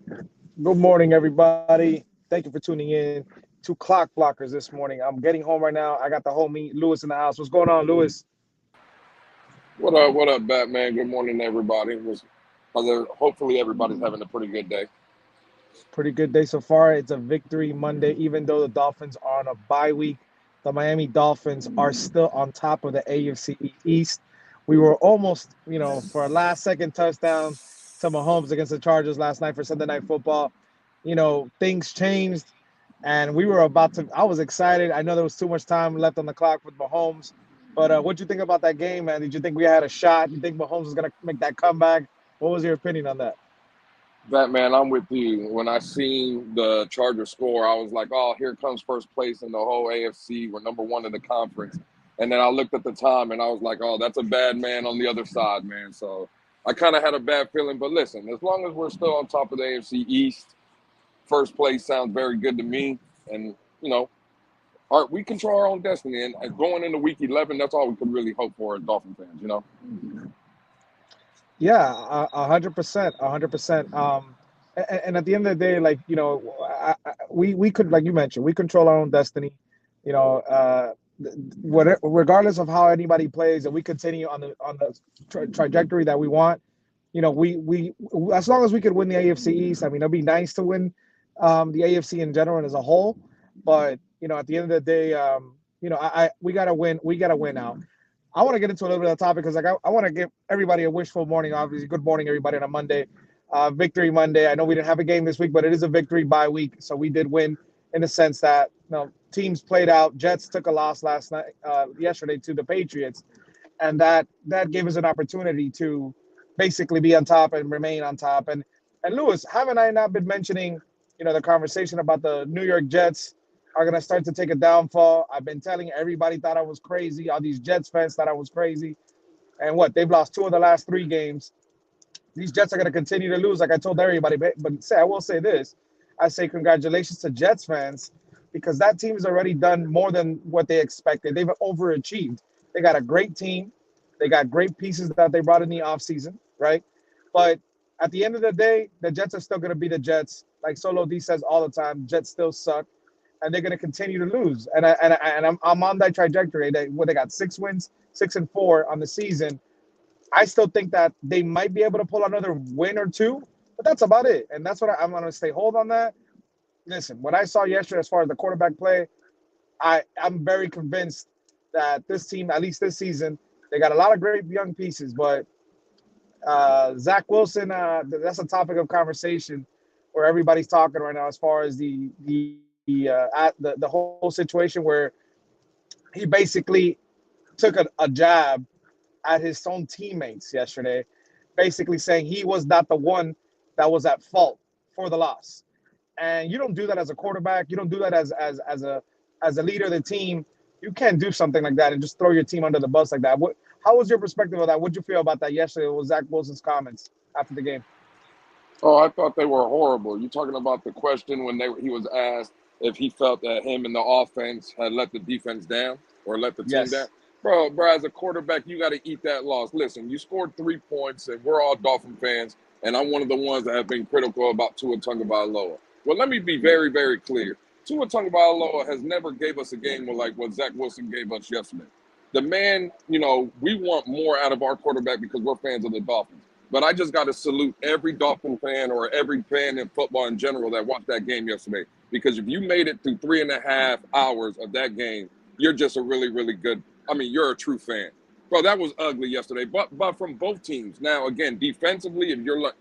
Good morning, everybody. Thank you for tuning in to Clock Blockers this morning. I'm getting home right now. I got the homie Lewis in the house. What's going on, Lewis? What up, Batman? Good morning, everybody. Hopefully, everybody's having a pretty good day. Pretty good day so far. It's a victory Monday, even though the Dolphins are on a bye week. The Miami Dolphins are still on top of the AFC East. We were almost, for a last second touchdown to Mahomes against the Chargers last night for Sunday Night Football. Things changed, and we were about to. I was excited. I know there was too much time left on the clock with Mahomes, but what do you think about that game, man? Did you think we had a shot? You think Mahomes was going to make that comeback? What was your opinion on that? Batman, I'm with you. When I seen the Chargers score, I was like, "Oh, here comes first place in the whole AFC. We're number one in the conference." And then I looked at the time, and I was like, "Oh, that's a bad man on the other side, man." So I kind of had a bad feeling. But listen, as long as we're still on top of the AFC East, first place sounds very good to me. And we control our own destiny. And going into Week 11, that's all we could really hope for as Dolphin fans. Yeah, 100%, 100%. And at the end of the day, like we could, like you mentioned, we control our own destiny. You know, whatever, regardless of how anybody plays, and we continue on the trajectory that we want. We as long as we could win the AFC East. I mean, it'd be nice to win the AFC in general and as a whole. But at the end of the day, we gotta win. We gotta win out. I want to get into a little bit of the topic because I want to give everybody a wishful morning. Obviously, good morning, everybody, on a Monday, Victory Monday. I know we didn't have a game this week, but it is a victory bye week, so we did win in the sense that teams played out. Jets took a loss yesterday to the Patriots, and that gave us an opportunity to basically be on top and remain on top. And Lewis, haven't I not been mentioning, the conversation about the New York Jets are going to start to take a downfall? I've been telling everybody thought I was crazy. All these Jets fans thought I was crazy. And what? They've lost two of the last three games. These Jets are going to continue to lose, like I told everybody. But I will say this. I say congratulations to Jets fans because that team has already done more than what they expected. They've overachieved. They got a great team. They got great pieces that they brought in the offseason, right? But at the end of the day, the Jets are still going to be the Jets. Like Solo D says all the time, Jets still suck and they're going to continue to lose. And I'm on that trajectory. They got 6 wins, 6-4 on the season. I still think that they might be able to pull another win or two, but that's about it. And that's what I'm going to stay hold on that. Listen, what I saw yesterday as far as the quarterback play, I'm very convinced that this team, at least this season, they got a lot of great young pieces, but Zach Wilson, that's a topic of conversation where everybody's talking right now as far as the whole situation where he basically took a jab at his own teammates yesterday, basically saying he was not the one that was at fault for the loss. And you don't do that as a quarterback. You don't do that as a leader of the team. You can't do something like that and just throw your team under the bus like that. How was your perspective of that? What did you feel about that yesterday with Zach Wilson's comments after the game? Oh, I thought they were horrible. You talking about the question when he was asked if he felt that him and the offense had let the defense down or let the team down? Yes. Bro, as a quarterback, you got to eat that loss. Listen, you scored 3 points, and we're all Dolphin fans, and I'm one of the ones that have been critical about Tua Tagovailoa. Well, let me be very, very clear. Tua Tagovailoa has never gave us a game like what Zach Wilson gave us yesterday. The man, we want more out of our quarterback because we're fans of the Dolphins. But I just got to salute every Dolphin fan or every fan in football in general that watched that game yesterday. Because if you made it through 3.5 hours of that game, you're just a really, really good. I mean, you're a true fan. Bro, that was ugly yesterday. But from both teams. Now, again, defensively, if you're like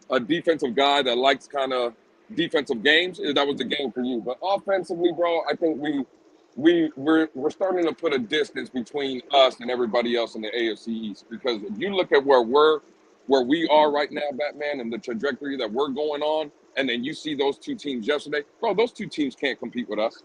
a defensive guy that likes kind of defensive games, that was the game for you. But offensively, bro, I think we're starting to put a distance between us and everybody else in the AFC East. Because if you look at where we are right now, Batman, and the trajectory that we're going on, and then you see those two teams yesterday, bro, those two teams can't compete with us.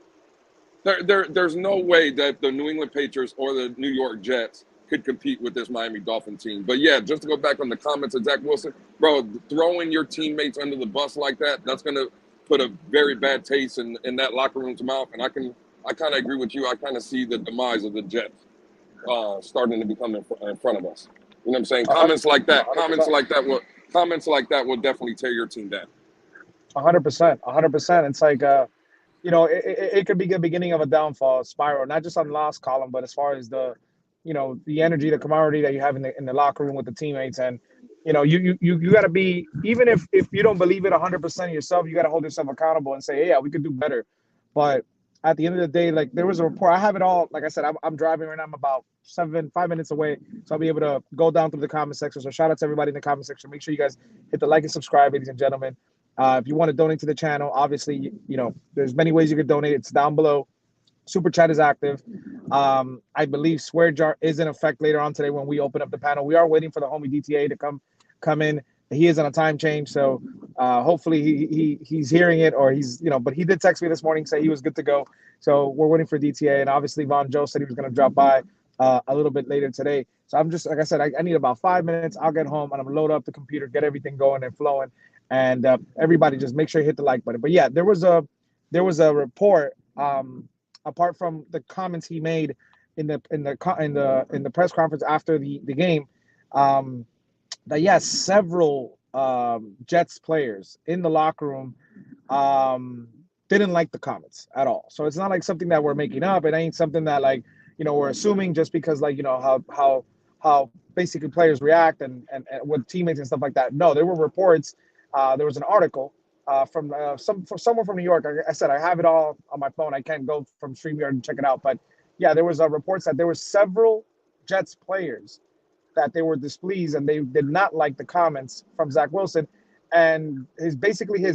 There's no way that the New England Patriots or the New York Jets could compete with this Miami Dolphin team. But yeah, just to go back on the comments of Zach Wilson, bro, throwing your teammates under the bus like that, that's going to put a very bad taste in that locker room's mouth. And I kind of agree with you. I kind of see the demise of the Jets starting to become in front of us. You know what I'm saying? A hun- Comments like that, 100%. comments like that will definitely tear your team down. 100%, 100%. It's like it could be the beginning of a downfall spiral, not just on the loss column, but as far as the energy, the camaraderie that you have in the locker room with the teammates, and you got to be, even if you don't believe it 100% yourself, you got to hold yourself accountable and say, hey, yeah, we could do better. But at the end of the day, like there was a report, I have it all. Like I said, I'm driving right now. I'm about 5 minutes away, so I'll be able to go down through the comment section. So shout out to everybody in the comment section. Make sure you guys hit the like and subscribe, ladies and gentlemen. If you want to donate to the channel, obviously, there's many ways you could donate. It's down below. Super chat is active. I believe swear jar is in effect later on today when we open up the panel. We are waiting for the homie DTA to come in. He is on a time change, so hopefully he's hearing it, or but he did text me this morning, say he was good to go. So we're waiting for DTA, and obviously Von Joe said he was going to drop by a little bit later today. So I'm just, like I said, I need about 5 minutes. I'll get home and I'm gonna load up the computer, get everything going and flowing, and everybody just make sure you hit the like button. But yeah, there was a report. Apart from the comments he made in the press conference after the game, um, that yes, several Jets players in the locker room um, didn't like the comments at all. So it's not like something that we're making up. It ain't something that like we're assuming just because like how basically players react and with teammates and stuff like that. No, there were reports. There was an article from somewhere from New York. I said I have it all on my phone. I can't go from StreamYard and check it out, but yeah, there was reports that there were several Jets players that they were displeased and they did not like the comments from Zach Wilson and his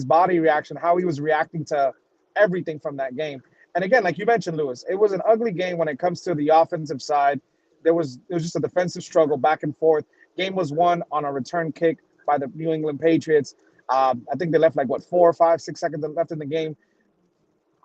body reaction, how he was reacting to everything from that game. And again, like you mentioned, Lewis, it was an ugly game when it comes to the offensive side. It was just a defensive struggle back and forth. Game was won on a return kick by the New England Patriots. I think they left like what 4 or 5, 6 seconds left in the game.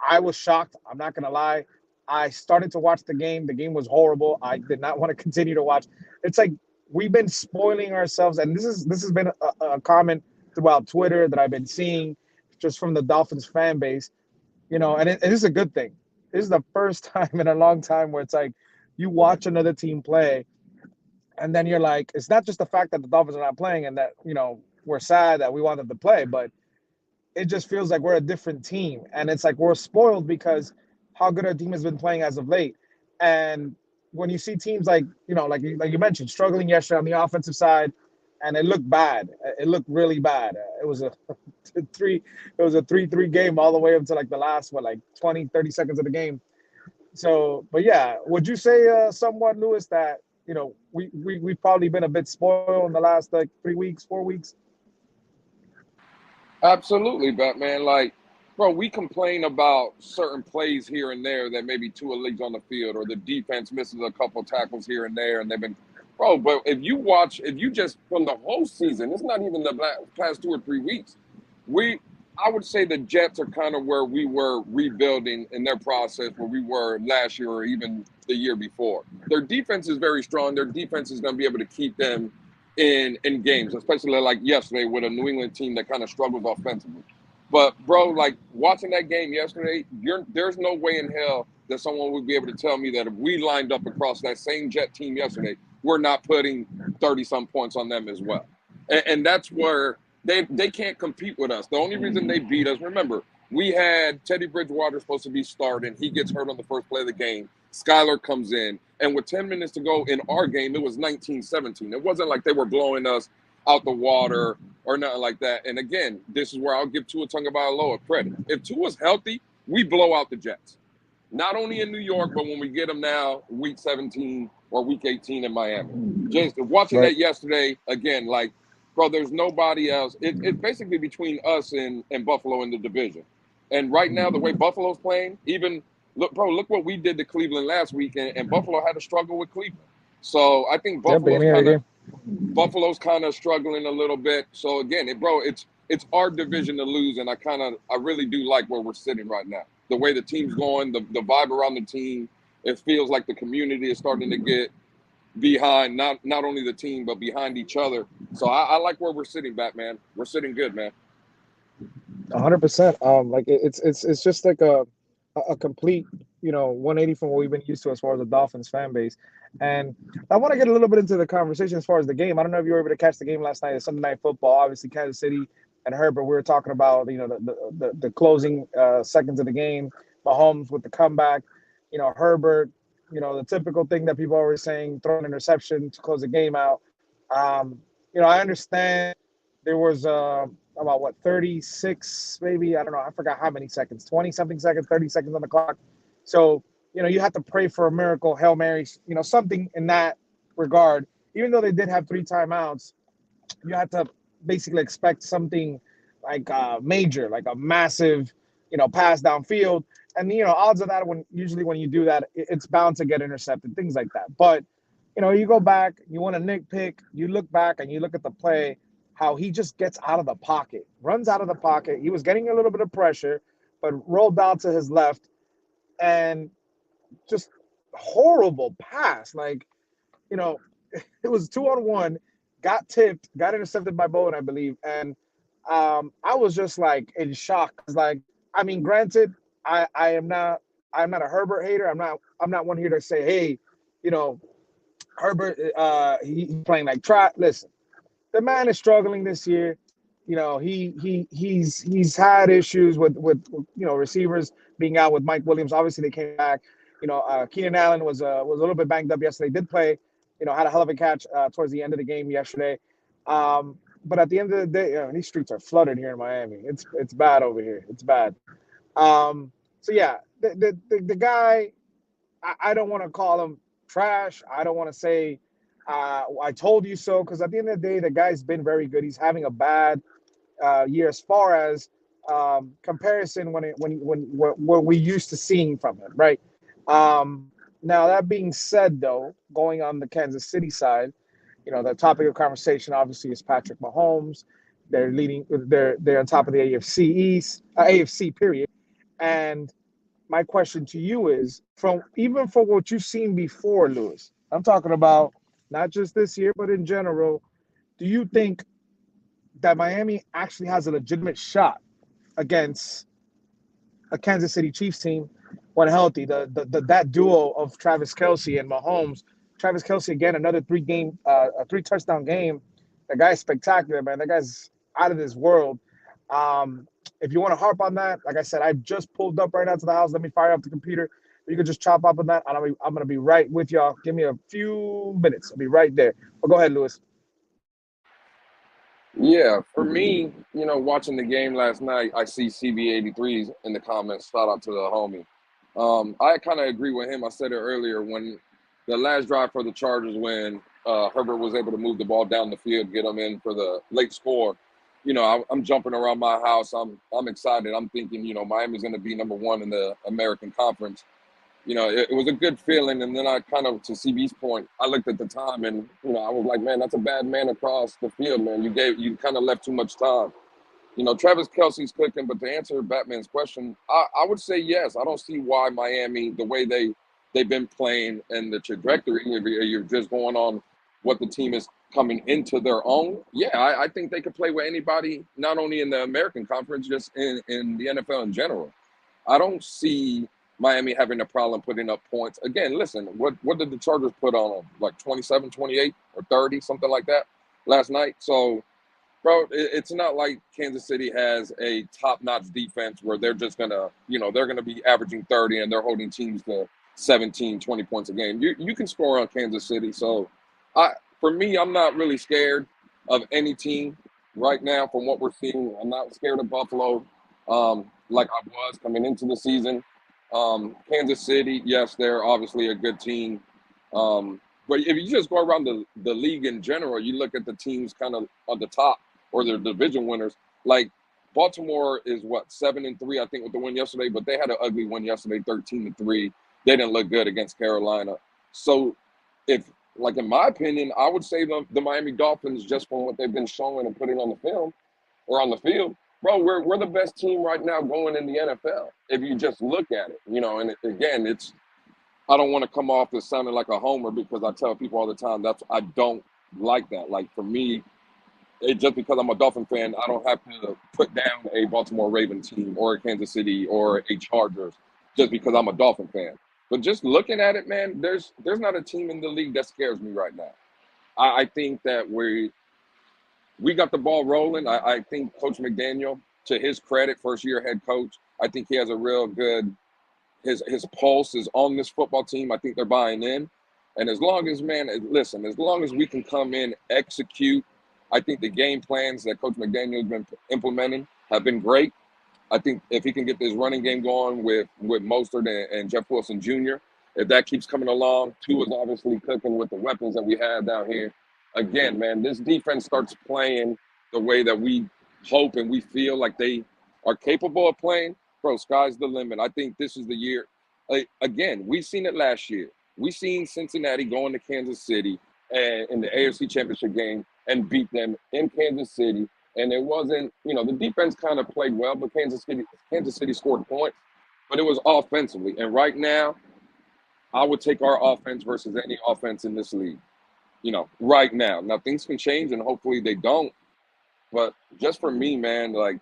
I was shocked. I'm not gonna lie. I started to watch the game. The game was horrible. I did not want to continue to watch. It's like we've been spoiling ourselves, and this has been a comment throughout Twitter that I've been seeing just from the Dolphins fan base. And it is a good thing. This is the first time in a long time where it's like you watch another team play, and then you're like, it's not just the fact that the Dolphins are not playing and that we're sad that we want them to play, but it just feels like we're a different team. And it's like we're spoiled because how good our team has been playing as of late. And when you see teams like you mentioned, struggling yesterday on the offensive side, and it looked bad. It looked really bad. It was a three. It was a 3-3 game all the way up to like the last 20, 30 seconds of the game. So, but yeah, would you say somewhat, Lewis, that we've probably been a bit spoiled in the last like 3 weeks, 4 weeks? Absolutely, Batman. Like, bro, we complain about certain plays here and there that maybe Tua leagues on the field, or the defense misses a couple tackles here and there, and they've been, bro. But if you just from the whole season, it's not even the past 2 or 3 weeks. We, I would say the Jets are kind of where we were rebuilding in their process, where we were last year or even the year before. Their defense is very strong. Their defense is going to be able to keep them in games, especially like yesterday with a New England team that kind of struggles offensively. But bro, like watching that game yesterday, there's no way in hell that someone would be able to tell me that if we lined up across that same Jet team yesterday, we're not putting 30 some points on them as well. And that's where they can't compete with us. The only reason they beat us, remember, we had Teddy Bridgewater supposed to be starting. He gets hurt on the first play of the game. Skyler comes in, and with 10 minutes to go in our game, it was 19-17. It wasn't like they were blowing us out the water or nothing like that. And again, this is where I'll give Tua Tagovailoa credit. If Tua's healthy, we blow out the Jets. Not only in New York, but when we get them now, week 17 or week 18 in Miami. Just watching Right. that yesterday, again, like, bro, there's nobody else. It's basically between us and Buffalo in the division. And right now, the way Buffalo's playing, even look, bro, look what we did to Cleveland last week, and Buffalo had to struggle with Cleveland. So I think Yeah, beginning of the game. Buffalo's kind of struggling a little bit. So again, it's our division to lose, and I really do like where we're sitting right now. The way the team's going, the vibe around the team, it feels like the community is starting to get behind not only the team but behind each other. So I like where we're sitting, Batman. We're sitting good, man. 100%. Like it's just like a complete 180 from what we've been used to as far as the Dolphins fan base. And I want to get a little bit into the conversation as far as the game. I don't know if you were able to catch the game last night. It's Sunday Night Football. Obviously, Kansas City and Herbert. We were talking about, the closing seconds of the game. Mahomes with the comeback. Herbert. The typical thing that people are always saying, throw an interception to close the game out. I understand there was about what, 36 maybe, I don't know, I forgot how many seconds, 20 something seconds, 30 seconds on the clock. So you have to pray for a miracle, Hail Marys, something in that regard. Even though they did have 3 timeouts, you had to basically expect something like major, like a massive, pass downfield. And odds of that, when you do that, it's bound to get intercepted, things like that. But you go back, you want to nitpick, you look back and you look at the play, how he just gets out of the pocket, runs out of the pocket. He was getting a little bit of pressure, but rolled down to his left, and just horrible pass. Like, you know, it was 2-on-1, got tipped, got intercepted by Bowen, I believe. And I was just like in shock. 'Cause, like, I mean, granted, I'm not a Herbert hater. I'm not one here to say, hey, you know, Herbert, he's playing like trap. Listen, the man is struggling this year. He's had issues with receivers being out with Mike Williams. Obviously, they came back. Keenan Allen was a little bit banged up yesterday. Did play. Had a hell of a catch towards the end of the game yesterday. But at the end of the day, these streets are flooded here in Miami. It's bad over here. It's bad. So yeah, the guy, I don't want to call him trash. I don't want to say I told you so, because at the end of the day, the guy's been very good. He's having a bad year as far as comparison when we used to seeing from him, right? Now that being said, though, going on the Kansas City side, the topic of conversation obviously is Patrick Mahomes. They're leading. They're on top of the AFC East, AFC period. And my question to you is, even for what you've seen before, Lewis, I'm talking about not just this year, but in general, do you think that Miami actually has a legitimate shot against a Kansas City Chiefs team when healthy? That duo of Travis Kelce and Mahomes. Travis Kelce, again, another a 3-touchdown game. The guy's spectacular, man. That guy's out of this world. If you want to harp on that, like I said, I just pulled up right now to the house. Let me fire up the computer. You can just chop up on that. I'm going to be right with y'all. Give me a few minutes. I'll be right there. But go ahead, Lewis. Yeah, for me, watching the game last night, I see CB83s in the comments. Shout out to the homie. I kind of agree with him. I said it earlier when the last drive for the Chargers, when Herbert was able to move the ball down the field, get them in for the late score. I'm jumping around my house. I'm excited. I'm thinking, Miami's going to be number one in the American Conference. It was a good feeling. And then I kind of, to CB's point, I looked at the time and, I was like, man, that's a bad man across the field, man. You kind of left too much time. Travis Kelce's clicking, but to answer Batman's question, I would say yes. I don't see why Miami, the way they've been playing and the trajectory, if you're just going on what the team is coming into their own. Yeah, I think they could play with anybody, not only in the American Conference, just in the NFL in general. I don't see Miami having a problem putting up points. Again, listen, what did the Chargers put on them? Like 27, 28, or 30, something like that last night? So, bro, it's not like Kansas City has a top-notch defense where they're just going to, they're going to be averaging 30 and they're holding teams to 17, 20 points a game. You can score on Kansas City. So, for me, I'm not really scared of any team right now from what we're seeing. I'm not scared of Buffalo like I was coming into the season. Kansas City, yes, they're obviously a good team. But if you just go around the league in general, you look at the teams kind of on the top or their division winners. Like Baltimore is what, 7-3, I think, with the win yesterday, but they had an ugly win yesterday, 13-3. They didn't look good against Carolina. So if, like, in my opinion, I would say the Miami Dolphins, just from what they've been showing and putting on the film or on the field, bro, we're the best team right now going in the NFL. If you just look at it, and again, I don't want to come off as sounding like a homer, because I tell people all the time I don't like that. Like, for me, just because I'm a Dolphin fan, I don't have to put down a Baltimore Raven team or a Kansas City or a Chargers just because I'm a Dolphin fan. But just looking at it, man, there's not a team in the league that scares me right now. I think that we got the ball rolling. I think Coach McDaniel, to his credit, first year head coach, I think he has a real good his pulse is on this football team. I think they're buying in. And as long as, man, listen, as long as we can come in, execute, I think the game plans that Coach McDaniel has been implementing have been great. I think if he can get this running game going with Mostert and Jeff Wilson Jr., if that keeps coming along, Tua is obviously cooking with the weapons that we have down here. Again, man, this defense starts playing the way that we hope and we feel like they are capable of playing. Bro, sky's the limit. I think this is the year. Again, we seen it last year. We seen Cincinnati go into Kansas City and in the AFC Championship game and beat them in Kansas City. And it wasn't, the defense kind of played well, but Kansas City scored points, but it was offensively. And right now, I would take our offense versus any offense in this league. Right now. Now things can change, and hopefully they don't. But just for me, man, like,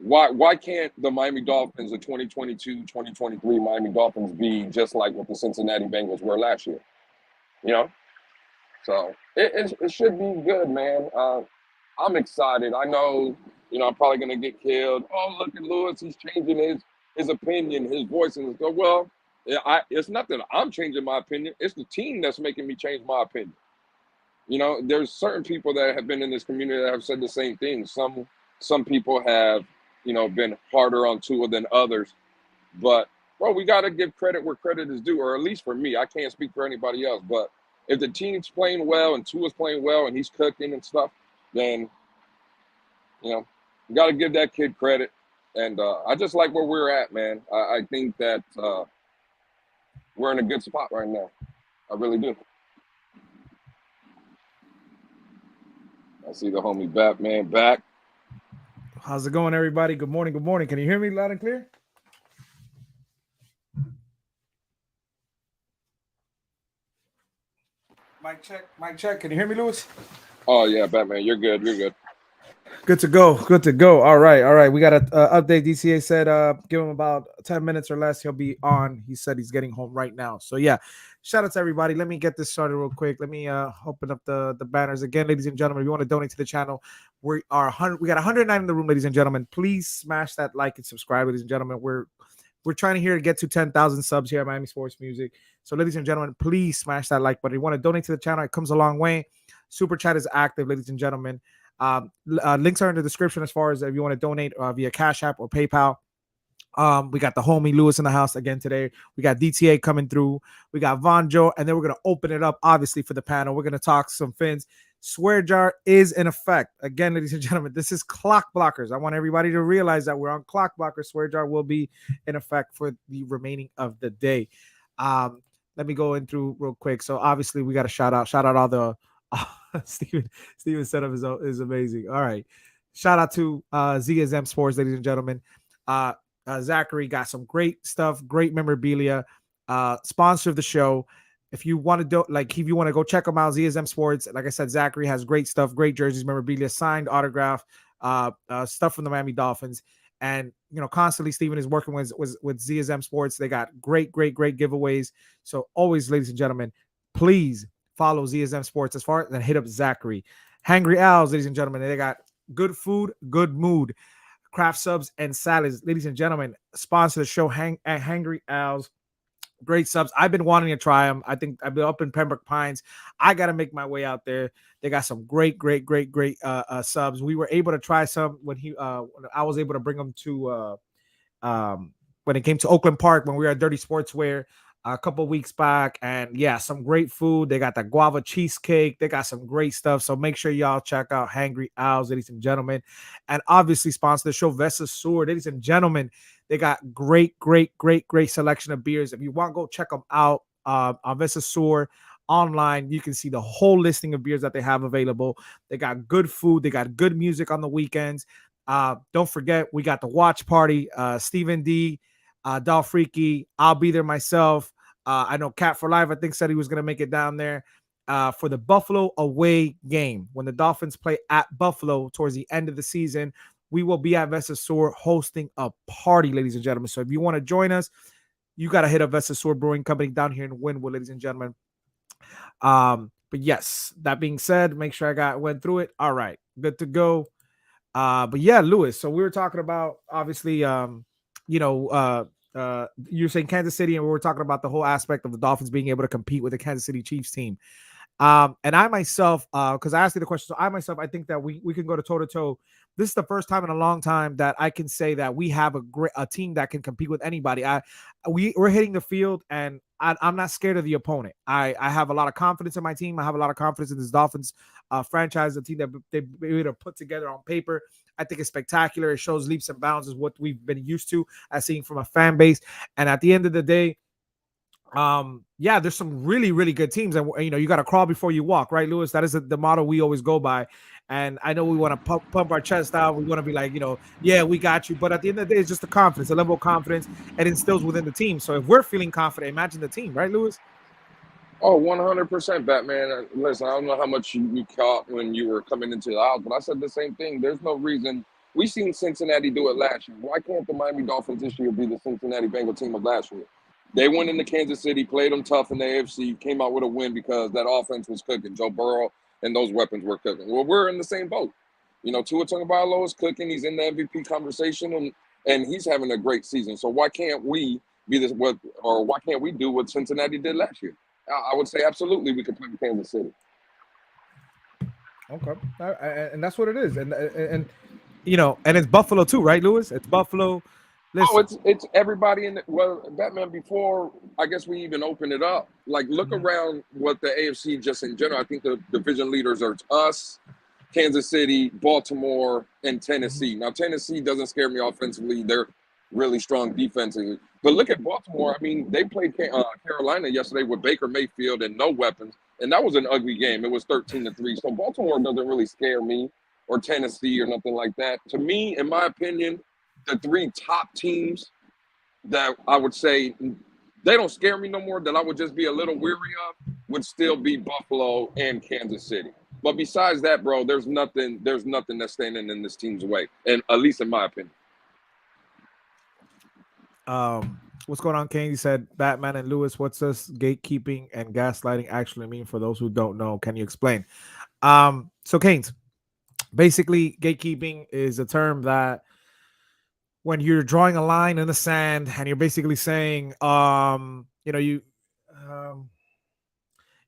why can't the Miami Dolphins, the 2022-2023 Miami Dolphins, be just like what the Cincinnati Bengals were last year? You know, so it should be good, man. I'm excited. I know, I'm probably gonna get killed. Oh, look at Lewis, he's changing his opinion, his voice, and well, it's not that I'm changing my opinion. It's the team that's making me change my opinion. There's certain people that have been in this community that have said the same thing. Some people have, been harder on Tua than others. But, bro, we got to give credit where credit is due, or at least for me. I can't speak for anybody else. But if the team's playing well and Tua's playing well and he's cooking and stuff, then, you got to give that kid credit. And I just like where we're at, man. I think that we're in a good spot right now. I really do. I see the homie Batman back. How's it going, everybody? Good morning. Good morning. Can you hear me loud and clear? Mic check. Mic check. Can you hear me, Lewis? Oh, yeah, Batman. You're good. You're good. Good to go. Good to go. All right. All right. We got an update. DCA said give him about 10 minutes or less. He'll be on. He said he's getting home right now. So, yeah. Shout out to everybody. Let me get this started real quick. Let me open up the banners again, ladies and gentlemen. If you want to donate to the channel, we got 109 in the room, ladies and gentlemen. Please smash that like and subscribe, ladies and gentlemen. We're trying to get to 10,000 subs here at Miami Sports Music. So, ladies and gentlemen, please smash that like button. If you want to donate to the channel, it comes a long way. Super chat is active, ladies and gentlemen. Links are in the description as far as if you want to donate via Cash App or PayPal. We got the homie Lewis in the house again today. We got DTA coming through. We got Vonjo, and then we're going to open it up, obviously, for the panel. We're going to talk some Phins. Swear jar is in effect. Again, ladies and gentlemen, this is Clockblockers. I want everybody to realize that we're on Clockblockers. Swear jar will be in effect for the remaining of the day. Let me go in through real quick. So, obviously, we got to shout out all the Steven setup is amazing. All right. Shout out to ZSM Sports, ladies and gentlemen. Zachary got some great stuff, great memorabilia, sponsor of the show. If you want to go check them out, ZSM Sports. Like I said, Zachary has great stuff, great jerseys, memorabilia, signed autograph, stuff from the Miami Dolphins. And, constantly Steven is working with ZSM Sports. They got great giveaways. So always, ladies and gentlemen, please follow ZSM Sports as far as hit up Zachary. Hangry Owls, ladies and gentlemen. They got good food, good mood, craft subs and salads. Ladies and gentlemen, sponsor the show, Hangry Owls. Great subs. I've been wanting to try them. I think I've been up in Pembroke Pines. I got to make my way out there. They got some great subs. We were able to try some when I was able to bring them to when it came to Oakland Park when we were at Dirty Sportswear a couple weeks back. And yeah, some great food. They got the guava cheesecake. They got some great stuff. So make sure y'all check out Hangry Owls, ladies and gentlemen. And obviously sponsor the show, Vesa Sur, ladies and gentlemen. They got great selection of beers. If you want, go check them out on Vesa Sur online. You can see the whole listing of beers that they have available. They got good food. They got good music on the weekends. Don't forget, we got the watch party. Stephen D, Doll Freaky. I'll be there myself. I know Cat for Life, I think, said he was going to make it down there for the Buffalo away game. When the Dolphins play at Buffalo towards the end of the season, we will be at Vesa Sur hosting a party, ladies and gentlemen. So if you want to join us, you got to hit up Vesa Sur Brewing Company down here in Wynwood, ladies and gentlemen. But yes, that being said, make sure I went through it. All right. good to go. But yeah, Lewis. So we were talking about obviously, you know, you're saying Kansas City, and we were talking about the whole aspect of the Dolphins being able to compete with the Kansas City Chiefs team. And I myself, because I asked you the question, so I myself, I think that we can go to toe to toe. This is the first time in a long time that I can say that we have a team that can compete with anybody. We're hitting the field, and I'm not scared of the opponent. I have a lot of confidence in my team. I have a lot of confidence in this Dolphins franchise, the team that they've been able to put together on paper. I think it's spectacular. It shows leaps and bounds is what we've been used to as seeing from a fan base. And at the end of the day, yeah, there's some really good teams, and you know, you got to crawl before you walk, right, Lewis? That is the motto we always go by. And I know we want to pump our chest out, we want to be like, you know, yeah, we got you, but at the end of the day, it's just a confidence, a level of confidence, and it instills within the team. So if we're feeling confident, imagine the team, right, Lewis? Oh, 100%, Batman. Listen, I don't know how much you caught when you were coming into the house, but I said the same thing. There's no reason. We seen Cincinnati do it last year. Why can't the Miami Dolphins this year be the Cincinnati Bengal team of last year? They went into Kansas City, played them tough in the AFC, came out with a win because that offense was cooking. Joe Burrow and those weapons were cooking. Well, we're in the same boat. You know, Tua Tagovailoa is cooking. He's in the MVP conversation, and he's having a great season. So why can't we be this? What, or why can't we do what Cincinnati did last year? I would say absolutely we could play with Kansas City. Okay, and that's what it is, and you know, and it's Buffalo too, right, Lewis? It's Buffalo. Oh, Listen, it's everybody in the, well, Batman. Before I guess we even open it up, like look mhm, around what the AFC just in general. I think the division leaders are us, Kansas City, Baltimore, and mhm, Tennessee. Now Tennessee doesn't scare me offensively; they're really strong defensively. But look at Baltimore. I mean, they played Carolina yesterday with Baker Mayfield and no weapons, and that was an ugly game. It was 13-3. So Baltimore doesn't really scare me, or Tennessee, or nothing like that. To me, in my opinion, the three top teams that I would say they don't scare me no more, that I would just be a little weary of, would still be Buffalo and Kansas City. But besides that, bro, there's nothing that's standing in this team's way, and at least in my opinion. what's going on, Kane? You said Batman and Lewis. What's this gatekeeping and gaslighting actually mean for those who don't know? Can you explain? So Kane's basically gatekeeping is a term that when you're drawing a line in the sand and you're basically saying, you know, um,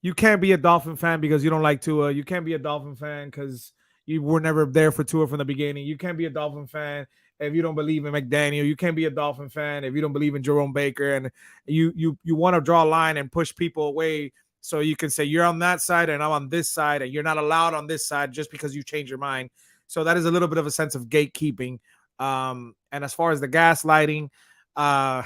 you can't be a Dolphin fan because you don't like Tua. You can't be a Dolphin fan because you were never there for Tua from the beginning. You can't be a Dolphin fan if you don't believe in McDaniel. You can't be a Dolphin fan if you don't believe in Jerome Baker. And you want to draw a line and push people away so you can say you're on that side and I'm on this side and you're not allowed on this side just because you change your mind. So that is a little bit of a sense of gatekeeping. And as far as the gaslighting, uh,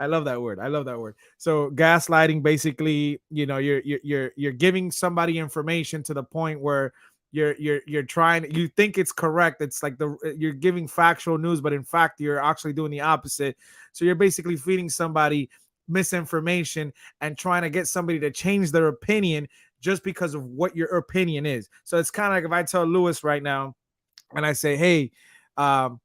I love that word. I love that word. So gaslighting, basically, you know, you're giving somebody information to the point where you're trying, you think it's correct. It's like you're giving factual news, but in fact you're actually doing the opposite. So you're basically feeding somebody misinformation and trying to get somebody to change their opinion just because of what your opinion is. So it's kind of like if I tell Lewis right now and I say, hey, um,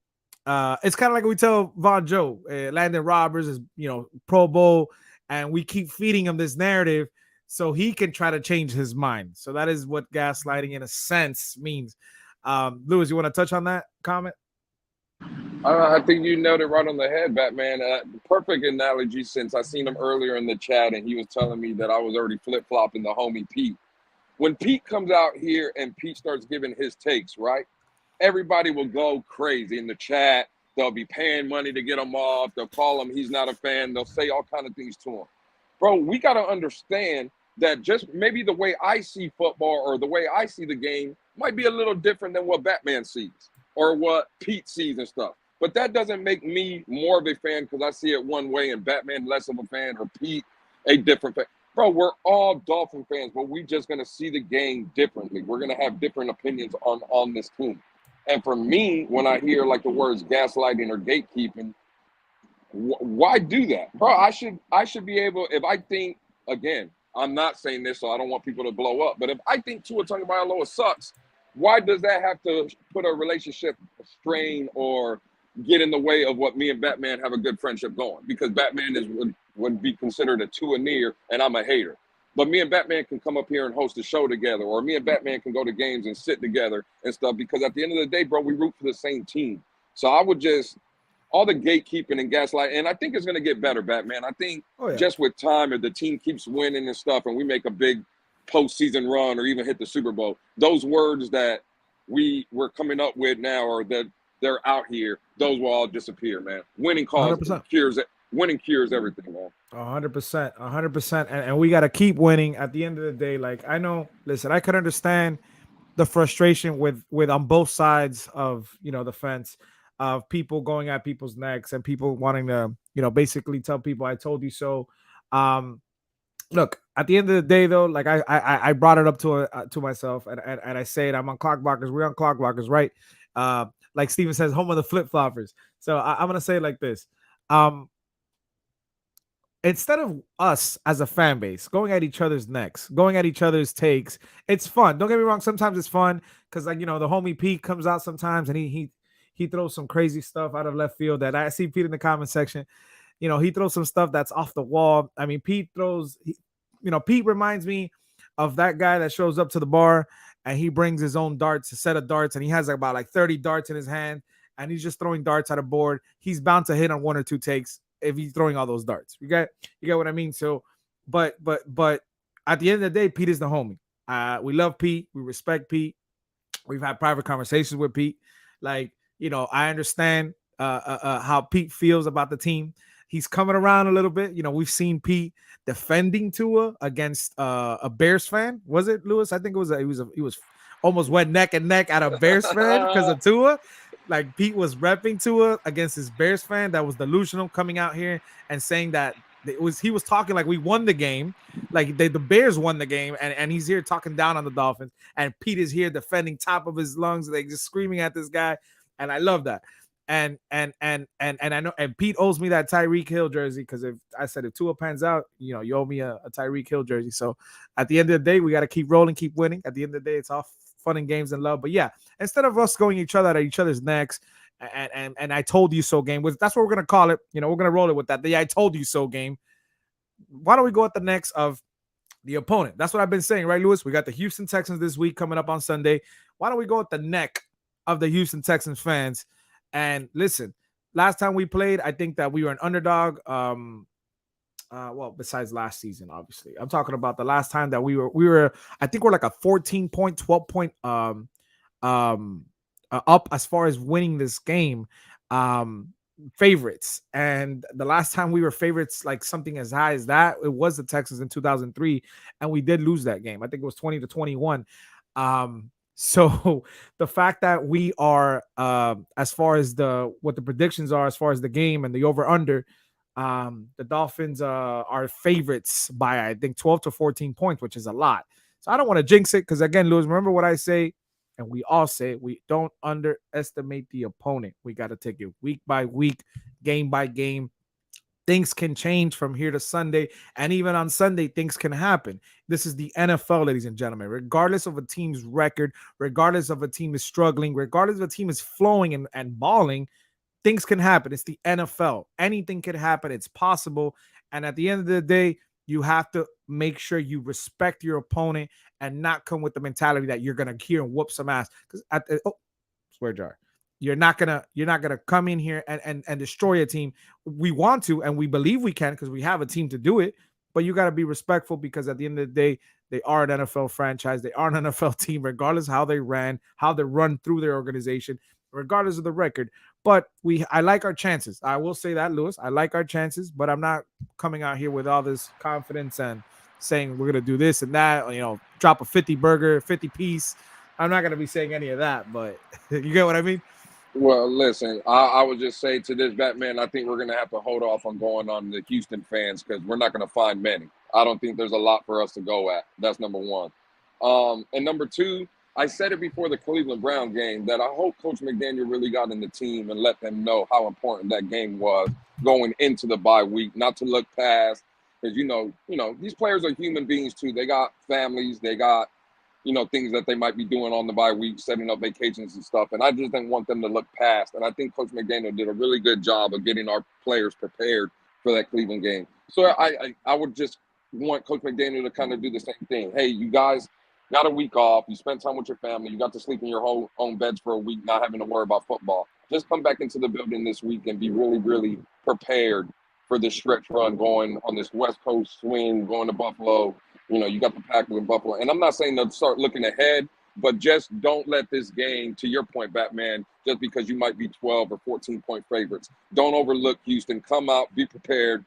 it's kind of like we tell Von Joe, Landon Roberts is, you know, Pro Bowl, and we keep feeding him this narrative so he can try to change his mind. So that is what gaslighting, in a sense, means. Lewis, you want to touch on that comment? I think you nailed it right on the head, Batman. Perfect analogy, since I seen him earlier in the chat and he was telling me that I was already flip flopping the homie Pete. When Pete comes out here and Pete starts giving his takes, right? Everybody will go crazy in the chat. They'll be paying money to get him off. They'll call him he's not a fan. They'll say all kind of things to him. Bro, we got to understand that just maybe the way I see football or the way I see the game might be a little different than what Batman sees or what Pete sees and stuff. But that doesn't make me more of a fan because I see it one way and Batman less of a fan or Pete a different fan. Bro, we're all Dolphin fans, but we're just going to see the game differently. We're going to have different opinions on this team. And for me, when I hear like the words gaslighting or gatekeeping, why do that, bro? I should be able. If I think, again, I'm not saying this, so I don't want people to blow up. But if I think Tua Tagovailoa sucks, why does that have to put a relationship strain or get in the way of what me and Batman have a good friendship going? Because Batman would be considered a Tua near, and I'm a hater. But me and Batman can come up here and host a show together, or me and Batman can go to games and sit together and stuff. Because at the end of the day, bro, we root for the same team. So I would just all the gatekeeping and gaslight, and I think it's going to get better, Batman. I think Oh yeah, just with time, if the team keeps winning and stuff, and we make a big postseason run or even hit the Super Bowl, those words that we're coming up with now or that they're out here, those will all disappear, man. hundred percent. Winning cures everything, man. 100%, 100%, and we got to keep winning. At the end of the day, like I know, listen, I could understand the frustration with on both sides of the fence, of people going at people's necks and people wanting to basically tell people I told you so. Um, Look, at the end of the day, though, like I brought it up to myself, and I say it. I'm on Clockblockers. We're on Clockblockers, right? Like Steven says, home of the flip floppers. So I'm gonna say it like this. Um, Instead of us as a fan base going at each other's necks, going at each other's takes, it's fun. Don't get me wrong. Sometimes it's fun because, like, the homie Pete comes out sometimes and he throws some crazy stuff out of left field that I see Pete in the comment section. He throws some stuff that's off the wall. I mean, Pete reminds me of that guy that shows up to the bar and he brings his own darts, a set of darts, and he has about like 30 darts in his hand and he's just throwing darts at a board. He's bound to hit on one or two takes if he's throwing all those darts. You get what I mean? So, but at the end of the day, Pete is the homie. We love Pete. We respect Pete. We've had private conversations with Pete. Like, I understand how Pete feels about the team. He's coming around a little bit. We've seen Pete defending Tua against a Bears fan. Was it, Lewis? I think it was. He was almost went neck and neck at a Bears fan because of Tua. Like, Pete was repping Tua against his Bears fan that was delusional, coming out here and saying that he was talking like we won the game, like the Bears won the game, and he's here talking down on the Dolphins, and Pete is here defending top of his lungs, like just screaming at this guy, and I love that. And I know, and Pete owes me that Tyreek Hill jersey, because if Tua pans out, you owe me a Tyreek Hill jersey. So at the end of the day, we got to keep rolling, keep winning. At the end of the day, it's all fun and games and love. But yeah, instead of us going each other at each other's necks, and I told you so game, that's what we're gonna call it. We're gonna roll it with that. The I told you so game. Why don't we go at the necks of the opponent? That's what I've been saying, right, Lewis? We got the Houston Texans this week coming up on Sunday. Why don't we go at the neck of the Houston Texans fans? And listen, last time we played, I think that we were an underdog. Well, besides last season, obviously, I'm talking about the last time that we were. I think we're like a 14 point, 12 point up as far as winning this game, favorites. And the last time we were favorites, like something as high as that, it was the Texans in 2003, and we did lose that game. I think it was 20-21. So the fact that we are, as far as what the predictions are, as far as the game and the over under, the Dolphins are favorites by, I think, 12 to 14 points, which is a lot. So I don't want to jinx it, because again, Lewis, remember what I say, and we all say, we don't underestimate the opponent. We got to take it week by week, game by game. Things can change from here to Sunday, and even on Sunday, things can happen. This is the NFL, ladies and gentlemen. Regardless of a team's record, regardless of a team is struggling, regardless of a team is flowing and balling, things can happen. It's the NFL. Anything can happen. It's possible. And at the end of the day, you have to make sure you respect your opponent and not come with the mentality that you're gonna hear and whoop some ass. Because swear jar. You're not gonna come in here and destroy a team. We want to, and we believe we can, because we have a team to do it. But you got to be respectful, because at the end of the day, they are an NFL franchise. They are an NFL team, regardless of how they run through their organization, regardless of the record. But I like our chances. I will say that, Lewis. I like our chances, but I'm not coming out here with all this confidence and saying we're gonna do this and that. Drop a 50 burger, 50 piece. I'm not gonna be saying any of that, but you get what I mean? Well, listen, I would just say to this, Batman, I think we're going to have to hold off on going on the Houston fans, because we're not going to find many. I don't think there's a lot for us to go at. That's number one. And number two, I said it before the Cleveland Brown game that I hope Coach McDaniel really got in the team and let them know how important that game was going into the bye week, not to look past, because, these players are human beings too. They got families, they got things that they might be doing on the bye week, setting up vacations and stuff. And I just didn't want them to look past. And I think Coach McDaniel did a really good job of getting our players prepared for that Cleveland game. So I would just want Coach McDaniel to kind of do the same thing. Hey, you guys got a week off. You spent time with your family. You got to sleep in your own beds for a week, not having to worry about football. Just come back into the building this week and be really, really prepared for this stretch run going on this West Coast swing, going to Buffalo. You got the Packers in Buffalo. And I'm not saying to start looking ahead, but just don't let this game, to your point, Batman, just because you might be 12 or 14-point favorites. Don't overlook Houston. Come out, be prepared,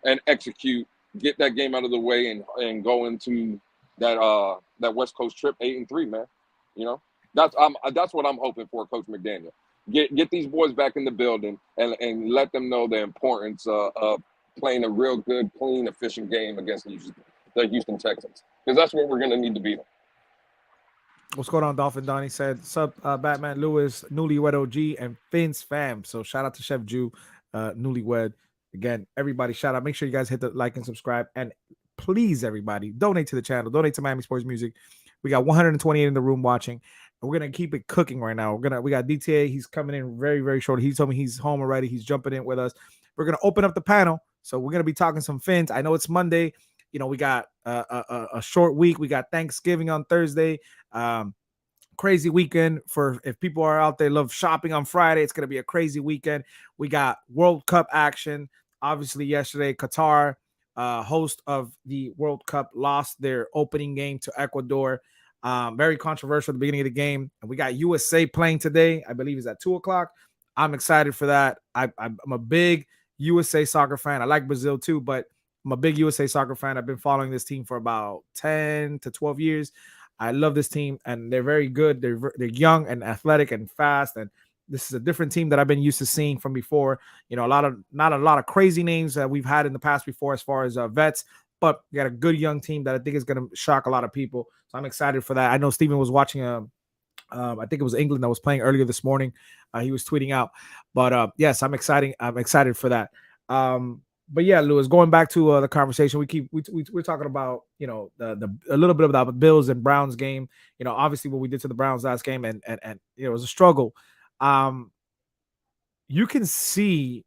and execute. Get that game out of the way and go into that West Coast trip 8-3, man. That's what I'm hoping for, Coach McDaniel. Get these boys back in the building and let them know the importance of playing a real good, clean, efficient game against the Houston Texans, because that's what we're going to need to beat them. What's going on, Dolphin Donnie said, sub Batman Lewis, newlywed OG, and Phins fam. So shout out to Chef Jew, newlywed. Again, everybody shout out. Make sure you guys hit the like and subscribe. And please, everybody, donate to the channel. Donate to Miami Sports Music. We got 128 in the room watching. And we're going to keep it cooking right now. We got DTA. He's coming in very, very short. He told me he's home already. He's jumping in with us. We're going to open up the panel. So we're going to be talking some Phins. I know it's Monday. We got a short week. We got Thanksgiving on Thursday. Crazy weekend for if people are out there love shopping on Friday. It's going to be a crazy weekend. We got World Cup action. Obviously, yesterday, Qatar, host of the World Cup, lost their opening game to Ecuador. Very controversial at the beginning of the game. And we got USA playing today. I believe it's at 2:00. I'm excited for that. I'm a big USA soccer fan. I like Brazil too, but I'm a big USA soccer fan. I've been following this team for about 10 to 12 years. I love this team, and they're very good. They're young and athletic and fast, and this is a different team that I've been used to seeing from before. Not a lot of crazy names that we've had in the past before as far as vets, but we got a good young team that I think is going to shock a lot of people. So I'm excited for that. I know Steven was watching I think it was England that was playing earlier this morning. He was tweeting out, but yes, I'm excited for that. But yeah, Lewis, going back to the conversation, we're talking about, the a little bit about the Bills and Browns game, obviously what we did to the Browns last game, and it was a struggle. You can see,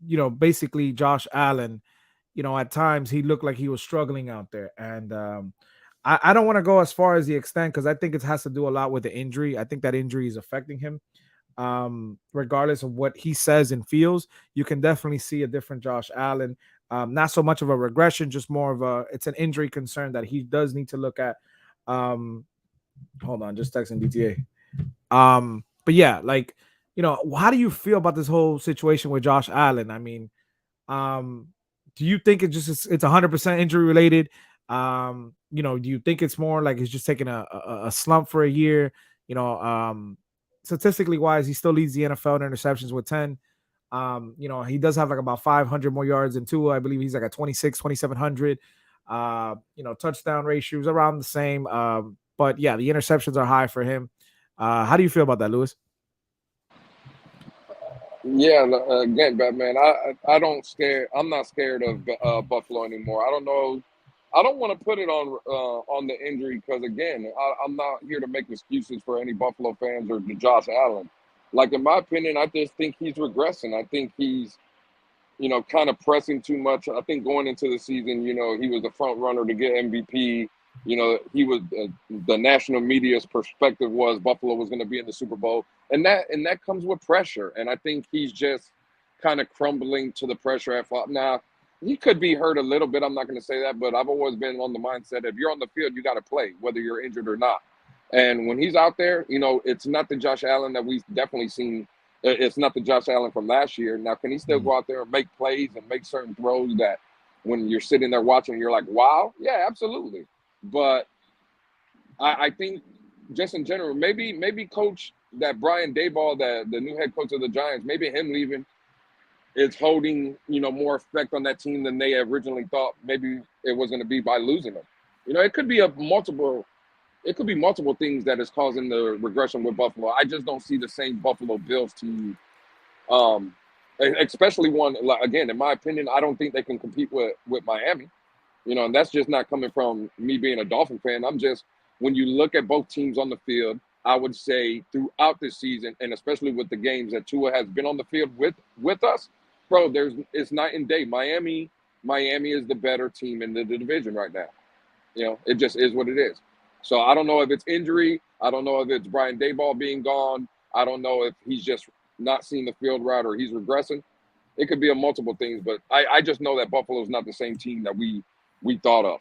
basically Josh Allen, at times he looked like he was struggling out there. And I don't want to go as far as the extent, because I think it has to do a lot with the injury. I think that injury is affecting him. Regardless of what he says and feels, you can definitely see a different Josh Allen. Not so much of a regression, just more of it's an injury concern that he does need to look at. Hold on, just texting DTA. But yeah, how do you feel about this whole situation with Josh Allen? I mean, do you think it's 100% injury related? Do you think it's more like he's just taking a slump for a year? Statistically wise, he still leads the NFL in interceptions with 10. He does have like about 500 more yards than Tua. I believe he's like at 2,700. Touchdown ratios around the same. But yeah, the interceptions are high for him. How do you feel about that, Lewis? Yeah, again, Batman, I'm not scared of Buffalo anymore. I don't know. I don't want to put it on the injury, because again, I'm not here to make excuses for any Buffalo fans or Josh Allen. Like, in my opinion, I just think he's regressing. I think he's, kind of pressing too much. I think going into the season, he was the front runner to get MVP. He was the national media's perspective was Buffalo was going to be in the Super Bowl, and that comes with pressure. And I think he's just kind of crumbling to the pressure at five. Now, he could be hurt a little bit. I'm not going to say that, but I've always been on the mindset, if you're on the field, you got to play, whether you're injured or not. And when he's out there, it's not the Josh Allen that we've definitely seen. It's not the Josh Allen from last year. Now, can he still go out there and make plays and make certain throws that when you're sitting there watching, you're like, wow? Yeah, absolutely. But I think just in general, maybe coach that Brian Daboll, the new head coach of the Giants, maybe him leaving is holding, more effect on that team than they originally thought maybe it was going to be by losing them. It could be multiple things that is causing the regression with Buffalo. I just don't see the same Buffalo Bills team, especially one, again, in my opinion, I don't think they can compete with Miami. And that's just not coming from me being a Dolphin fan. When you look at both teams on the field, I would say throughout this season, and especially with the games that Tua has been on the field with us, bro, it's night and day. Miami Miami is the better team in the division right now. It just is what it is. So I don't know if it's injury. I don't know if it's Brian Daboll being gone. I don't know if he's just not seeing the field right or he's regressing. It could be a multiple things, but I just know that Buffalo's not the same team that we thought of.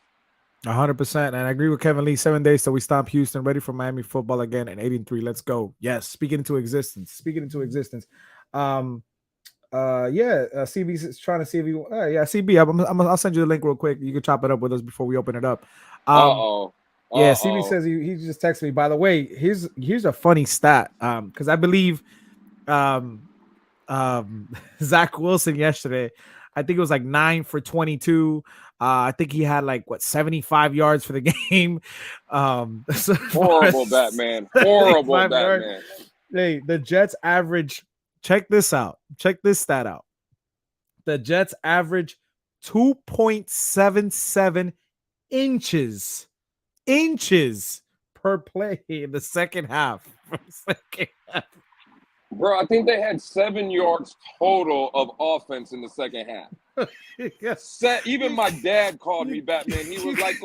100%. And I agree with Kevin Lee. 7 days till we stop Houston, ready for Miami football again, and 8-3. Let's go. Yes, speaking into existence. CB is trying to see if you. CB, I'll send you the link real quick. You can chop it up with us before we open it up. CB says he just texted me. By the way, here's a funny stat. Because I believe, Zach Wilson yesterday, I think it was like 9 for 22. I think he had 75 yards for the game. Horrible Batman. Horrible Batman. Hey, the Jets average. Check this out. Check this stat out. The Jets average 2.77 inches per play in the second half. Bro, I think they had 7 yards total of offense in the second half. Yes. Even my dad called me Batman. He was like,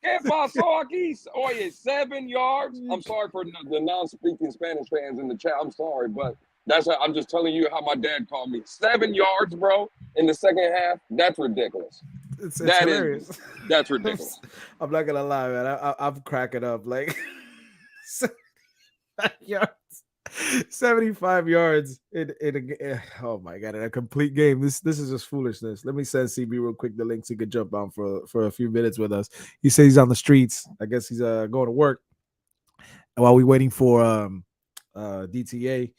¿qué pasó aquí? Oye, 7 yards. I'm sorry for the non-speaking Spanish fans in the chat. I'm sorry, but I'm just telling you how my dad called me. 7 yards, bro, in the second half. That's ridiculous. It's hilarious. That's ridiculous. I'm not gonna lie, man. I'm cracking up. 75 yards in oh my god, in a complete game. This is just foolishness. Let me send CB real quick the link so he could jump on for a few minutes with us. He says he's on the streets. I guess he's going to work while we waiting for DTA.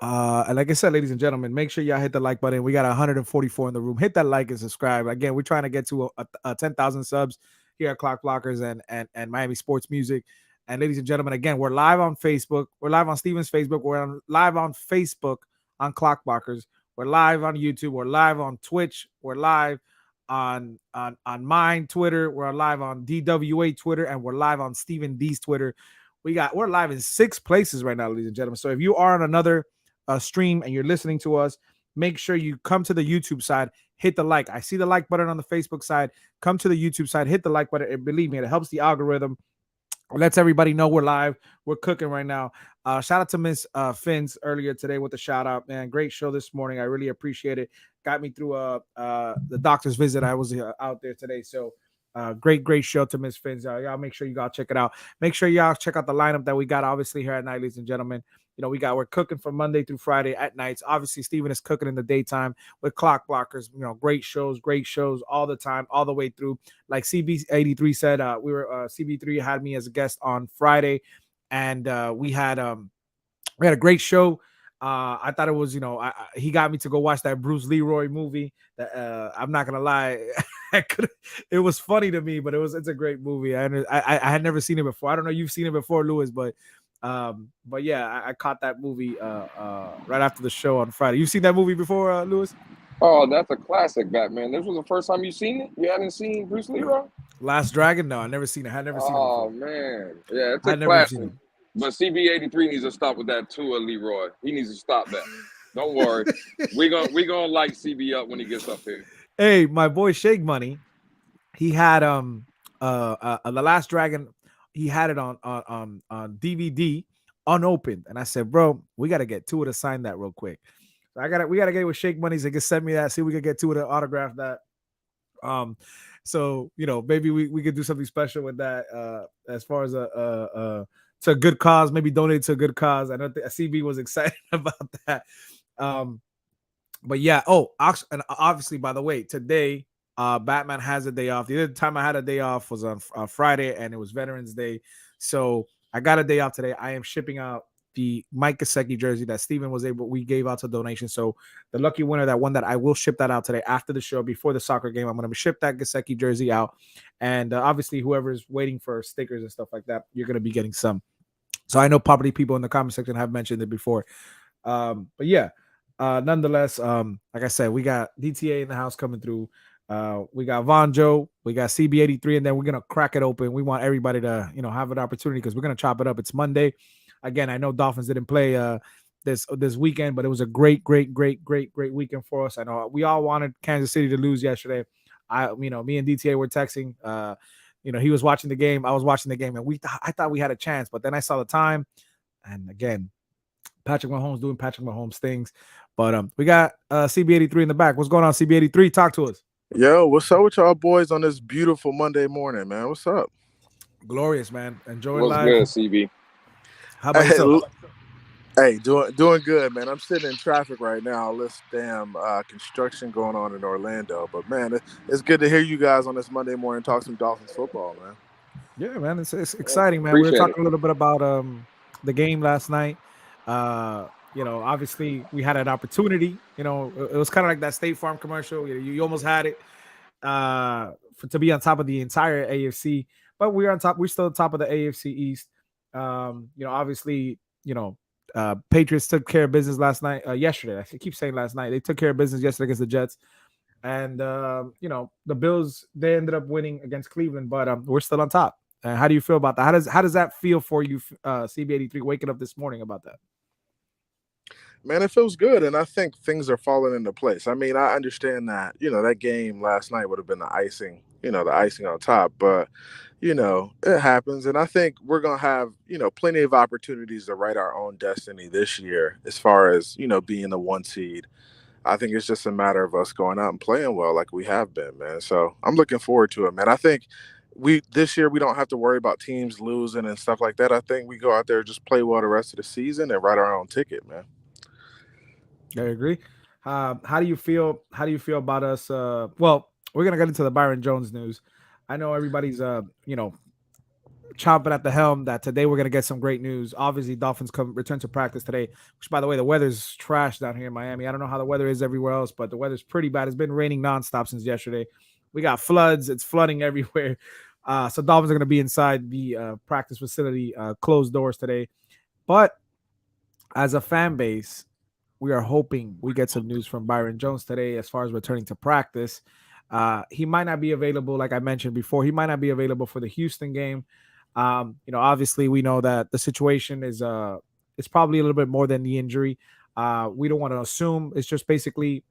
And like I said, ladies and gentlemen, make sure y'all hit the like button. We got 144 in the room. Hit that like and subscribe. Again, we're trying to get to a 10,000 subs here at Clock Blockers and Miami Sports Music. And ladies and gentlemen, again, we're live on Facebook. We're live on Steven's Facebook. We're live on Facebook on Clockblockers. We're live on YouTube. We're live on Twitch. We're live on mine Twitter. We're live on DWA Twitter, and we're live on Steven D's Twitter. We're live in 6 places right now, ladies and gentlemen. So if you are on another stream and you're listening to us, make sure you come to the YouTube side, hit the like. I see the like button on the Facebook side. Come to the YouTube side, hit the like button. And believe me, it helps the algorithm. Lets everybody know we're live. We're cooking right now. Shout out to Miss Phins earlier today with the shout out, man. Great show this morning. I really appreciate it. Got me through the doctor's visit. I was out there today. So great show to Miss Phins. Y'all make sure you go check it out. Make sure y'all check out the lineup that we got obviously here at night, ladies and gentlemen. We're cooking from Monday through Friday at nights. Obviously, Steven is cooking in the daytime with Clock Blockers. Great shows all the time, all the way through. Like CB83 said, CB3 had me as a guest on Friday, and we had a great show. I thought it was, he got me to go watch that Bruce Leroy movie. That I'm not gonna lie, it was funny to me, but it's a great movie. I had never seen it before. I don't know, you've seen it before, Lewis, but yeah, I caught that movie right after the show on Friday. You've seen that movie before, Lewis? Oh, that's a classic, Batman. This was the first time you seen it? You hadn't seen Bruce Leroy? Last Dragon? No, I never seen it. I never seen it. Oh man, yeah, it's a classic. But CB83 needs to stop with that too, Leroy. He needs to stop that. Don't worry, we gonna light CB up when he gets up here. Hey, my boy Shake Money, he had The Last Dragon. He had it on DVD unopened, and I said, bro, we got to get Tua to sign that real quick. So we gotta get with Shake Money so he can send me that. See if we can get Tua to autograph that. So maybe we could do something special with that. As far as to a good cause, maybe donate to a good cause. I know CB was excited about that. But yeah. Oh, and obviously, by the way, today. Batman has a day off. The other time I had a day off was on Friday, and it was Veterans Day. So I got a day off today. I am shipping out the Mike Gesicki jersey that Steven we gave out to donation. So the lucky winner that won that, I will ship that out today after the show, before the soccer game. I'm going to ship that Gesicki jersey out. And obviously, whoever's waiting for stickers and stuff like that, you're going to be getting some. So I know property people in the comment section have mentioned it before. But yeah, nonetheless, like I said, we got DTA in the house coming through. We got Von Joe, we got CB83, and then we're gonna crack it open. We want everybody to have an opportunity because we're gonna chop it up. It's Monday. Again, I know Dolphins didn't play this weekend, but it was a great weekend for us. I know we all wanted Kansas City to lose yesterday. Me and DTA were texting. He was watching the game, I was watching the game, and I thought we had a chance, but then I saw the time, and again, Patrick Mahomes doing Patrick Mahomes things. But we got CB83 in the back. What's going on, CB83? Talk to us. Yo, what's up with y'all boys on this beautiful Monday morning, man? What's up? Glorious, man. Enjoying What's life. good, CB? How about yourself? Hey, doing good, man. I'm sitting in traffic right now. All this damn construction going on in Orlando. But, man, it's good to hear you guys on this Monday morning talk some Dolphins football, man. Yeah, man. It's exciting, man. Appreciate We were talking it. a little bit about the game last night. Obviously we had an opportunity. It was kind of like that State Farm commercial. You almost had it to be on top of the entire AFC, but we're on top. We're still on top of the AFC East. Obviously, Patriots took care of business yesterday. I keep saying last night. They took care of business yesterday against the Jets. And, the Bills, they ended up winning against Cleveland, but we're still on top. How do you feel about that? How does that feel for you, CB83, waking up this morning about that? Man, it feels good, and I think things are falling into place. I mean, I understand that, that game last night would have been the icing on top, but, it happens, and I think we're going to have, plenty of opportunities to write our own destiny this year as far as, being the 1 seed. I think it's just a matter of us going out and playing well like we have been, man. So I'm looking forward to it, man. I think this year we don't have to worry about teams losing and stuff like that. I think we go out there, just play well the rest of the season and write our own ticket, man. I agree. How do you feel? How do you feel about us? Well, we're gonna get into the Byron Jones news. I know everybody's chomping at the helm that today we're gonna get some great news. Obviously, Dolphins return to practice today, which, by the way, the weather's trash down here in Miami. I don't know how the weather is everywhere else, but the weather's pretty bad. It's been raining nonstop since yesterday. We got floods. It's flooding everywhere. So Dolphins are gonna be inside the practice facility, closed doors today. But as a fan base, we are hoping we get some news from Byron Jones today as far as returning to practice. He might not be available, like I mentioned before. He might not be available for the Houston game. Obviously, we know that the situation is it's probably a little bit more than the injury. We don't want to assume. It's just basically,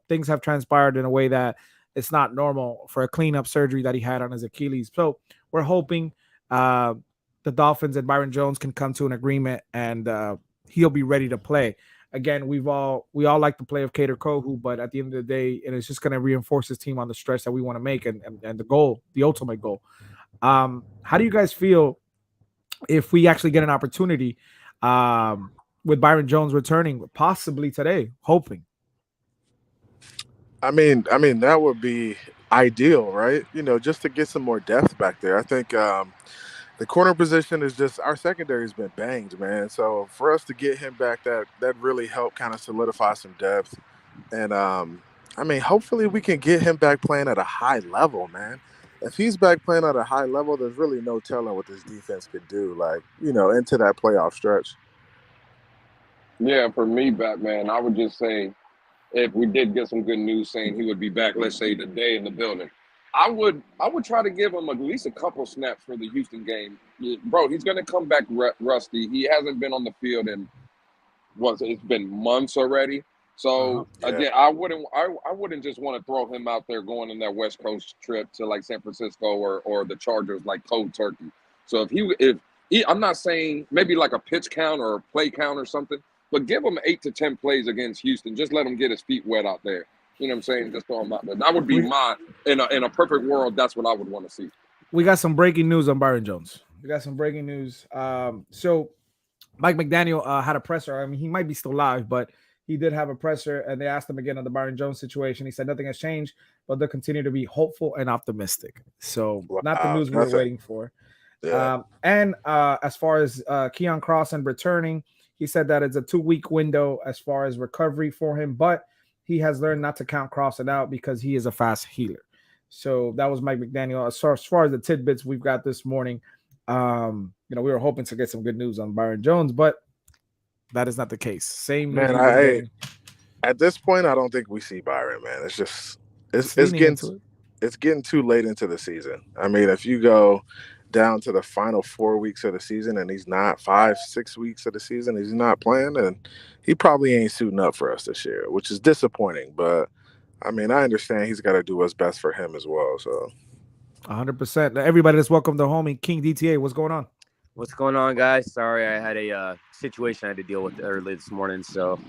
things have transpired in a way that it's not normal for a cleanup surgery that he had on his Achilles. So we're hoping the Dolphins and Byron Jones can come to an agreement and he'll be ready to play. Again, we all like the play of Kader Kohu, but at the end of the day, and it's just going to reinforce his team on the stretch that we want to make and the goal, the ultimate goal. How do you guys feel if we actually get an opportunity with Byron Jones returning possibly today, hoping? I mean, that would be ideal, right? Just to get some more depth back there. I think the corner position is just, our secondary has been banged, man. So for us to get him back, that really helped kind of solidify some depth. And hopefully we can get him back playing at a high level, man. If he's back playing at a high level, there's really no telling what this defense could do, into that playoff stretch. Yeah, for me, Batman, I would just say if we did get some good news saying he would be back, let's say today in the building, I would try to give him at least a couple snaps for the Houston game. Bro, he's going to come back rusty. He hasn't been on the field in it's been months already. So again, I wouldn't just want to throw him out there going on that West Coast trip to like San Francisco or the Chargers like cold turkey. So if he, I'm not saying maybe like a pitch count or a play count or something, but give him 8 to 10 plays against Houston. Just let him get his feet wet out there. You know what I'm saying? Just throw him out there. That would be in a perfect world. That's what I would want to see. We got some breaking news on Byron Jones. So Mike McDaniel had a presser. I mean, he might be still live, but he did have a presser, and they asked him again on the Byron Jones situation. He said nothing has changed, but they'll continue to be hopeful and optimistic. So not the news we were waiting for. Yeah. As far as Keon Crossan returning, he said that it's a 2-week window as far as recovery for him, but he has learned not to count Crossan out because he is a fast healer. So that was Mike McDaniel. As far as the tidbits we've got this morning, we were hoping to get some good news on Byron Jones, but that is not the case. Same man. At this point, I don't think we see Byron, man. It's just it's getting too late into the season. I mean, if you go down to the final 4 weeks of the season and he's not 5-6 weeks of the season, he's not playing, and he probably ain't suiting up for us this year, which is disappointing. But I mean, I understand he's got to do what's best for him as well. So 100%. Everybody, let's welcome the homie King DTA. What's going on? What's going on, guys? Sorry, I had a situation I had to deal with early this morning. So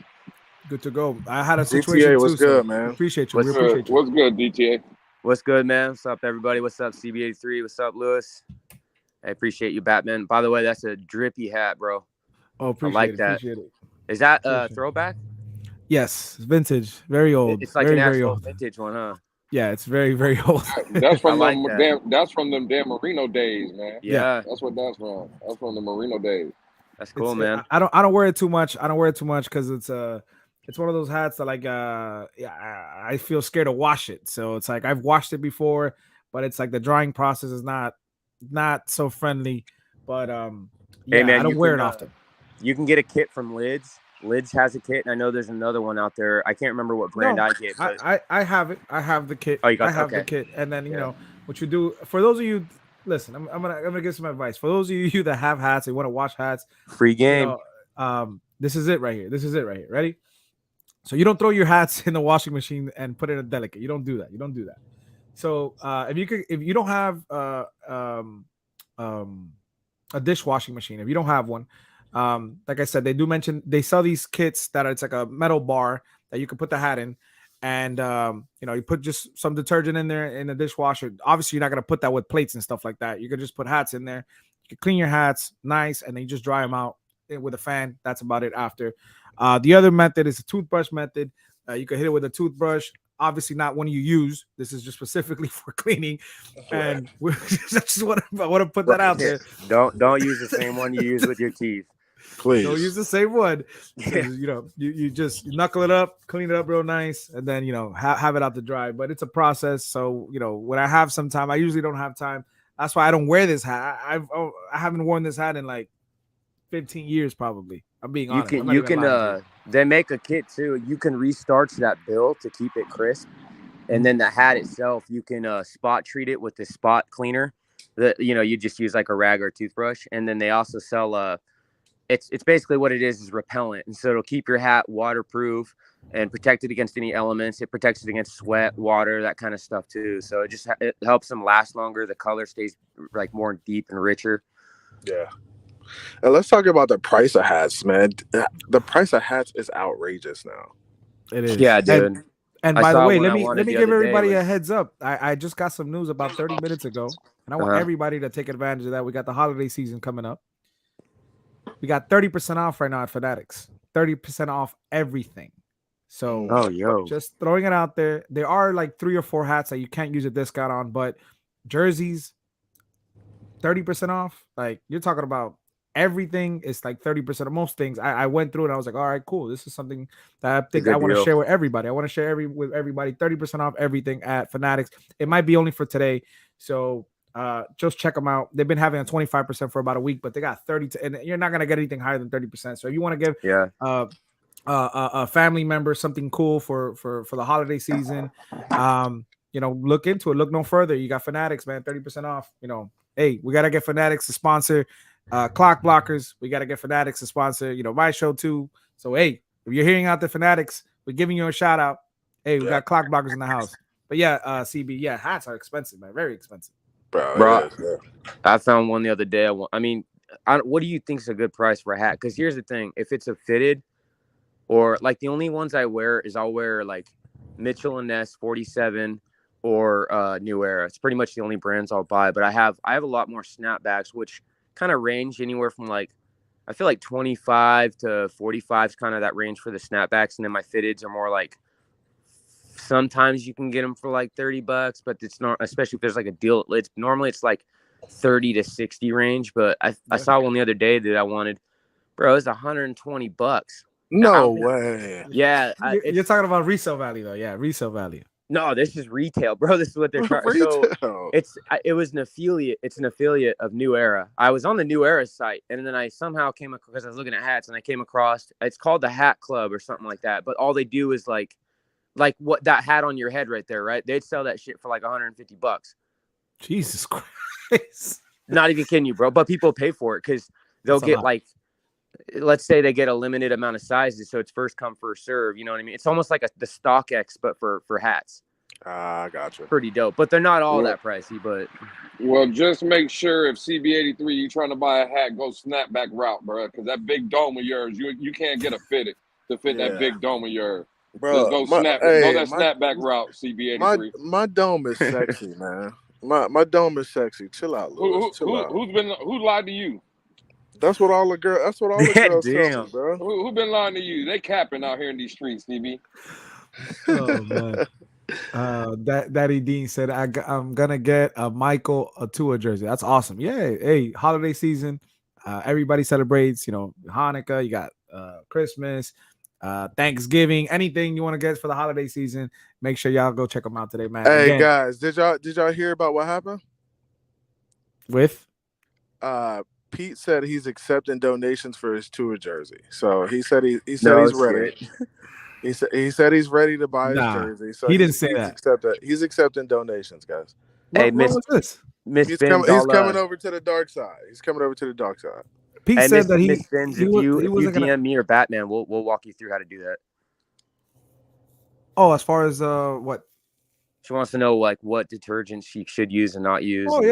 good to go. I had a situation DTA, too. what's good, so man? Appreciate you. What's We appreciate you. What's good, DTA? What's good, man? What's up, everybody? What's up, CB83? What's up, Lewis? I appreciate you, Batman. By the way, that's a drippy hat, bro. Oh, appreciate I like it. that. Appreciate it. Is that a throwback? Yes, it's vintage, very old. It's like very, an very actual old. vintage one, huh? Yeah, it's very, very old. That's from I like them. that. That's from them damn Marino days, man. Yeah. That's what that's from. That's from the Marino days. That's cool, man. I don't wear it too much. I don't wear it too much because it's one of those hats that like I feel scared to wash it. So it's like I've washed it before, but it's like the drying process is not so friendly. But Hey, man, I don't wear it often. You can get a kit from Lids. Lids has a kit, and I know there's another one out there. I can't remember what brand I get. But... I have it. I have the kit. Oh, you got I have the kit, and then you know what you do. For those of you, listen, I'm gonna give some advice. For those of you that have hats, and want to wash hats, free game. You know, this is it right here. This is it right here. Ready? So you don't throw your hats in the washing machine and put it in a delicate. You don't do that. You don't do that. So if you don't have a dishwashing machine, if you don't have one, like I said, they sell these kits that it's like a metal bar that you can put the hat in, and you know, you put just some detergent in there in the dishwasher. Obviously, you're not gonna put that with plates and stuff like that. You can just put hats in there. You can clean your hats nice, and then you just dry them out with a fan. That's about it. After the other method is a toothbrush method. You can hit it with a toothbrush. Obviously, not one you use. This is just specifically for cleaning, and I just want to put that out there. Don't use the same one you use with your teeth. Please don't use the same one. You know, you just knuckle it up, clean it up real nice, and then you know have it out to dry. But it's a process. So you know, when I have some time, I usually don't have time. That's why I don't wear this hat. I haven't worn this hat in like 15 years probably. I'm being honest. You can they make a kit too. You can restarch that bill to keep it crisp, and then the hat itself, you can spot treat it with the spot cleaner. That you know, you just use like a rag or a toothbrush, and then they also sell it's basically what it is repellent, and so it'll keep your hat waterproof and protect it against any elements. It protects it against sweat, water, that kind of stuff too. So it helps them last longer. The color stays like more deep and richer. Yeah. And let's talk about the price of hats, man. The price of hats is outrageous now. It is. Yeah, dude. And by the way, let me give everybody a heads up. I just got some news about 30 minutes ago, and I want everybody to take advantage of that. We got the holiday season coming up. We got 30% off right now at Fanatics. 30% off everything. So just throwing it out there. There are like 3 or 4 hats that you can't use a discount on, but jerseys, 30% off. Like you're talking about everything is like 30% of most things. I went through and I was like, all right, cool. This is something that I think I want to share with everybody. I want to share with everybody 30% off everything at Fanatics. It might be only for today. So just check them out. They've been having a 25% for about a week, but they got 30 and you're not going to get anything higher than 30%. So if you want to give a family member something cool for the holiday season, you know, look into it. Look no further. You got Fanatics, man, 30% off. You know, hey, we got to get Fanatics to sponsor Clockblockers. We got to get Fanatics to sponsor, you know, my show too. So, hey, if you're hearing out the Fanatics, we're giving you a shout out. Hey, we got Clockblockers in the house. But yeah, CB, hats are expensive, man. Very expensive. Bro, I found one the other day. I mean, what do you think is a good price for a hat? Because here's the thing. If it's a fitted or like the only ones I wear is I'll wear like Mitchell & Ness 47 or New Era. It's pretty much the only brands I'll buy. But I have a lot more snapbacks, which kind of range anywhere from like, I feel like 25 to 45 is kind of that range for the snapbacks. And then my fitteds are more like, sometimes you can get them for like $30, but it's not, especially if there's like a deal at Lids. Normally it's like 30 to 60 range, but I saw one the other day that I wanted, bro, it's $120. No way. Yeah. You're talking about resale value though. Yeah. Resale value. No, this is retail, bro. This is what they're trying. So it was an affiliate. It's an affiliate of New Era. I was on the New Era site, and then I somehow came across, because I was looking at hats, and I came across, it's called the Hat Club or something like that. But all they do is like what that hat on your head right there, right? They'd sell that shit for like $150. Jesus Christ. Not even kidding you, bro. But people pay for it because they'll That's a get lot. like, let's say they get a limited amount of sizes, so it's first come first serve. You know what I mean? It's almost like the StockX, but for hats. I gotcha. Pretty dope, but they're not all Well, that pricey. But well, just make sure if CB83 you trying to buy a hat, go snapback route, bro. Because that big dome of yours, you can't get a fitted to fit that Yeah, big dome of yours. Just bro. go Go that snapback route, CB83. my dome is sexy, man. My dome is sexy. Chill out, Lewis. Chill out. Who lied to you? That's what all the girls tell me, damn, bro. Who been lying to you? They capping out here in these streets, CB. Oh man. Daddy Dean said I'm gonna get a Michael Tua jersey. That's awesome. Yeah, hey, holiday season. Everybody celebrates, Hanukkah, you got Christmas, Thanksgiving, anything you want to get for the holiday season. Make sure y'all go check them out today, man. Hey Again, guys, did y'all hear about what happened? with Pete said he's accepting donations for his tour jersey. So he said he's ready. He said he's ready to buy his jersey. So he didn't say that. He's accepting donations, guys. Hey, what was this? Miss He's Phins, coming over to the dark side. He's coming over to the dark side. Pete Hey, said that Miss Phins, if you wasn't gonna. DM me or Batman, we'll walk you through how to do that. Oh, as far as what? She wants to know like what detergent she should use and not use. Oh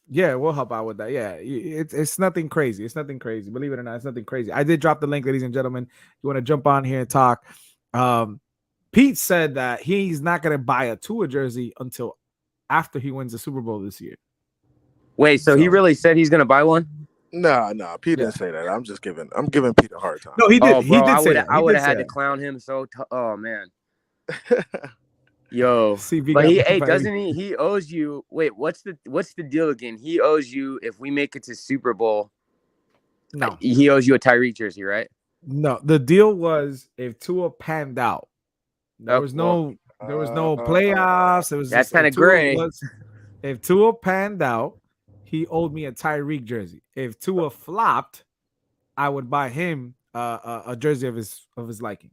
yeah, we'll help out with that. Yeah, it's nothing crazy. It's nothing crazy. Believe it or not, it's nothing crazy. I did drop the link, ladies and gentlemen. You want to jump on here and talk? Pete said that he's not going to buy a Tua jersey until after he wins the Super Bowl this year. Wait, so he really said he's going to buy one? No, Pete didn't say that. I'm giving Pete a hard time. No, he did. Oh, he bro, did say that. I would have had to clown him oh man. Yo, CB but doesn't he? He owes you. Wait, what's the deal again? He owes you if we make it to Super Bowl. No, he owes you a Tyreek jersey, right? No, the deal was if Tua panned out, there was no playoffs. It was that's kind of gray. If Tua panned out, he owed me a Tyreek jersey. If Tua flopped, I would buy him a jersey of his liking.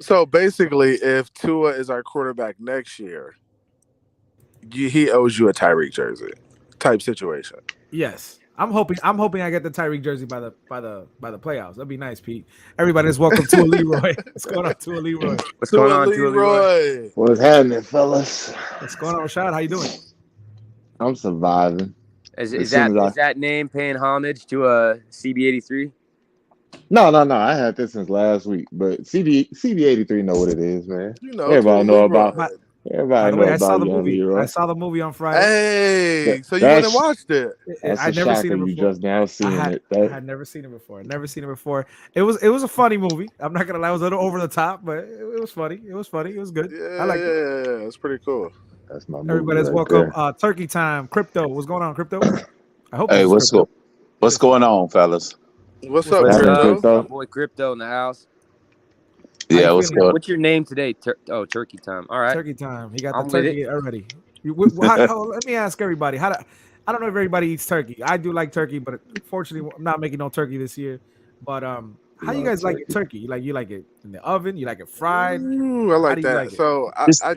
So basically, if Tua is our quarterback next year, he owes you a Tyreek jersey type situation. Yes. I'm hoping I get the Tyreek jersey by the playoffs. That'd be nice, Pete. Everybody's welcome to a Leroy. What's going on, to a Leroy? What's going on, Leroy? What's happening, fellas? What's going on, Rashad? How you doing? I'm surviving. Is that name paying homage to a CB83? No. I had this since last week, but CB83 know what it is, man. Everybody know about. Everybody know about Leroy. I saw the movie on Friday. Hey, so you went and watched it? I'd never seen it before. You just now seeing it. I had never seen it before. It was a funny movie. I'm not gonna lie, it was a little over the top, but it was funny. It was good. Yeah, I like it. Yeah, it's pretty cool. That's my movie. Everybody's welcome. Turkey time. Crypto. What's going on, Crypto? I hope. Hey, what's going on, fellas? What's up, Crypto? My boy Crypto in the house. Yeah, what's good? What's your name today? Turkey time. All right. Turkey time. He got the turkey already. Let me ask everybody. I don't know if everybody eats turkey. I do like turkey, but unfortunately, I'm not making no turkey this year. But how you guys like your turkey? You like it in the oven? You like it fried? Ooh, I like that. So I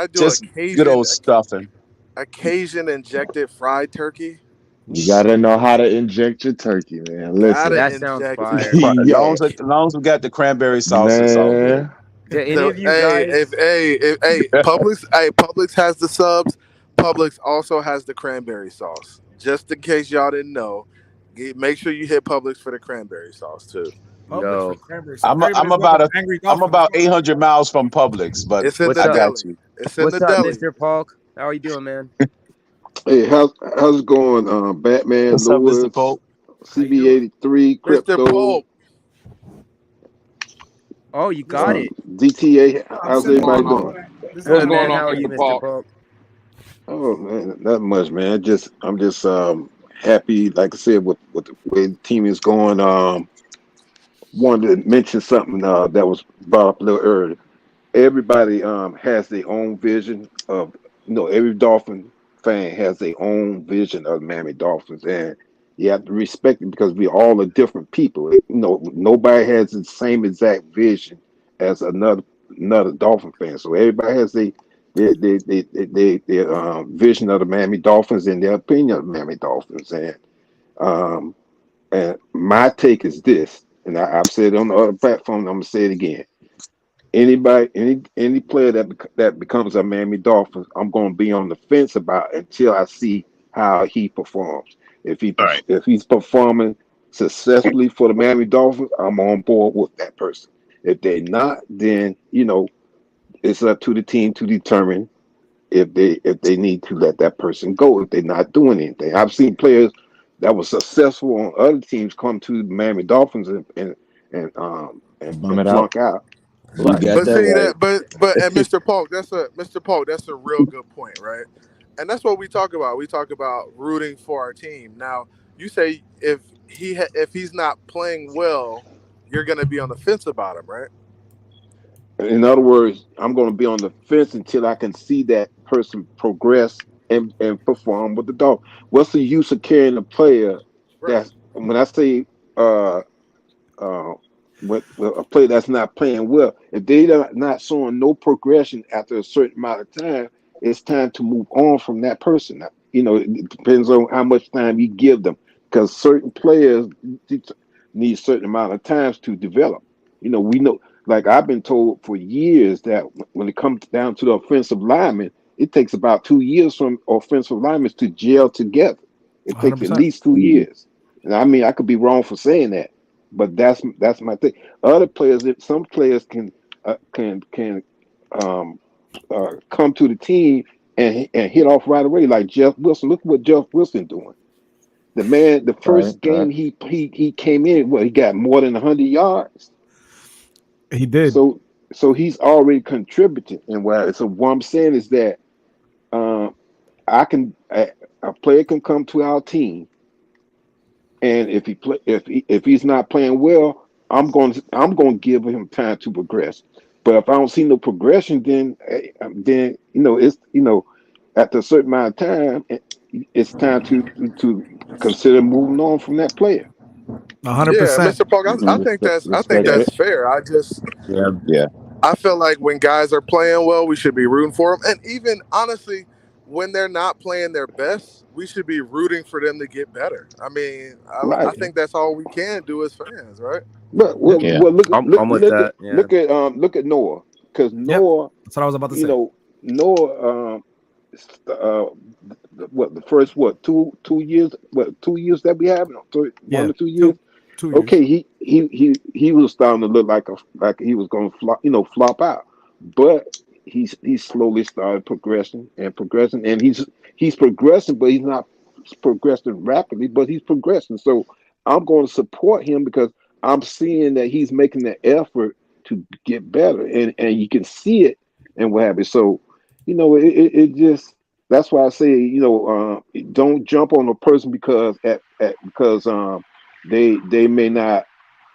do just occasion, good old stuffing. Occasion injected fried turkey. You gotta know how to inject your turkey, man. Listen, that sounds fire. As long as we got the cranberry sauce, it's all good. If Publix has the subs. Publix also has the cranberry sauce. Just in case y'all didn't know, make sure you hit Publix for the cranberry sauce too. No. I'm about 800 miles from Publix, but it's in the got you. It's in What's the up, deli. Mr. Polk? How are you doing, man? Hey, how's it going, Batman, What's Lewis, up, Mr. Polk? CB83, Crypto, Mr. Polk. Oh, you got it. DTA. How's everybody doing? Good, man. How are you, Mr. Polk? Oh man, not much, man. I'm just happy, like I said, with the way the team is going. Wanted to mention something that was brought up a little earlier. Everybody has their own vision of, every Dolphin fan has their own vision of the Miami Dolphins, and you have to respect it because we all are different people. Nobody has the same exact vision as another Dolphin fan. So everybody has their vision of the Miami Dolphins and their opinion of the Miami Dolphins. Um, and my take is this, and I've said it on the other platform, and I'm gonna say it again. Any player that becomes a Miami Dolphins, I'm gonna be on the fence about until I see how he performs. Right. If he's performing successfully for the Miami Dolphins, I'm on board with that person. If they're not, then it's up to the team to determine if they need to let that person go if they're not doing anything. I've seen players that were successful on other teams come to the Miami Dolphins Bum and it out. flunk out. You Right. got But that see right. that, but and Mr. Polk, that's a real good point, right? And that's what we talk about. We talk about rooting for our team. Now, you say if he's not playing well, you're going to be on the fence about him, right? In other words, I'm going to be on the fence until I can see that person progress and perform with the dog. What's the use of carrying a player Right. that's when I say uh with a player that's not playing well, if they're not showing no progression after a certain amount of time, it's time to move on from that person. It depends on how much time you give them, because certain players need a certain amount of times to develop. We know, like I've been told for years that when it comes down to the offensive linemen, it takes about 2 years from offensive linemen to gel together. It takes at 100%. least 2 years. And I mean, I could be wrong for saying that, but that's my thing. Other players, some players can um, come to the team and hit off right away, like Jeff Wilson. Look what Jeff Wilson doing. The man, the Right, first right. game he came in, he got more than 100 yards. He did. So he's already contributing. And what I'm saying is that um, a player can come to our team, and if he's not playing well, I'm going to give him time to progress. But if I don't see no progression, then it's after a certain amount of time, it's time to consider moving on from that player. 100%. Yeah, Mr. Polk, I think Respect Yeah, it. that's fair. Yeah. Yeah. I feel like when guys are playing well, we should be rooting for them. And even honestly, when they're not playing their best, we should be rooting for them to get better. I mean, I right. think that's all we can do as fans, right? But Yep. Yeah. I'm with that. Yeah. look at Noah, because Yep. Noah, That's what I was about to you say. know, Noah, uh, the first 2 years, 2 years that we have, one Yeah. or 2 years. 2 years. Okay, he was starting to look like he was going to flop out, but he's slowly started progressing, and he's progressing, but he's not progressing rapidly, but he's progressing. So I'm going to support him because I'm seeing that he's making the effort to get better, and you can see it and what have you. So it just, that's why I say don't jump on a person because they may not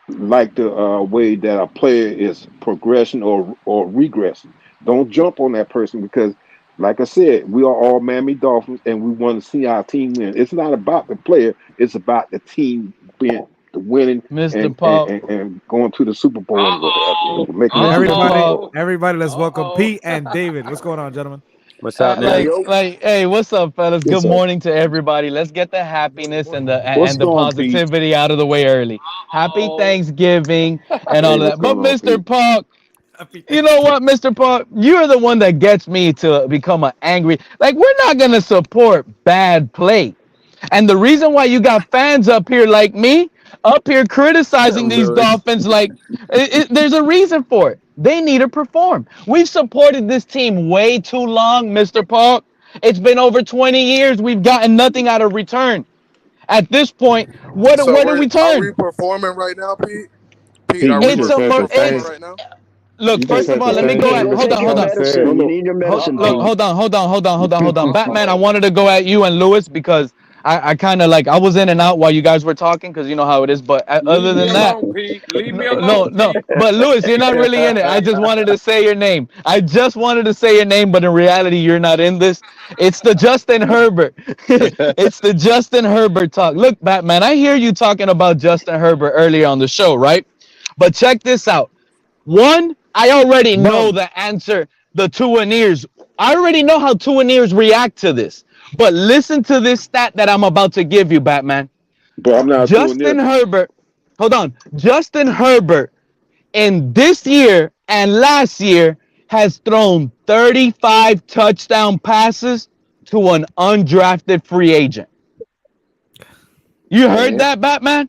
like the way that a player is progressing or regressing. Don't jump on that person because, like I said, we are all Miami Dolphins and we want to see our team win. It's not about the player; it's about the team being the winning Mr. and Paul. going to the Super Bowl and what have you, Uh-oh. making the Mr. Super Bowl. Everybody, Paul. everybody, let's welcome Uh-oh. Pete and David. What's going on, gentlemen? What's happening? Hey, what's up, fellas? Good What's up? morning to everybody. Let's get the happiness and the What's and the going, Pete? positivity out of the way early. Happy Uh-oh. Thanksgiving and Hey, all of what's that. But going on, Mr. Pete? Paul, Happy you know Thanksgiving. what, Mr. Park? You're the one that gets me to become an angry. Like, we're not going to support bad play. And the reason why you got fans up here like me, up here criticizing these Lewis. Dolphins, like, there's a reason for it. They need to perform. We've supported this team way too long, Mr. Park. It's been over 20 years. We've gotten nothing out of return. At this point, So what do we are we turn? performing right now, Pete? Pete, Pete, are you we It's just a said are we the performing same. it's right now? look, You just first of said all, the let me same go thing at Mr. hold on, hold Polk on. said. No, no. Hold on, hold on. Batman, I wanted to go at you and Lewis because I kind of like I was in and out while you guys were talking because you know how it is. But Leave other me than that, alone, Pete. Leave me no, alone, no. Pete. But Lewis, you're not really in it. I just wanted to say your name. I just wanted to say your name, but in reality, you're not in this. It's the Justin Herbert. It's the Justin Herbert talk. Look, Batman, I hear you talking about Justin Herbert earlier on the show, right? But check this out. One, I already know Bum. the answer. The two Aneers I already know how Tuaneers react to this. But listen to this stat that I'm about to give you, Batman. But I'm not doing Justin this. Herbert, hold on. Justin Herbert in this year and last year has thrown 35 touchdown passes to an undrafted free agent. You heard that, Batman?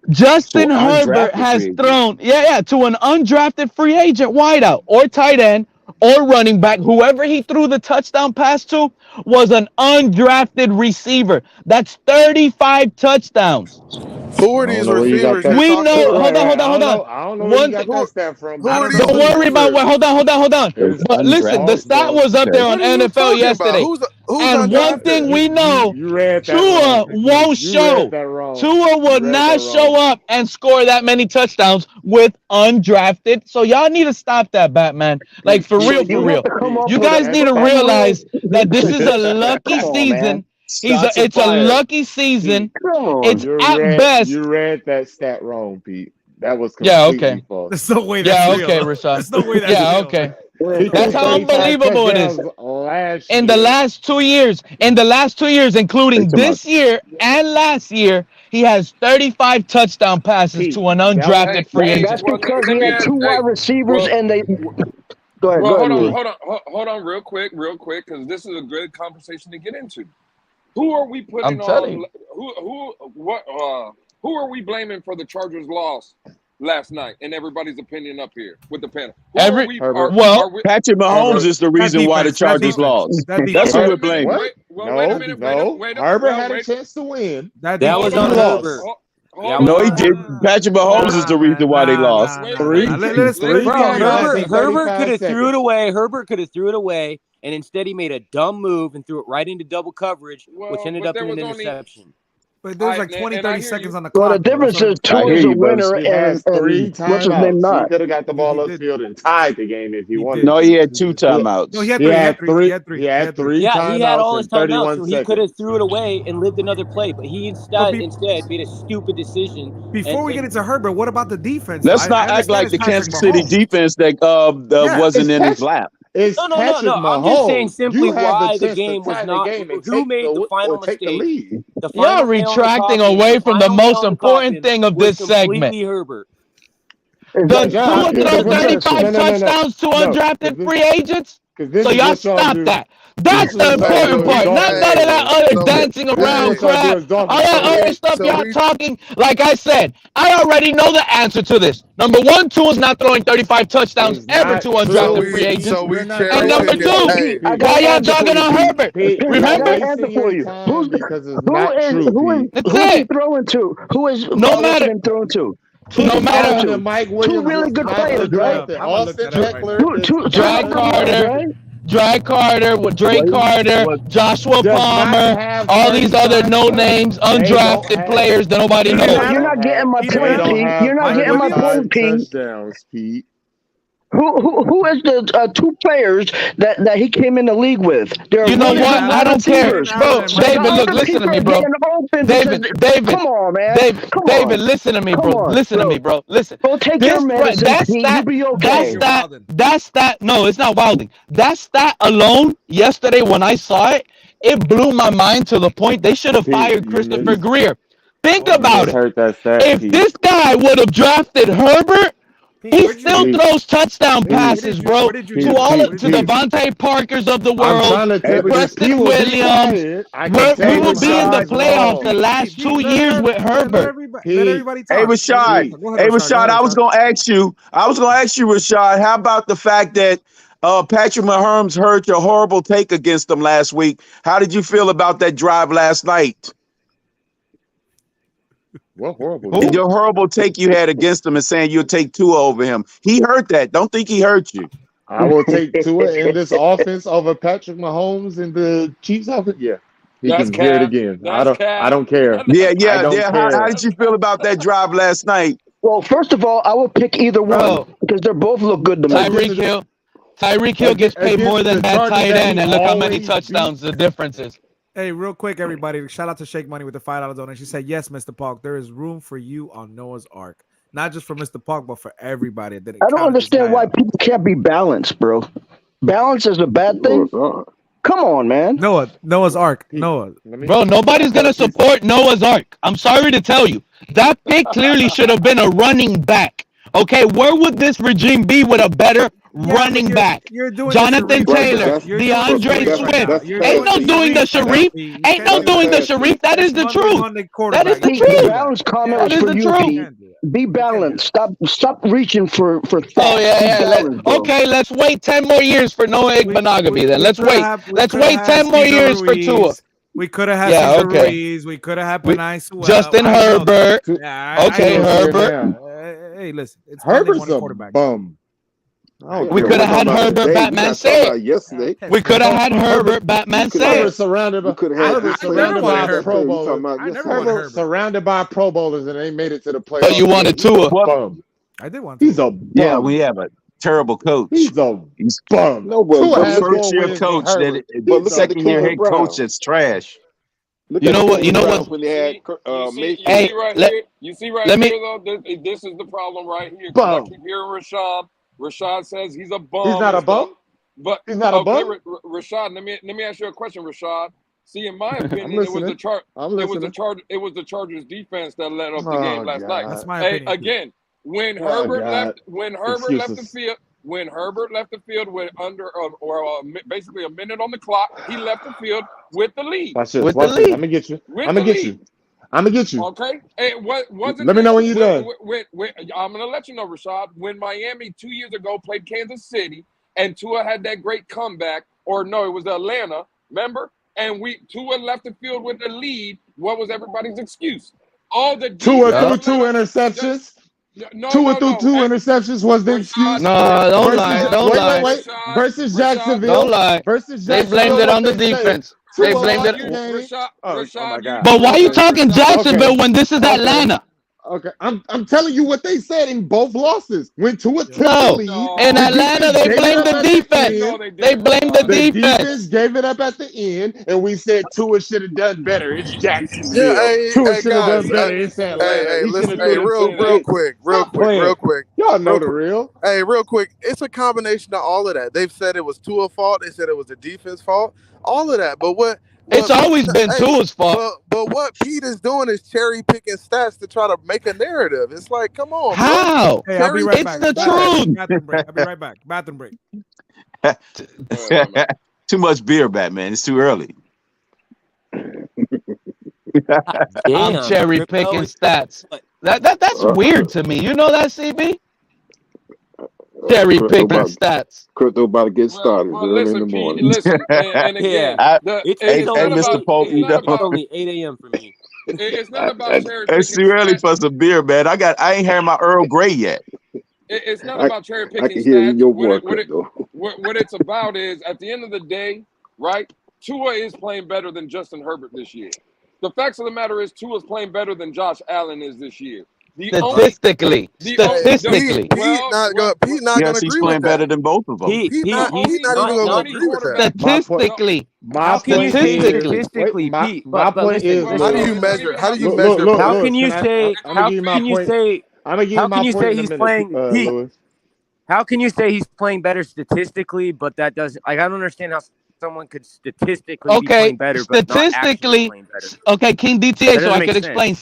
Justin Herbert has thrown, to an undrafted free agent wideout or tight end or running back. Whoever he threw the touchdown pass to was an undrafted receiver. That's 35 touchdowns. Who are these receivers? We know. Hold on. I don't know where you got that stat from. Who are these Don't worry about what. Hold on. But listen, the stat was up there on NFL yesterday. And one thing we know, Tua won't show. Tua will not show up and score that many touchdowns with undrafted. So y'all need to stop that, Batman. Like, for real. You guys need to realize that this is a lucky season. It's a lucky season. It's at best. You read that stat wrong, Pete. That was completely false. There's no way that's real. Rashad. There's no way that's real. Okay. That's how unbelievable it is. In the last 2 years, including this year and last year, he has 35 touchdown passes to an undrafted free agent. That's because he had 2 wide receivers and they. Go ahead. Hold on, real quick, because this is a good conversation to get into. Who are we putting I'm telling on? Who are we blaming for the Chargers' loss last night? In everybody's opinion, up here with the panel. Patrick Mahomes is the reason why the Chargers lost. That's who we're blaming. Wait a minute. Herbert had a chance to win. That was on Herbert. No, he did. Patrick Mahomes is the reason why they lost. Herbert could have threw it away. Herbert could have threw it away, and instead he made a dumb move and threw it right into double coverage, which ended up in an interception. But there's like 20, 30 seconds on the Well, clock. the difference is Tua is a winner and what's his name not. He could have got the ball upfield and tied the game if he wanted. No, he had 2 timeouts. No, he had three. He had three. Yeah, he had all his timeouts, so he seconds. could have threw it away and lived another play, but he instead made a stupid decision. Before we get into Herbert, what about the defense? Let's not act like the Kansas City defense that wasn't in his lap. No. I'm just saying simply why the game was not. Who made the final mistake? Y'all retracting away from the most important thing of this segment. Herbert. The Tua throw 35 touchdowns to undrafted free agents. So y'all stop that. That's the important part. Not none of that other dancing around crap. All that other stuff y'all talking. Like I said, I already know the answer to this. Number one, Tua's not throwing 35 touchdowns ever to undrafted free agents. And number 2, why y'all talking on Herbert? Remember? Who is he throwing to? Who is no matter throwing to? No matter two really good players, right? Drake Carter, Drake Carter, Joshua Palmer, all these other no names, undrafted players that nobody knows. You're not getting my point, Pete. You're not getting my point, Pete. Who is the 2 players that he came in the league with? You know what? I don't care, bro. David, look, listen to me, bro. David, come on, man. David, listen to me, bro. Listen to me, bro. Listen. Go take your medicine. You'll be okay. That's that. No, it's not wilding. That stat alone yesterday when I saw it, it blew my mind to the point they should have fired Christopher Greer. Think about it. If this guy would have drafted Herbert, he still throws touchdown passes, bro. To Devontae Parkers of the world, Preston Williams. We will be in the playoffs the last 2 years with Herbert. Hey, Rashad, I was gonna ask you, Rashad, how about the fact that Patrick Mahomes heard your horrible take against him last week? How did you feel about that drive last night? What horrible? Your horrible take you had against him and saying you'll take Tua over him. He heard that. Don't think he hurt you. I will take Tua in this offense over Patrick Mahomes in the Chiefs offense. Yeah, he can hear it again. I don't care. Yeah. How did you feel about that drive last night? Well, first of all, I would pick either one because they both look good to me. Tyreek Hill gets paid more than that tight end, and look how many touchdowns the difference is. Hey, real quick, everybody! Shout out to Shake Money with the $5 donation. She said, "Yes, Mr. Park, there is room for you on Noah's Ark, not just for Mr. Park, but for everybody." I don't understand why people can't be balanced, bro. balance is a bad thing? Come on, man. Noah's Ark. Noah. Bro, nobody's going to support Noah's Ark. I'm sorry to tell you. That pick clearly should have been a running back. Okay, where would this regime be with a better running back? Jonathan Taylor, DeAndre Swift. Ain't no doing the Sharif. Ain't no doing the Sharif. That is the truth. That is the truth. Balance comment was for you, Pete. Be balanced. Stop reaching for thoughts. Oh yeah. Okay, let's wait 10 more years for Noah Igbenogany then. Let's wait. Let's wait 10 more years for Tua. We could have had Cesar Ruiz. We could have had Penei Sewell. Justin Herbert. Okay, Herbert. Hey, listen. Herbert's a bum. We could have had Herbert, Batman say it. Yesterday. We could have had Herbert, Batman say it. Surrounded by Pro Bowlers. Herbert surrounded by Pro Bowlers, and they made it to the playoffs. But you wanted Tua. I did want. He's a bum. Yeah, we have a terrible coach. He's a bum. The first year coach but second year head coach that's trash. You know what? When they had, you see right here though. This is the problem right here. I keep hearing Rashad. Rashad says he's a bum. He's not a bum. But he's not a bum. Rashad, let me ask you a question, Rashad. See, in my opinion, it was the Chargers defense that led up the game last night. That's my opinion. Again, when Herbert left the field with under basically a minute on the clock, he left the field with the lead. Watch this. I'm gonna get you. I'm gonna get you. Okay. Hey, let me know when you're done. I'm gonna let you know, Rashad. When Miami 2 years ago played Kansas City and Tua had that great comeback, or no, it was Atlanta. Remember? And Tua left the field with the lead. What was everybody's excuse? Tua threw two interceptions. Tua threw two interceptions was the excuse. No, don't lie. Wait. Versus Jacksonville. Don't lie. They blamed it on the defense. They blamed it. Rashad, but why are you talking Jacksonville when this is Atlanta? Okay, I'm telling you what they said in both losses. When Tua took the lead, in Atlanta they blamed the defense. They blamed the defense. The defense gave it up at the end, and we said Tua should have done better. It's Jacksonville. Tua should have done better. It's Atlanta. Listen, real quick. Y'all know the real. Hey, real quick. It's a combination of all of that. They've said it was Tua's fault. They said it was the defense fault. All of that, but what? It's always been Tua's fault. But what Pete is doing is cherry picking stats to try to make a narrative. It's like, come on. How? Hey, I'll be right back. It's the truth. Bathroom break. I'll be right back. Bathroom break. Too much beer, Batman. It's too early. I'm cherry picking stats. That's weird to me. You know that, CB? Cherry picking stats. Crypto about to get started early in the morning. Listen, and again, hey, Mr. Pope, it's only 8 a.m. for me. It's not about cherry picking. It's too early for some beer, man. I ain't had my Earl Grey yet. It's not about cherry picking. I can hear stats. your voice. What it's about is, at the end of the day, right? Tua is playing better than Justin Herbert this year. The facts of the matter is, Tua is playing better than Josh Allen is this year. Statistically, Pete not gonna agree he's playing better than both of them. He's not even gonna agree with that. Statistically, my point is, how do you measure? How can you say he's playing better statistically, but that doesn't, like, I don't understand how someone could statistically be playing better, but statistically, not actually playing better. okay, King DTA, so I could explain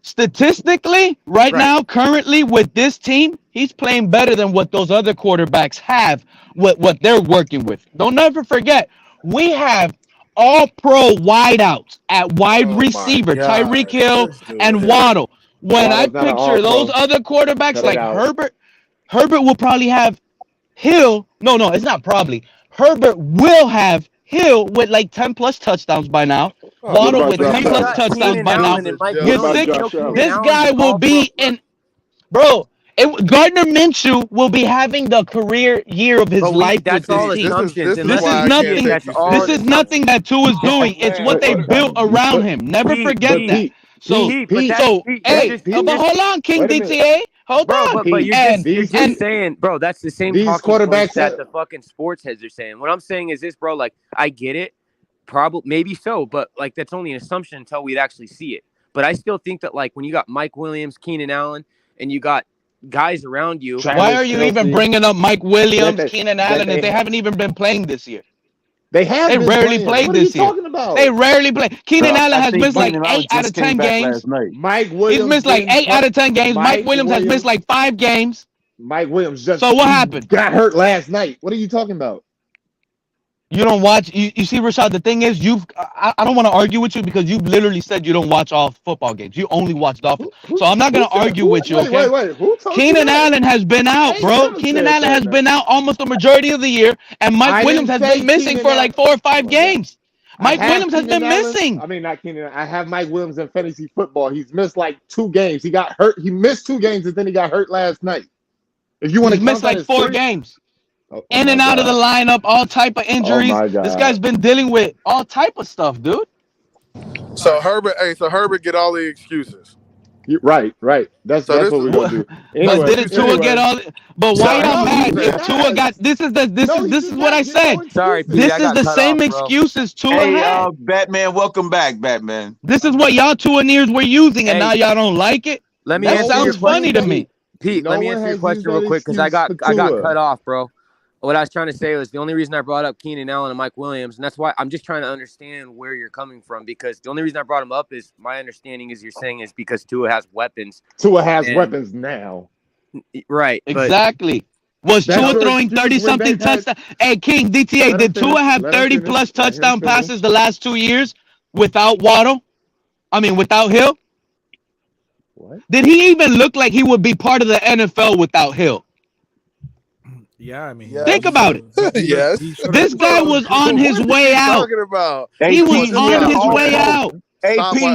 statistically, right now, currently with this team, he's playing better than what those other quarterbacks have, what they're working with. Don't never forget, we have all-pro wideouts at wide receiver, Tyreek Hill and Waddle. When I picture those other quarterbacks like Herbert will probably have Hill. No, it's not probably. Herbert will have Hill with like 10 plus touchdowns by now. Waddle with 10 plus touchdowns by now. This guy will be in, bro. Gardner Minshew will be having the career year of his life. That's all this assumptions. This is nothing that Tua is doing. It's what they built around him. Never forget that. But hold on, King DTA. Hold on. But you're just saying, bro, that's the same quarterbacks that the fucking sports heads are saying. What I'm saying is this, bro, like, I get it. Probably, maybe so, but like, that's only an assumption until we'd actually see it. But I still think that, like, when you got Mike Williams, Keenan Allen, and you got guys around you. Why are you even bringing up Mike Williams, Keenan Allen, if they haven't even been playing this year? They rarely played this year. Talking about? They rarely play. Keenan Allen has missed like 8 out of 10 games. Mike Williams He's missed like 8 out of 10 games. Mike Williams has missed like 5 games. Mike Williams just so what happened? Got hurt last night. What are you talking about? You don't watch. You see, Rashad. The thing is, I don't want to argue with you because you've literally said you don't watch all football games. You only watch Dolphins. So I'm not going to argue with you. Okay. Wait. Who told Keenan Allen has been out, bro. Keenan Allen has been out almost the majority of the year, and Mike Williams has been missing for like 4 or 5 games. Mike Williams has been missing. I mean, not Keenan. I have Mike Williams in fantasy football. He's missed like 2 games. He got hurt. He missed 2 games, and then he got hurt last night. If you want to miss like 4 games. In and out of the lineup, all type of injuries. This guy's been dealing with all type of stuff, dude. So Herbert get all the excuses. Right. That's what we're gonna do. Anyway, but didn't Tua get all? But why y'all mad? If Tua got this is what I said. Sorry, Pete, this is the same excuses Tua had. Batman, welcome back, Batman. This is what y'all Tuaneers were using, and now y'all don't like it. That sounds funny to me. Pete, let me answer your question real quick because I got cut off, bro. What I was trying to say was the only reason I brought up Keenan Allen and Mike Williams, and that's why I'm just trying to understand where you're coming from, because the only reason I brought him up is my understanding is you're saying is because Tua has weapons. Tua has weapons now. Right. Exactly. Was Tua throwing 30-something touchdowns? Hey, King, DTA, did Tua have 30-plus touchdown passes the last 2 years without Waddle? I mean, without Hill? What? Did he even look like he would be part of the NFL without Hill? Yeah, I mean, think about it. Yes, this guy was on his way out. He was on his way out. AP he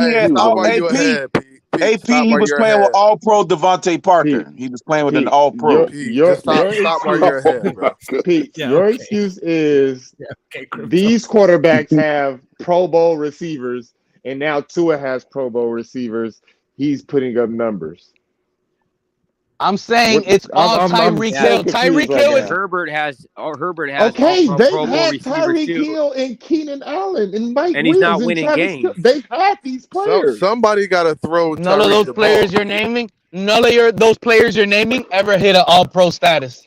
was playing with All-Pro Devontae Parker. He was playing with an All-Pro. Stop while you're ahead, bro. Pete, your excuse is these quarterbacks have Pro Bowl receivers, and now Tua has Pro Bowl receivers. He's putting up numbers. I'm saying it's all Tyreek Hill. Tyreek Hill is Herbert has. Okay, they had Tyreek Hill and Keenan Allen and Mike and he's Williams not winning games. They had these players. Somebody got to throw. None of those players you're naming. None of those players you're naming ever hit an All-Pro status.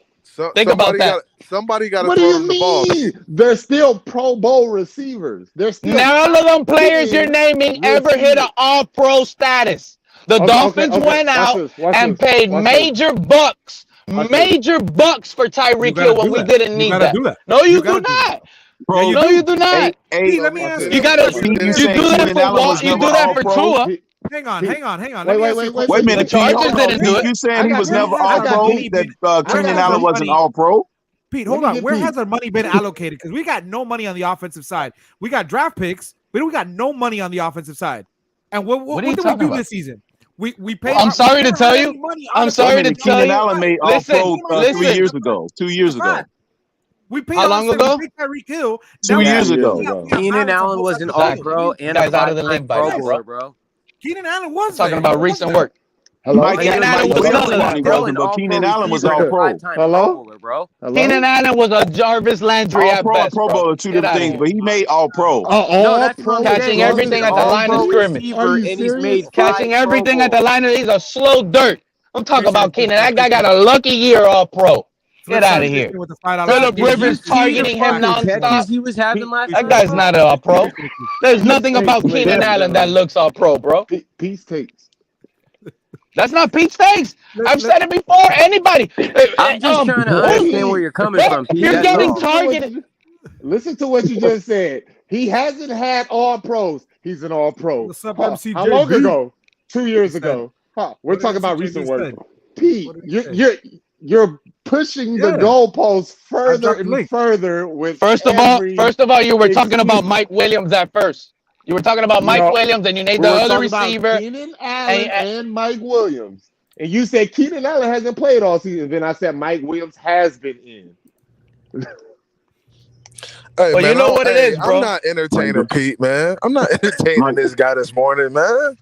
Think about that. Somebody got to throw them the ball. They're still Pro Bowl receivers. They're still. None of them players you're naming ever hit an All-Pro status. The Dolphins went out and paid major bucks for Tyreek Hill when we didn't need that. No, you do not. Bro, no, you do not. Hey, let me ask you. You do that for Tua. Hang on. Wait a minute. The Chargers didn't do it. You saying he was never All-Pro? That Keenan Allen wasn't All-Pro? Pete, hold on. Where has our money been allocated? Because we got no money on the offensive side. We got draft picks, but we got no money on the offensive side. And what did we do this season? We paid. I'm sorry to tell you. I'm sorry to tell you. Keenan Allen made All-Pro 2 years ago. 2 years ago. We paid. How long ago? Tyreek Hill 2 years ago. Keenan Allen was an All-Pro and a out of the league by bro. Keenan Allen was talking about recent work. Keenan Allen was All-Pro. Hello? Keenan Allen was a Jarvis Landry at best. Pro Bowl are 2 different things, but he made All-Pro. Catching everything at the line of scrimmage. And he's made catching everything at the line of. He's a slow dirt. I'm talking about Keenan. That guy got a lucky year All-Pro. Get out of here. Phillip Rivers targeting him nonstop. He was having last that guy's not an All-Pro. There's nothing about Keenan Allen that looks All-Pro, bro. Peace takes. That's not Pete's takes. I've said it before. Anybody. I'm just trying to understand where you're coming from, Pete. You're getting targeted. Listen to what you just said. He hasn't had All-Pros. He's an All-Pro. What's up, How long ago? 2 years ago. We're talking about recent work. Pete, you're pushing the goalposts further and further with. First of all, you were talking about Mike Williams at first. You were talking about Mike Williams, and you named the other receiver. Keenan Allen and Mike Williams. And you said Keenan Allen hasn't played all season. Then I said Mike Williams has been in. Hey, well, you know what it is, bro. I'm not entertaining Pete, man. I'm not entertaining this guy this morning, man.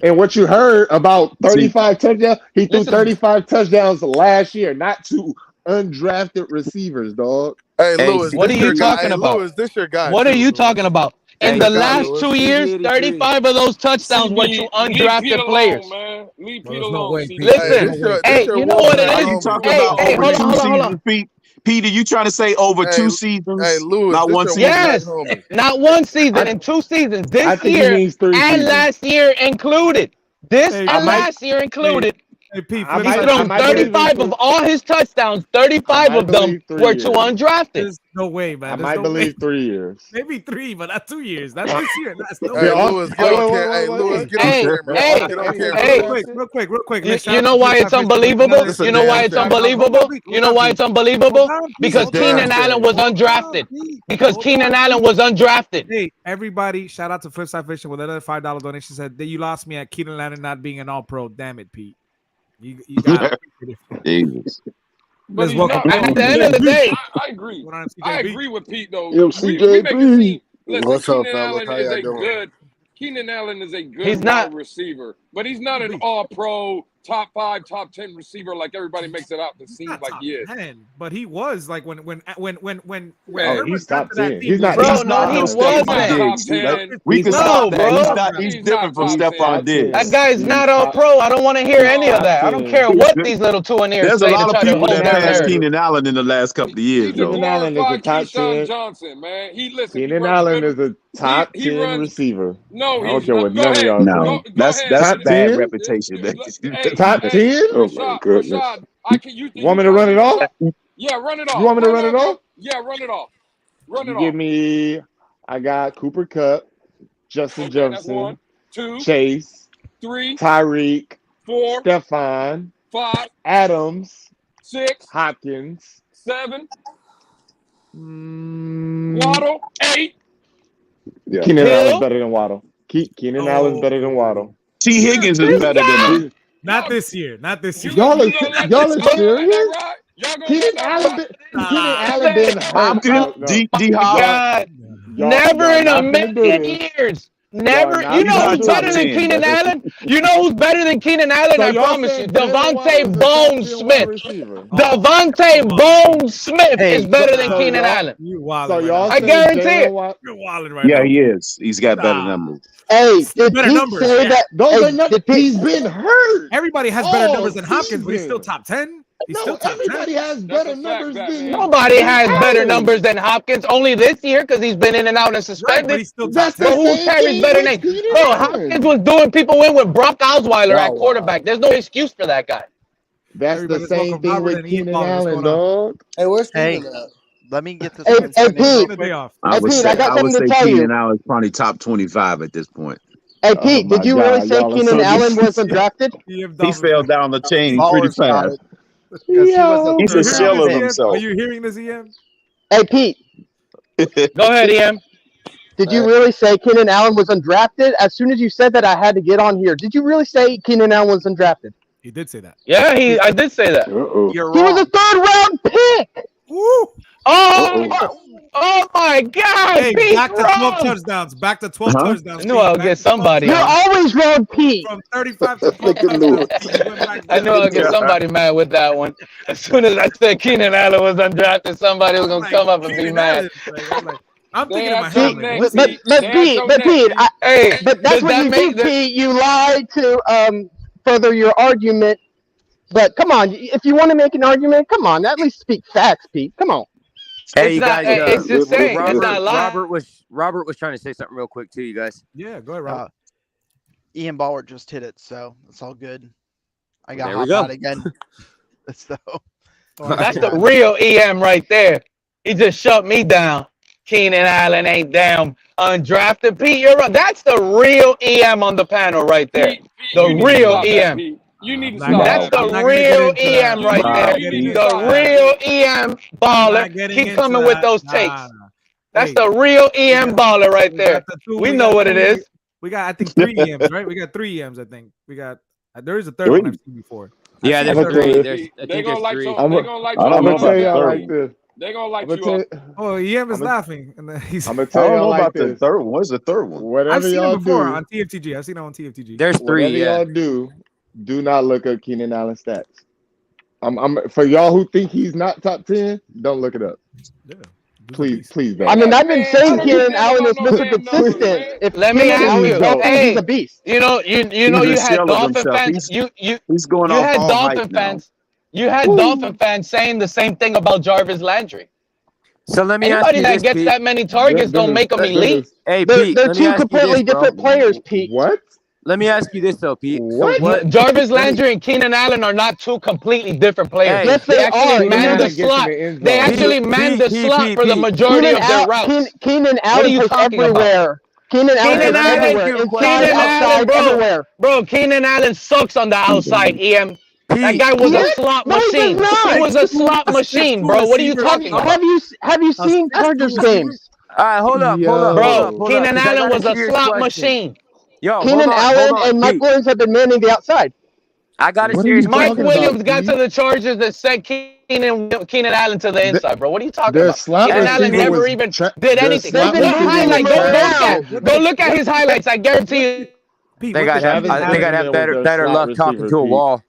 And what you heard about 35 touchdowns, he threw 35 touchdowns last year, not to undrafted receivers, dog. Hey, Lewis, what are you talking about? Lewis, this your guy. What are you talking about? In the last 2 years, 35 of those touchdowns went to undrafted players. Man. Leave Pete There's no alone. way, Pete. Listen, hey, you know what it Are is? you talking Hey, about over hold two on. seasons, Pete? Peter, you trying to say over two seasons? Hey, Lewis, not one season. Yes, not one season, in 2 seasons. This year and seasons. last year included. This Hey, and last year included. Hey, Pete, He's thrown 35 of all his touchdowns. 35 of them were to undrafted. There's no way, man. I There's might no believe way. 3 years. Maybe 3, but not 2 years. Not this year. That's no Hey, way. Lewis, get on camera. Hey, Lewis, get on camera. Get on camera. Real quick. You know why it's unbelievable? You know why it's unbelievable? You know why it's unbelievable? Because Keenan Allen was undrafted. Because Keenan Allen was undrafted. Hey, everybody, shout out to Flipside Fishing with another $5 donation. Said that you lost me at Keenan Allen not being an all-pro. Damn it, Pete. You got it. Jesus. But at the end of the day, I agree. I agree with Pete though. MCJB. We make it seem. Listen, What's up, Keenan fellas? Allen How is y'all a doing? good. Keenan Allen is a good He's not- wide receiver, but he's not an all-pro, top 5, top 10 receiver like everybody makes it out to seem Not like top he is. 10, but he was like when Oh, he's top 10. He's Bro, no, he wasn't. Top 10. We can No, stop that. bro. He's He's different from not top Stephon 10. Diggs. That guy's not all pro. I don't want to hear any of that. I don't care what these little two in here There's a say to lot of try to people hold that their passed narrative. Keenan Allen in the last couple of years, He's a though. Keenan Allen is a glorified top Keyshawn 10. Johnson, man. He listen. Keenan he runs Allen good. is a top He 10 runs- receiver. No, I don't he's care not. what Go none of ahead. y'all No, say. that's ahead. Top bad 10? reputation. Hey, Top hey, 10? Oh my goodness. Rashad, I can you Want me to run it off? Yeah, run it off. You want me to run it off? Yeah, run it off. Run it You off. give me, I got Cooper Kupp, Justin Okay, that's Jefferson, 1, 2, Chase, 3, Tyreek, 4, Stephon, 5, Adams, 6, Hopkins, 7, Waddle, 8. Yeah. Keenan Hill? Allen's better than Waddle. Keenan Allen's better than Waddle. T. Higgins is better than him. Not this year. Not this year. Y'all are Y'all serious? Keenan Allen been hurt. Hopkins, D. Hop. God, Y'all never in not a finna do million this. years. Never. not You know finna who's do better this. than Keenan Allen? You know who's better than Keenan Allen? So I y'all promise you. saying Jalen Waddle is Devontae a top Bone 10 wide Smith. receiver? Devontae Bone Smith is better than so Keenan y'all- Allen. You wildin' So right y'all now. I saying guarantee Jalen it. Waddle? You're wildin' right Yeah, now. he is. He's got better Nah. numbers. Hey, did Better Pete numbers. say Yeah. that? Those Hey, are not. did Pete, He's been hurt. Everybody has better all numbers than Hopkins, but he's still season. top 10. He's No, still top 10. everybody has better a fact, numbers Batman. than Nobody has better Allen. numbers than Hopkins. Only this year because he's been in and out and Right, suspended. but he's still top That's 10. the But who same carries thing better with names? Keenan Bro, Allen. Hopkins was doing people in with Brock Osweiler at Wow. quarterback. There's no excuse for that guy. That's Everybody, the let's same welcome thing Robert with and Ian Keenan Ball. What's Allen, going on? dog. Hey, where's Hey, Steven at? let me get this Hey, one hey, finished Pete. real The day quick. off. Hey, Pete, I got something to tell you. Keenan Allen's probably top 25 at this point. Hey, Oh Pete, my did you really God, say y'all are Keenan so Allen dis- wasn't drafted? He fell down the chain pretty Ballers got fast. it. Because he was a He's Are a you third hearing shell round this, of pick. EM? himself. Are you hearing this, EM? Hey, Pete, Go ahead, EM. did you really say Keenan Allen was undrafted? As soon as you said that, I had to get on here. Did you really say Keenan Allen was undrafted? He did say that. Yeah, I did say that. Uh-oh. You're He was wrong. a third-round pick. Woo! Oh my God, Hey, Pete's back to 12 wrong. touchdowns. Back to 12 Huh? touchdowns. I knew I would Back get to 12 somebody. You're touchdowns. always wrong, Pete. From 35 to 12 Look at touchdowns. Lewis. He went back I knew I'd get down. somebody mad with that one. As soon as I said Keenan Allen was undrafted, somebody was I'm gonna like, come up and be Keenan mad. Allen. I'm thinking in my See, head, I'm like, what's but he? Pete, Hey, but that's does what that you make do, Pete. You lie to further your argument. But come on, if you want to make an argument, come on, at least speak facts, Pete. Come on. Hey, It's you not. guys. It's just saying. It's not lying. Robert was trying to say something real quick too. You guys. Yeah, go ahead, Rob. Ian Ballard just hit it, so it's all good. I got There we hot go. out again. So That's the real EM right there. He just shut me down. Keenan Allen ain't down. Undrafted. Pete, you're right. That's the real EM on the panel right there. The real EM. You need to stop That's that. the real EM right there. The real EM baller. Keep coming with those takes. That's the real EM baller right there. We know what it is. We got, I think, 3 EMs, right? We got 3 EMs, I think. We got, there is a third one I've seen before. Yeah, there's three. I think there's three. I'm gonna tell y'all like this. They're gonna like I'm you. Oh, EM is laughing. And then he's. I'm gonna tell y'all like the this. third one. What's the third one? Whatever I've seen y'all it before do, on TFTG. I've seen it on TFTG. There's three. whatever Yeah. y'all do not look up Keenan Allen stats. I'm for y'all who think he's not top 10, don't look it up. Yeah. Please, I mean, I've been saying I Keenan Allen is don't Mr. stand on no numbers, Consistent. man. If Let me Keenan ask Allen you. is healthy, he's a Hey, beast. you know, He's you a had shell of Dolphin himself. fans. He's going You off had all hype Dolphin now. fans. You had Dolphin fans saying the same thing about Jarvis Landry. So let me ask Anybody you that this, gets Pete. that many targets don't make them elite. Hey, They're Pete, let me two ask you completely this, bro. different players, Pete. What? Let me ask you this, though, Pete. What? So what? Jarvis Landry and Keenan Allen are not two completely different players. Hey, Yes, They they actually are. Keenan man the Allen gets in slot. the end They zone. actually man the slot for the majority of their routes. Keenan What are Allen you plays talking about? everywhere. Keenan Allen Keenan plays Allen, everywhere. Inside, outside, everywhere. Bro, Keenan Allen sucks on the outside, EM. That guy was a What? slot No, he does machine. not. He was a slot machine, bro. What are you talking about? Have you seen Chargers games? All right, hold up. Bro, Keenan 'cause I Allen got was a serious slot question. machine. Yo, Keenan Allen and Mike Pete. Williams have been manning the outside. I got a What are serious you Mike talking Williams about, got Pete? to the Chargers that sent Keenan Allen to the inside, bro. What are you talking Their about? slot Keenan Allen receiver never was even tra- did their anything. slot What receiver highlight? was Go look Travis. at go look at his highlights. I guarantee you. Pete, I think I'd Travis have Benjamin was their better slot luck talking receiver, to a Pete. wall.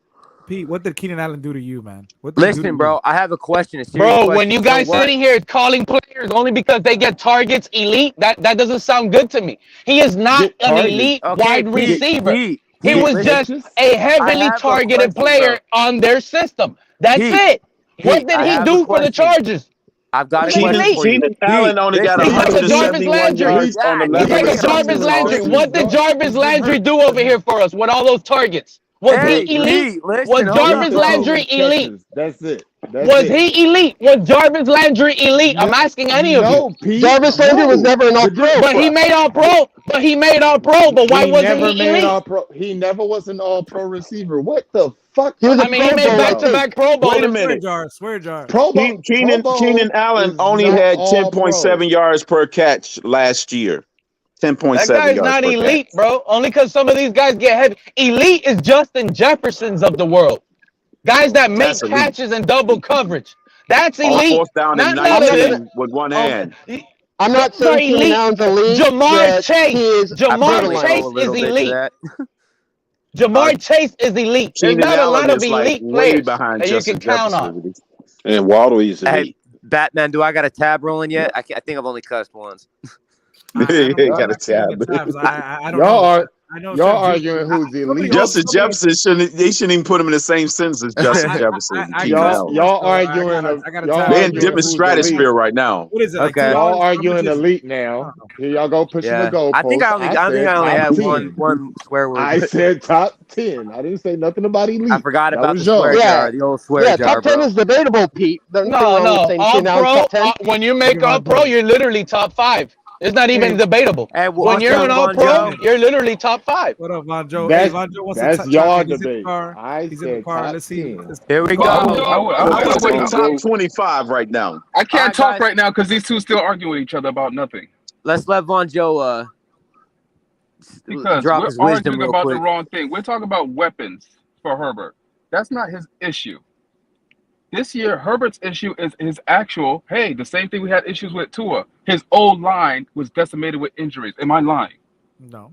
Pete, what did Keenan Allen do to you, man? What did he do to Listen, you? bro, I have a question, a serious Bro, question. when you guys sitting here calling players only because they get targets elite, that doesn't sound good to me. He is not Get an targets. elite Okay, wide Pete, receiver. Pete, He Pete, was listen. just Catches? a I heavily have a targeted question, player on their system. That's Pete, it. What Pete, did I he have a do for the question. Chargers? I've got a He question elite. for you. Keenan Allen only got He's like a Jarvis 171 Landry. yards on God, He's like a 11 Jarvis receptions all Landry. season. What did Jarvis Landry do over here for us with all those targets? Was Hey, he elite? Pete, listen, Was hold up, Jarvis bro. Landry elite? Catches. That's it. Was he elite? Was Jarvis Landry elite? I'm asking any of you. No, Pete. Jarvis Landry was No. never an all-pro. But he made all pro. But he made all pro. But why He wasn't never he made elite? all pro. He never was an all pro receiver. What the fuck? He was a I mean, he Pro made Bowl, I back-to-back Pro Bowls. Wait a minute. Swear jar. Pro Bowl. Keenan Allen is only not had all 10.7 pro. yards per catch last year. That 10.7 guy's yards not per elite, catch. bro. Only because some of these guys get heavy. Elite is Justin Jefferson's of the world. Guys that make That's elite. catches and double coverage. That's On elite. 4th down and Not none of this. 19 with one hand. I'm not Those are saying Keenan elite. Allen's elite. Jamar Just he Chase. is Jamar borderline. Chase a is little bit to elite. that. Jamar Chase is elite. There's Keenan not a lot Allen of is like elite way players behind that you can Justin count on. Jefferson. And Waddle is Hey, elite. Batman, do I got a tab rolling yet? I think I've only cussed once. He got a tab. I don't know. I know Y'all arguing who's elite. Justin Jefferson shouldn't even put him in the same sentence as Justin Jefferson. and Keenan Allen. Y'all arguing. They're in different stratosphere right now. What is it? Okay. Y'all arguing elite now. Here y'all go pushing the goalpost. I think I only have one swear word. I said top 10. I didn't say nothing about elite. I forgot That about was the swear yours. jar, the old swear jar, top 10 bro. is debatable, Pete. There's nothing wrong with saying All Keenan Allen's pro. top 10. When you make all pro, you're literally top 5. It's not even debatable. Hey, When you're an all pro, you're literally top 5. What up, Von Joe? That's, Hey, Von Joe wants that's to y'all He's debate. in the car. I He's in the said car. top Let's see. 10. Here we go. Top 25 right now. I can't Alright, talk guys. right now because these two still arguing with each other about nothing. Let's let Von Joe Because drop we're his wisdom arguing real about quick. the wrong thing. We're talking about weapons for Herbert. That's not his issue. This year, Herbert's issue is his actual, hey, the same thing we had issues with Tua. His old line was decimated with injuries. Am I lying? No.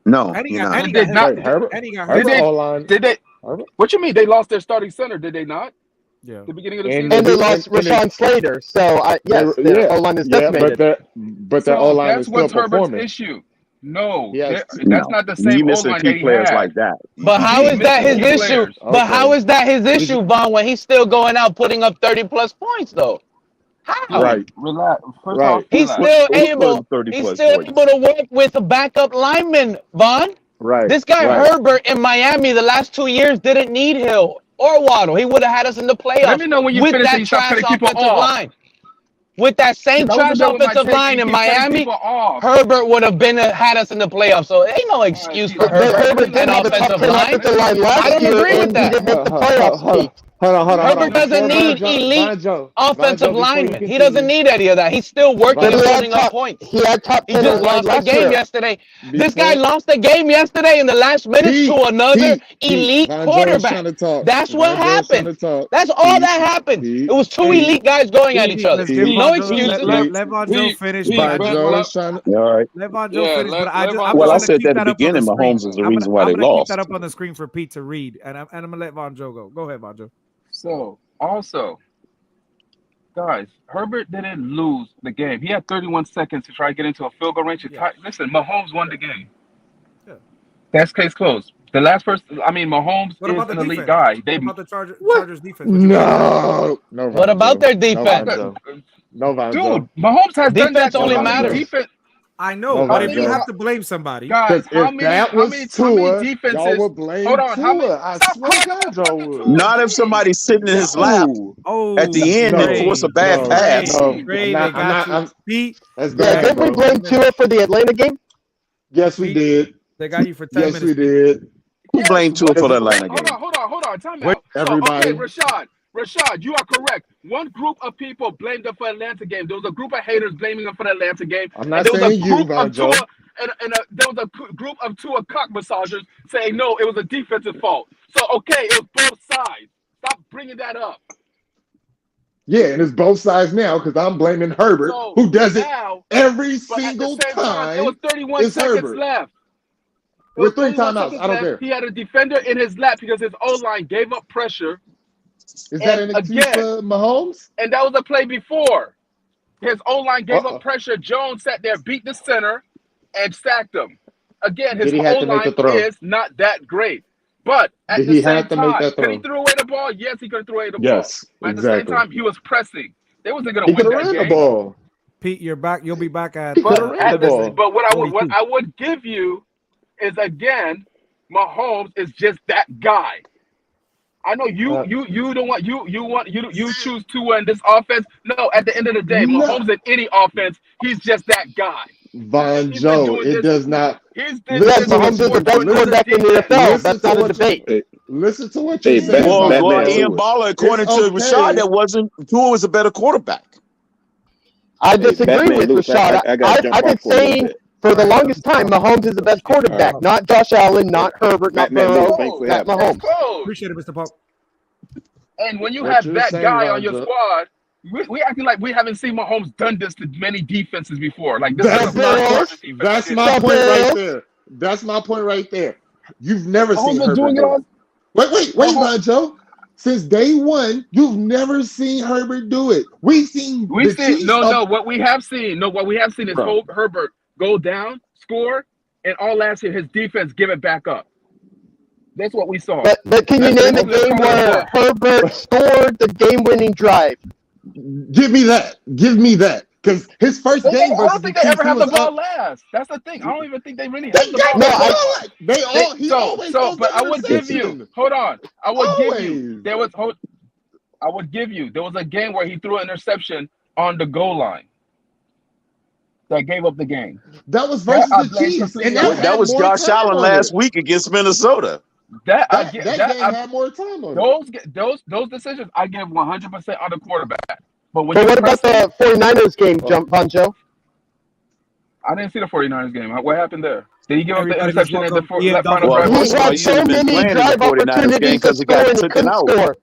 No, And he you're got, not. and he got hurt. Herbert? And he got Did hurt. they? O-line. Did they? Herbert? What you mean? They lost their starting center, did they not? Yeah. The beginning of the And season? And they lost Rashawn Slater. So, yes, their O-line is decimated. but their O-line is that's still what's Herbert's performing. issue. No, Yes. that's not the same You missing O-line key that he players had. like that. But how is that his issue? But how is that his issue, Vaughn, when he's still going out putting up 30-plus points, though? How? Right. Relax. First Right. off, He's relax. still Who's able. putting 30 He's plus still points? able to work with a backup lineman, Vaughn. Right. This guy right. Herbert in Miami the last 2 years didn't need Hill or Waddle. He would have had us in the playoffs. Let me know when you with finish and that you stop trash cutting people offensive off. line. With that same That trash was the deal with my offensive take. line You in keep cutting Miami, people off. Herbert would have had us in the playoffs. So ain't no excuse for But Herbert Herbert and didn't have a top offensive 10 line. offensive line I last don't year, agree with and he that. didn't make the playoffs, Pete. Hold on. Herbert doesn't need elite offensive linemen. He doesn't need any of that. He's still working and putting up points. He had top 10 He just lost the game yesterday. This guy lost the game yesterday in the last minutes to another elite quarterback. That's what happened. That's all that happened. It was two elite guys going at each other. No excuses. Let Von Joe finish. All right. Let Von Joe finish. But I'm Well, I trying to said keep that at the that up on the beginning. screen. Mahomes is the reason why they I'm gonna keep lost. that up on the screen for Pete to read, and I'm gonna let Von Joe go. Go ahead, Von Joe. So, also, Guys, Herbert didn't lose the game. He had 31 seconds to try to get into a field goal range. Listen, Mahomes won the game. Yeah. That's case closed. The last person, Mahomes What is about the an elite defense? guy. What about the Chargers defense? No, no. What about their defense? No, dude, Mahomes has done that defense only too. matters. Defense. I know, but if you have to blame somebody, guys, how many defenses? y'all would blame Hold on, how many? Tua. I swear to God, y'all would. Not if somebody's sitting in his lap at the end and force a bad pass. Pete, did we blame Tua for the Atlanta game? Yes, we did. They got you for 10 minutes. Yes, we did. Who blamed Tua for the Atlanta game? Hold on. Time out. Everybody. Okay, Rashad, you are correct. One group of people blamed them for the Atlanta game. There was a group of haters blaming them for the Atlanta game. I'm not saying you, Joe. There was a group of Tua cock massagers saying, no, it was a defensive fault. So, okay, it was both sides. Stop bringing that up. Yeah, and it's both sides now because I'm blaming Herbert, who does it every single time. It was 31 seconds left. With 3 timeouts, I don't care. He had a defender in his lap because his O-line gave up pressure. Is that an excuse for Mahomes? And that was a play before. His O-line gave up pressure. Jones sat there, beat the center, and sacked him. Again, his O-line is not that great. But at the same time, could he throw away the ball? Yes, he could throw away the ball. Yes, but at exactly. the same time, he was pressing. They wasn't going to win that game. The ball. Pete, you're back. You'll be back at. But what I would give you is, again, Mahomes is just that guy. I know you don't want you choose Tua in this offense. No, at the end of the day, Mahomes in any offense, he's just that guy. Von Joe, it does not. Mahomes is the best quarterback in the NFL. That's not a debate. Listen to what you're saying. Well, Ian Baller, according to Rashad, Tua was a better quarterback. I disagree with Rashad. I've been saying for the longest time, Mahomes is the best quarterback, not Josh Allen, not Herbert, not Burrow, not Mahomes. Appreciate it, Mr. Pope. And when you have that guy on your squad, we acting like we haven't seen Mahomes done this to many defenses before. Like this that's my point right there. That's my point right there. You've never seen Herbert doing it. Wait, Von Joe. Since day one, you've never seen Herbert do it. What we have seen is Herbert go down, score, and all last year his defense give it back up. That's what we saw. But can you name a game where Herbert scored the game-winning drive? Give me that. Because his first game versus I don't think they ever have the ball last. That's the thing. I don't even think they really have the ball. But I would give you. Hold on. I would give you. There was a game where he threw an interception on the goal line that gave up the game. That was versus the Chiefs. And that was Josh Allen last week against Minnesota. That game had more time on it. Those decisions I give 100% on the quarterback. But what about the 49ers game, Von Joe? I didn't see the 49ers game. What happened there? Did he give up the interception at the final drive? He had so many drive opportunities to score and he couldn't score.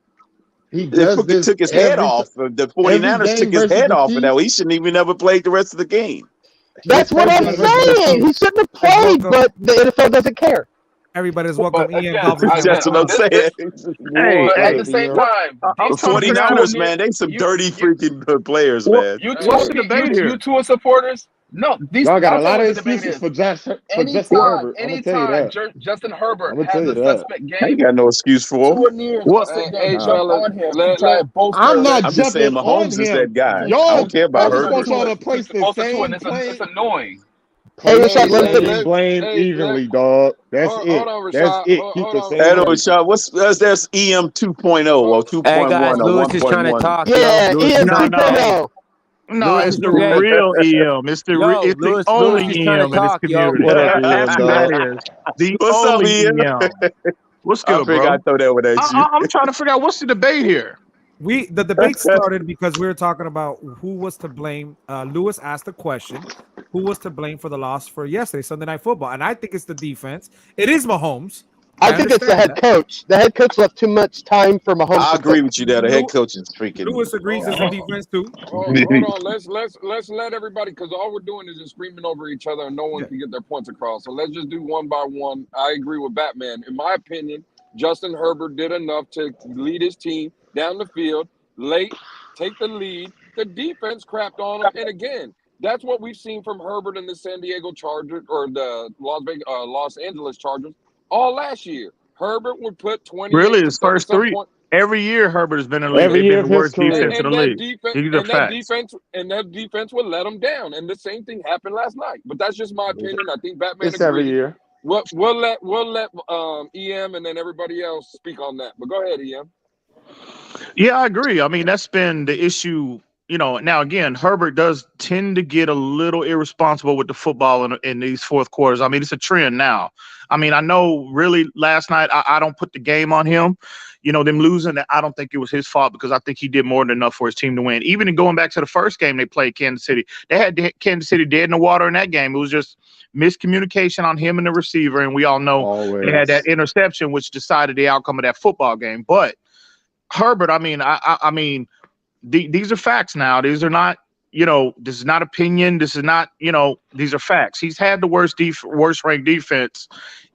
He took his head off. The 49ers took his head off of that. He shouldn't even ever played the rest of the game. That's what I'm saying. He shouldn't have played, but the NFL doesn't care. Everybody's welcome. That's what I'm saying. At the same time, the 49ers, man, they some dirty freaking players, man. You Tua supporters? No, y'all got a lot of excuses for Justin Herbert. Anytime Justin Herbert has a suspect game, I ain't got no excuse for him. I'm not just saying Mahomes is that guy. I don't care about Herbert. I just want y'all to place the same It's annoying. Hey, blame evenly, dog. That's it. That's it. Keep the same. Rashad, that's EM 2.0 or 2.1 hey guys, or Lewis 1.1. is trying to talk. Yeah, EM 2.0. No, it's the real EM. It's the only EM in this community. The only EM. What's good, bro? I throw that one at you. I'm trying to figure out what's the debate here. The debate started because we were talking about who was to blame. Lewis asked the question, who was to blame for the loss for yesterday, Sunday Night Football? And I think it's the defense. It is Mahomes. I think it's the head coach. The head coach left too much time for Mahomes. I agree with you there. The head coach is freaking. Lewis agrees it's the defense too. Hold on. Let's let everybody, because all we're doing is just screaming over each other and no one can get their points across. So let's just do one by one. I agree with Batman. In my opinion, Justin Herbert did enough to lead his team down the field late, take the lead, the defense crapped on him. And again, that's what we've seen from Herbert and the San Diego Chargers or the Los Angeles Chargers all last year. Herbert would put 28 Really, to his 30 first some three. point. Every year Herbert has been in the league. Every They've year been of the his worst defense career. in the league. These are facts. That defense would let them down. And the same thing happened last night. But that's just my opinion. I think Batman It's every agrees. year. We'll let EM and then everybody else speak on that. But go ahead, EM. Yeah, I agree. I mean, that's been the issue. Now again, Herbert does tend to get a little irresponsible with the football in these fourth quarters. I mean, it's a trend now. I mean, I know really last night I don't put the game on him. Them losing, I don't think it was his fault because I think he did more than enough for his team to win. Even in going back to the first game they played Kansas City, they had Kansas City dead in the water in that game. It was just miscommunication on him and the receiver, and we all know they had that interception, which decided the outcome of that football game. But Herbert, I mean, these are facts now. These are not, this is not opinion. This is not, these are facts. He's had the worst ranked defense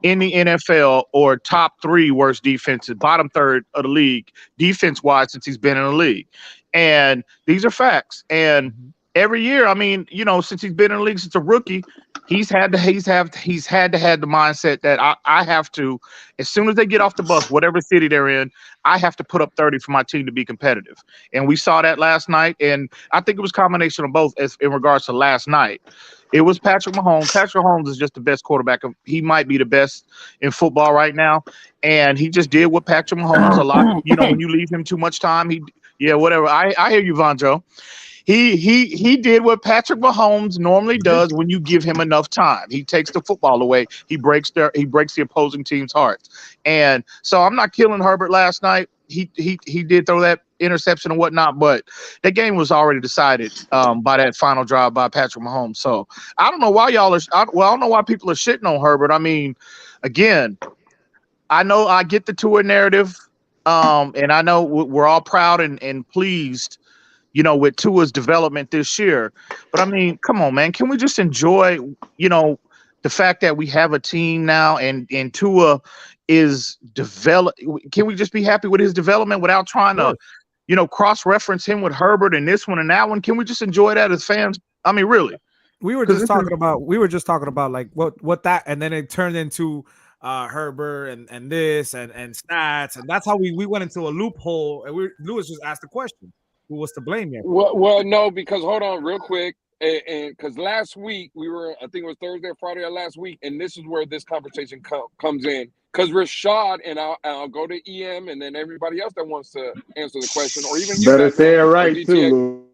in the NFL, or top 3 worst defenses, bottom third of the league, defense-wise, since he's been in the league. And these are facts. And every year, I mean, since he's been in the league since a rookie, he's had to have the mindset that I have to, as soon as they get off the bus, whatever city they're in, I have to put up 30 for my team to be competitive. And we saw that last night. And I think it was a combination of both in regards to last night. It was Patrick Mahomes. Patrick Mahomes is just the best quarterback. He might be the best in football right now. And he just did what Patrick Mahomes a lot. When you leave him too much time, whatever. I hear you, Vonjo. He did what Patrick Mahomes normally does when you give him enough time. He takes the football away. He breaks the opposing team's hearts. And so I'm not killing Herbert last night. He did throw that interception and whatnot, but that game was already decided by that final drive by Patrick Mahomes. So I don't know why I don't know why people are shitting on Herbert. I mean, again, I know I get the Tua narrative, and I know we're all proud and pleased, with Tua's development this year. But I mean, come on, man. Can we just enjoy, the fact that we have a team now and Tua is developed? Can we just be happy with his development without trying to, cross-reference him with Herbert and this one and that one? Can we just enjoy that as fans? I mean, really. We were just talking about like what that, and then it turned into Herbert and this and stats, and that's how we went into a loophole. And Lewis just asked the question: who was to blame here? Well, no, because hold on, real quick, and because last week I think it was Thursday or Friday of last week, and this is where this conversation comes in. Because Rashad, and I'll go to EM and then everybody else that wants to answer the question, or even you better say it right too.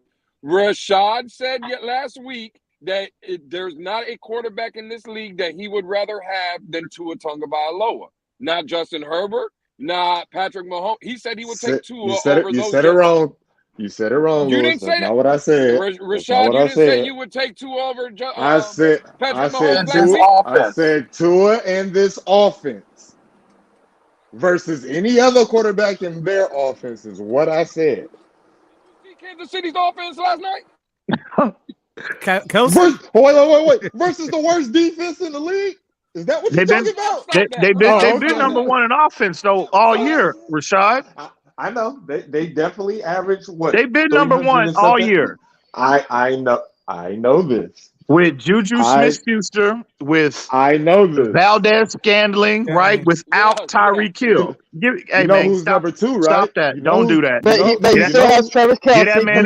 Rashad said last week that there's not a quarterback in this league that he would rather have than Tua Tagovailoa. Not Justin Herbert, not Patrick Mahomes. He said he would take Tua over those. You said it wrong. You said it wrong. You didn't say that. That's not what I said. Rashad, you didn't say you would take Tua over Patrick Mahomes. I said Tua and this offense versus any other quarterback in their offense is what I said. See Kansas City's offense last night? Kelsey? Wait. Versus the worst defense in the league? Is that what you're talking about? They've been number one in offense, though, all year, Rashad. I know. They definitely average what? They've been number one all year. I know this. With Juju Smith-Schuster, with I know this. Valdez Scantling, right? Without Tyreek Hill. Hey, man, who's number 2, right? Stop that. Don't do that. But he still has Travis Kelce. Get that man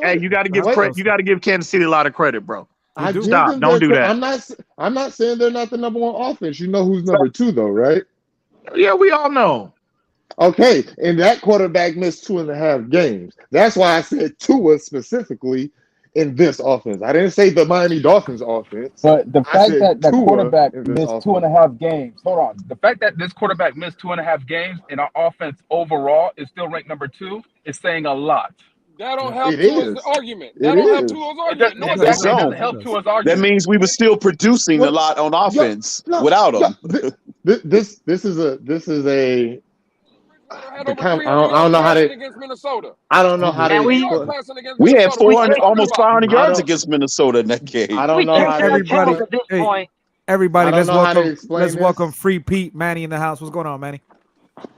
hey, you got to give credit. You got to give Kansas City a lot of credit, bro. Stop. Don't do that. I'm not saying they're not the number 1 offense. You know who's number 2, though, right? Yeah, we all know. Okay, and that quarterback missed 2.5 games. That's why I said Tua specifically in this offense. I didn't say the Miami Dolphins offense. But the fact that the Tua quarterback in this missed offense. 2.5 games. Hold on. The fact that this quarterback missed 2.5 games and our offense overall is still ranked number 2 is saying a lot. That don't help It Tua's is. argument. It That don't help is. Tua's It argument. No, doesn't, it exactly, it doesn't. doesn't help Tua's That argument. means we were still producing a lot on offense without him. This is a Had the over kind, 300 I don't know how yards to. against Minnesota. I don't know how to. We had Minnesota. 400, almost 500 yards don't- against Minnesota in that game. I don't know how to. Everybody, at this hey, point. everybody, I don't let's know how to welcome explain this. Free Pete Manny in the house. What's going on, Manny?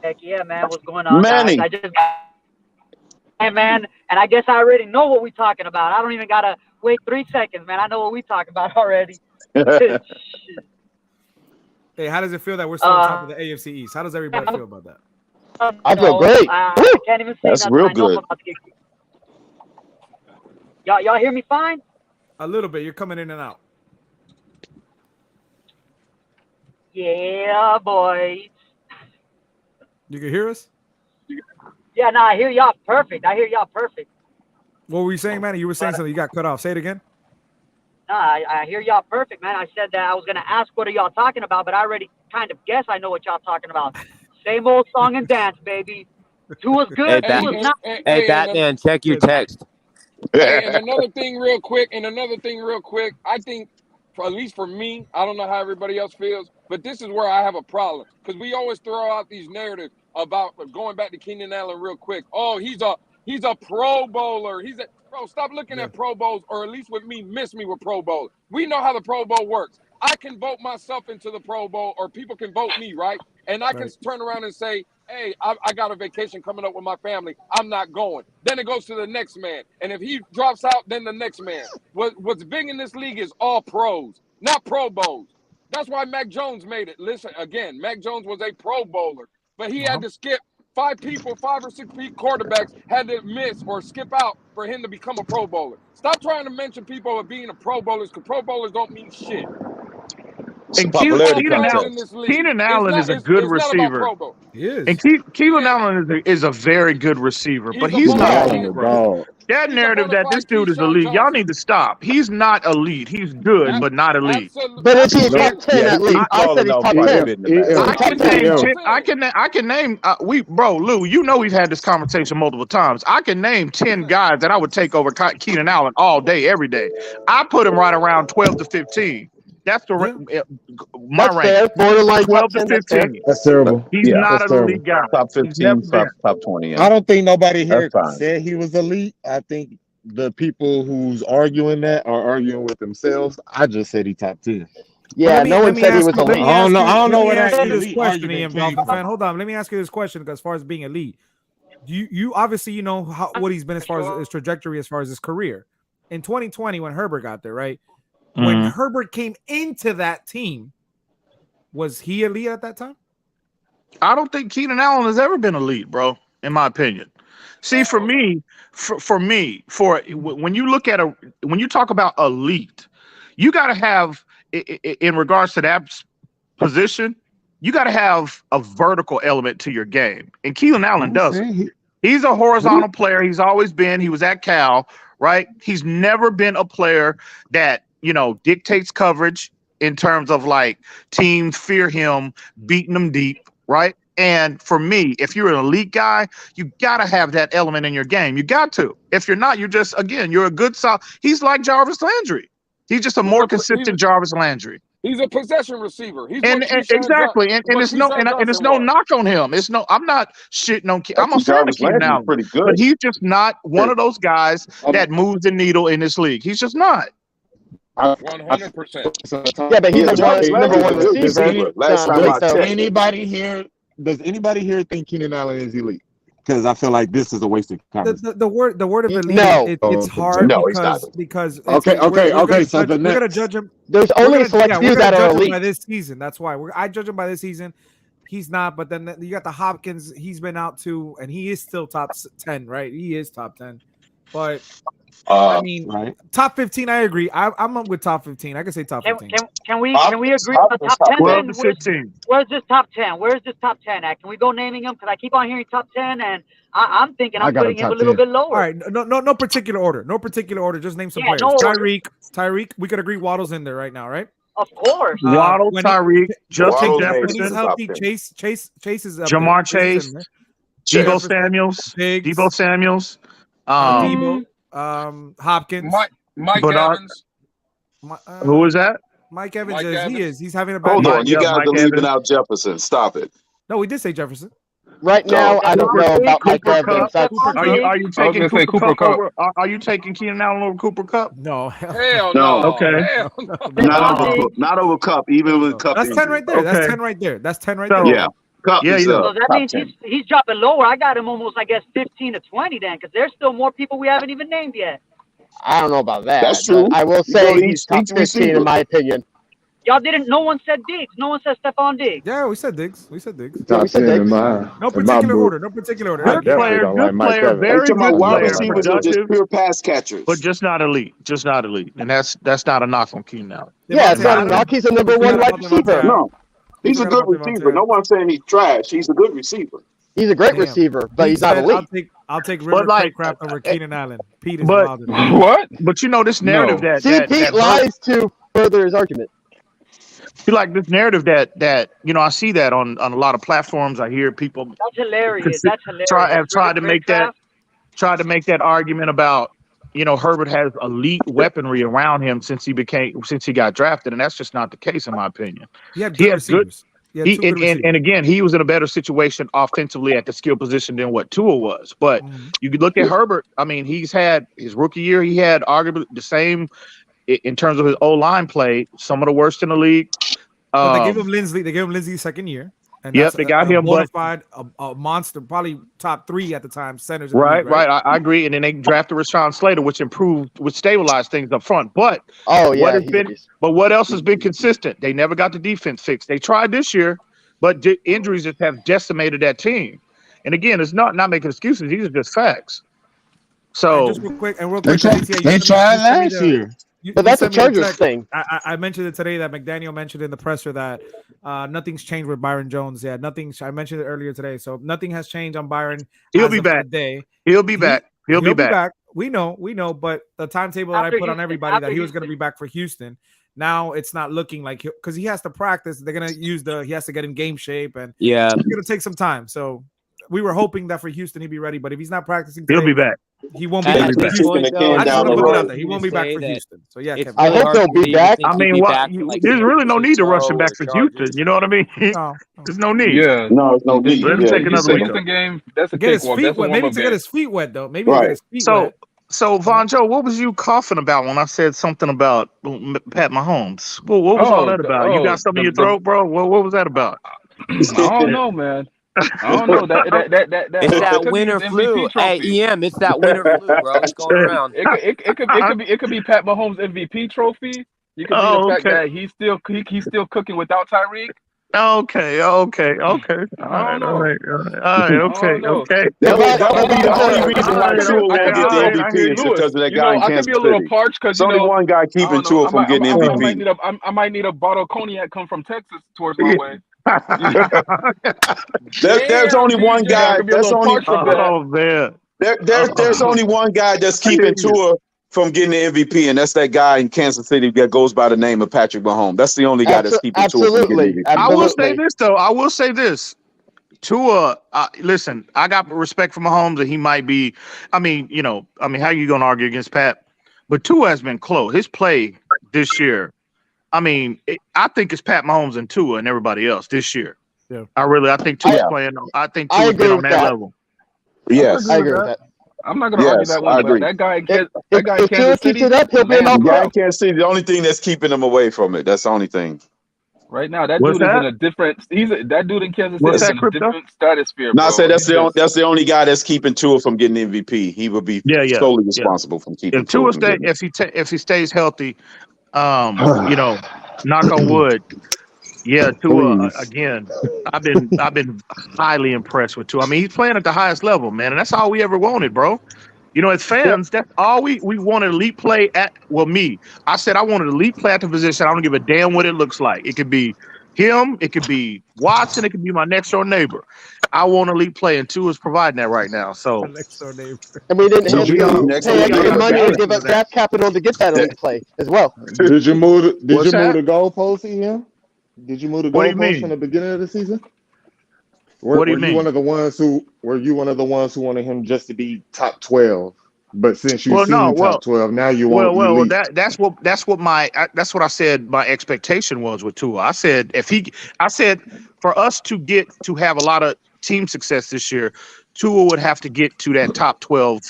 Heck yeah, man. What's going on, Manny. guys? man, and I guess I already know what we're talking about. I don't even gotta wait 3 seconds, man. I know what we talking about already. Hey, how does it feel that we're still on top of the AFC East? How does everybody feel about that? I feel great. I can't even say That's nothing. real I know I'm good. about to get. Y'all hear me fine? A little bit. You're coming in and out. Yeah, boy. You can hear us? Yeah, no, I hear y'all perfect. What were you saying, man? You were saying something. You got cut off. Say it again. No, I hear y'all perfect, man. I said that I was gonna ask what are y'all talking about, but I already kind of guess I know what y'all talking about. Same old song and dance, baby. Tua's good. Tua's not. Hey, Batman, check your text. Hey, and another thing real quick, I think, at least for me, I don't know how everybody else feels, but this is where I have a problem. Because we always throw out these narratives about going back to Keenan Allen real quick. Oh, he's a Pro Bowler. Bro, stop looking at Pro Bowls, or at least with me, miss me with Pro Bowl. We know how the Pro Bowl works. I can vote myself into the Pro Bowl, or people can vote me, right? And I can turn around and say, hey, I got a vacation coming up with my family. I'm not going. Then it goes to the next man. And if he drops out, then the next man. What's big in this league is all pros, not Pro Bowls. That's why Mac Jones made it. Listen, again, Mac Jones was a Pro Bowler, but he had to skip 5 or 6 quarterbacks had to miss or skip out for him to become a Pro Bowler. Stop trying to mention people of being a Pro Bowlers, because Pro Bowlers don't mean shit. And Keenan Allen is a good receiver. He is. And Keenan Allen is a very good receiver, but he's not elite, bro. That narrative that this dude is elite, y'all need to stop. He's not elite. He's good, but not elite. But is he top 10 at least? I said he's top 10. I can name. Lou, you know we've had this conversation multiple times. I can name 10 guys that I would take over Keenan Allen all day, every day. I put him right around 12 to 15. That's my rank. Borderline 12 to 15. That's terrible. He's not an elite guy. Top 15, top 20. I don't think nobody here fine. said he was elite. I think the people who's arguing that are arguing with themselves. I just said he top 10. Yeah, no one said he was elite. I don't know what that this elite question, argument Ian came Dolphin from. fan. Hold on. Let me ask you this question, because as far as being elite, you obviously you know what he's been as far as his trajectory, as far as his career. In 2020, when Herbert got there, right? When Herbert came into that team, was he elite at that time? I don't think Keenan Allen has ever been elite, bro, in my opinion. See, for me, when you look at when you talk about elite, you got to have, in regards to that position, you got to have a vertical element to your game. And Keenan Allen doesn't. He's a horizontal player. He's always been. He was at Cal, right? He's never been a player that, dictates coverage in terms of like teams fear him, beating them deep, right? And for me, if you're an elite guy, you got to have that element in your game. You got to. If you're not, you're just, again, you're a good solid. He's like Jarvis Landry. He's just a more consistent Jarvis Landry. He's a possession receiver. Exactly. And it's no knock on him. I'm not shitting on. I'm a fan of Keenan Allen, pretty good. But he's just not one of those guys that moves the needle in this league. He's just not. 100%. Yeah, but he's number one receiver. Does anybody here think Keenan Allen is elite? Because I feel like this is a wasted conversation. The word of elite, no. it's hard because okay. So we're gonna judge him. There's only select few that are elite by this season. That's why I judge him by this season. He's not, but then you got the Hopkins. He's been out too, and he is still top 10, right? He is top 10, but I mean, top 15. I agree. I'm up with top 15. I can say top 15. Can we agree on the top 10? 12 to 15. Where's this top 10? Where's this top 10 at? Can we go naming them? Because I keep on hearing top 10, and I'm thinking I'm putting him a little bit lower. All right, no particular order. No particular order. Just name some players. No Tyreek. We could agree Waddle's in there right now, right? Of course. Waddle, Tyreek, Justin Jefferson. When he's healthy, Chase is up Jamar there. Chase, Debo Samuels, Debo. Hopkins, Mike Evans. Who is that? Mike Evans. He's having a bad. Hold on, you guys Mike are leaving Evans. out Jefferson. Stop it. No, we did say Jefferson. right now. I don't know about Mike Evans. Are you taking Cooper Cup over? Are you taking Keenan Allen over Cooper Cup? No, hell no. Okay, hell no. Not over Cup. Even with Cup, that's 10 right there. Okay. That's 10 right there. That's 10 right there. So, yeah. Cup Yeah, is yeah. So that top means 10. he's dropping lower. I got him almost, I guess, 15 to 20 then, because there's still more people we haven't even named yet. I don't know about That's that, true. but I will You go say to he's top each 15 receiver. in my opinion. Y'all didn't. No one said Diggs. No one said Stephon Diggs. Yeah, we said Diggs. We said Diggs. Yeah, we Top said 10 Diggs. No in my particular book. order. No particular order. I Good definitely player, don't like Mike very Evans. Are you good talking about wide player, receivers or just productive, pure pass catchers? but just not elite. Just not elite. And that's not a knock on Keenan Allen. Yeah, it's Devontae not a Adams. knock. He's a We number one forgot wide about Devontae receiver. Adams. No. We He's a forgot good about Devontae receiver. No Adams. one's saying he's trash. He's a good receiver. He's a great Damn. receiver, but Pete he's not said, elite. I'll take But River like, Craycraft over Keenan Allen. Pete is but wild. What? but you know this narrative No. See, Pete lies to further his argument. you like this narrative that I see that on a lot of platforms. I hear people That's hilarious. consi- That's hilarious. have tried to make that argument about Herbert has elite weaponry around him since he got drafted, and that's just not the case in my opinion. He had good receivers. He had two good receivers. And again, he was in a better situation offensively at the skill position than what Tua was. But you could look at Herbert. I mean, he's had his rookie year. He had arguably the same in terms of his O-line play. Some of the worst in the league. But they gave him Lindsey. They gave him Lindsey's second year. And Yep, they got him, bona but fide, a monster, probably top 3 at the time centers. Right. I agree. And then they drafted Rashawn Slater, which stabilized things up front. But what else has been consistent? They never got the defense fixed. They tried this year, but injuries just have decimated that team. And again, it's not making excuses. These are just facts. So just real quick, they tried last year. But that's a Chargers thing. I mentioned it today that McDaniel mentioned in the presser that nothing's changed with Byron Jones. Yeah, I mentioned it earlier today. So nothing has changed on Byron. He'll be back. He'll be back. He'll be back. We know. But the timetable that I put on everybody that he was going to be back for Houston. Now it's not looking like because he has to practice. They're going to he has to get in game shape, and it's going to take some time. So we were hoping that for Houston he'd be ready, but if he's not practicing today, he'll be back. He won't be back for Houston. I just want to put it out there. He won't be back for Houston. So yeah, Kevin. I hope he'll be back. I mean, there's really no need to rush him back to Houston. You know what I mean? No. There's no need. Yeah. No, there's no need. Let him take another week. Houston game. That's a get his cakewalk. feet That's a wet. Maybe warm-up to get game. his feet wet though. Maybe to get his feet wet. So Von Joe, what was you coughing about when I said something about Pat Mahomes? What was all that about? You got something in your throat, bro? What was that about? I don't know, man. I don't know. It's that winter flu. Hey, EM, it's that winter flu, bro. It's going around. It could be Pat Mahomes' MVP trophy. You could be the fact that he's still cooking without Tyreek. Okay. All right. Okay. That'll be the only reason why Tua won't get the MVP is because of that guy in Kansas City. I could be a little parched because there's only one guy keeping Tua from getting MVP. I might need a bottle of cognac come from Texas towards my way. There's only one guy. There's only one guy that's keeping Tua from getting the MVP, and that's that guy in Kansas City that goes by the name of Patrick Mahomes. That's the only guy that's keeping Tua from getting the MVP. I will say this though. I will say this. Tua, listen, I got respect for Mahomes, and he might be. I mean, how you gonna argue against Pat? But Tua has been close. His play this year. I mean, I think it's Pat Mahomes and Tua and everybody else this year. Yeah. I think Tua's playing. I think Tua's been on that level. Yes, I agree with that. I'm not gonna argue that one. I agree. That guy in Kansas City. Keeps it up, he'll be an all-pro. I can't see the only thing that's keeping him away from it. That's the only thing. Right now, that dude is in a different. That dude in Kansas City is in a different stratosphere. No, I said that's the only guy that's keeping Tua from getting MVP. He would be solely responsible from keeping. If Tua if he stays healthy, knock on wood. Yeah, Tua again. I've been highly impressed with Tua. I mean, he's playing at the highest level, man, and that's all we ever wanted, bro. As fans, that's all we want elite play at. Well, me, I said I wanted elite play at the position. I don't give a damn what it looks like. It could be him, it could be Watson, it could be my next door neighbor. I want elite play, and Tua's providing that right now. So, next door neighbor. And we didn't have to pay extra money and give up draft capital to get that elite play as well. Did you move the goalpost, Ian? Did you move the goalpost from the beginning of the season? What do you mean? Were you one of the ones who wanted him just to be top 12? But since you've seen top 12, now you want elite. That's what I said. My expectation was with Tua. I said for us to have a lot of team success this year, Tua would have to get to that top 12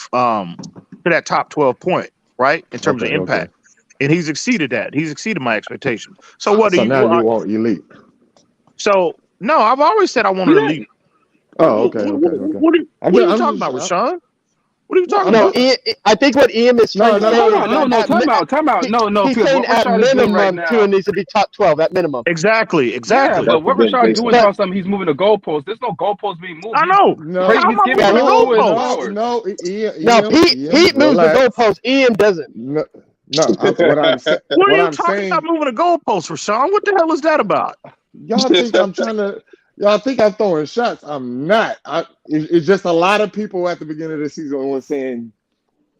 point, right, in terms of impact. And he's exceeded that. He's exceeded my expectation. So now you want elite. So No, I've always said I wanted to leave. Oh, okay. What are you talking about, Rashawn? What are you talking No, about? I think what Ian is trying to say Hold is on, that time out. No, he's because saying what at Rashad is doing right minimum Tua now. needs to be top 12 at minimum. Exactly. Yeah, but what Rashad doing But- tells something he's moving the goalposts. There's no goalposts being moved. I know. No, He's giving credit to his flowers. no, Now Pete moves the relax. goalpost. Ian doesn't. No, what I'm saying. What are you I'm talking saying, about moving the goalposts, Rashawn? What the hell is that about? y'all think I'm trying to. Y'all think I'm throwing shots. I'm not. It's just a lot of people at the beginning of the season was saying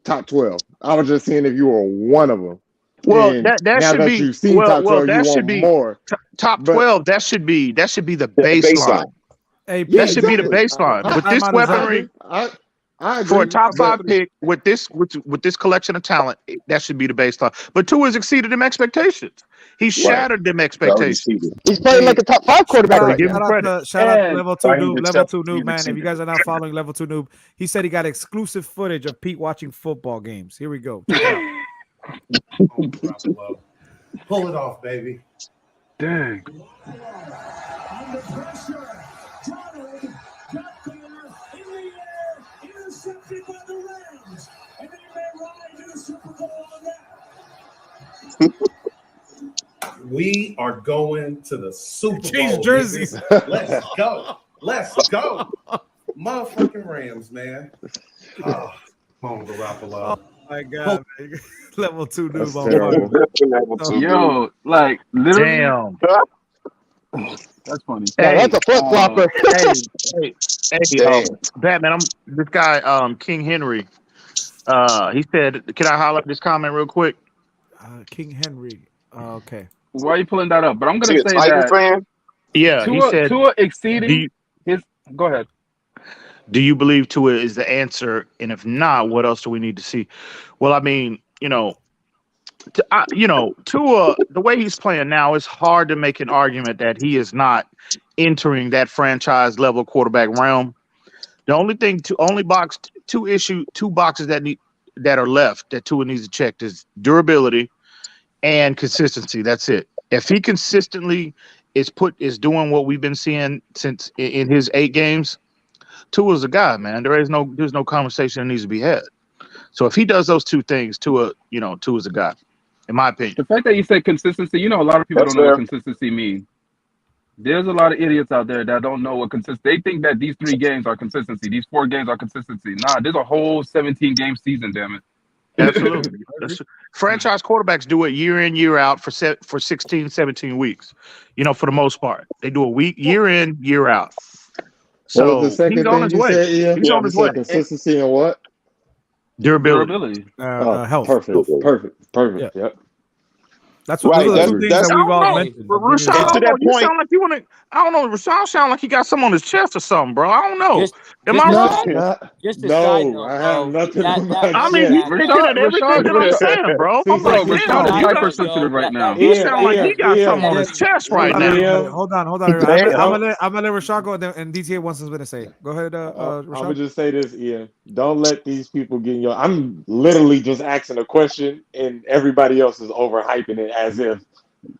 top 12. I was just saying if you were one of them. Well, And that now should that be you've seen top 12, that you should want be more. Top But- 12. That should be the baseline. Hey, That should be the baseline. With this weaponry, I agree. for a top 5 pick, with this collection of talent, that should be the baseline. But Tua has exceeded them expectations. He shattered them expectations. He's playing like a top 5 quarterback right now. Shout out to Level 2 Noob, man. If you guys are not following Level 2 Noob, he said he got exclusive footage of Pete watching football games. Here we go. Check it out. Pull it off, baby. Dang. We are going to the Super Bowl. Change jerseys. Let's go. Let's go. Motherfucking Rams, man. Oh, come on, Garoppolo. Oh my God. Level 2 Noob. Yo, like literally. Damn. That's funny. Yeah, that's a flip flopper. Hey, Batman. This guy, King Henry. He said, "Can I highlight this comment real quick?" King Henry. Okay. Why are you pulling that up? But I'm gonna say that. Fan? Yeah, he said Tua exceeding his. Go ahead. Do you believe Tua is the answer? And if not, what else do we need to see? Well, I mean, Tua, the way he's playing now, it's hard to make an argument that he is not entering that franchise level quarterback realm. The only thing, two boxes that are left that Tua needs to check is durability and consistency. That's it. If he consistently is doing what we've been seeing since in his 8 games, Tua's a guy, man. There's no conversation that needs to be had. So if he does those 2 things, Tua's a guy, in my opinion. The fact that you say consistency, a lot of people don't know what consistency means. There's a lot of idiots out there that don't know what consistency. They think that these 3 games are consistency. These 4 games are consistency. Nah, there's a whole 17-game season, damn it. Absolutely. Franchise quarterbacks do it year in, year out for 16, 17 weeks. For the most part. They do a week, year in, year out. So what was the second he's on thing his you way. said, Ian? He's on his way. Consistency and what? Durability. Health. Perfect. Yep. That's what those are the 2 things that we've all mentioned. Rashawn, you sound like you want to. I don't know. Rashawn sound like he got something on his chest or something, bro. I don't know. Am I wrong? Just a side note, I have nothing on my I mean, he's picking at everything that I'm saying, bro. I'm like, Rashawn is hypersensitive right now. He sound like he got something on his chest right now. Hold on. I'm gonna let Rashad go, and DTA wants something to say. Go ahead, Rashad. I'm gonna just say this, Ian. Don't let these people get in your. I'm literally just asking a question, and everybody else is overhyping it as if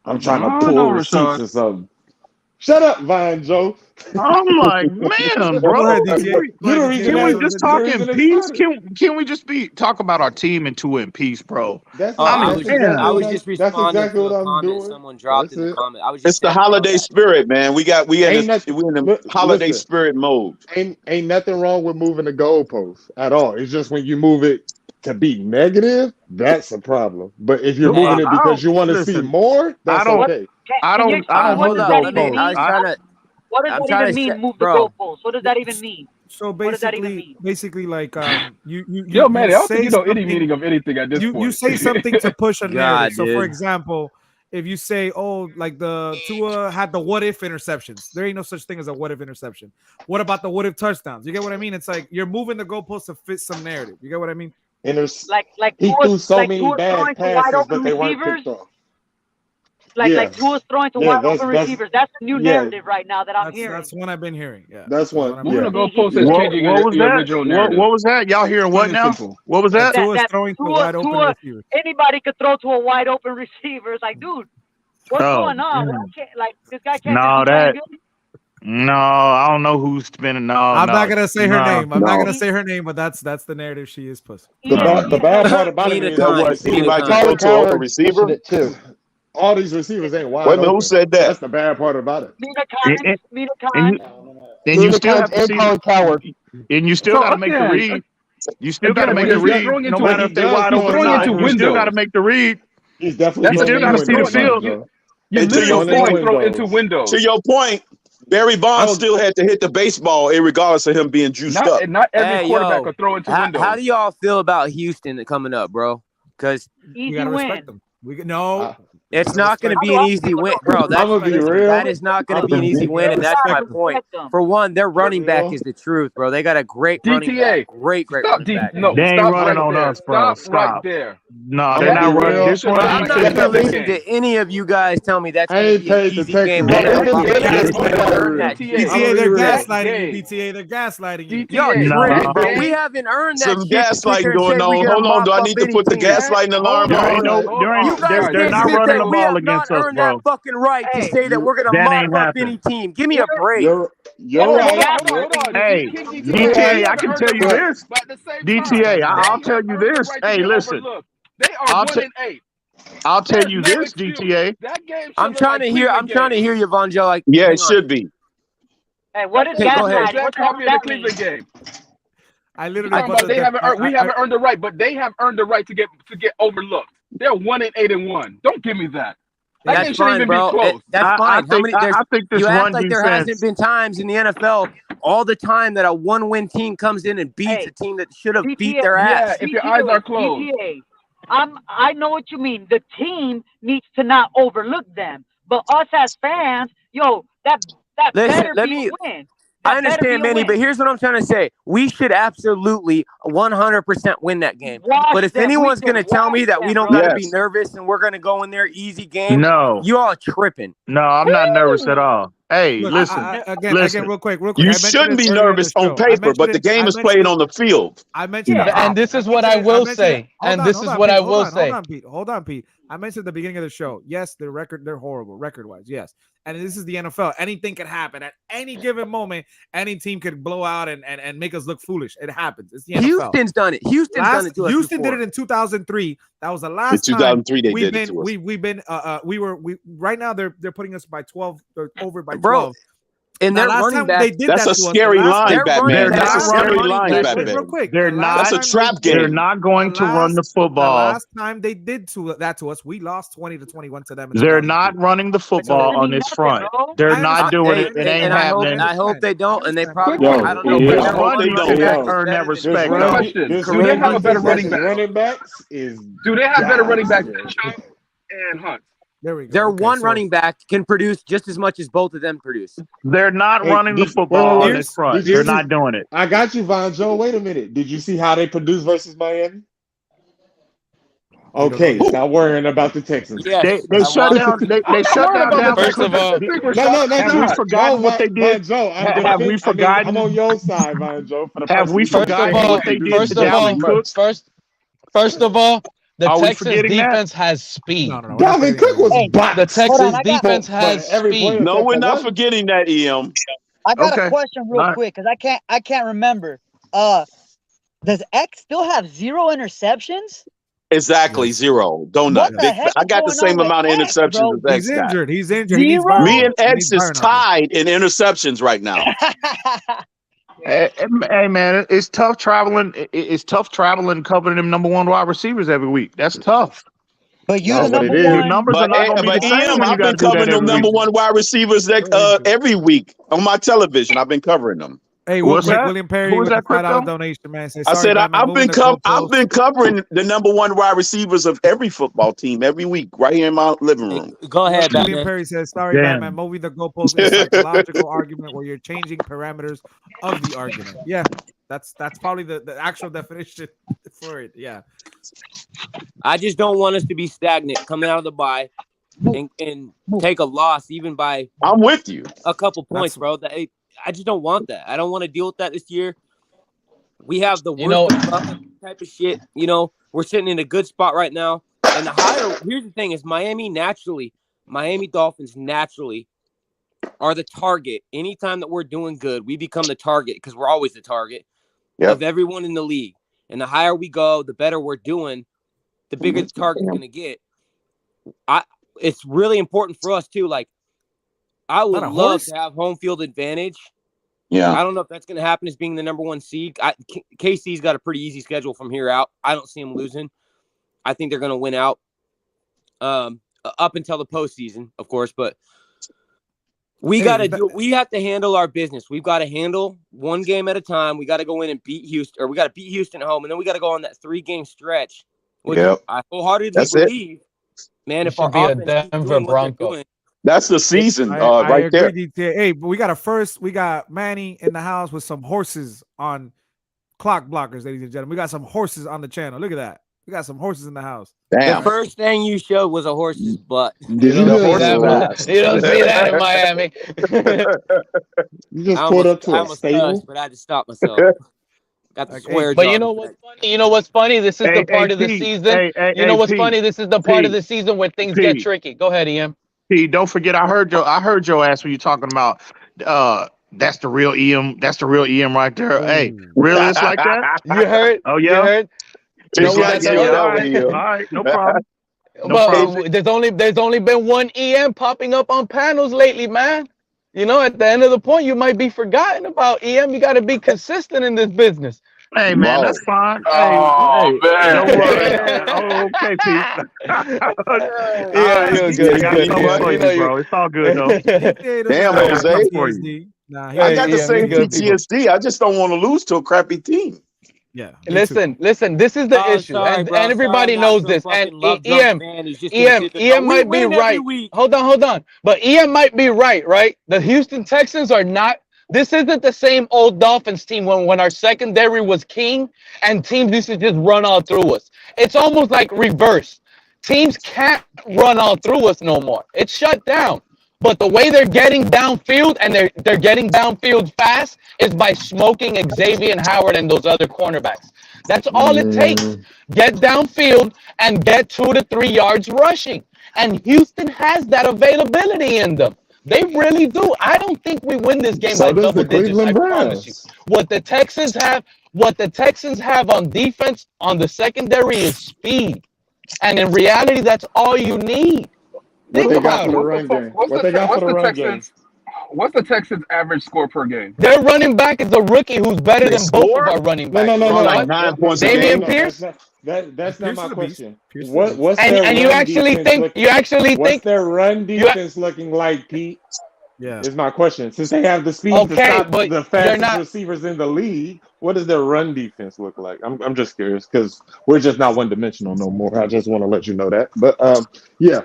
I'm trying to pull receipts or something. Shut up, Vine Joe. I'm like, man, bro. Can we just talk in peace? Can we just talk about our team and Tua in peace, bro? I was just responding to a comment someone dropped in the comment. It's the holiday spirit, man. We're in the holiday spirit mode. Ain't nothing wrong with moving the goalposts at all. It's just when you move it to be negative, that's a problem. But if you're moving it because you want to see more, that's okay. What does that even mean? Move the goalposts. What does that even mean? So basically, like you Yo, man, I don't think say you know any something- meaning of anything at this point. You say something to push a God, narrative. So, for dude. example, if you say, "Oh, like the Tua had the what if interceptions," there ain't no such thing as a what if interception. What about the what if touchdowns? You get what I mean? It's like you're moving the goalposts to fit some narrative. You get what I mean? Like he threw so many bad throwing to wide passes, open but they weren't receivers. picked off. Like Tua's throwing to wide open receivers. That's the new narrative right now that I'm hearing. That's one I've been hearing. Yeah, that's one. Moving the goalposts is changing What was the original that? narrative. What was that? Y'all hearing what now? What was that? Tua's throwing to wide open receivers. Anybody could throw to a wide open receiver. It's like, dude, what's going on? yeah. Like this guy can't. No, No, I don't know who's spinning. No, I'm no, not gonna say her no. name. I'm not gonna say her name, but that's the narrative. She is pussy. The bad part about it is What? Anybody can go to a receiver? all these receivers ain't wide Wait a minute, who open. said that? That's the bad part about it. And you still have to see, and you still got to make the read. You still got to make the read, no matter if they wide open or not. You still got to make the read. He's definitely You still got to see the field. You literally throw into windows. To your point, Barry Bonds still had to hit the baseball, regardless of him being juiced up. Not every quarterback will throw into windows. How do y'all feel about Houston coming up, bro? Because you gotta respect them. It's not going to be an easy win, bro. That is not going to be an easy win, and that's my point. For one, their running back is the truth, bro. They got a great running back. Great running back. No, they ain't running on us, bro. Stop. Right there. No, they're not running. This one, I'm not going to listen to any of you guys tell me that's going to be an easy game. BTA, they're gaslighting you. BTA, they're gaslighting you. Yo, bro, we haven't earned that. Some gaslighting going on. Hold on, do I need to put the gaslighting alarm on? They're not running the ball against us, earned bro. that fucking right to say that we're gonna mop up any team. Give me a break. You're right. Hey, DTA, I can tell you this. DTA, I'll tell you this. Hey, listen. They are 1-8. I'll tell you this, DTA. I'm trying to hear you, Von Joe. Like, yeah, it should be. Hey, what is go ahead. that? What copy of the Cleveland game? I literally we haven't earned the right, but they have earned the right to get overlooked. They're 1-8-1. Don't give me that. That game shouldn't even be close. That's fine. I think this you act run like there hasn't been times in the NFL all the time that a one-win team comes in and beats a team that should have beat their ass. Yeah, if your eyes are closed. I know what you mean. The team needs to not overlook them, but us as fans, that better be a win. I understand, Manny, but here's what I'm trying to say. We should absolutely 100% win that game. But if anyone's going to tell me that we don't got to be nervous and we're going to go in there easy game, you all are tripping. No, I'm not nervous at all. Hey, listen. Again, real quick. You shouldn't be nervous on paper, but the game is played on the field. I mentioned and this is what I will say. Hold on, Pete. I mentioned at the beginning of the show. Yes, they're horrible record-wise. Yes. And this is the NFL. Anything can happen at any given moment. Any team could blow out and make us look foolish. It happens. It's the NFL. Houston's done it. Houston did it in 2003. That was the last time. In 2003, they did it to us. Right now they're putting us by 12. They're over by 12. Bro. And their running back, that's a scary line, Batman. That's a scary line, Batman. Real quick, that's a trap game. They're not going to run the football. The last time they did that to us, we lost 20-21 to them. They're not running the football on this front. They're not doing it. It ain't happening. I hope they don't, and they probably I don't know. Earn that respect. Do they have a better running back? Do they have better running backs than Chubb and Hunt? There we go. Their running back can produce just as much as both of them produce. They're not running the football on this front. They're not doing it. I got you, Von Joe. Wait a minute. Did you see how they produced versus Miami? Okay, stop worrying about the Texans. Yes. They shut down. They shut down. First of all, no. Have we forgotten what they did? Joe, have we forgotten? I'm on your side, Von Joe. Have we forgotten what they did to Dalvin Cook? First of all, the Texas defense has speed. Dalvin Cook was boxed. The Texas defense has speed. No, we're not forgetting that, EM. I got a question real quick because I can't remember. Does X still have 0 interceptions? Exactly, 0. Donut. I got the same amount of interceptions as X. He's injured. Me and X is tied in interceptions right now. Hey man, it's tough traveling. It's tough traveling, covering them number 1 wide receivers every week. That's tough. But you're the number 1. Your numbers are not going to be the same. I've been covering them number 1 wide receivers every week on my television. I've been covering them. Hey, William Perry with a $5 donation, man. I said I've been covering the number 1 wide receivers of every football team every week, right here in my living room. Go ahead, William Batman. Perry says, "Sorry, Batman. Moving the goalpost is a psychological argument where you're changing parameters of the argument." Yeah, that's probably the actual definition for it. Yeah. I just don't want us to be stagnant coming out of the bye and take a loss even by. I'm with you. A couple points, bro. I just don't want that. I don't want to deal with that this year. We have the worst type of shit. We're sitting in a good spot right now. And here's the thing: is Miami Dolphins naturally are the target. Anytime that we're doing good, we become the target because we're always the target of everyone in the league. And the higher we go, the better we're doing, the bigger the target's going to get. It's really important for us too. Like, I would love to have home field advantage. Yeah. I don't know if that's going to happen as being the number one seed. KC's got a pretty easy schedule from here out. I don't see them losing. I think they're going to win out up until the postseason, of course. But we have to handle our business. We've got to handle one game at a time. We got to go in and beat Houston, or we got to beat Houston at home, and then we got to go on that 3-game stretch, which I wholeheartedly believe, man, if our offense keeps doing what they're doing. That's the season I right there. agree, DT. Hey, but we got Manny in the house with some horses on Clock Blockers, ladies and gentlemen. We got some horses on the channel. Look at that. We got some horses in the house. Damn. The first thing you showed was a horse's butt. You don't see that in Miami. You just pulled up to a stable. But I had to stop myself. Got the swear. But you know what's funny? You know what's funny? This is the part of the season. You know what's funny? This is the part of the season where things get tricky. Go ahead, EM. Don't forget, I heard your ass when you talking about that's the real EM. That's the real EM right there. Ooh. Hey, really, it's like that? You heard? Oh yeah. You heard? All right, no problem. Well, there's only been one EM popping up on panels lately, man. You know, at the end of the point, you might be forgotten about EM. You got to be consistent in this business. Hey man, that's fine. Oh man. Okay, Pete. Bro. It's all good though. Damn, Jose. I got the same PTSD. I just don't want to lose to a crappy team. Yeah. Listen. This is the issue, and everybody knows this. And EM might be right. Hold on. But EM might be right? The Houston Texans are not. This isn't the same old Dolphins team when our secondary was king and teams used to just run all through us. It's almost like reverse. Teams can't run all through us no more. It's shut down. But the way they're getting downfield, and they're getting downfield fast, is by smoking Xavier and Howard and those other cornerbacks. That's all it takes. Get downfield and get 2 to 3 yards rushing. And Houston has that availability in them. They really do. I don't think we win this game by double digits. I promise you. What the Texans have on defense on the secondary is speed. And in reality, that's all you need. Think about it. What's the Texans' average score per game? Their running back is a rookie who's better than both of our running backs. No. Like 9 points Damian Pierce? That's not my question. What's their run defense looking like, Pete? Yeah, is my question. Since they have the speed to stop the fastest receivers in the league, what does their run defense look like? I'm just curious because we're just not one dimensional no more. I just want to let you know that. But yeah.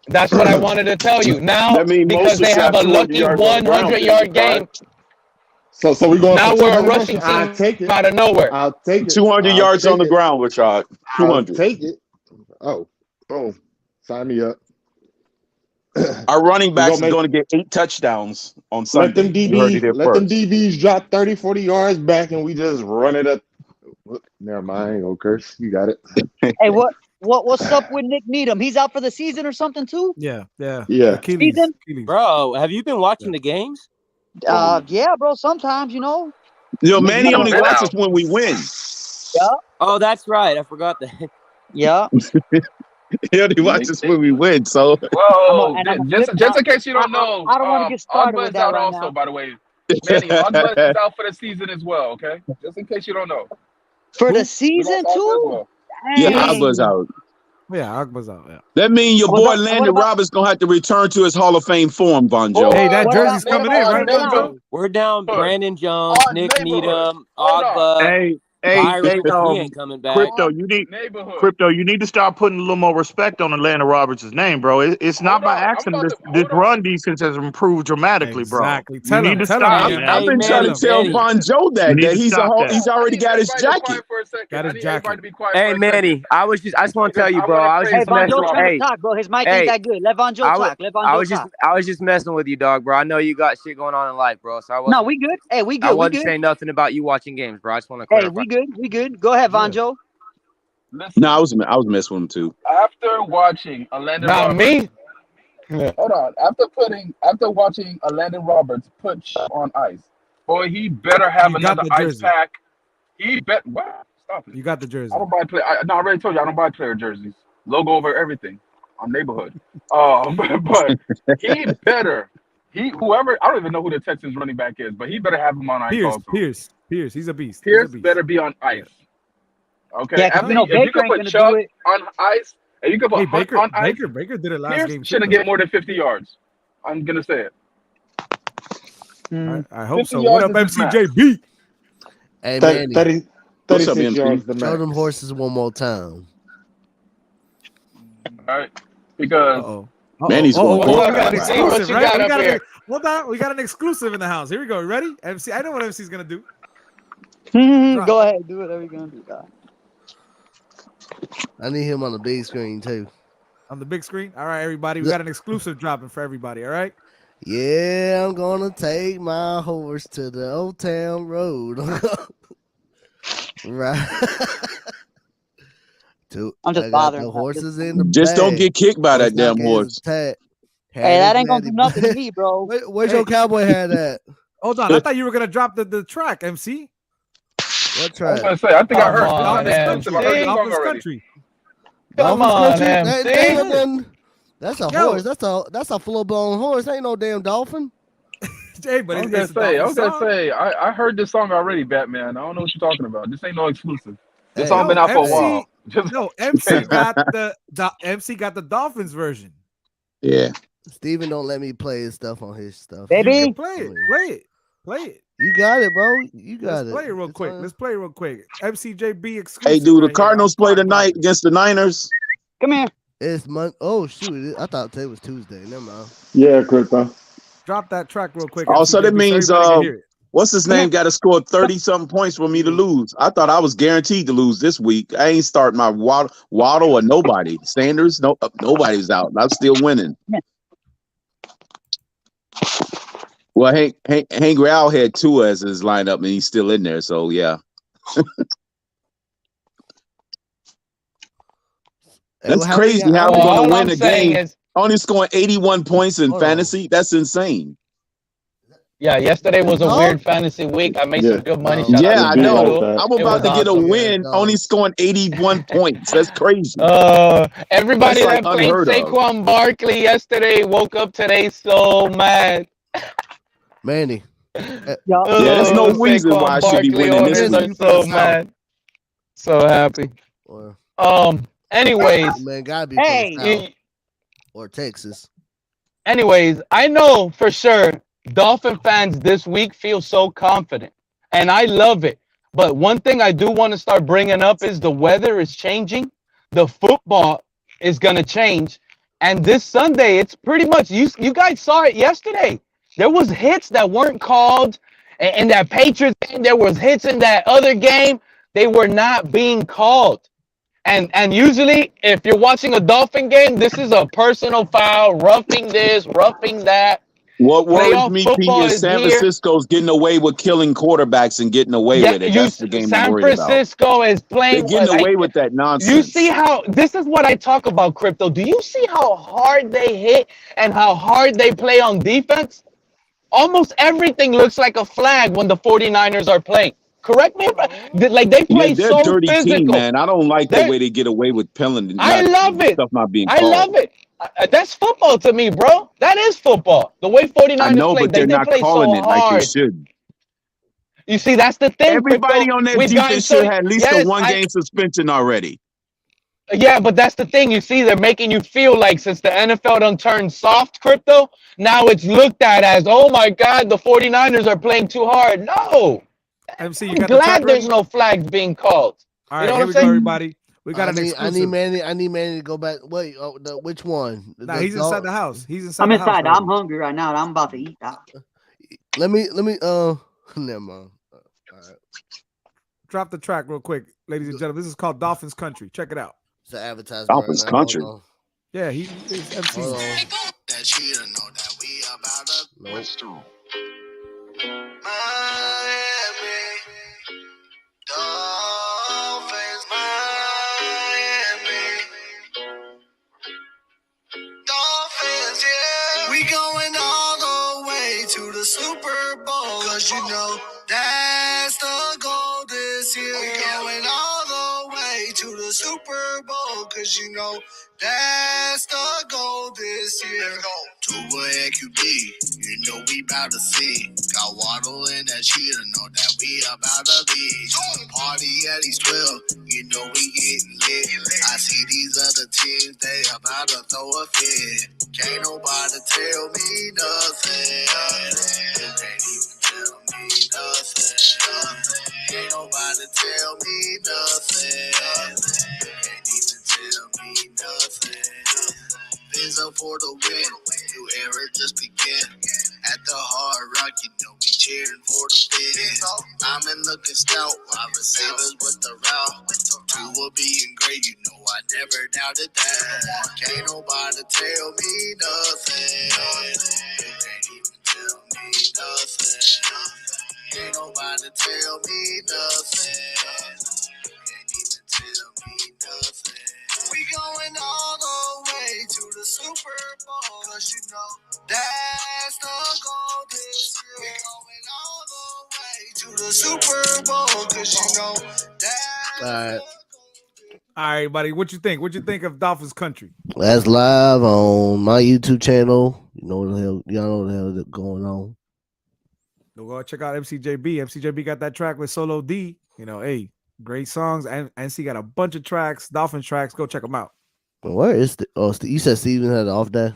That's what I wanted to tell you. Now, because they have a lucky 100-yard game. So we're going now we're a rushing team out of nowhere. I'll take it. 200 yards on the ground, Richard. 200. I'll take it. Oh, sign me up. Our running backs are going to get 8 touchdowns on Sunday. Let them DBs drop 30, 40 yards back, and we just run it up. Never mind, I ain't gonna curse. You got it. Hey, what's up with Nick Needham? He's out for the season or something too? Yeah. Achilles. Bro, have you been watching the games? Yeah, bro. Sometimes, you know. Manny only watches when we win. Yeah. Oh, that's right. I forgot that. Yeah. He only watches when we win. So, whoa, just in case you don't know, I don't want to get started with that out right also, now. By the way. Manny, Ogbud is out for the season as well. Okay, just in case you don't know. For the season too. Yeah, Ogbud's out. Yeah, Ogbud's out. Yeah. That means your boy Landon Roberts gonna have to return to his Hall of Fame form, Bonjo. Hey, that jersey's coming in, right, Bonjo? We're down Brandon Jones, Nick Needham, Ogbud. Hey, he ain't coming back. Crypto, you need to start putting a little more respect on Atlanta Roberts' name, bro. It's not by accident this run defense has improved dramatically, bro. Exactly. You need to stop. I've been trying to tell Bonjo that he's already got his jacket. Got his jacket. Hey, Manny, I just want to tell you, bro. I was just messing with you. Talk, bro. His mic ain't that good. Let Von Joe talk. I was just messing with you, dog, bro. I know you got shit going on in life, bro. So no, we good. Hey, we good. I wasn't saying nothing about you watching games, bro. I just want to clarify. Hey, we good. Go ahead, Von Joe. No, I was messing with him too. After watching Orlando, not me. Hold on. After watching Landon Roberts put on ice, boy, he better have You got another the ice jersey. pack. What? Stop it. You got the jersey. I don't buy play. I already told you I don't buy player jerseys. Logo over everything. On neighborhood. But he better. Whoever, I don't even know who the Texans running back is, but he better have him on ice also. Pierce. He's a beast. Pierce better be on ice. Okay. Yeah, because If you could put Chuck on ice, and you could put Hunt on ice, Baker did it last Pierce game. shouldn't get more than 50 yards. I'm gonna say it. I hope so. 50 What up, yards is his MCJB? Hey, Manny. 36 yards the Show max. them horses one more time. All right. Because Manny's going. We got an See what exclusive, you right? got up here. Hold on. We got an exclusive in the house. Here we go. Ready? MC. I know what MC's gonna do. Go ahead, do whatever you're gonna do. I need him on the big screen too. On the big screen. All right, everybody. We got an exclusive dropping for everybody. All right. Yeah, I'm gonna take my horse to the old town road. Right. I'm just bothering. The horses in the Just don't get kicked by that damn horse. Hey, that ain't gonna do nothing to me, bro. Where's your cowboy hat at? Hold on. I thought you were gonna drop the track, MC. What I track? was gonna say, I think I heard Dolphins Country. I heard the song Dolphins already. Country. Come on, MC. That's a horse. That's a full blown horse. Ain't no damn dolphin. Hey, but I was gonna say, I heard this song already, Batman. I don't know what you're talking about. This ain't no exclusive. This song been out for a while. MC got the MC got the Dolphins version. Yeah. Steven don't let me play his stuff on his stuff. Baby, play it. You got it, bro. You got Let's play it real quick. Let's play it real quick. MCJB exclusive. Hey, dude, the right Cardinals play tonight against the Niners. Come here. It's Monday. Oh shoot! I thought today was Tuesday. Never mind. Yeah, Crypto. Drop that track real quick. Oh, so that means hear what's his name got to score 30-something points for me to lose. I thought I was guaranteed to lose this week. I ain't starting my Waddle or nobody. Sanders, nobody's out. I'm still winning. Well, Hank Rowell had Tua as his lineup, and he's still in there. So yeah. That's crazy how we're going to win a game. Only scoring 81 points in fantasy. That's insane. Yeah, yesterday was a weird fantasy week. I made some good money. Shout Yeah, out I to know. Pedro. I'm about to get a win, only scoring 81 points. That's crazy. Everybody That's that played Saquon Barkley yesterday woke up today so mad. Manny. Yeah, there's no reason why I should be winning this week. So mad. So happy. Anyways. Man, gotta be hey. or Texas. Anyways, I know for sure Dolphin fans this week feel so confident, and I love it. But one thing I do want to start bringing up is the weather is changing. The football is going to change. And this Sunday, it's pretty much, you guys saw it yesterday. There was hits that weren't called. In that Patriots game, there was hits in that other game. They were not being called. And usually, if you're watching a Dolphin game, this is a personal foul, roughing this, roughing that. What worries me, Pete, is San Francisco's getting away with killing quarterbacks and getting away with it. That's the game I'm worried about. San Francisco is playing. They're getting away with that nonsense. You see how, this is what I talk about, Crypto. Do you see how hard they hit and how hard they play on defense? Almost everything looks like a flag when the 49ers are playing. Correct me, like they play they're so a dirty physical. team, man. I don't like the way they get away with penalty. I love it. Stuff not being I called. love it. That's football to me, bro. That is football. The way 49ers I know, play, but they're not calling it like they should. You see, that's the thing. Everybody Crypto. on that We've defense gotten should have at least a one-game suspension already. Yeah, but that's the thing. You see, they're making you feel like since the NFL done turned soft, Crypto, now it's looked at as, oh my God, the 49ers are playing too hard. No. MC, you I'm got glad there's no flags being called. All right, you know here what we I'm go, saying? everybody. We got an I exclusive. need Manny to go back. Wait, which one? Nah, he's inside the house. He's inside I'm the inside. house. I'm hungry right now. I'm about to eat now. Let me never mind. All right. Drop the track real quick, ladies and gentlemen. This is called Dolphins Country. Check it out. It's an advertisement. Dolphins right now. Country. Yeah, he is MC. Nope. Dolphins, Miami. Dolphins, yeah. Cause you know that's the goal this year. We going all the way to the Super Bowl. Cause you know that's the goal this year. Tua QB, you know we bout to see. Got Waddle in that cheetah, know that we about to be. Party at these 12, you know we getting lit. I see these other teams, they about to throw a fit. Can't nobody tell me nothing. You can't even tell me nothing. Can't nobody tell me nothing. You can't even tell me nothing. Phins up for the win. New era just began. At the Hard Rock, you know we cheering for the Phins. I'm in looking stout. Wide receivers with the route. Tua being great, you know I never doubted that. Can't nobody tell me nothing. You can't even tell me nothing. Can't nobody tell me nothing. You can't even tell me nothing. We going all the way to the Super Bowl. Cause you know that's the goal this year. We going all the way to the Super Bowl. Cause you know that's All right. All right, buddy. What you think? What you think of Dolphins country? That's live on my YouTube channel. You know what the hell, y'all know what the hell is going on. Go check out MCJB. MCJB got that track with Solo D. You know, hey, great songs. And NC got a bunch of tracks, Dolphins tracks. Go check them out. Where is the? Oh, you said Steven had an off day.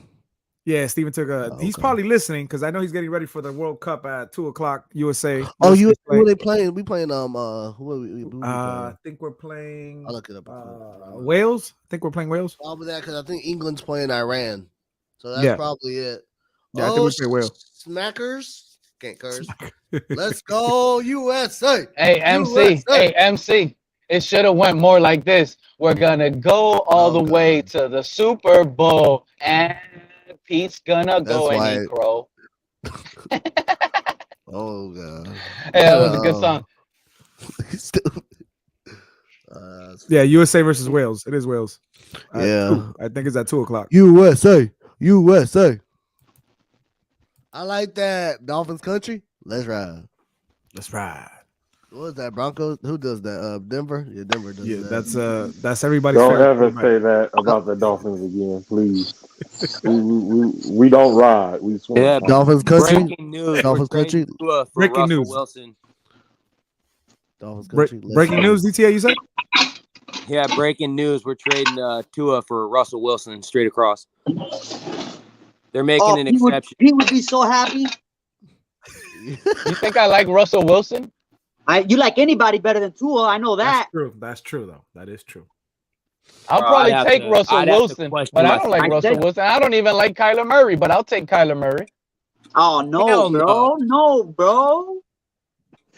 Yeah, Steven took a. He's probably listening because I know he's getting ready for the World Cup at 2:00 USA. Oh, who are they playing? We playing who are we playing? I think we're playing. I'll look it up. Wales. I think we're playing Wales. Probably that because I think England's playing Iran, so that's probably it. Yeah, I think we play Wales. Smackers. Can't curse. Let's go USA. Hey MC. USA. Hey MC. It should have went more like this. We're gonna go all the way to the Super Bowl, and Pete's gonna go and eat crow. Oh god. Hey, that was a good song. Yeah, USA versus Wales. It is Wales. Yeah, I think it's at 2:00. USA. USA. I like that. Dolphins country. Let's ride. Let's ride. What is that? Broncos? Who does that? Denver? Yeah, Denver does that. That's everybody's Don't favorite ever say that about the Dolphins again, please. we don't ride. We swim. Yeah, Dolphins country. Breaking news. Dolphins country. Breaking Russell news. Wilson. Dolphins country. Breaking news, DTA, you said? Yeah, breaking news. We're trading Tua for Russell Wilson straight across. They're making an exception. He would be so happy. You think I like Russell Wilson? You like anybody better than Tua? I know that. That's true. That's true, though. That is true. I'll probably take Russell Wilson, but I don't like Russell Wilson. I don't even like Kyler Murray, but I'll take Kyler Murray. Oh no, bro! No, bro!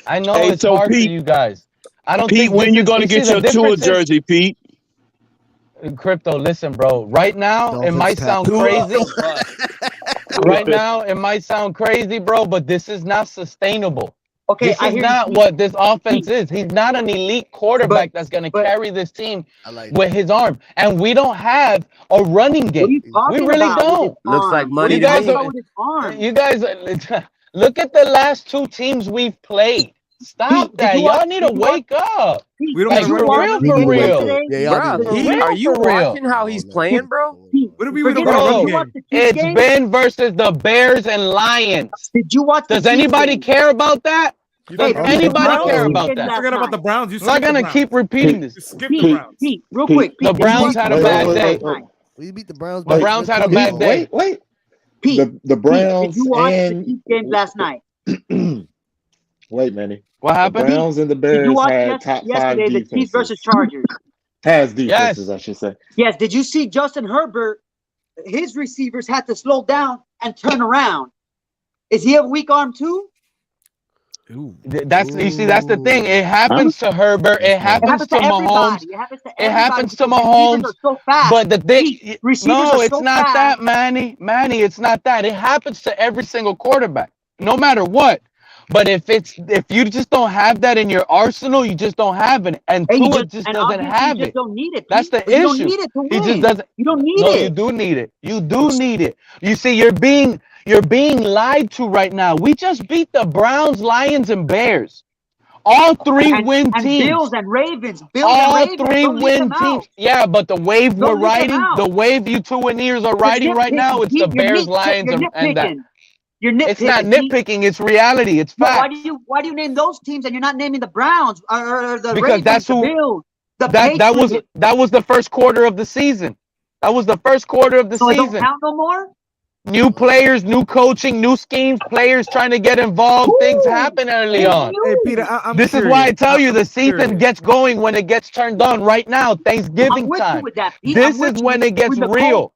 I know it's hard for you guys. I don't think when you gonna get your Tua jersey, Pete? Crypto, listen, bro. Right now, it might sound crazy. Right now, it might sound crazy, bro, but this is not sustainable. Okay, this is not what this offense is. He's not an elite quarterback that's going to carry this team with his arm. And we don't have a running game. We really don't. Looks like money. You guys look at the last two teams we've played. Stop that. Y'all need to wake up. We don't like, for real. Are you watching how he's playing, bro? What do we do? It's Ben versus the Bears and Lions. Did you watch? Does anybody care about that? Does anybody care about that? Forget about the Browns. I'm not gonna keep repeating this. Skip the Browns. Pete, real quick. The Browns had a bad day. We beat the Browns. The Browns had a bad day. Wait. Pete, the Browns did you watch and the Chiefs game last night? wait, Manny. What happened? The Browns and the Bears had top five yesterday, the Chiefs versus Chargers. Has defenses, I should say. Yes. Did you see Justin Herbert? His receivers had to slow down and turn around. Is he a weak arm too? You see, that's the thing. It happens to Herbert. It happens to Mahomes. It happens to Mahomes. But the thing, no, it's not that, Manny. It's not that. It happens to every single quarterback, no matter what. But if you just don't have that in your arsenal, you just don't have it, and Tua just doesn't have it. Don't need it. That's the issue. You don't need it to win. He just doesn't. You don't need it. You do need it. You do need it. You see, you're being You're being lied to right now. We just beat the Browns, Lions, and Bears. All three win teams. Bills and Ravens. All three win teams. Yeah, but the wave we're riding, the wave you two ears are riding right now, it's the Bears, Lions, and that. You're nitpicking. It's not nitpicking. It's reality. It's fact. Why do you name those teams and you're not naming the Browns or the because Ravens, that's who, the Bills, the that was the first quarter of the season. That was the first quarter of the season. It don't count no more? New players, new coaching, new schemes, players trying to get involved. Things happen early on. Hey, Peter, this is why I tell you the season gets going when it gets turned on right now. Thanksgiving time. This is when it gets real.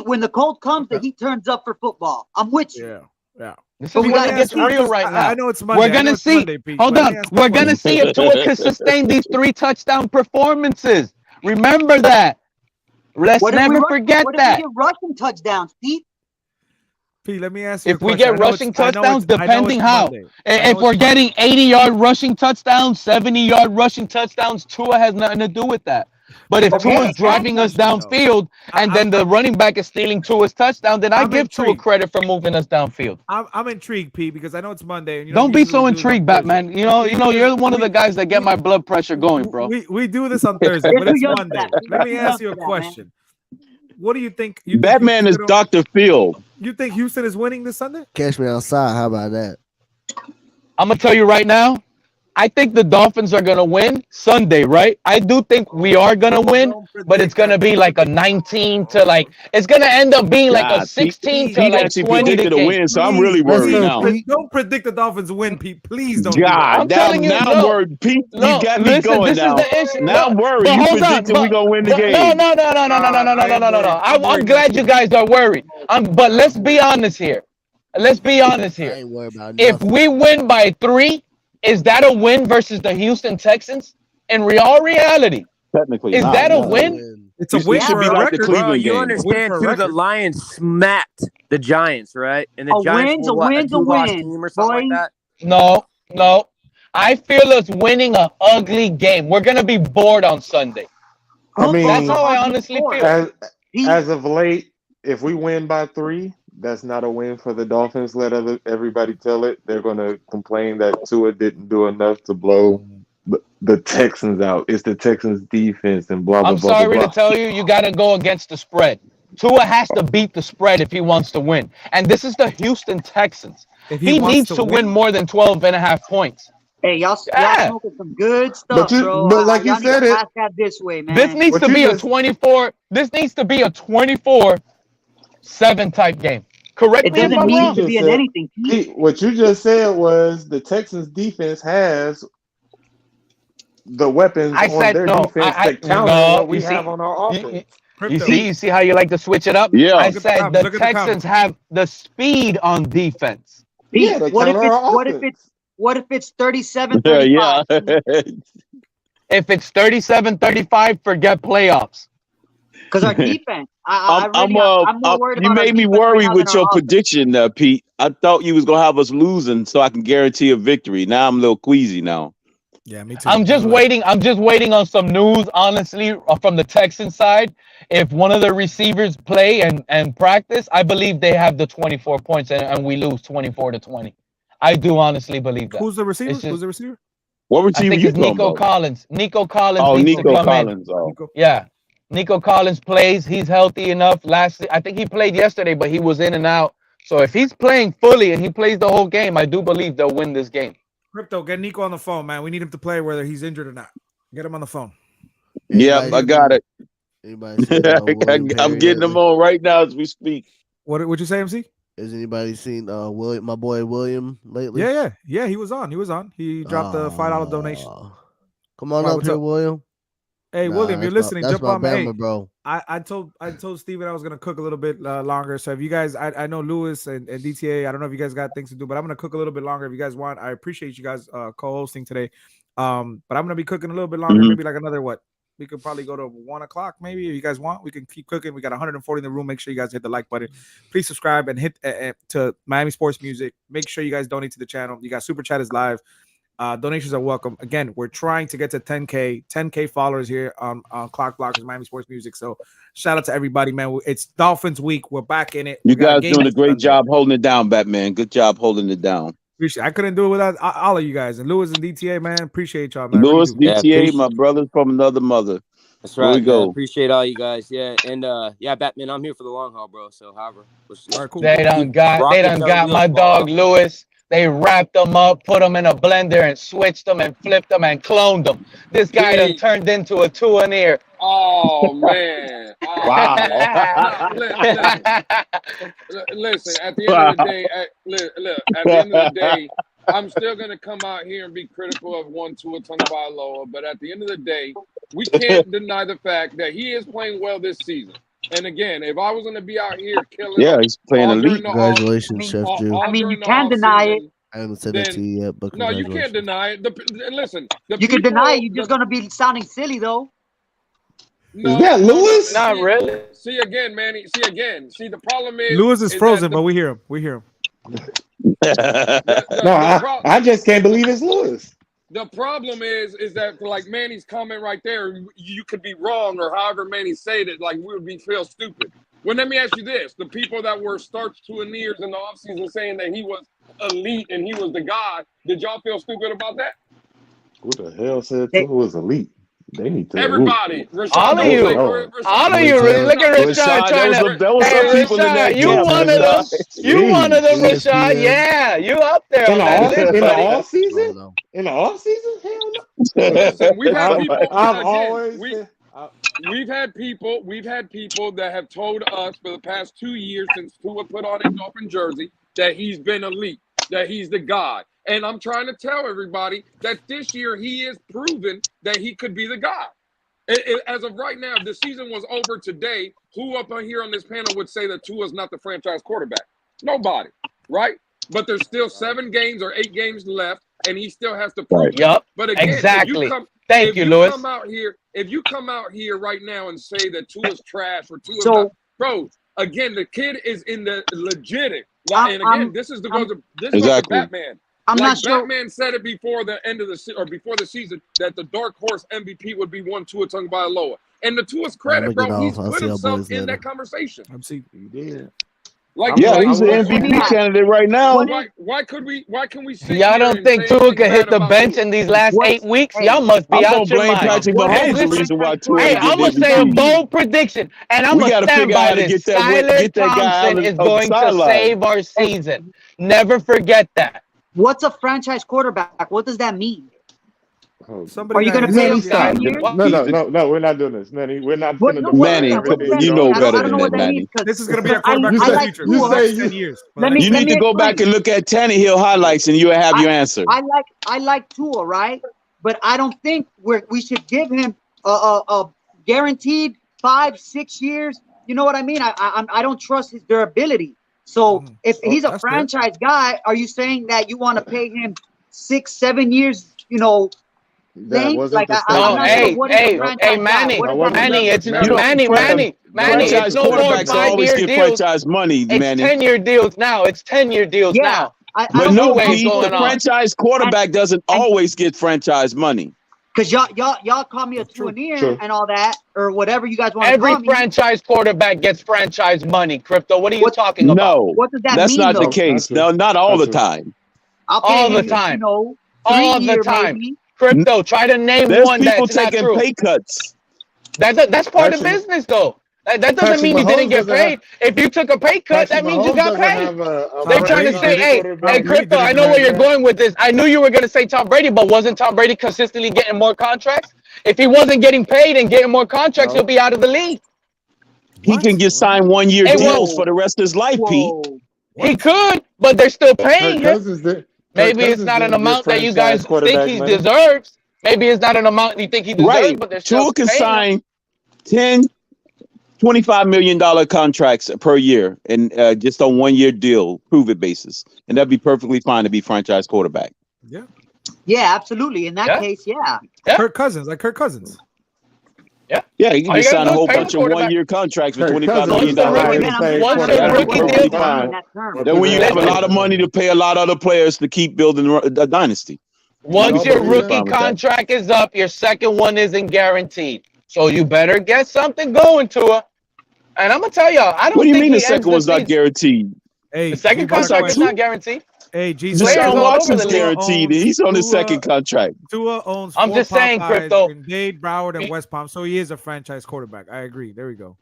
When the cold comes, the heat turns up for football. I'm with you. Yeah. This is when it gets real right now. I know it's Monday. We're gonna see. Hold on. We're gonna see if Tua can sustain these 3 touchdown performances. Remember that. Let's never forget that. What if we get rushing touchdowns, Pete? Pete, let me ask you if we get rushing touchdowns, depending how. If we're getting 80-yard rushing touchdowns, 70-yard rushing touchdowns, Tua has nothing to do with that. But if Tua's driving us downfield and then the running back is stealing Tua's touchdown, then I give Tua credit for moving us downfield. I'm intrigued, Pete, because I know it's Monday. And don't be so intrigued, Batman. You know, you're one of the guys that get my blood pressure going, bro. We do this on Thursday, but it's Monday. Let me ask you a question. What do you think? Batman is Dr. Phil. You think Houston is winning this Sunday? Catch me outside. How about that? I'm going to tell you right now, I think the Dolphins are going to win Sunday, right? I do think we are going to win, but it's going to be like a 19 to like, it's going to end up being like a 16 to like 20 to win, so I'm really worried now. Don't predict the Dolphins win, Pete. Please don't. God, now I'm worried. Pete, you got me going now. Now I'm worried. You predicted we're going to win the game. No. I'm glad you guys are worried. But let's be honest here. If we win by 3, is that a win versus the Houston Texans? In reality, technically, is that a win? It's a win for a record. Bro, you understand too? The Lions smacked the Giants, right? And the Giants were a two-loss team or something like that. No. I feel us winning an ugly game. We're gonna be bored on Sunday. I mean, that's how I honestly feel. As of late, if we win by 3. That's not a win for the Dolphins. Let everybody tell it. They're going to complain that Tua didn't do enough to blow the Texans out. It's the Texans defense and blah, blah, I'm blah, sorry blah. to tell you got to go against the spread. Tua has to beat the spread if he wants to win. And this is the Houston Texans. He needs to win more than 12.5 points. Hey, y'all smoking some good stuff, bro. But like you said, pass that this way, man. This needs to be a 24. This needs to be a 24-7 type game. Correct me if I'm wrong. What you just said was the Texans defense has the weapons on their defense that counter what we have on our offense. You see how you like to switch it up? Yeah. I said the Texans have the speed on defense. Yeah, what if it's 37-35? Yeah. If it's 37-35, forget playoffs. Because our defense, I'm more worried about you made me worry with your prediction, Pete. I thought you was gonna have us losing, so I can guarantee a victory. Now I'm a little queasy now. Yeah, me too. I'm just waiting on some news, honestly, from the Texans side. If one of the receivers play and practice, I believe they have the 24 points and we lose 24-20. I do honestly believe that. Who's the receiver? What receiver? I think it's Nico Collins. Nico Collins. Oh, needs Nico to come Collins. In. Oh. Yeah. Nico Collins plays. He's healthy enough. I think he played yesterday, but he was in and out. So if he's playing fully and he plays the whole game, I do believe they'll win this game. Crypto, get Nico on the phone, man. We need him to play whether he's injured or not. Get him on the phone. Yeah, I got it. I'm getting him on right now as we speak. What you say, MC? Has anybody seen my boy William lately? Yeah. He was on. He dropped the $5 donation. Come on up here, William. Hey, William, you're listening. That's Jump my on me. Hey, bro. I told Steven I was gonna cook a little bit longer. So if you guys, I know Lewis and DTA, I don't know if you guys got things to do, but I'm gonna cook a little bit longer if you guys want. I appreciate you guys co-hosting today. But I'm gonna be cooking a little bit longer, maybe like another we could probably go to 1 o'clock, maybe. If you guys want, we can keep cooking. We got 140 in the room. Make sure you guys hit the like button. Please subscribe and hit to Miami Sports Music. Make sure you guys donate to the channel. You got Super Chat is live. Donations are welcome. Again, we're trying to get to 10K followers here on Clockblockers Miami Sports Music. So shout out to everybody, man. It's Dolphins week. We're back in it. You guys doing a great job holding it down, Batman. Good job holding it down. I couldn't do it without all of you guys. And Lewis and DTA, man. Appreciate y'all, man. Lewis, DTA, my brothers from another mother. That's right. Here we go. Appreciate all you guys. Yeah, and Batman, I'm here for the long haul, bro. So however, cool. They done got my dog Lewis. They wrapped them up, put them in a blender, and switched them and flipped them and cloned them. This guy done turned into a two-an-ear. Oh man! Oh, wow! Listen, at the end of the day, at the end of the day, I'm still gonna come out here and be critical of Tua Tagovailoa, but at the end of the day, we can't deny the fact that he is playing well this season. And again, if I was going to be out here killing, he's playing elite. Congratulations, Chef Jew. I mean, you can deny it. I haven't said that to you yet, but no, you can't deny it. Listen, you can deny it. You're just going to be sounding silly, though. No, is that Lewis? Not really. See again, Manny. See again. See, the problem is Lewis is frozen, but we hear him. We hear him. I just can't believe it's Lewis. The problem is that like Manny's comment right there, you could be wrong, or however Manny said it, like we would feel stupid. Well, let me ask you this: the people that were starched to an ears in the offseason saying that he was elite and he was the guy, did y'all feel stupid about that? What the hell said Tua was elite? They need to. Everybody, all of you, look at Rashad trying to. There was some people in that you one of them. You one of them, Rashad. Yeah, you up there in the off season. In the off season, hell no. Listen, we've had people. We've had people that have told us for the past 2 years since Tua put on his Dolphin jersey that he's been elite, that he's the guy. And I'm trying to tell everybody that this year he is proven that he could be the guy. As of right now, if the season was over today, who up here on this panel would say that Tua is not the franchise quarterback? Nobody, right? But there's still 7 games or 8 games left, and he still has to prove it. Yep. But again, exactly. Thank you, Lewis. If you come out here right now and say that Tua's trash or Tua's not, bro, again, the kid is in the legit. And again, this is the Batman. I'm not sure. Batman said it before the end of before the season that the dark horse MVP would be one Tua Tagovailoa. And to Tua's credit, bro, he's put himself in that conversation. He did. Like, he's an MVP candidate right now. Why can we sit y'all don't think Tua could hit the bench in these last 8 weeks? Y'all must be out your mind. Patrick Mahomes the reason why Tua. Hey, I'm gonna say a bold prediction, and I'm gonna stand by this. Skylar Thompson is going to save our season. Never forget that. What's a franchise quarterback? What does that mean? Somebody are you going to pay him 7 years? No, we're not doing this, Manny. We're not going to do Manny, you know better than that, Manny. This is going to be a quarterback for the future. You say 10 years. You need to go back and look at Tannehill highlights, and you'll have your answer. I like Tua, right? But I don't think we should give him a guaranteed 5-6 years. You know what I mean? I don't trust his durability. So if he's a franchise guy, are you saying that you want to pay him 6-7 years? You know, That wasn't the hey, Manny, it's Manny. It's no more 5-year deals. Franchise money, Manny. It's 10-year deals now. It's 10-year deals now. But no, the franchise quarterback doesn't always get franchise money. Because y'all call me a two-an-ear and all that, or whatever you guys want to call me. Every franchise quarterback gets franchise money, Crypto. What are you talking about? No, what does that that's mean, not though? the case. No, not all the time. All the time. All the time. Crypto, try to name one that's not true. People taking pay cuts. That's part of business, though. That doesn't mean you didn't get paid. If you took a pay cut, that means you got paid. They're trying to say, hey, Crypto, I know where you're going with this. I knew you were going to say Tom Brady, but wasn't Tom Brady consistently getting more contracts? If he wasn't getting paid and getting more contracts, he'll be out of the league. He can get signed 1-year deals for the rest of his life, Pete. He could, but they're still paying him. Maybe it's not an amount that you guys think he deserves. Maybe it's not an amount you think he deserves, but they're still Tua can paying sign $25 million contracts per year and just on 1-year deal, prove it basis. And that'd be perfectly fine to be franchise quarterback. Yeah. Yeah, absolutely. In that case, yeah. Kirk Cousins, like Kirk Cousins. Yeah, you can just sign a whole bunch of 1-year contracts for $25 million. Then when you have a lot of money to pay a lot of other players to keep building a dynasty. Once your I'll be rookie fine with that. contract is up, your second one isn't guaranteed. So you better get something going to her. And I'm gonna tell y'all, I What don't do you think mean he the ends second the one's not season. guaranteed? Hey, The second G, I got a contract is question. not guaranteed. Hey, G, Players Deshaun all over Watson's the league. guaranteed. He's on his second contract. Tua owns I'm 4 just saying, Popeyes Crypto. in Dade, Broward, and West Palm, so he is a franchise quarterback. I agree. There we go.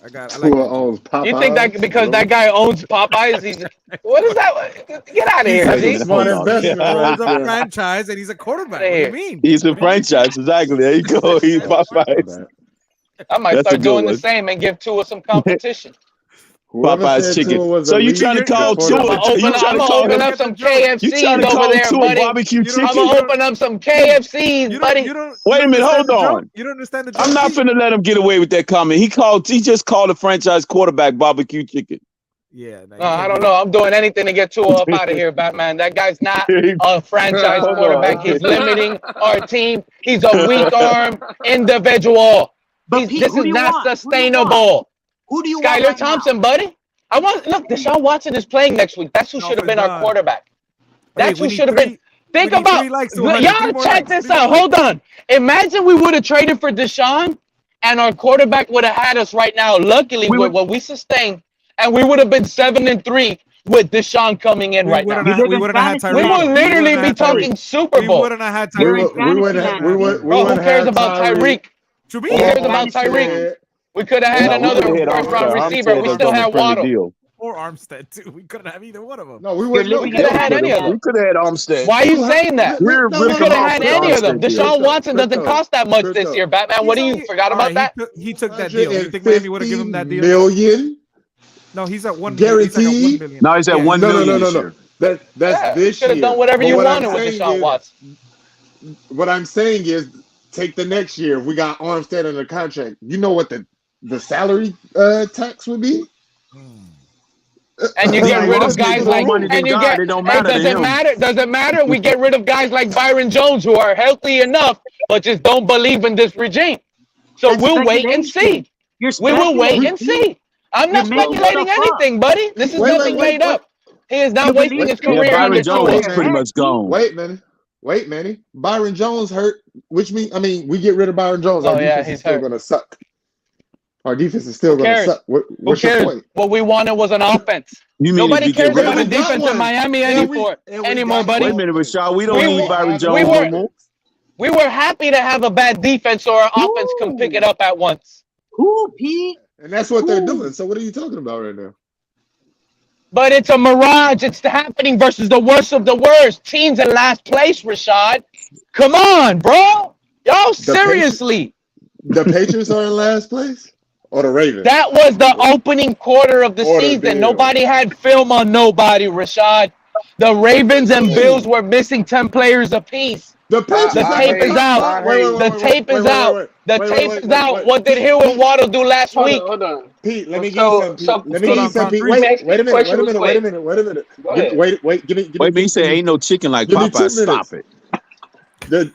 I like Tua that. owns Popeyes. You think that because that guy owns Popeyes, he's what is that? Get out of here, That's a G. smart investment He owns right a there. franchise and he's a quarterback. Outta What do you here. mean? He's a franchise. Exactly. There you go. He's Popeyes. I might That's a start good doing the one. same and give Tua some competition. Whoever Popeyes said chicken. Tua was So a you lead trying to call before Tua? the I'm You trying gonna to call open him? up some You KFCs trying to over call there, Tua buddy. barbecue I'm chicken? gonna open up some KFCs, buddy. Wait a minute, hold on. You don't understand the joke? I'm not finna let him get away with that comment. He just called a franchise quarterback barbecue chicken. Yeah. I don't know. I'm doing anything to get Tua up out of here, Batman. That guy's not a franchise Hold quarterback. on. He's limiting our team. He's a weak arm individual. But Pete, This who is do you not want? sustainable. Who do you want Skylar right now? Thompson, buddy. Look, Deshaun Watson is playing next week. That's who should have been our quarterback. That's who should have been. Think about y'all check this out. Hold on. Imagine we would have traded for Deshaun and our quarterback would have had us right now. Luckily, with what we sustained, and we would have been 7-3 with Deshaun coming in right now. We wouldn't have had We Tyreek. would literally be talking Super Bowl. We wouldn't have had We Tyreek. Bro, who cares about Tyreek? Who cares about Tyreek? We could have had another first-round receiver. We still had Waddle. Or Armstead too. We couldn't have either one of them. No, we We could have had any of them. We could have had Armstead. Why are you saying that? We could have had any of them. Deshaun Watson doesn't Crypto. cost that much this year, Batman. What do you forgot about that? He took that deal. You think Miami would have given him that deal? Million No, he's at 1 guaranteed. He's at $1 million. No, he's at 1 million this year. That's this year. Could have done whatever But you what I'm wanted with saying Deshaun is- Watson. What I'm saying is, take the next year. If we got Armstead under contract, you know what the salary tax would be? And you get rid of guys like, and you get, does it matter? We get rid of guys like Byron Jones who are healthy enough, but just don't believe in this regime. So we'll wait and see. We will wait and see. I'm not speculating anything, buddy. This is nothing made up. He is not wasting his career under Tua. Pretty much gone. Wait, Manny. Byron Jones hurt, which means we get rid of Byron Jones. Our defense is still gonna suck. Our defense is still gonna suck. What's your point? What we wanted was an offense. Nobody cares about a defense in Miami anymore, buddy. Wait a minute, Rashad. We don't need Byron Jones no more. We were happy to have a bad defense so our offense can pick it up at once. Who, Pete? And that's what they're doing. So what are you talking about right now? But it's a mirage. It's happening versus the worst of the worst. Teams in last place, Rashad. Come on, bro. Y'all seriously. The Patriots are in last place? Or the Ravens? That was the opening quarter of the season. Nobody had film on nobody, Rashad. The Ravens and Bills were missing 10 players apiece. The tape is out. The tape is out. The tape is out. What did Hill and Waddle do last week? Hold on. Pete, let me give you some. Let me give you some. Pete. Wait a minute. Give me. Wait, he said ain't no chicken like Popeye. Stop it.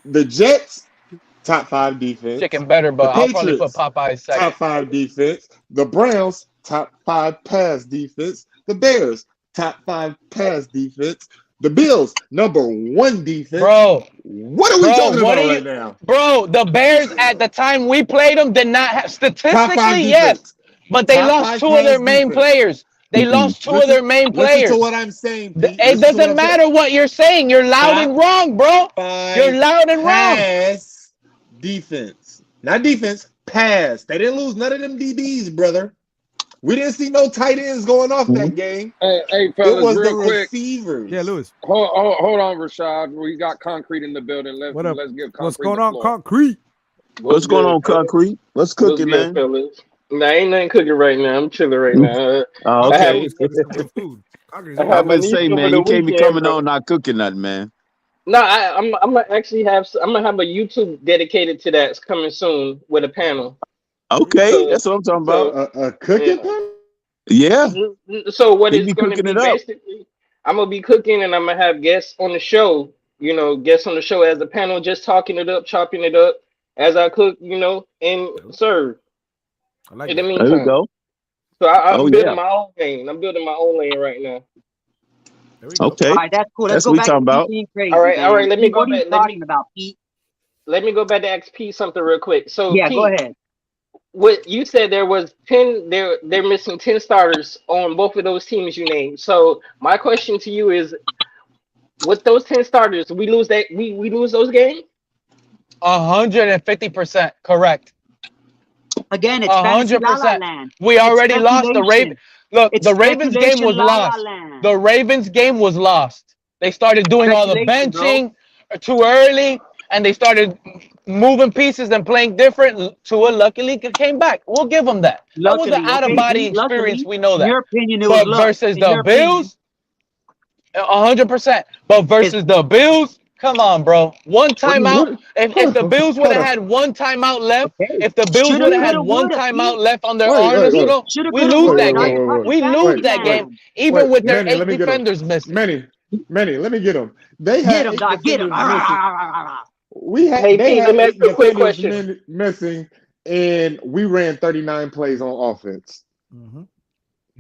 The Jets, top 5 defense. Chicken better, but I'll probably put Popeye second. Top 5 defense. The Browns, top 5 pass defense. The Bears, top 5 pass defense. The Bills, number 1 defense. Bro, what are we talking about right now? Bro, the Bears at the time we played them did not have statistically, yes, but they lost 2 of their main players. They lost 2 of their main players. Listen to what I'm saying. It doesn't matter what you're saying. You're loud and wrong, bro. You're loud and wrong. Pass defense, not defense. Pass. They didn't lose none of them DBs, brother. We didn't see no tight ends going off that game. Hey, fellas, it was real the quick. receivers. Yeah, Lewis. Hold on, Rashad. We got Concrete in the building. Let's give Concrete. What's going on, Concrete? What's going on, Concrete? Let's cook it, man. Fellas? Nah, ain't nothing cooking right now. I'm chilling right now. Oh, okay. I'm gonna say, man, you can't be coming on not cooking nothing, man. No, I'm gonna actually have a YouTube dedicated to that. It's coming soon with a panel. Okay, that's what I'm talking about. A cooking panel? Yeah. So what He it's be going to cooking be it up. basically, I'm gonna be cooking and I'm gonna have guests on the show. You know, guests on the show as a panel, just talking it up, chopping it up as I cook. You know, and serve. I like in the it. meantime. There you go. So I'm Oh, building yeah. my own lane. I'm building my own lane right now. Okay, All right, that's cool. Let's that's go what we back talking to Pete about. being crazy. All right, man. let me Pete, go what are you back. talking about, Pete? Let me go back to ask Pete something real quick. So Yeah, go Pete, ahead. what you said there was 10, they're missing 10 starters on both of those teams you named. So my question to you is, with those 10 starters, we lose those games? 150% correct. Again, it's fantasy la la 100%. land. We It's already lost the Raven. speculation. Look, It's the Ravens game speculation was la la lost. land. The Ravens game was lost. They started doing all the Speculation, bro. benching too early, and they started moving pieces and playing different. Tua luckily came back. We'll give them that. That was an Luckily, out of okay, body Pete, experience. luckily. We know In that. your opinion, it was But luck. versus In the your opinion. Bills, 100%. But versus the Bills, come on, bro. One timeout. If the Bills would have had one timeout left, if the Bills Shoulda, would have had coulda, one woulda, timeout Pete. left on their Wait, arms, wait, wait. Shoulda, we coulda, lose woulda. that Now game. you're talking We lose fantasy that game, land. even with their Manny, 8 let me get him. defenders missing. Manny, let me get him. They Get had him, 8 dog. Get him. defenders missing. Hey, They Pete, had let me ask 8 you a quick defenders question. missing, and we ran 39 plays on offense.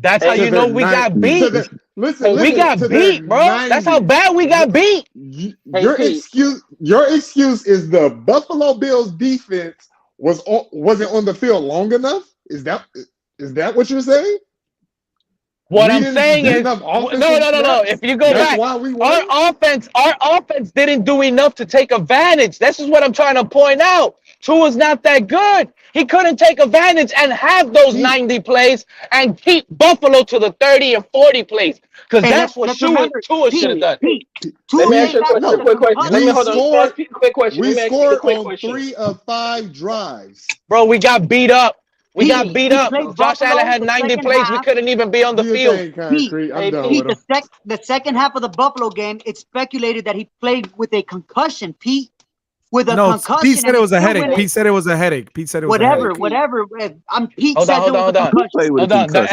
That's how To you their know we got beat. We got to their beat, bro. That's how 90. bad we got beat. Your excuse is the Buffalo Bills defense wasn't on the field long enough? Is that what you're saying? What We I'm didn't saying get is, enough no. offensive snaps? If you go That's back, why we won? our offense didn't do enough to take advantage. This is what I'm trying to point out. Tua's not that good. He couldn't take advantage and have those 90 plays and keep Buffalo to the 30 and 40 plays. Because Hey, that's what let's remember, Tua should have done. Pete. Let Tua me ask came you back with a quick question. Let me concussion. hold on. Let me ask you a quick question. We Let me ask you a scored quick on question. 3 of 5 drives. Bro, we got beat up. We got Pete, beat he up. played Josh Buffalo Allen had the 90 second plays. We half. couldn't even be on the Do your field. thing, Concrete. I'm done Pete, with him. the second half of the Buffalo game, it's speculated that he played with a concussion, Pete. With a concussion. Pete said and it was a still headache. winning. Pete said it was a headache. Pete said it was a headache. Whatever. Pete Hold says on. it was a concussion. Hold on. The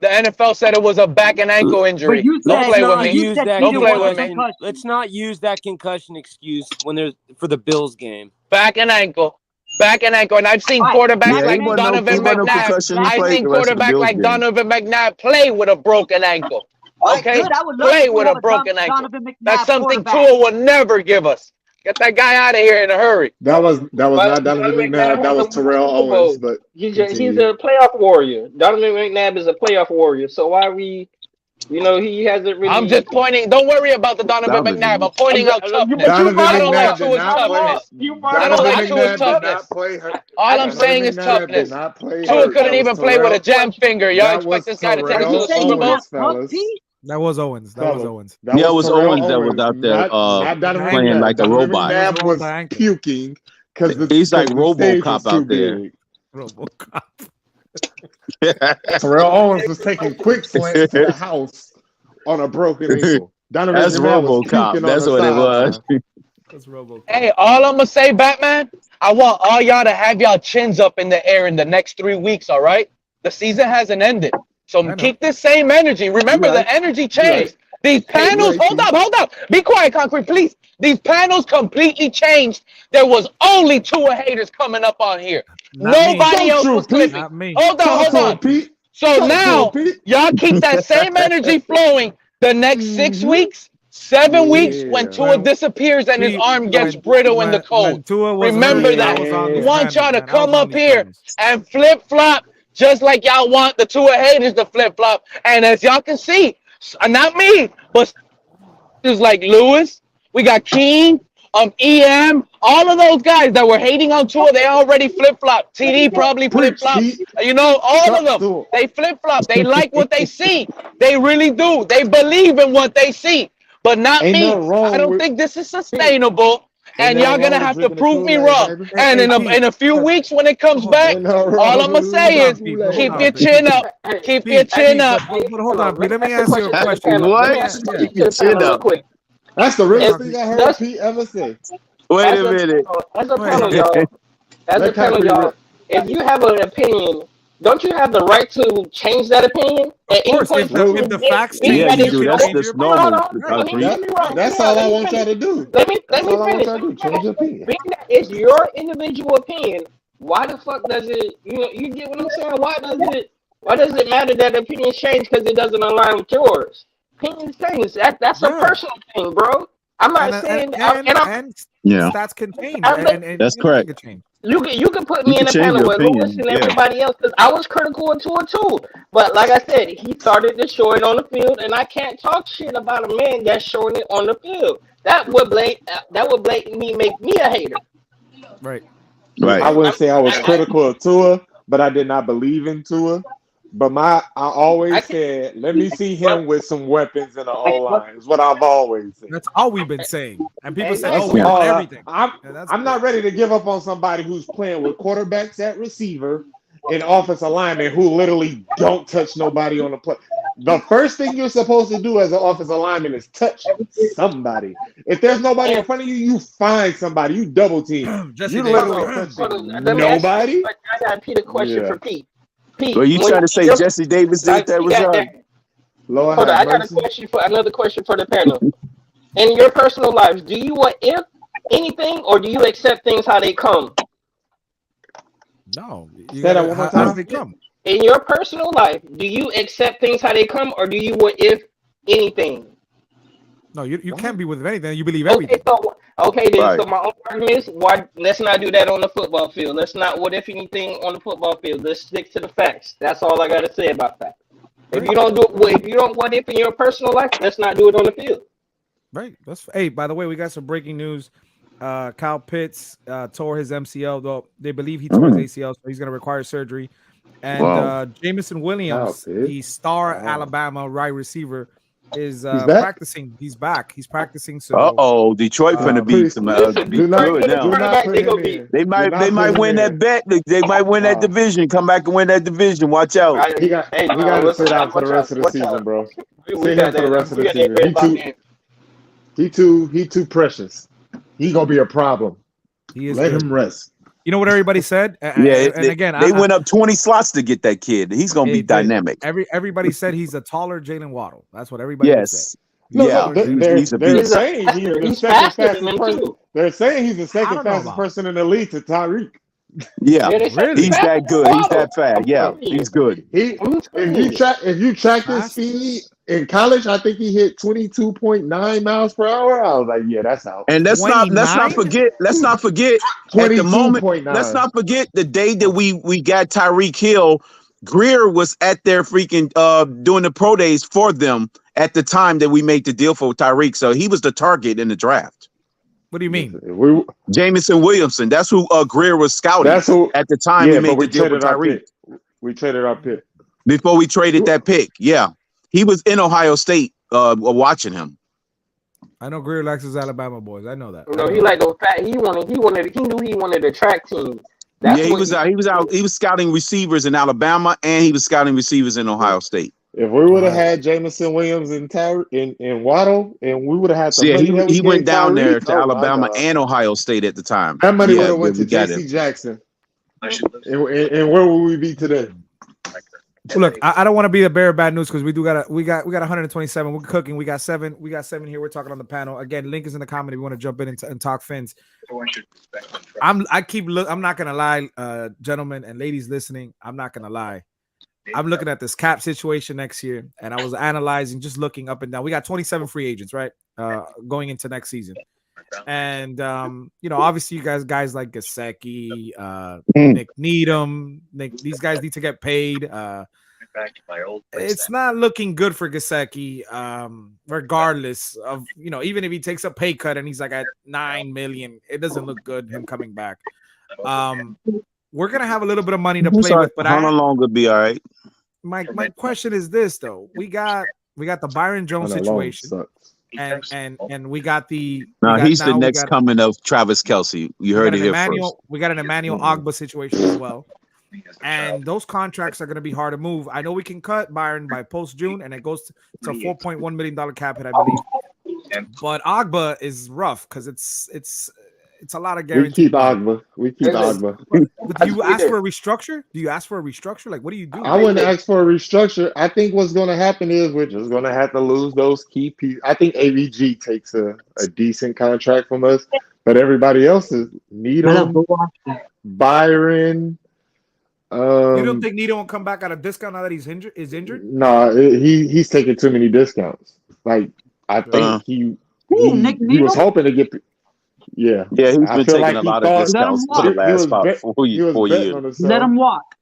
NFL said it was a back and ankle injury. But you Don't said play with but me. you said Don't Pete, play it was with a me. concussion. Let's not use that concussion excuse when there's for the Bills game. Back and ankle. And I've seen quarterbacks like Donovan McNabb. I've seen quarterbacks like Donovan McNabb play with a broken ankle. Okay? Good. I would love Play to with have a broken ankle. Donovan McNabb That's something quarterback. Tua will never give us. Get that guy out of here in a hurry. That was not Donovan McNabb. That was Terrell Owens. But he's a playoff warrior. Donovan McNabb is a playoff warrior. So why we, he hasn't really. I'm just pointing. Don't worry about the Donovan McNabb. I'm pointing out toughness. I don't like Tua's toughness. I don't like Tua's toughness. All I'm saying is toughness. Tua couldn't even play with a jam finger. Y'all expect this guy to take us to the Super Bowl? That was Owens. That was Owens. Yeah, it was Owens that was out there playing like a robot. McNabb was puking because he's like RoboCop out there. RoboCop. Terrell Owens was taking quick slants to the house on a broken ankle. That's RoboCop. That's what it was. That's RoboCop. Hey, all I'm gonna say, Batman, I want all y'all to have y'all chins up in the air in the next 3 weeks. All right, the season hasn't ended, so keep this same energy. Remember, the energy changed. These panels, hold up. Be quiet, Concrete, please. These panels completely changed. There was only Tua haters coming up on here. Nobody else was clipping. Hold on. So now, y'all keep that same energy flowing the next 6 weeks, 7 weeks when Tua disappears and his arm gets brittle in the cold. Remember that. I want y'all to come up here and flip-flop just like y'all want the Tua haters to flip-flop. And as y'all can see, not me, but just like Lewis, we got Keen, EM, all of those guys that were hating on Tua, they already flip-flop. TD probably flip-flop. All of them, they flip-flop. They like what they see. They really do. They believe in what they see. But not me. I don't think this is sustainable. And y'all gonna have to prove me wrong. And in a few weeks when it comes back, all I'm gonna say is keep your chin up. Keep your chin up. But hold on, Pete. Let me ask you a question. Keep your chin up. That's the realest thing I heard Pete ever say. Wait a minute. As a panel, y'all, if you have an opinion, don't you have the right to change that opinion? Of course, if the facts change, yeah, you do. That's normal. That's all I want y'all to do. Let me finish. Change your opinion. Being that it's your individual opinion, why the fuck does it? You get what I'm saying? Why does it Why does it matter that opinions change because it doesn't align with yours? Opinions change. That's a personal thing, bro. I'm not saying, and stats can change, and that's correct. Can change. You can put You me can in a change panel your with opinion, Lewis and yeah. everybody else because I was critical of Tua too. But like I said, he started to show it on the field, and I can't talk shit about a man that's showing it on the field. That would blatantly make me a hater. Right. I wouldn't say I was critical of Tua, but I did not believe in Tua. But I always said, let me see him with some weapons in the O-line. Is what I've always said. That's all we've been saying. And people say, That's "Oh, we want everything." I'm not ready to give up on somebody who's playing with quarterbacks at receiver and offensive linemen who literally don't touch nobody on the play. The first thing you're supposed to do as an offensive lineman is touch somebody. If there's nobody in front of you, you find somebody. You double team. You literally touching nobody. I got a Peter question for Pete. Pete, Well, you trying to say Jesse Davis did that resign? Lord hold on, I got mercy. another question for the panel. In your personal lives, do you what if anything, or do you accept things how they come? No. Say that one more time. How do they come? In your personal life, do you accept things how they come, or do you what if anything? No, you can't be with anything. You believe everything. Okay, then. Right. So my own argument is, why? Let's not do that on the football field. Let's not what if anything on the football field. Let's stick to the facts. That's all I got to say about that. If you don't what if in your personal life, let's not do it on the field. Right. Hey, by the way, we got some breaking news. Kyle Pitts tore his MCL, though they believe he tore his ACL, so he's going to require surgery. And Jamison Williams, the star Alabama wide receiver, is practicing. He's back. He's practicing. So Detroit finna beat them. They might win that bet. They might win that division. Come back and win that division. Watch out. We got to sit out for the rest of the season, bro. Sit him for the rest of the season. He too precious. He gonna be a problem. Let him rest. You know what everybody said? They went up 20 slots to get that kid. He's gonna be dynamic. Everybody said he's a taller Jalen Waddle. That's what everybody said. They're saying he's the second fastest person. They're saying he's the second fastest person in the league to Tyreek. Yeah, really? He's that good. He's that fast. Yeah, he's good. If you track his speed in college, I think he hit 22.9 miles per hour. I was like, yeah, that's out. And let's not forget at the moment. Let's not forget the day that we got Tyreek Hill. Greer was at their freaking doing the pro days for them at the time that we made the deal for Tyreek. So he was the target in the draft. What do you mean? Jamison Williamson. That's who Greer was scouting at the time we made the deal with Tyreek. We traded our pick. Before we traded that pick. Yeah. He was in Ohio State watching him. I know Greer likes his Alabama boys. I know that. No, he like those fat. He knew he wanted a track team. He was out. He was scouting receivers in Alabama and he was scouting receivers in Ohio State. If we would have had Jamison Williams and Waddle, and we would have had he went down there to Alabama and Ohio State at the time. That money would have went to J.C. Jackson. And where would we be today? Look, I don't want to be the bearer of bad news because we got 127. We're cooking. We got seven here. We're talking on the panel. Again, link is in the comment if you want to jump in and talk Phins. I'm not gonna lie, gentlemen and ladies listening. I'm not gonna lie. I'm looking at this cap situation next year, and I was analyzing, just looking up and down. We got 27 free agents, right? Going into next season. And obviously you guys like Gesicki, Nick Needham, these guys need to get paid. It's not looking good for Gesicki, regardless of even if he takes a pay cut and he's like at $9 million, it doesn't look good him coming back. We're gonna have a little bit of money to play with, but how long will be all right? My question is this though: we got the Byron Jones situation, and we got the he's the next coming of Travis Kelce. You heard it here first. We got an Emmanuel Ogba situation as well, and those contracts are going to be hard to move. I know we can cut Byron by post June, and it goes to a $4.1 million cap hit, I believe. But Ogba is rough because it's a lot of guarantees. We keep Ogba. Do you ask for a restructure? Like, what do you do? I wouldn't ask for a restructure. I think what's going to happen is we're just going to have to lose those key pieces. I think AVG takes a decent contract from us, but everybody else is Needham, Byron, You don't think Needham will come back at a discount now that he's injured? No, he's taking too many discounts. Like I think he was hoping to get. Yeah, he's been taking like a lot of discounts for the last about 4 years. Let him walk.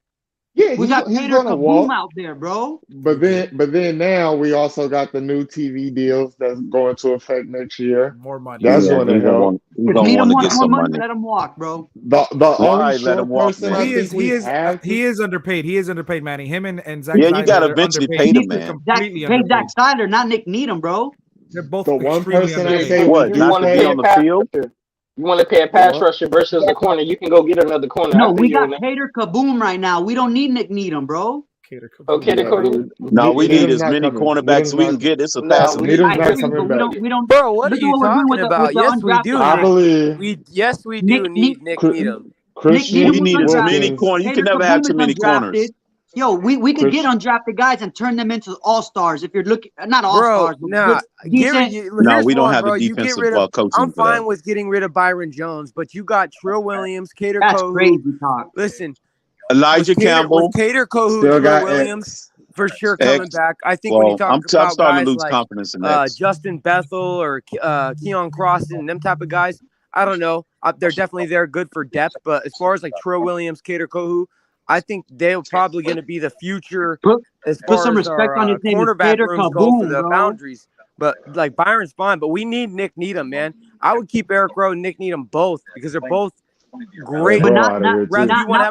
Yeah, we got Cater Kaboom out there, bro. But then now we also got the new TV deals that's going to affect next year. More money. That's going to help. He's gonna want to get some money. Let him walk, bro. The only short person I think he is underpaid. He is underpaid, Manny. Him and Zach. Yeah, you got to eventually pay the man. Pay Zach Seiler, not Nick Needham, bro. They're both the one person I say what not to be on the field. You want to pay a pass rusher versus the corner? You can go get another corner. No, we got Cater Kaboom right now. We don't need Nick Needham, bro. Okay, no, we need as many cornerbacks as we can get. It's a passing league. We don't. Bro, what are you talking about? Yes, we do. I believe. Yes, we do need Nick Needham. We need as many corners. You can never have too many corners. Yo, we could get undrafted guys and turn them into all-stars if you're looking, not all-stars. No, we don't have a defensive coaching. I'm fine with getting rid of Byron Jones, but you got Trill Williams, Cater That's Kohu. crazy talk. Listen, Elijah Campbell, with Cater Kohu, Trill Williams for sure coming back. I think when you talk I'm about starting guys to lose like confidence in that. Justin Bethel or Keon Crossan, them type of guys, I don't know. They're definitely good for depth, but as far as like Trill Williams, Cater Kohu, I think they're probably going to be the future as far some as respect our on his name. cornerback Cater rooms go for the boundaries. But like Byron's fine, but we need Nick Needham, man. I would keep Eric Rowe and Nick Needham both because they're both great. But not have for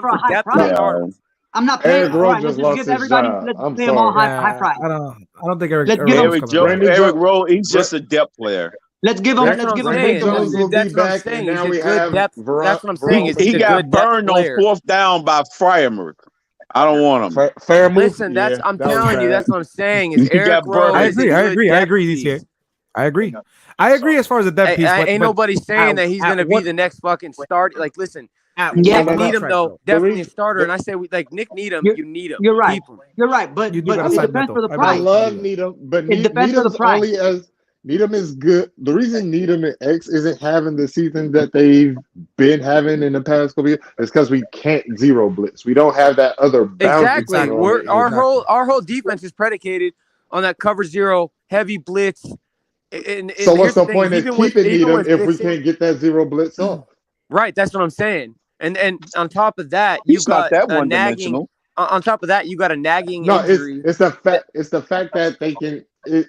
a high depth price. I'm not paying. Eric Rowe just let's lost give his everybody. job. Let's pay them all high price. I don't think Eric. Eric Rowe, he's just a depth player. Let's give him. That's Let's what give I'm him. saying. Jones will That's be what I'm back, saying. and now He's we a good have depth. That's what I'm saying. He got burned on 4th down by Freiermuth. I don't want him. Listen, I'm telling you, that's what I'm saying. Is Eric Rowe? I agree, DTA. I agree as far as the depth piece. Ain't nobody saying that he's going to be the next fucking start. Like, listen, Yeah, Nick Needham though, definitely a starter. And I say, like Nick Needham, you need him. You're right. Keep him. You're right. But it depends for the I price. love Needham, but It depends for the Needham's price. only as Needham is good. The reason Needham and X isn't having the season that they've been having in the past couple years is because we can't zero blitz. We don't have that other boundary. Exactly. Our whole defense is predicated on that cover zero heavy blitz. And so what's the point of keeping Needham if we Dixon, can't get that zero blitz off? Right. That's what I'm saying. And on top of that, you got not that a nagging. On top of that, you got a nagging injury. It's the fact that they can. You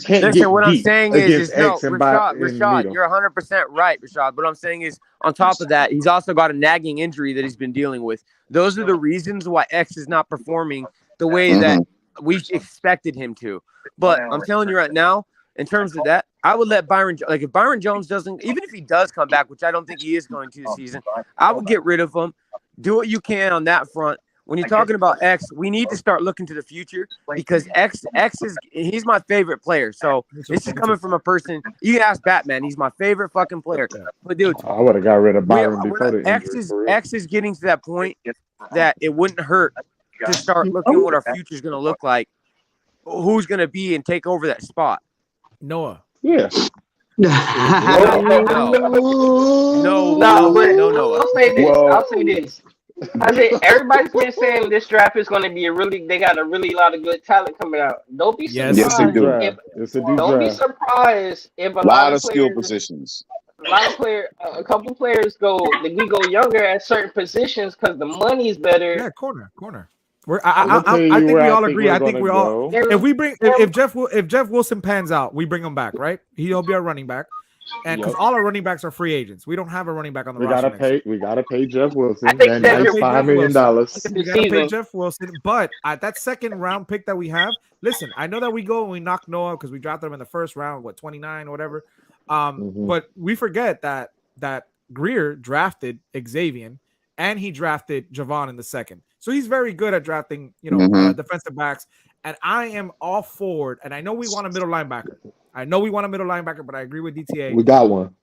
can't Listen, get what I'm deep saying is no, X and Rashad, you're 100% right, Rashad. What I'm saying is, on top of that, he's also got a nagging injury that he's been dealing with. Those are the reasons why X is not performing the way that we expected him to. But I'm telling you right now, in terms of that, I would let Byron, like if Byron Jones doesn't, even if he does come back, which I don't think he is going to this season, I would get rid of him. Do what you can on that front. When you're talking about X, we need to start looking to the future because he's my favorite player. So this is coming from a person. You can ask Batman. He's my favorite fucking player. But dude, I would have got rid of Byron before the injury. X is getting to that point that it wouldn't hurt to start looking at what our future is going to look like. Who's going to be and take over that spot? Noah. Yeah. No. I'll say this. I say everybody's been saying this draft is going to be they got a really lot of good talent coming out. Don't be surprised. Yes, they do. Don't be surprised if a lot of skill positions. A couple players we go younger at certain positions because the money's better. Yeah, corner. I think we all agree. I think we all. If Jeff Wilson pans out, we bring him back, right? He'll be our running back. And because all our running backs are free agents, we don't have a running back on the roster. We gotta pay Jeff Wilson. And that's $5 million. We gotta pay Jeff Wilson. But at that second round pick that we have, listen, I know that we go and we knock Noah because we drafted him in the first round, 29 or whatever. But we forget that Greer drafted Xavier and he drafted Javon in the second. So he's very good at drafting, defensive backs. And I am all forward. And I know we want a middle linebacker. But I agree with DTA. We got one.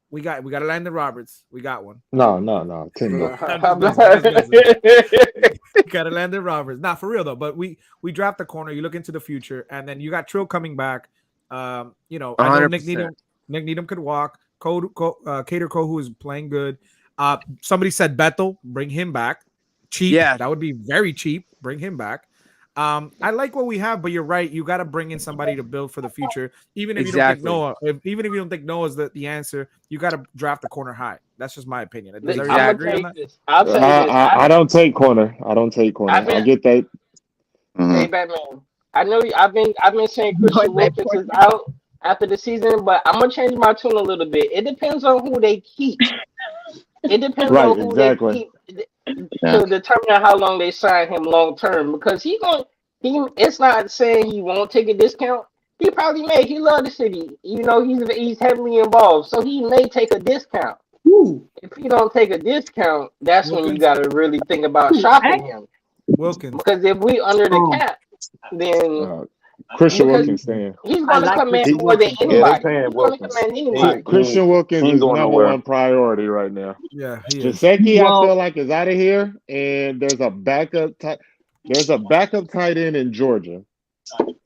We got Landon Roberts. We got one. No. Tim. Got to Landon Roberts. Not for real though. But we draft the corner. You look into the future, and then you got Trill coming back. I know Nick Needham could walk. Cater Kohu is playing good. Somebody said Bethel, bring him back. cheap. Yeah. That would be very cheap. Bring him back. I like what we have, but you're right. You got to bring in somebody to build for the future. Even if you don't think Noah, even if you don't think Noah's the answer, you got to draft the corner high. That's just my opinion. Does everybody agree on that? I'll tell you this. I don't take corner. I don't take corner. I'll get that. Hey, Batman. I know I've been saying Christian Wilkins is out after the season, but I'm gonna change my tune a little bit. It depends on who they keep. It depends on who they keep to determine how long they sign him long term. Because it's not saying he won't take a discount. He probably may. He loves the city. You know, he's heavily involved, so he may take a discount. If he don't take a discount, that's when you got to really think about shopping him. Wilkins. Because if we under the cap, then Christian Wilkins staying. He's going to come in more than anybody. Christian Wilkins is #1 priority right now. Yeah, Gesicki, I feel like, is out of here, and there's a backup tight end in Georgia.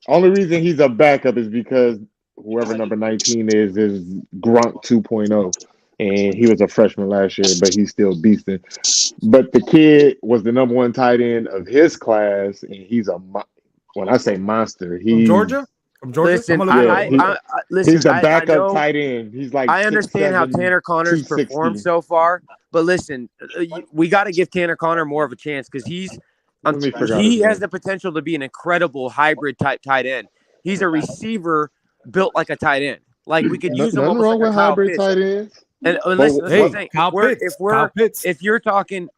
Only reason he's a backup is because whoever number 19 is Grunt 2.0. And he was a freshman last year, but he's still beasting. But the kid was the #1 tight end of his class, and he's when I say monster, he's from Georgia. Listen, he's the backup tight end. He's like I understand how Tanner Connor's performed so far, but listen, we got to give Tanner Connor more of a chance because he has the potential to be an incredible hybrid type tight end. He's a receiver built like a tight end. Like we could use him almost like a hybrid tight end. And listen, if you're talking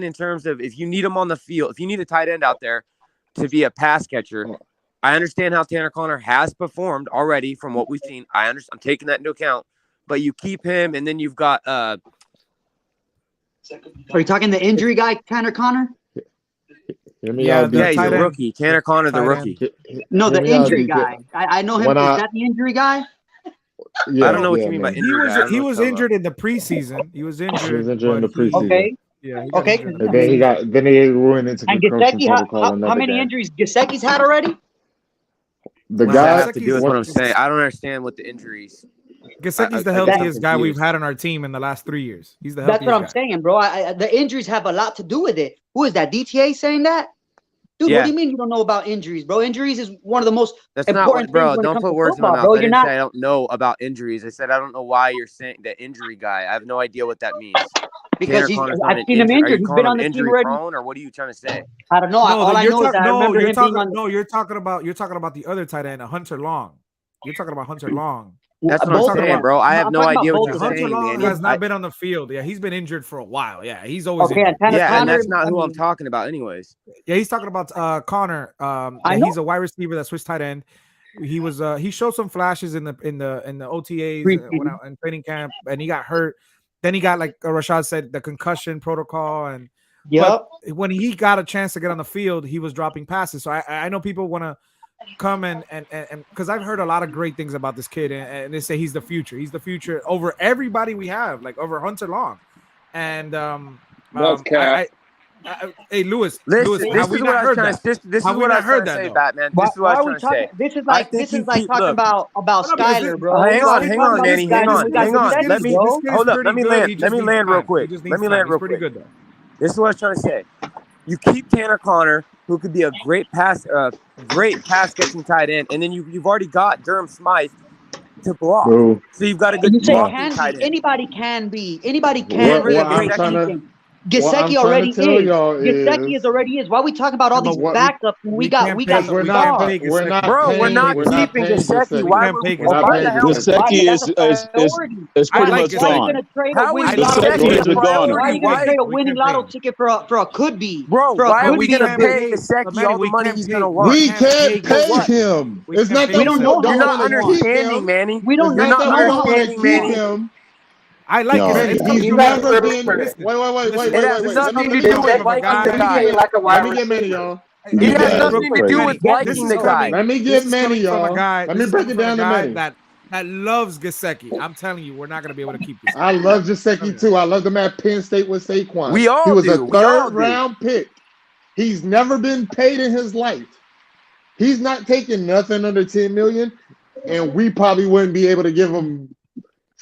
in terms of if you need him on the field, if you need a tight end out there to be a pass catcher, I understand how Tanner Connor has performed already from what we've seen. I'm taking that into account. But you keep him, and then you've got. Are you talking the injury guy, Tanner Connor? Yeah, he's a rookie. Tanner Connor, the rookie. No, the injury guy. I know him. Is that the injury guy? Yeah, I don't know what you mean by injury. He was injured in the preseason. He was injured in the preseason. Okay. Yeah. Okay. And then he went into concussion protocol. How many injuries Gesicki's had already? The guy have to do with what I'm saying. I don't understand what the injuries. Gesicki's the healthiest guy we've had on our team in the last 3 years. He's the healthiest. That's what I'm saying, bro. The injuries have a lot to do with it. Who is that? DTA saying that? Dude, what do you mean you don't know about injuries, bro? Injuries is one of the most important bro. things. Don't put words in my mouth. I didn't say I don't know about injuries. I said I don't know why you're saying the injury guy. I have no idea what that means. Because I've seen him injured. He's been on the team already. Prone, or what are you trying to say? I don't know. All I know is that I remember him being on. No, you're talking about the other tight end, Hunter Long. You're talking about Hunter Long. That's what I'm saying, bro. I have no idea what you're saying. Hunter Long has not been on the field. Yeah, he's been injured for a while. Yeah, he's always injured. Yeah, and that's not who I'm talking about, anyways. Yeah, he's talking about Connor. He's a wide receiver that switched tight end. He was he showed some flashes in the OTAs and training camp, and he got hurt. Then he got, like Rashad said, the concussion protocol, and when he got a chance to get on the field, he was dropping passes. So I know people want to come and because I've heard a lot of great things about this kid, and they say he's the future. He's the future over everybody we have, like over Hunter Long. And hey, Lewis, this is what I was trying to say. This is what I heard that, Batman. This is what I was trying to say. This is like talking about Skyler, bro. Hang on, Manny. Hang on. Let me hold up. Let me land real quick. This is what I was trying to say. You keep Tanner Connor, who could be a great pass catching tight end, and then you've already got Durham Smythe to block. Bro. So you've got a good blocking tight end. Anybody can be a great team. Gesicki already is. Gesicki already is. Why are we talking about all these backups when we got we're not keeping Gesicki. Why the hell? Gesicki is pretty much gone. Gesicki is a goner. Why are you going to trade a winning lotto ticket for a could be? Bro, why are we going to pay Gesicki all the money he's going to want? We can't pay him. It's not that we don't know. You're not understanding, Manny. We don't know. You're not understanding, Manny. I like it. He's never been. Wait. Let me get Manny, y'all. It has nothing to do with liking the guy. Let me get Manny, y'all. Let me break it down to Manny. That loves Gesicki. I'm telling you, we're not going to be able to keep this. I love Gesicki too. I loved him at Penn State with Saquon. We all He was do. a third-round pick. He's never been paid in his life. He's not taking nothing under $10 million, and we probably wouldn't be able to give him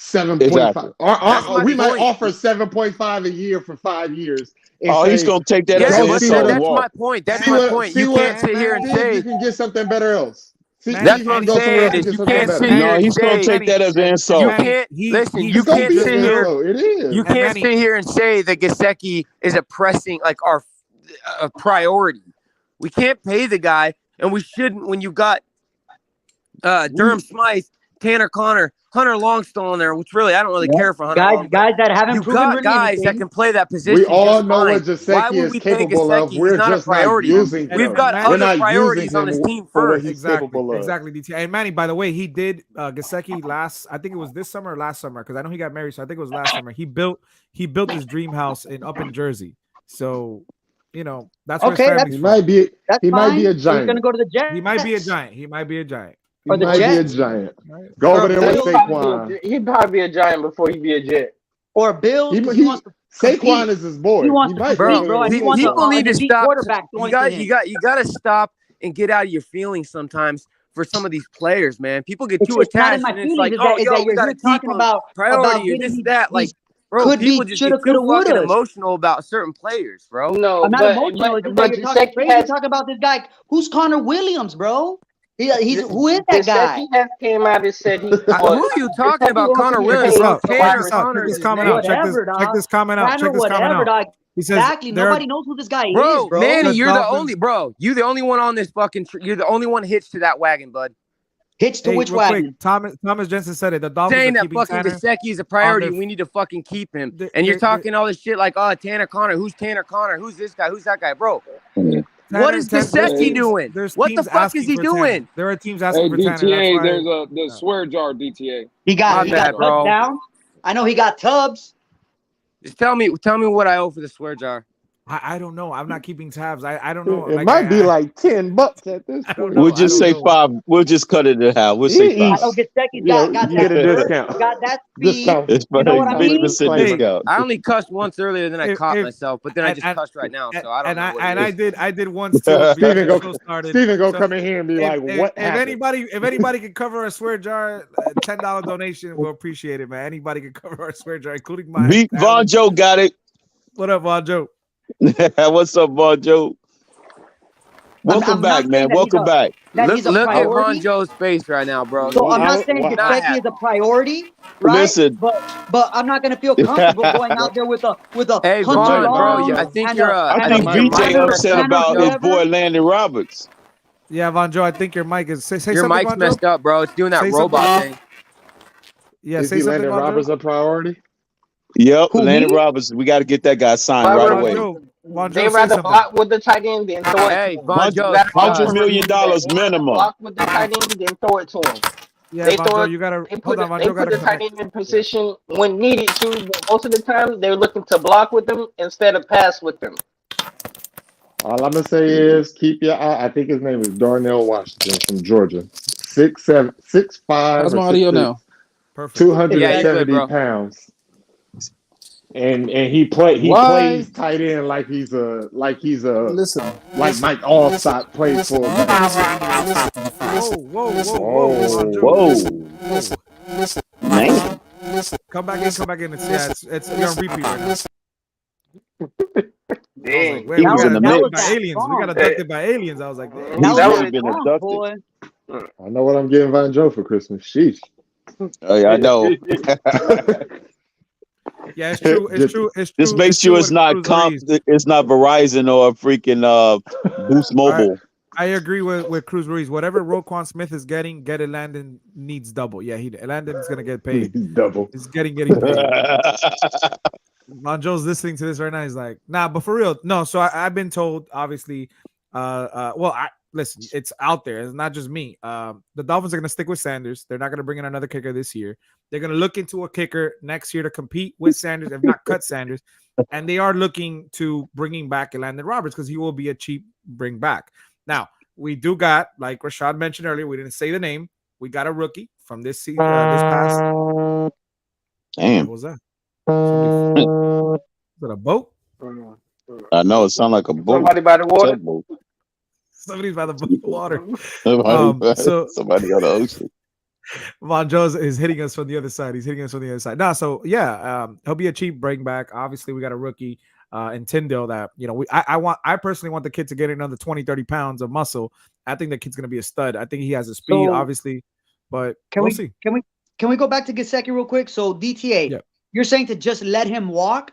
7.5. Exactly. Or we might offer 7.5 a year for 5 years. Oh, he's gonna take that as an insult. That's my point. That's my point. You can't sit here and say you can get something better else. That's what I'm saying. Is you can't sit here. No, he's gonna take that as an insult. You can't listen. You can't sit here. It is. You can't sit here and say that Gesicki is a pressing like our priority. We can't pay the guy, and we shouldn't. When you got Durham Smythe, Tanner Connor, Hunter Long still in there, which really I don't really care for Hunter. Guys that haven't you proven got really guys anything. that can play that position. We all know fine. what Gesicki is capable of. He's We're not just a priority. not using him. We've got We're other not priorities using on him this team for what first. he's capable of. Exactly, DT. And Manny, by the way, he did Gesicki last. I think it was this summer or last summer because I know he got married, so I think it was last summer. He built his dream house up in Jersey. So, you know, that's where his family's he might be. He might be a He's giant. gonna go to the Jets. He might be a giant. He might be a giant. He might be a giant. Go over there with Saquon. He'd probably be a giant before he'd be a Jet. Or Bills. He wants to Saquon is his boy. He wants to compete, bro. And he wants People need to stop. Quarterback You got to stop and get out of your feelings sometimes for some of these players, man. People get too attached, and it's like, oh, yo, we got to keep them priority or this, that. Like, bro, people just get too fucking emotional about certain players, bro. No, I'm not emotional. but You're talking crazy. You're talking about this guy. Who's Connor Williams, bro? Who is that guy? He has came out and said he's. Who are you talking about, Connor Williams? Check this comment out. Check this comment out. Check this comment out. He says, exactly. Nobody knows who this guy is, bro. Manny, you're the only You're the only one on this fucking. You're the only one hitched to that wagon, bud. Hitched to which wagon? Thomas Jensen said it. The Dolphins saying are that fucking Gesicki is a priority. We need to fucking keep him. And you're talking all this shit like, oh, Tanner Connor. Who's Tanner Connor? Who's this guy? Who's that guy, bro? What is Gesicki doing? What the fuck is he doing? There are teams asking for Tanner. DTA, there's the swear jar DTA. He got Tubbs down. I know he got Tubbs. Just tell me what I owe for the swear jar. I don't know. I'm not keeping tabs. I don't know. It might be like $10 at this point. We'll just say 5. We'll just cut it in half. We'll say 5. I know Gesicki's got that. Get a discount. Got that speed. It's you know what I mean? Discount. I only cussed once earlier than I caught myself, but then I just cussed right now, so I don't know. I did once too. Steven go come in here and be like, "What happened?" If anybody can cover a swear jar, $10 donation, we'll appreciate it, man. Anybody can cover our swear jar, including mine. Von Joe got it. What up, Von Joe? What's up, Von Joe? Welcome back, man. Welcome back. Look at Von Joe's face right now, bro. So I'm not saying Gesicki is a priority, right? Listen, but I'm not gonna feel comfortable going out there with a hey, Hunter Von, Long. bro. I think VJ upset about his boy Landon Roberts. Yeah, Von Joe. I think your mic is. Say your something, mic's Von messed Joe? up, bro. It's doing that robot thing. Yeah, is say something. Landon Roberts a priority? Yep, Landon Roberts. We got to get that guy signed right away. They rather block with the tight end than throw it. Hey, Von Joe, $100 million minimum. Block with the tight end then throw it to him. Yeah, they Von Joe, you gotta hold on. Von Joe put the tight end in position when needed to, but most of the time they're looking to block with them instead of pass with them. All I'm gonna say is keep your eye. I think his name is Darnell Washington from Georgia. 6'7", 6'5". How's my audio now? Perfect. 270 pounds. And he plays tight end like he's a like Mike Allstott plays for. Whoa. Man. Come back in. It's you're on repeat right now. Dang. He was in the mix. Aliens. We got abducted by aliens. I was like, He's really been abducted. I know what I'm getting Von Joe for Christmas. Sheesh. Oh yeah, I know. Yeah, it's true. Just make sure it's not Verizon or freaking Boost Mobile. I agree with Cruz Ruiz. Whatever Roquan Smith is getting, get it. Landon needs double. Yeah, Landon is gonna get paid. Double. He's getting paid. Von Joe's listening to this right now. He's like, nah, but for real, no. So I've been told, obviously, listen, it's out there. It's not just me. The Dolphins are going to stick with Sanders. They're not going to bring in another kicker this year. They're going to look into a kicker next year to compete with Sanders, if not cut Sanders. And they are looking to bringing back Landon Roberts because he will be a cheap bring back. Now, we do got, like Rashad mentioned earlier, we didn't say the name. We got a rookie from this season, this past. Damn. What was that? Is that a boat? I know it sounds like a boat. Somebody by the water. Somebody's by the water. Somebody on the ocean. Von Joe's is hitting us from the other side. He's hitting us from the other side. No, so yeah, he'll be a cheap bring back. Obviously, we got a rookie in Tyndale that, you know, I personally want the kid to get another 20, 30 pounds of muscle. I think the kid's gonna be a stud. I think he has the speed, obviously, but we'll see. Can we go back to Gesicki real quick? So DTA, you're saying to just let him walk?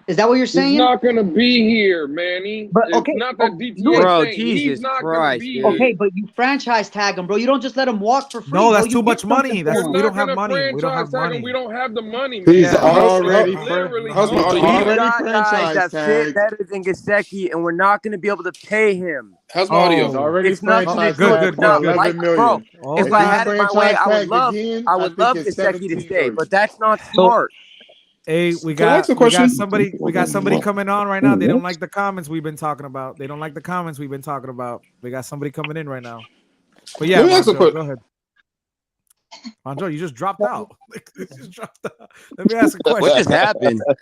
Is that what you're saying? He's not gonna be here, Manny. But okay, it's not that DTA bro, saying Jesus he's not Christ, gonna be dude. Okay, but you franchise tag him, bro. You don't just let him walk for free. No, that's bro. too much money. That's we don't have money. We don't have money. We don't have the money. He's Man. already He's got guys that fit better than Gesicki, and we're not going to be able to pay him. How's my audio? He's already franchised good. $11 million. Bro, if I had it my way, I would love Gesicki to stay, but that's not smart. Hey, we got somebody coming on right now. They don't like the comments we've been talking about. We got somebody coming in right now. But yeah, Monjo, go ahead. Monjo, you just dropped out. Let me ask a question. What just happened? Like,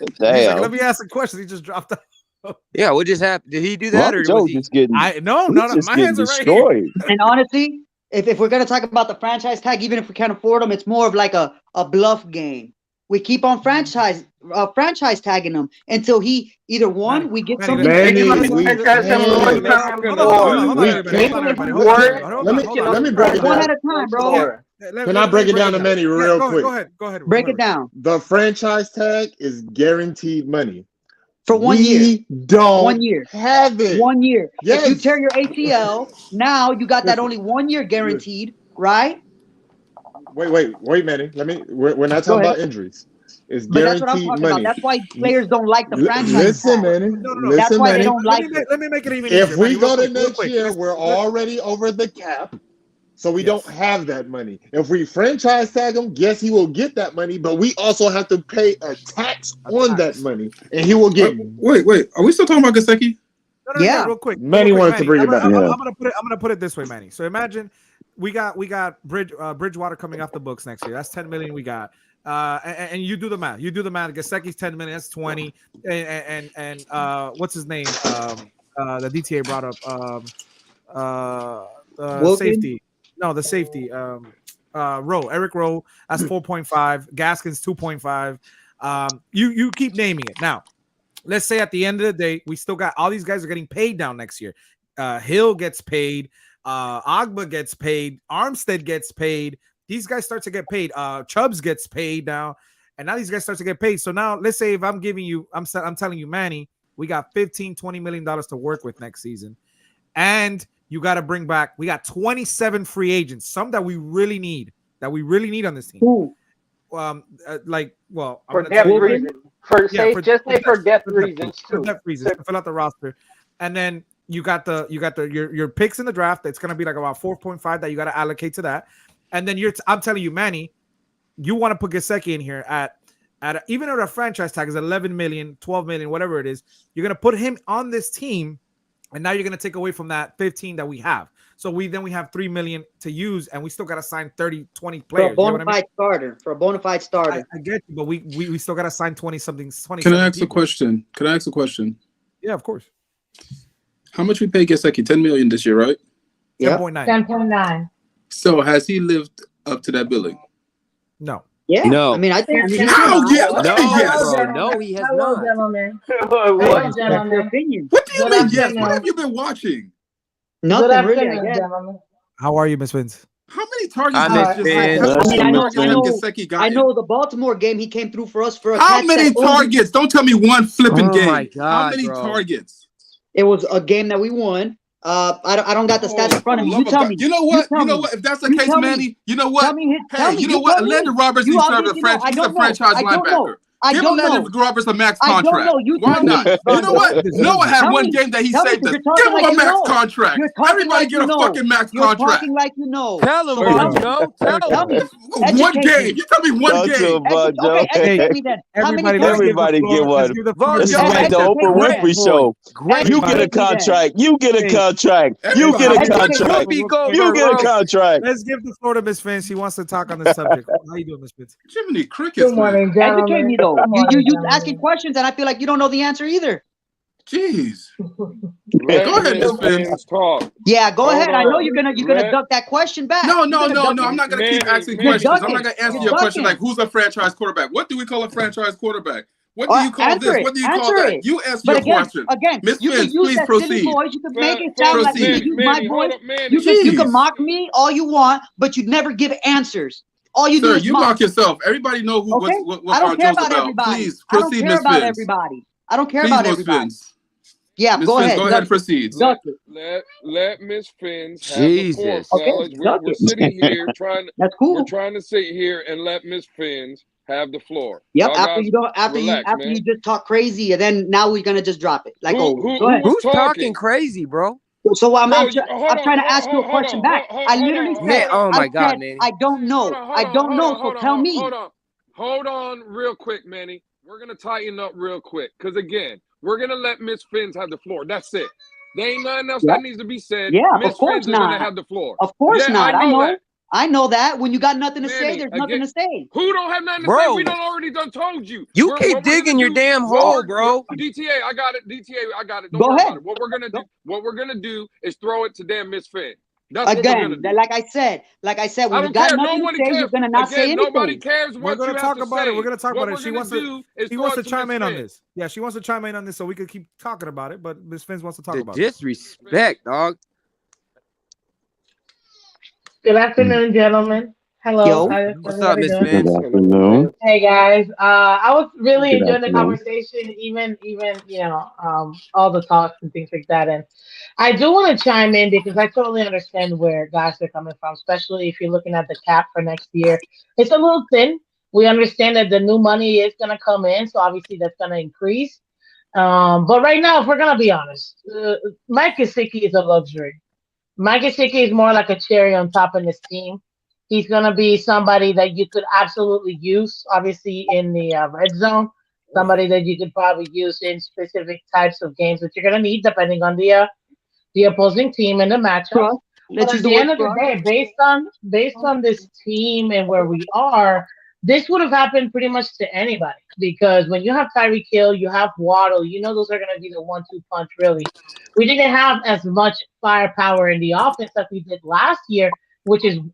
let me ask a question. He just dropped out. Yeah, what just happened? Did he do that, or was he just getting? No. My hands are right here. And honestly, if we're gonna talk about the franchise tag, even if we can't afford them, it's more of like a bluff game. We keep on franchise tagging him until he either we get something. Let me break it down. One at a time, bro. Can I break it down to Manny real quick? Go ahead. Break it down. The franchise tag is guaranteed money. For 1 year. We don't 1 year. have it. 1 year. Yes. If you tear your ACL, now you got that only 1 year guaranteed, right? Wait, Manny. We're not talking about injuries. It's but guaranteed that's what I'm talking money. about. That's why players don't like the franchise. Listen, Manny. No. That's why they don't like it. Let me make it even If easier. we go to next year, we're already over the cap. So we don't have that money. If we franchise tag him, yes, he will get that money, but we also have to pay a tax on that money. And he will get Wait. Are we still talking about Gesicki? No, real quick. Manny wants to bring it back. I'm gonna put it this way, Manny. So imagine we got Bridgewater coming off the books next year. That's 10 million we got. And you do the math. Gesicki's 10 million. That's 20. And what's his name? The DTA brought up. Safety. No, the safety. Eric Rowe. That's 4.5. Gaskins 2.5. You keep naming it. Now, let's say at the end of the day, we still got all these guys are getting paid down next year. Hill gets paid. Agba gets paid. Armstead gets paid. These guys start to get paid. Chubbs gets paid now, and now these guys start to get paid. So now, let's say if I'm giving you, I'm telling you, Manny, we got $15-20 million to work with next season, and you got to bring back. We got 27 free agents, some that we really need on this team. Ooh. For depth reasons. For depth reasons too. Depth reasons to fill out the roster, and then you got your picks in the draft. That's gonna be like about 4.5 that you got to allocate to that. And then I'm telling you, Manny, you want to put Gesicki in here at even though the franchise tag is 11 million, 12 million, whatever it is, you're going to put him on this team. And now you're going to take away from that 15 that we have. So we have 3 million to use, and we still got to sign 30, 20 players. For a bona fide starter. I get you, but we still got to sign 20 something. 20. Can I ask a question? Yeah, of course. How much we pay Gesicki? 10 million this year, right? 10.9. 10.9. So has he lived up to that billing? No. Yeah. No. I mean, I think. No, he has not. Gentlemen. What do you mean? Yes. What have you been watching? Nothing really. I guess. How are you, Miss Phins? How many targets? I know the Baltimore game. He came through for us for a. How many targets? Don't tell me one flipping game. My God, how many targets? It was a game that we won. I don't got the stats in front of me. You tell me. You know what? If that's the case, Manny, you know what? You know what? Landon Roberts needs to have a franchise linebacker. Give Landon Roberts a max contract. Why not? You know what? Noah had one game that he saved us. Give him a max contract. Everybody get a fucking max contract. You're talking like you know. Tell him, Joe. Tell him. One game. You tell me one game. Okay, educate me then. Everybody get one. This is like the Oprah Winfrey show. You get a contract. You get a contract. You get a contract. You get a contract. Let's give the floor to Miss Phins. She wants to talk on this subject. How you doing, Miss Phins? Jiminy Crickets. Good morning, Educate me though. You gentlemen. asking questions and I feel like you don't know the answer either. Jeez. Go ahead, Miss Phins. Talk. Yeah, go ahead. I know you're gonna duck that question back. No. I'm not gonna keep asking questions. I'm not gonna answer your question like who's a franchise quarterback. What do we call a franchise quarterback? What do you call this? What do you call that? You answer your question. Again, Miss you Phins, can use please that proceed. silly voice. You can make it sound like you can use my voice. You can mock me all you want, but you never give answers. All you do is you mock yourself. Everybody know who what I don't care Joe's about everybody. Please proceed, Miss Phins. Everybody. I don't care about everybody. Yeah, Ms. go Phins, ahead. Go ahead and proceed. Let Miss Phins have the floor, fellas. We're sitting here trying. That's cool. We're trying to sit here and let Miss Phins have the floor. Yep. After you just talk crazy, and then now we're gonna just drop it. Like, who's talking crazy, bro? So I'm trying to ask you a question back. I literally said, oh my God, Manny. I don't know. I don't know. So tell me. Hold on, real quick, Manny. We're gonna tighten up real quick, because again, we're gonna let Miss Phins have the floor. That's it. There ain't nothing else that needs to be said. Yeah, Miss of course Phins is gonna have the floor. Of course not. I know. That. I know that. When you got nothing to say, Manny, there's nothing to say. Who don't have nothing to say? We already done told you. You keep digging your damn hole, bro. DTA, I got it. DTA, I got it. Go ahead. What we're gonna do is throw it to damn Miss Phins. That's Again, like I said, when you got nothing to say, you're gonna not say anything. Nobody cares what We're gonna talk about it. We're gonna talk about it. She wants to chime in on this. Yeah, she wants to chime in on this so we could keep talking about it. But Miss Phins wants to talk about it. Disrespect, dog. Good afternoon, gentlemen. Hello. What's up, Miss Phins? Good afternoon. Hey guys. I was really enjoying the conversation, even all the talks and things like that. And I do want to chime in because I totally understand where guys are coming from, especially if you're looking at the cap for next year. It's a little thin. We understand that the new money is going to come in, so obviously that's going to increase. But right now, if we're going to be honest, Mike Gesicki is a luxury. Mike Gesicki is more like a cherry on top of this team. He's going to be somebody that you could absolutely use, obviously, in the red zone. Somebody that you could probably use in specific types of games that you're going to need, depending on the opposing team and the matchup. But at the end of the day, based on this team and where we are, this would have happened pretty much to anybody. Because when you have Tyreek Hill, you have Waddle, those are going to be the 1-2 punch, really. We didn't have as much firepower in the offense that we did last year.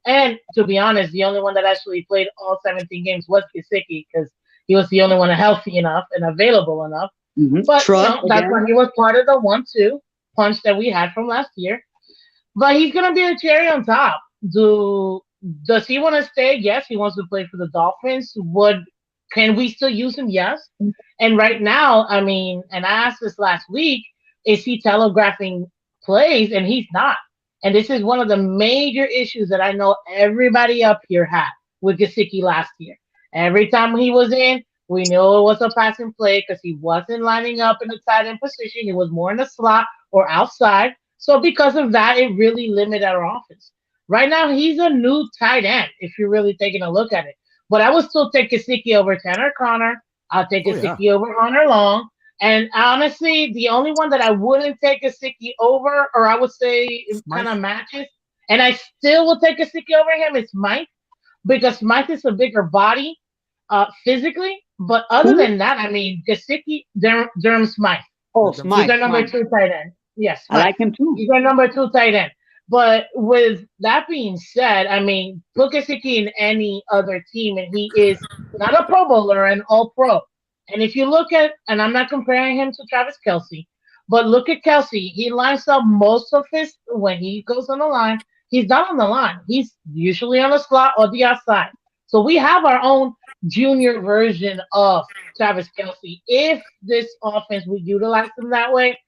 And to be honest, the only one that actually played all 17 games was Gesicki because he was the only one healthy enough and available enough. But that's why he was part of the 1-2 punch that we had from last year. But he's going to be a cherry on top. Does he want to stay? Yes, he wants to play for the Dolphins. Can we still use him? Yes. And right now, and I asked this last week, is he telegraphing plays? And he's not. And this is one of the major issues that I know everybody up here had with Gesicki last year. Every time he was in, we knew it was a passing play because he wasn't lining up in the tight end position. He was more in the slot or outside. So because of that, it really limited our offense. Right now, he's a new tight end, if you're really taking a look at it. But I would still take Gesicki over Tanner Connor. I'll take Gesicki over Hunter Long. And honestly, the only one that I wouldn't take Gesicki over, or I would say it kind of matches, and I still will take Gesicki over him, is Mike, because Mike is a bigger body physically. But other than that, Gesicki, Durham Smythe. Oh, Smythe. He's our number 2 tight end. Yes, Smythe. I like him too. He's our number 2 tight end. But with that being said, put Gesicki in any other team, and he is not a Pro Bowler and All-Pro. And if you look at, and I'm not comparing him to Travis Kelce, but look at Kelce. He lines up most of his, when he goes on the line, he's not on the line. He's usually on the slot or the outside. So we have our own junior version of Travis Kelce. If this offense would utilize him that way,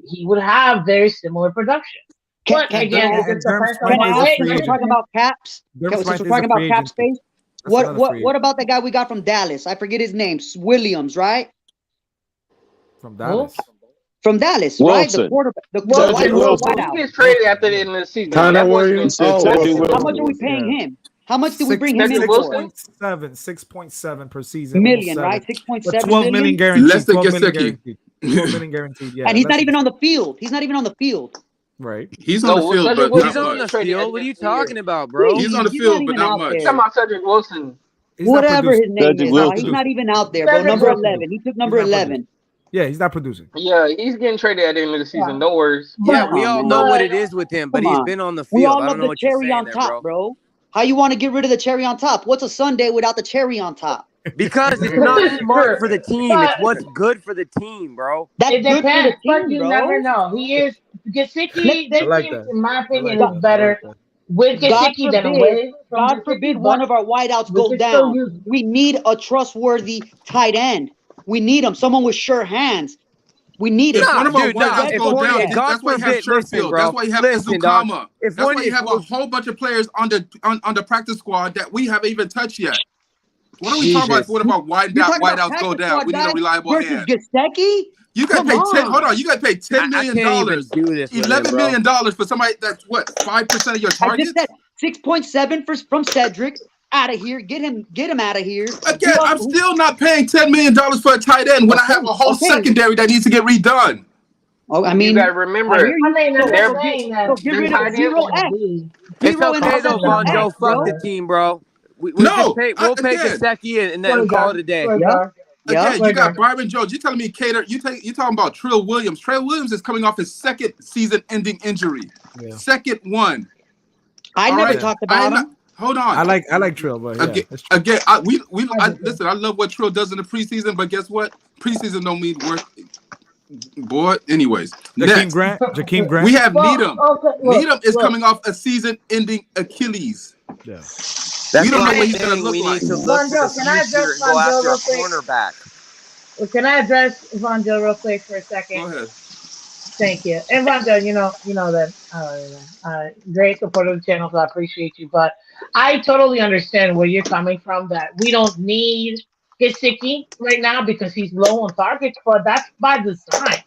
he would have very similar production. But again, since we're talking about caps, since we're talking about cap space, what about the guy we got from Dallas? I forget his name. Williams, right? From Dallas. From Dallas, Wilson. right? The quarterback. The whiteout. He gets traded after the end of the season. Connor Williams. How much are we paying him? How much did we bring him in for? 6.7 per season. Million, right? 6.7 12 million guaranteed. Less than Gesicki. 12 million guaranteed. Yeah. And he's not even on the field. Right. He's on the field, but he's on the field. What are you talking about, bro? He's on the field, but not much. Talking about Cedric Wilson. Whatever his name is, he's not even out there, bro. Number 11. He took number 11. Yeah, he's not producing. Yeah, he's getting traded at the end of the season. No worries. Yeah, we all know what it is with him, but he's been on the We field. all I love don't know the what you're cherry saying on there, top, bro. How you want to get rid of the cherry on top? What's a sundae without the cherry on top? Because it's not smart for the team. It's what's good for the team, bro. That's It good for the depends, but team, you bro. never know. He is Gesicki. This like team, that. in my opinion, like is that. I better like that. with God Gesicki than forbid, away from God Gesicki. forbid one of our wideouts we go can still down. use We need a trustworthy tight end. We need him, someone with sure hands. We need If him. one of our Dude, nah. wideouts If go one, down, God that's why you have forbid, listen, Sherfield. That's bro. why you have Listen, dog. Izukama. If That's one, why you if have a whole bunch of players on the practice squad that we haven't even touched yet. What are we talking about? If one of our You're talking about wideouts go practice down, squad we need a guys reliable versus hand. Gesicki? You got to Come pay 10. on. Hold on, you got to pay $10 I million, can't even do this with him, $11 bro. million for somebody that's what 5% of your I just targets. said 6.7 from Cedric. Out of here. Get him out of here. Again, I'm still not paying $10 million for a tight end when I have a whole secondary that needs to get redone. Oh, I mean, you gotta I remember, hear you. I mean, I'm they're just saying that So get their rid of tight ends. zero X. It's Zero okay though, interception Von Joe. X, Fuck bro. the team, bro. We'll No, we'll pay again, Gesicki and then call it a day. Again, you got Byron Jones. You telling me Cater? You talking about Trill Williams? Trill Williams is coming off his second season-ending injury. Yeah. Second one. I All never right? talked about him. Hold on. I like Trill, but yeah, Again, listen. I love what Trill does in the preseason, but guess what? Preseason don't mean worth. Boy, anyways. Jakeem Grant. We have Needham. Look, Needham is coming off a season-ending Achilles. Yeah. That's we don't know why what I'm he's gonna saying look we like. need to look Von to Joe, the can I future address and go Von Joe after a real quick? cornerback. Can I address Von Joe real quick for a second? Go ahead. Thank you. And Von Joe, you know that great supporter of the channel, so I appreciate you. But I totally understand where you're coming from. That we don't need Gesicki right now because he's low on targets, but that's by design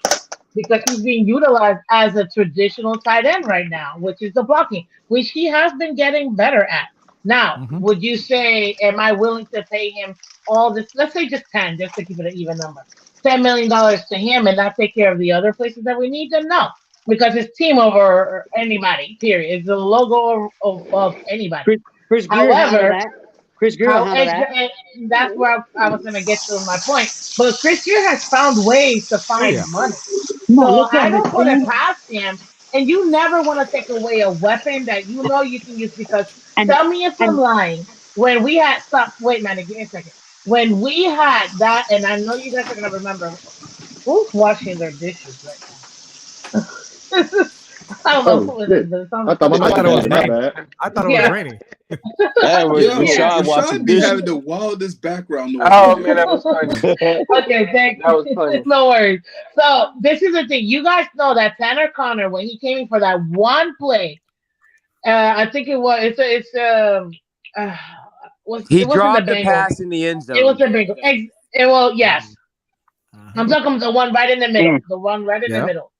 because he's being utilized as a traditional tight end right now, which is the blocking, which he has been getting better at. Now, would you say, am I willing to pay him all this? Let's say just 10, just to keep it an even number. $10 million to him and not take care of the other places that we need? Then no, because it's team over anybody. Period. It's the logo of anybody. Chris Greer handled that. Chris Greer handled that. And that's where I was going to get to my point. But Chris Greer has found ways to find money. So I don't put it past him. And you never want to take away a weapon that you know you can use because tell me if I'm lying. When we had wait, man, give me a second. When we had that, and I know you guys are gonna remember, who's washing their dishes right now? I don't know who it is, but it sounds I thought it was raining. bad. I thought it was raining. That was Rashad watching be this. having the wildest background noise. Oh man, that was funny. Okay, thank That was funny. No worries. So this is the thing. You guys know that Tanner Connor, when he came in for that one play, I think it was He dropped the pass in the end zone. It was a big. Yes. I'm talking about the one right in the middle. The one right in the middle.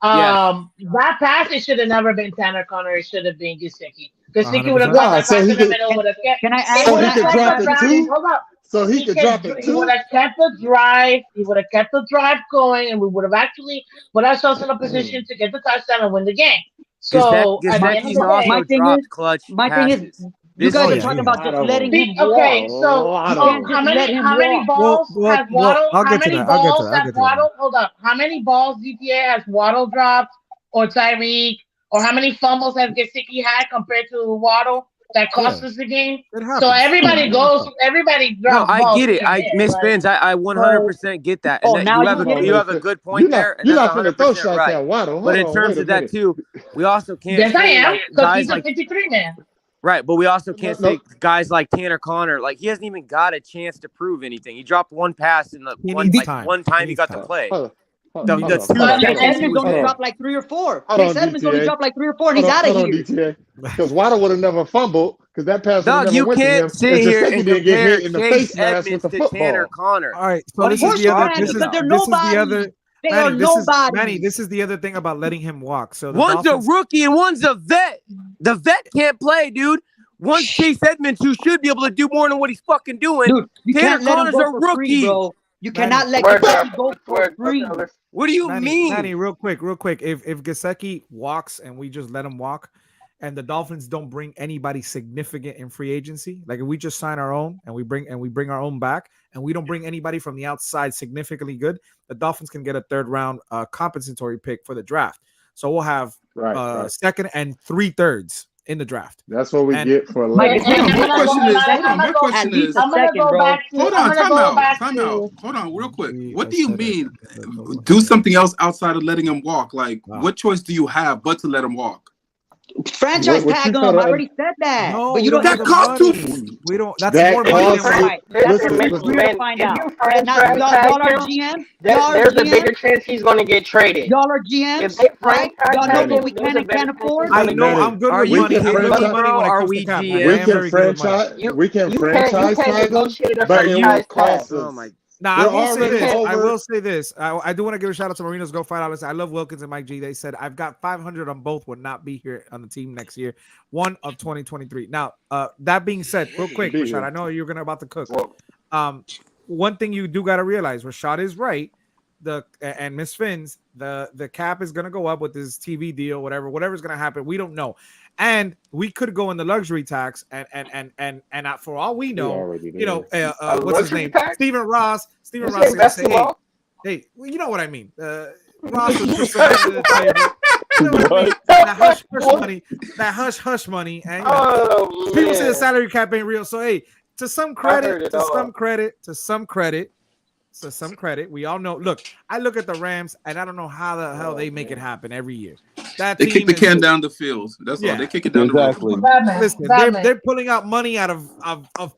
That pass, it should have never been Tanner Connor. It should have been Gesicki. Gesicki would have got that pass in the middle. Would have kept. Can I add? So he could drop it too. Hold up. So he could drop it He too. would have kept the drive. He would have kept the drive going, and we would have actually put ourselves in a position to get the touchdown and win the game. So at the end of the day, also dropped clutch passes. You guys are talking about just letting him walk. Okay, so how many balls has Waddle? How many balls has Waddle? Hold up. How many balls GTA has Waddle dropped or Tyreek? Or how many fumbles has Gesicki had compared to Waddle that cost us the game? So everybody drops. No, I get it. Miss Phins, I 100% get that. And you have a good point there. And you're that's not going to throw 100% shots right. at Waddle. But in terms of that too, we also can't. Yes, I am. Because Guys he's a 53 man. Right, but we also can't say guys like Tanner Connor, like he hasn't even got a chance to prove anything. He dropped one pass in the one time he got to play. Chase Edmonds only dropped like 3 or 4. Chase Edmonds only dropped like 3 or 4, and he's out of here. Because Waddle would have never fumbled because that pass would Dog, never you went to him. can't sit here and Get compare hit in the Chase face mask with Edmonds the to football. Tanner Connor. All right, so this is the other. Manny, this is the other thing about letting him walk. So one's a rookie and one's a vet. The vet can't play, dude. One's Chase Edmonds, who should be able to do more than what he's fucking doing. Dude, Tanner Connor's a rookie. Free, bro. You cannot let Gesicki go for free. What do you mean? Manny, real quick. If Gesicki walks and we just let him walk, and the Dolphins don't bring anybody significant in free agency, like if we just sign our own and we bring our own back, and we don't bring anybody from the outside significantly good, the Dolphins can get a third round compensatory pick for the draft. So we'll have second and 3/3 in the draft. That's what we get for my question is, hold on, real quick. What do you mean? Do something else outside of letting him walk? Like, what choice do you have but to let him walk? Franchise tag him. I already said that. No, but you don't. That costs too. We don't. That's more money. That's to find out. Y'all are GM. There's a bigger chance he's going to get traded. Y'all are GMs, right? Y'all know what we can and can't afford. I know. I'm good with money. Are we GM? We can franchise tag him, but it will cost us. Now, I will say this. I do want to give a shout out to Marinos. Go $5. I love Wilkins and Mike G. They said, I've got 500 on both, would not be here on the team next year. 1 of 2023. Now, that being said, real quick, Rashad, I know you're about to cook. One thing you do got to realize, Rashad is right. And Miss Phins, the cap is going to go up with this TV deal, whatever's going to happen. We don't know. And we could go in the luxury tax, and for all we know, what's his name? Stephen Ross. Stephen Ross is going to say, hey, well, you know what I mean. Ross was just the table. You know what I mean? That hush money. And people say the salary cap ain't real. So hey, to some credit, we all know. Look, I look at the Rams, and I don't know how the hell they make it happen every year. They kick the can down the field. That's all. They kick it down the field. Listen, they're pulling out money out of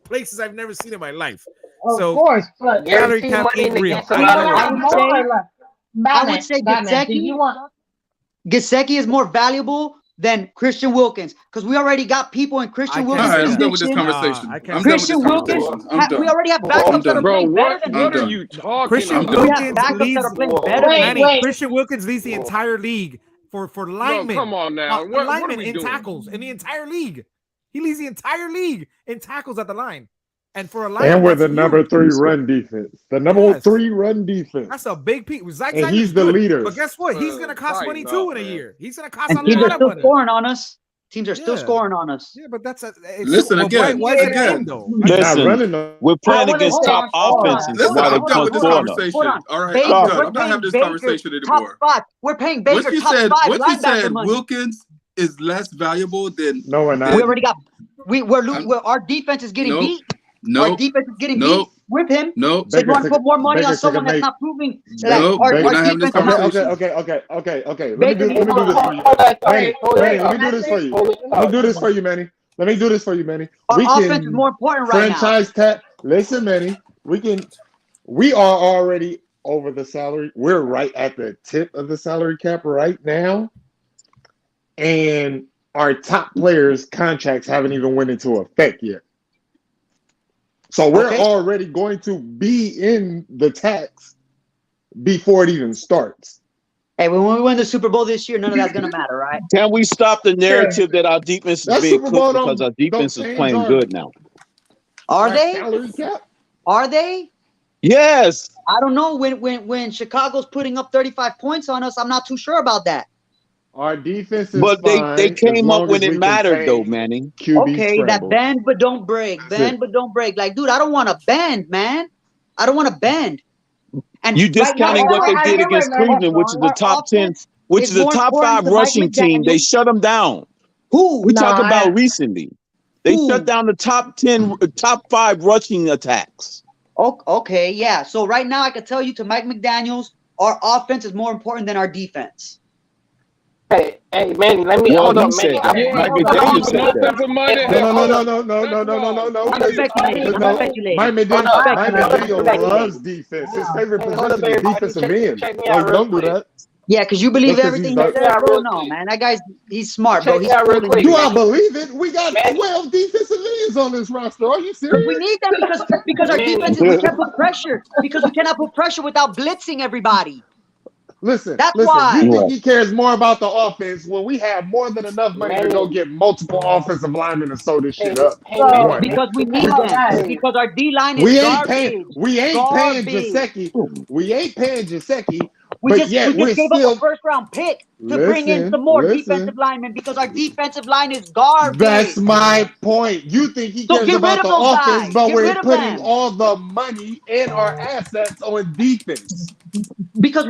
places I've never seen in my life. Of course, but salary cap ain't real. I would say Gesicki is more valuable than Christian Wilkins because we already got people in Christian Wilkins. All right, I'm done with this conversation. Christian Wilkins, we already have backups that are playing better than what are you talking Christian about? Wilkins Christian Wilkins leads the entire league for linemen. No, come on now. What linemen are we in doing? tackles in the entire league. He leads the entire league in tackles at the line. And for a lineman, and we're the number 3 run defense. The number 3 run defense. That's a big piece. And he's the leader. But guess what? He's going to cost money too in a year. He's going to cost a lot of money. Teams are still scoring on us. Teams are still scoring on us. Yeah, but that's listen again. Listen, we're playing against top offenses. Listen, I'm done with this conversation. All right, I'm done. I'm not having this conversation anymore. We're paying Baker top 5 What you said, money. Wilkins is less valuable than. No, we're not. We already got. Our defense is getting beat. Our defense is getting beat with him. So you want to put more money on someone that's not proving that our defense is not. Okay. Let me do this for you. Manny, let me do this for you. Let me do this for you, Manny. Our offense is more important right now. Franchise tag. Listen, Manny. We are already over the salary. We're right at the tip of the salary cap right now. And our top players' contracts haven't even went into effect yet. So we're already going to be in the tax before it even starts. Hey, when we win the Super Bowl this year, none of that's going to matter, right? Can we stop the narrative that our defense is being cooked because our defense is playing good now? Are they? Are they? Yes. I don't know. When Chicago's putting up 35 points on us, I'm not too sure about that. Our defense is but they came up when it mattered, though, Manny. Okay, that bend but don't break. But don't break. Like, dude, I don't want to bend, man. I don't want to bend. And you discounting what they did against Cleveland, which is the top 10, which is the top 5 rushing team. They shut them down. Who? We talked about recently. They shut down the top 5 rushing attacks. Okay, yeah. So right now I can tell you to Mike McDaniels, our offense is more important than our defense. Hey, Manny, let me hold on, Manny. No. Mike McDaniel loves defense. His favorite position is defensive end. Like, don't do that. Yeah, because you believe everything he says, bro. No, man, that guy's he's smart, bro. He's do I believe it? We got 12 defensive ends on this roster. Are you serious? We need them because our defense we can't put pressure because we cannot put pressure without blitzing everybody. Listen, why. You think he cares more about the offense when we have more than enough money to go get multiple offensive linemen and sew this shit up? Because we need them. Because our D line is garbage. We ain't paying Gesicki. We just gave up a first-round pick to bring in some more defensive linemen because our defensive line is garbage. That's my point. You think he cares about the offense, but we're putting all the money and our assets on defense. Because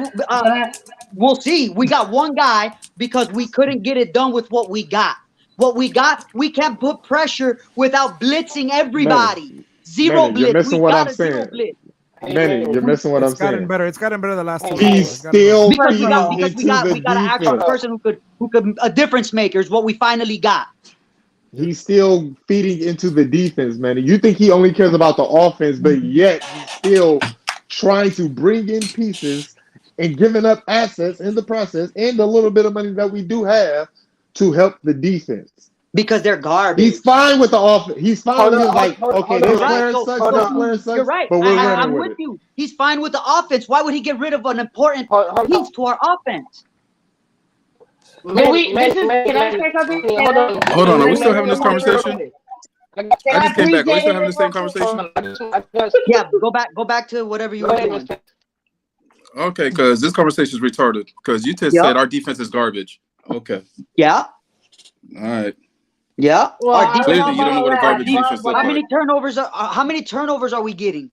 we'll see. We got one guy because we couldn't get it done with what we got. What we got, we can't put pressure without blitzing everybody. Zero blitz. You're missing what I'm saying. Manny, you're missing what I'm saying. It's gotten better the last 2 He's still feeding into we got an actual person who could a difference maker is what we finally got. He's still feeding into the defense, Manny. You think he only cares about the offense, but yet he's still trying to bring in pieces and giving up assets in the process and the little bit of money that we do have to help the defense. Because they're garbage. He's fine with the offense. He's fine with this player sucks, You're right. But we're I'm with you. He's fine with the offense. Why would he get rid of an important piece to our offense? Can I say something? Hold on. Are we still having this conversation? I just came back. Are we still having the same conversation? Yeah, go back to whatever you were doing. Okay, because this conversation is retarded. Because you just said our defense is garbage. Okay. Yeah. All right. Yeah. Well, clearly, you don't know what a garbage defense looks like. How many turnovers are we getting?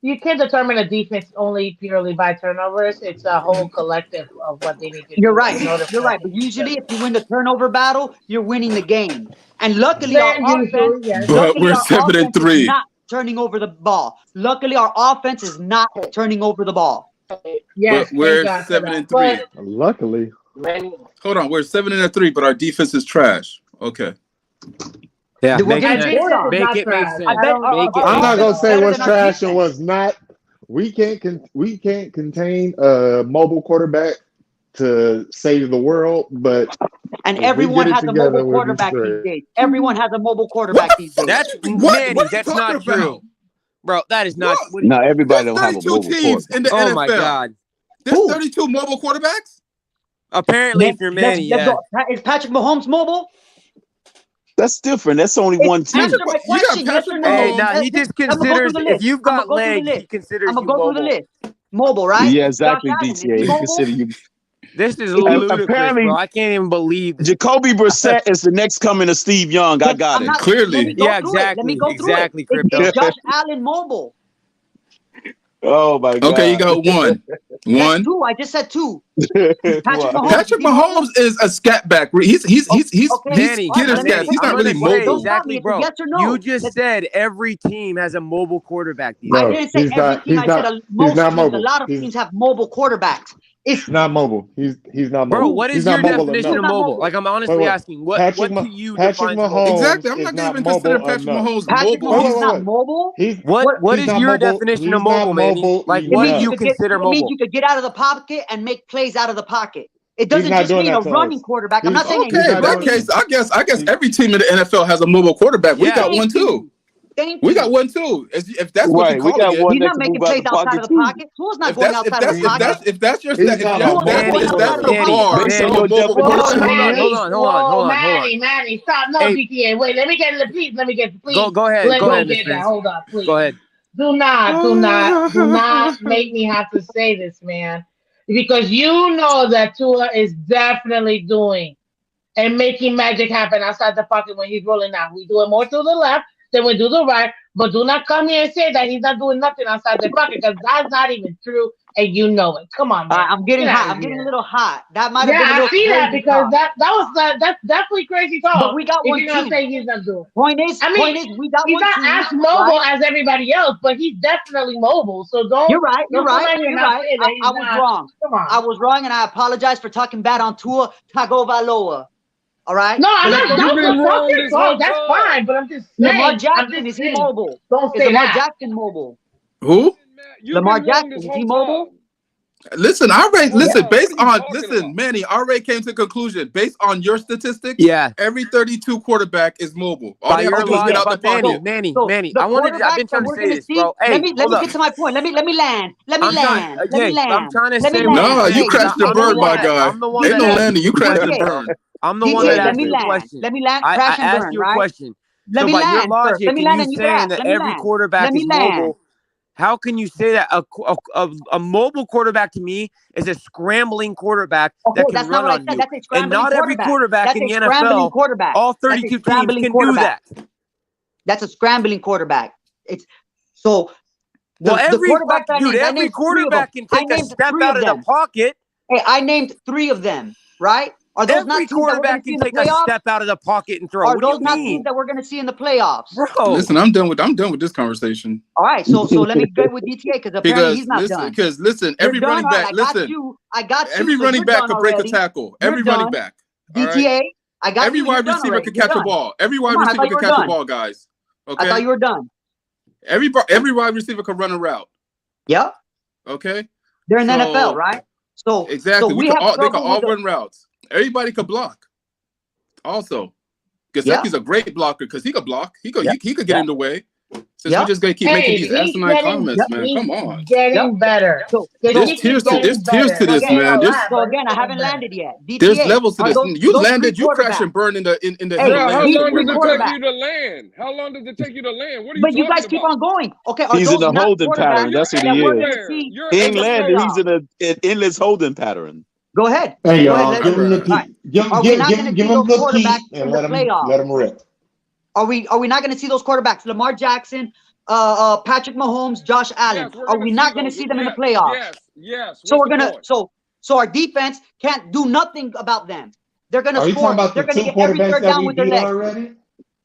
You can't determine a defense only purely by turnovers. It's a whole collective of what they need to do. You're right. You're right. But usually, if you win the turnover battle, you're winning the game. And luckily, our offense. But we're 7-3. Not turning over the ball. Luckily, our offense is not turning over the ball. Yes, but we're 7-3. Luckily. Hold on, we're 7-3, but our defense is trash. Okay. Yeah, make it make sense. I'm not gonna say what's trash and what's not. We can't contain a mobile quarterback to save the world, but everyone has a mobile quarterback these days. Everyone has a mobile quarterback these days. That's Manny. That's not true, bro. That is not. No, everybody don't have a mobile teams in the NFL. Oh my god. There's 32 mobile quarterbacks. Apparently, if you're Manny, is Patrick Mahomes mobile? That's different. That's only one team. You got Patrick Mahomes. Hey, now he just considers if you've got legs, he considers you mobile. I'm gonna go through the list. Mobile, right? Yeah, exactly, DTA. He consider you. This is ludicrous, bro. I can't even believe this. Jacoby Brissett is the next coming to Steve Young. I got it. Clearly. Yeah, exactly. Exactly, Crypto. Is Josh Allen mobile? Oh my god. Okay, you got one. One. Two. I just said two. Patrick Mahomes is a scat back. He's Manny, getter scat. He's not really mobile. Exactly, bro. Yes or no? You just said every team has a mobile quarterback. I didn't say every team. I said most teams. A lot of teams have mobile quarterbacks. He's not mobile. He's not mobile. Bro, what is your definition of mobile? Like, I'm honestly asking, what do you define mobile? Exactly. I'm not even considering Patrick Mahomes mobile. He's not mobile. What is your definition of mobile, Manny? Like, what do you consider mobile? It means you could get out of the pocket and make plays out of the pocket. It doesn't just mean a running quarterback. I'm not saying. Okay, in that case, I guess every team in the NFL has a mobile quarterback. We got one too. We got one too. If that's what you call it, he's not making plays outside of the pocket. Tua's not going outside of the pocket. If that's your stat, if that's the bar. Hold on. Manny, stop. No, BTA. Wait, let me get please. Go ahead. Hold up, please. Go ahead. Do not make me have to say this, man. Because you know that Tua is definitely doing and making magic happen outside the pocket when he's rolling out. We do it more to the left. Then we do the right, but do not come here and say that he's not doing nothing outside the pocket because that's not even true, and you know it. Come on, man. I'm getting hot. I'm getting a little hot. That might have been a little crazy. Yeah, I see that because that's definitely crazy talk. But we got one too. You're gonna say he's not doing. Point is, we got he's one not as mobile as everybody else, but he's definitely mobile. So don't. You're right. I was wrong. Come on. I was wrong, and I apologize for talking bad on Tua Tagovailoa. All right. No, I'm not. That's fine, but I'm just saying. Lamar Jackson, is he mobile? Don't say Lamar that. Jackson mobile? Who? Lamar Jackson, is he mobile? Listen, Manny, I already came to the conclusion based on your statistics. Yeah, every 32 quarterback is mobile. All they have to do is get out the pocket. Manny, I've been trying to say this, bro. Hey, let me get to my point. Let me land. I'm trying to say. No, you crashed the bird, my guy. Ain't no landing. You crashed the bird. I'm the one that asked you a question. Let me land. I asked you a question. So by your logic, and you saying that every quarterback is mobile, How can you say that a mobile quarterback to me is a scrambling quarterback that can run on you? And not every quarterback in the NFL, all 32 teams can do that. That's a scrambling quarterback. It's so. Every quarterback can take a step out of the pocket. Hey, I named 3 of them, right? Are those not teams that we're going to see in the playoffs? A step out of the pocket and throw. Are those not teams that we're going to see in the playoffs? Bro, listen, I'm done with this conversation. All right, so let me get with DTA because apparently he's not done. Because listen, every running back, I got you. Every running back could break a tackle. Every running back. DTA, I got every wide receiver could catch a ball. Every wide receiver could catch a ball, guys. Okay. I thought you were done. Every wide receiver could run a route. Yep. Okay. They're in the NFL, right? So exactly, so they could all run routes. Everybody could block. Also, Gesicki's a great blocker because he could block. He could get in the way. Since we're just gonna keep making these asinine comments, man. Come on. Getting better. There's tears to this, man. So again, I haven't landed yet. DTA, there's levels to this. You landed, you crash and burn in the How long does it take you to land? How long does it take you to land? What are you But you guys keep on going. Okay, he's in a holding pattern. That's what he is. He ain't landed. He's in an endless holding pattern. Go ahead. Hey, y'all, give him the peak. Give him the peak and let him rip. Are we not going to see those quarterbacks? Lamar Jackson, Patrick Mahomes, Josh Allen. Are we not going to see them in the playoffs? Yes. So we're gonna so our defense can't do nothing about them. They're going to score. They're going to get every third down with their legs.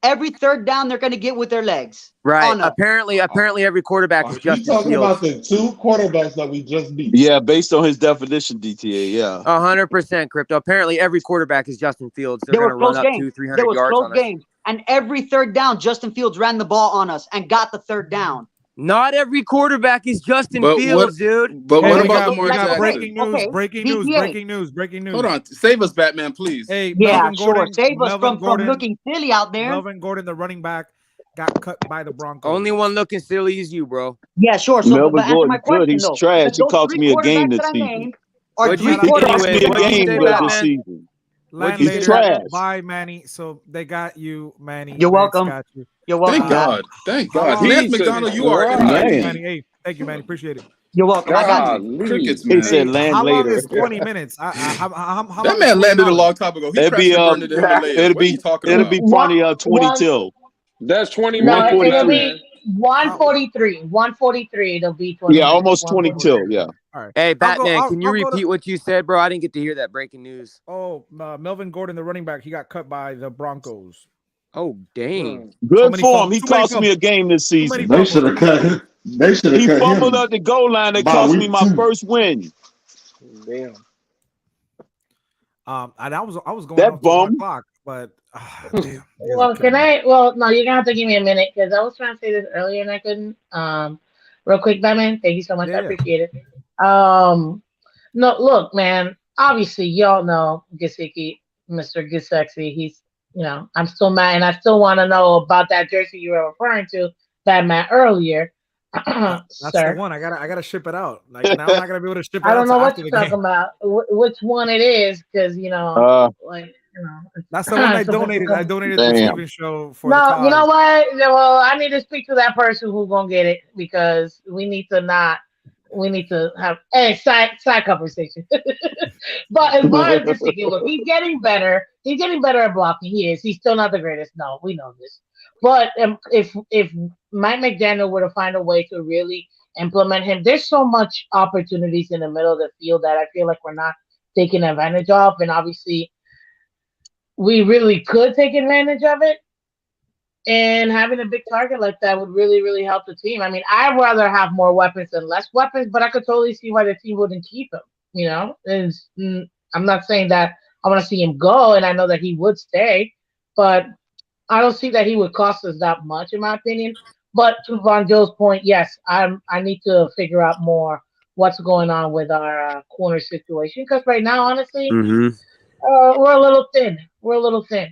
Every third down they're going to get with their legs. Right. Apparently, every quarterback is Justin Fields. Talking about the 2 quarterbacks that we just beat. Yeah, based on his definition, DTA. Yeah. 100% crypto. Apparently, every quarterback is Justin Fields. They're going to run up 200-300 yards on us. And every third down, Justin Fields ran the ball on us and got the third down. Not every quarterback is Justin Fields, dude. But what about Lamar Jackson? Breaking news. Hold on. Save us, Batman, please. Hey, yeah, sure. Save us from looking silly out there. Melvin Gordon, the running back, got cut by the Broncos. Only one looking silly is you, bro. Yeah, sure. So, Melvin Gordon, good. He's trash. He cost me a game this season. He cost me a game this season. He's trash. Bye, Manny. So they got you, Manny. You're welcome. You're welcome. Thank God. Lance McDonald, you are in Manny. Hey, thank you, Manny. Appreciate it. You're welcome. I got you. Crickets, man. He said land how later. Long is 20 minutes? That man landed a long time ago. It'll be funny 20 till. That's 20 minutes. No, it'll be 143. 143. It'll be 20. Yeah, almost 20 till. Yeah. All right. Hey, Batman, can you repeat what you said, bro? I didn't get to hear that breaking news. Oh, Melvin Gordon, the running back, he got cut by the Broncos. Oh, dang. Good for him. He cost me a game this season. They should have cut him. He fumbled at the goal line. It cost me my first win. Damn. I was going that off bum. the clock, but damn. Well, can I? Well, no, you're gonna have to give me a minute because I was trying to say this earlier and I couldn't. Real quick, Batman. Thank you so much. I appreciate it. No, look, man. Obviously, y'all know Gesicki, Mr. Gesexy. He's, I'm still mad, and I still want to know about that jersey you were referring to, Batman, earlier. That's sir. the one. I gotta ship it out. Like now, I'm not gonna be able to ship it out. I don't know what you're talking about. Which one it is? Because that's the one I donated. I donated to the Steven show for. No, you know what? Well, I need to speak to that person who's gonna get it because we need to have a side conversation. But as far as this thing, look, he's getting better. He's getting better at blocking. He is. He's still not the greatest. No, we know this. But if Mike McDaniel were to find a way to really implement him, there's so much opportunities in the middle of the field that I feel like we're not taking advantage of. And obviously, we really could take advantage of it. And having a big target like that would really, really help the team. I mean, I'd rather have more weapons than less weapons, but I could totally see why the team wouldn't keep him. I'm not saying that I want to see him go, and I know that he would stay, but I don't see that he would cost us that much, in my opinion. But to Von Joe's point, yes, I need to figure out more what's going on with our corner situation because right now, honestly, we're a little thin.